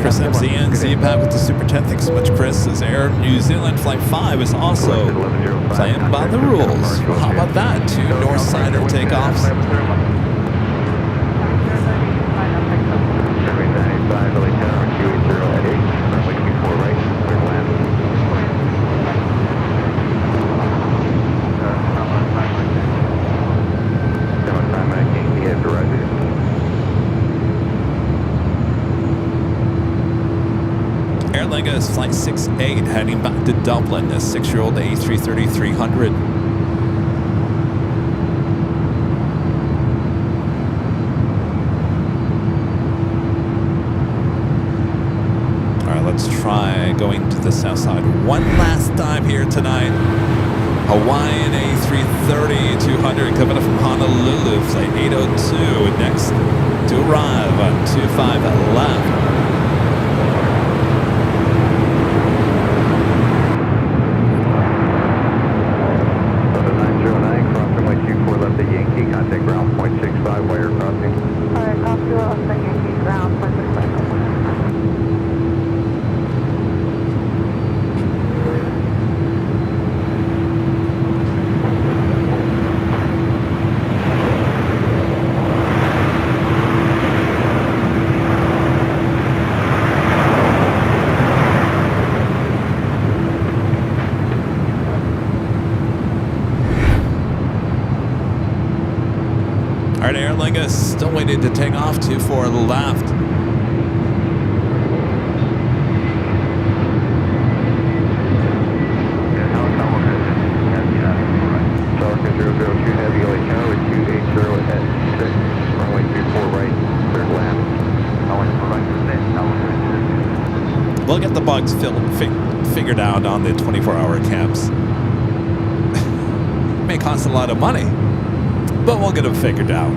S1: Chris MCN, Z-Pat with the Super 10. Thanks so much, Chris. Says Air New Zealand Flight 5 is also playing by the rules. Well, how about that? 2 Northsider takeoffs. Aer Lingus Flight 68 heading back to Dublin, a 6-year-old A330-300. Alright, let's try going to the south side one last time here tonight. Hawaiian A330-200 coming up from Honolulu, Flight 802, next to arrive on 25 left. All right, Aer Lingus still waiting to take off, 24 left. We'll get the bugs figured out on the 24-hour camps. May cost a lot of money, but we'll get them figured out.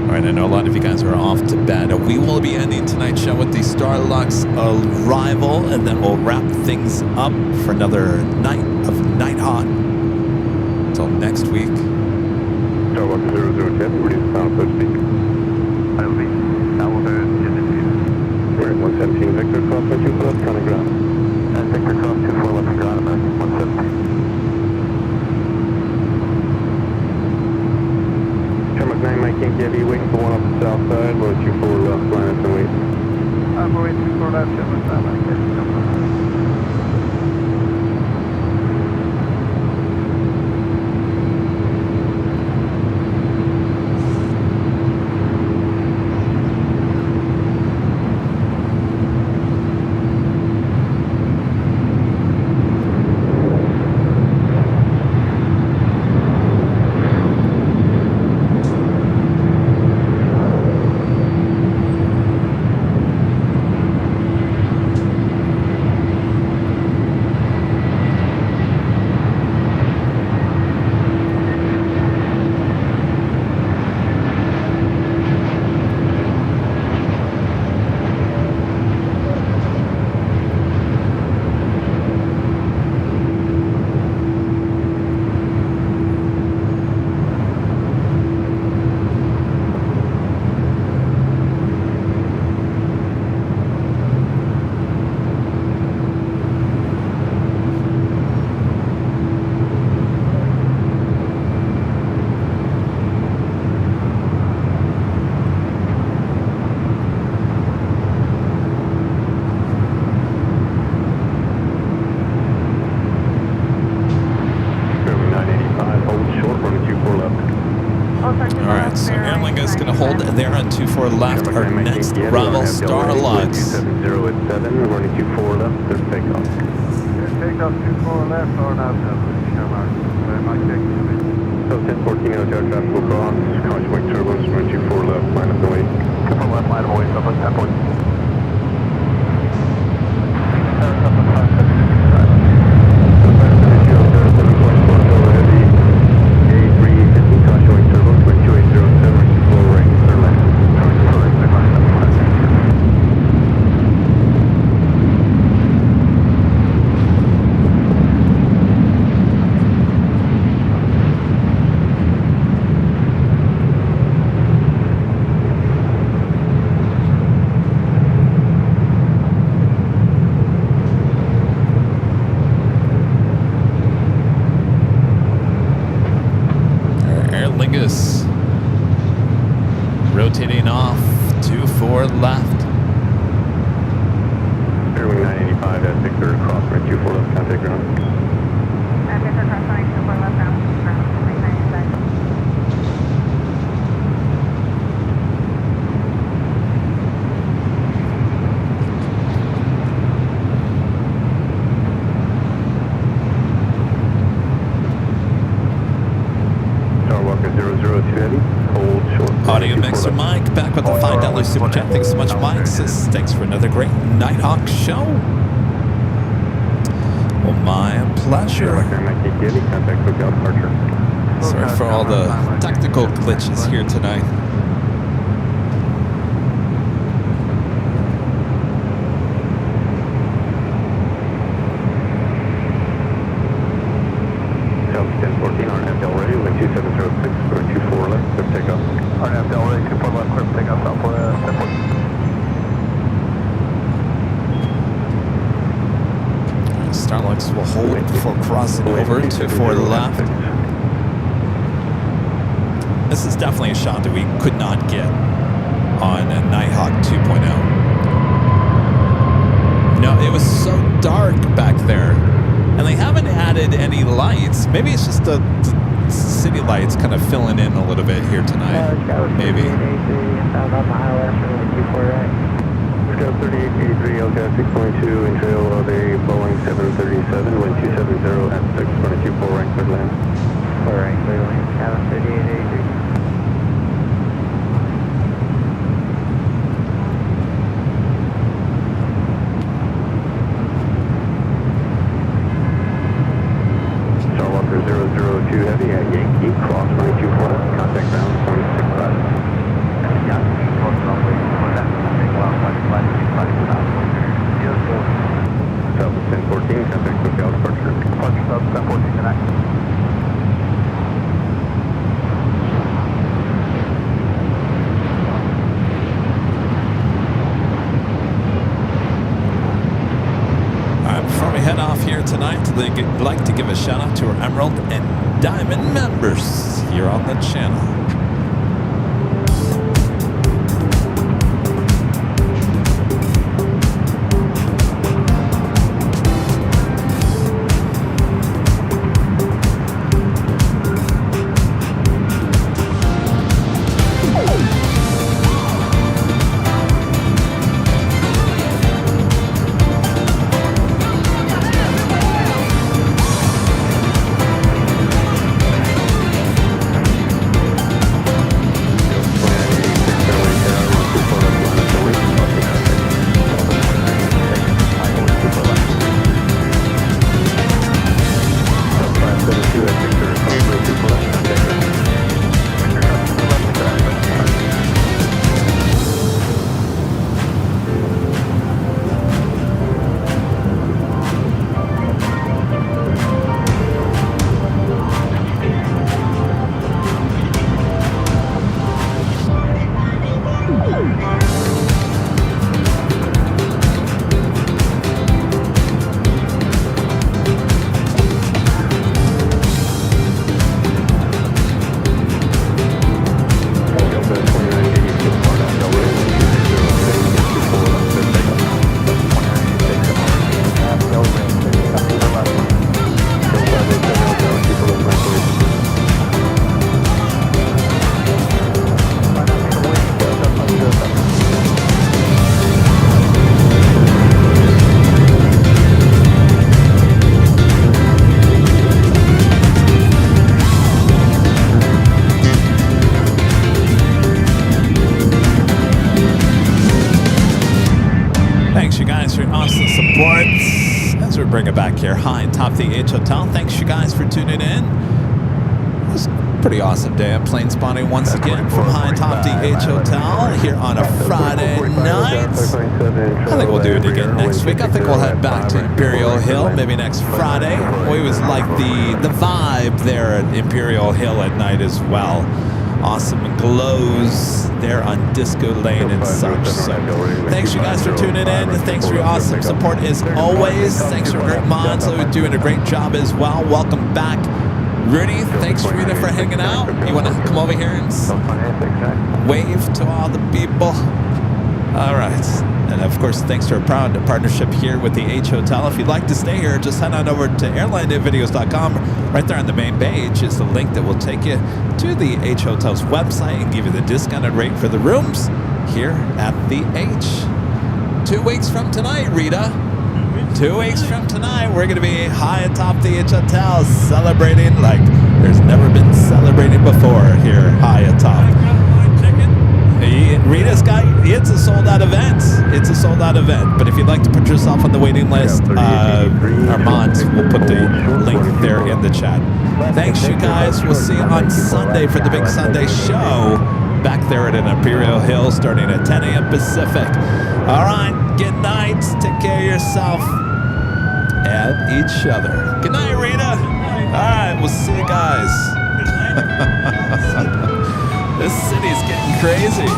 S1: All right, I know a lot of you guys are off to bed. We will be ending tonight's show with the Starlux arrival, and then we'll wrap things up for another night of Nighthawk. Until next week.
S3: Starbucks 0010, Rudy, sound so speak. I'll be Alpha, we're at 117, Victor Cross, 24 left, counting ground. And Victor Cross, 24 left, ground, American 117. Tarmac 9 I can't give you waiting for one on the south side, 124 left, line up and wait.
S5: I'm waiting for that ship with time, I guess.
S1: There on 24 left, our next arrival, Starlux.
S3: 270 at 7, running 24 left, clear for takeoff.
S5: Take off 24 left or not,
S3: So 1014 out there, traffic will cross, caution wing turbos, running 24 left, line up the way. 24 left, line up the way, up on 10 point.
S1: Rotating off, 24 left.
S3: Airwing 985 at Victor, cross right 24 left, contact ground.
S2: Victor, cross right 24 left, ground, 995.
S3: Starwalker 002 heavy, hold short.
S1: Audio Mixer Mike back with the $5 super chat. Thanks so much, Mike. Says thanks for another great Nighthawk show. Well, my pleasure. Sorry for all the technical glitches here tonight.
S3: South 1014 on FL ready, wind 2706, going 24 left, clear for takeoff. On FL ready, 24 left, clear for takeoff, South 1014.
S1: Starlux will hold before crossing over to 4 left. This is definitely a shot that we could not get on a Nighthawk 2.0. No, it was so dark back there. And they haven't added any lights. Maybe it's just the city lights kind of filling in a little bit here tonight. Maybe.
S3: Scout 3883, LCAT 622, in trail of a Boeing 737, wind 270 at 6, running 24 right clear land.
S2: Right, clear land, Scout 3883.
S3: Starwalker 002 heavy at Yankee, cross running 24 left, contact ground 26 left. South 1014, contact Cookout departure. Departure South 1014 tonight.
S1: Before we head off here tonight, I'd like to give a shout out to our Emerald and Diamond members here on the channel. Thanks, you guys, for your awesome support as we bring it back here high atop the H Hotel. Thanks, you guys, for tuning in. It was a pretty awesome day of plane spotting once again from high atop the H Hotel here on a Friday night. I think we'll do it again next week. I think we'll head back to Imperial Hill maybe next Friday. We always like the vibe there at Imperial Hill at night as well. Awesome glows there on Disco Lane and such. So thanks, you guys, for tuning in. Thanks for your awesome support as always. Thanks for great mods. Always doing a great job as well. Welcome back, Rudy. Thanks, Rita, for hanging out. You want to come over here and wave to all the people? All right. And of course, thanks to our proud partnership here with the H Hotel. If you'd like to stay here, just head on over to airlinevideos.com. Right there on the main page is the link that will take you to the H Hotel's website and give you the discounted rate for the rooms here at the H. 2 weeks from tonight, Rita. 2 weeks from tonight, we're going to be high atop the H Hotel celebrating like there's never been celebrating before here high atop. Rita's got, it's a sold-out event. It's a sold-out event. But if you'd like to put yourself on the waiting list, our mods will put the link there in the chat. Thanks, you guys. We'll see you on Sunday for the big Sunday show back there at an Imperial Hill starting at 10 a.m. Pacific. All right. Good night. Take care of yourself and each other. Good night, Rita. All right. We'll see you guys. This city's getting crazy.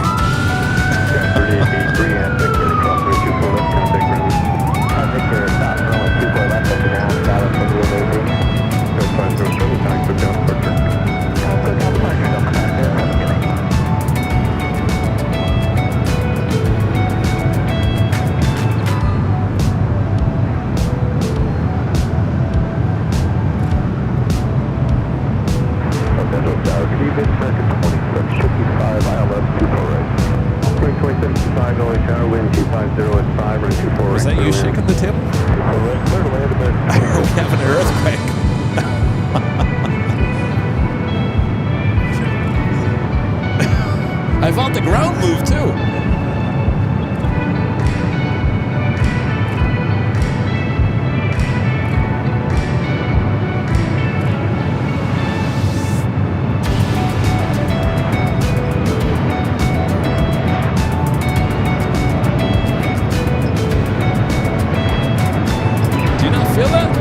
S1: Was that you shaking the table? I heard we having an earthquake. I felt the ground move too. Feel that?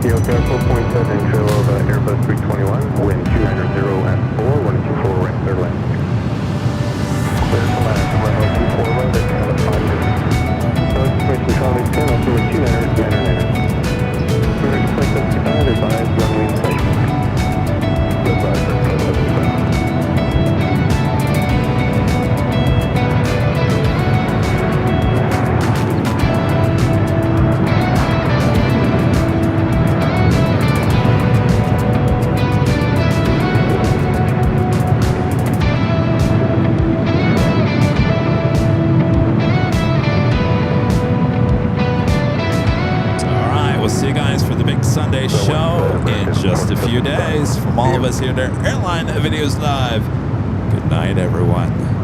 S3: Yoka 4.7, trail of Airbus 321, wind 290 at 4, 124 right, clear left. Clear to left, runway 24 right, at 5 minutes. Approach information Charlie 10, also with 290, 999. Clear to place 75, advise runway in sight. Advise runway 75.
S1: See you guys for the big Sunday show in just a few days. From all of us here at Airline Videos Live, good night, everyone.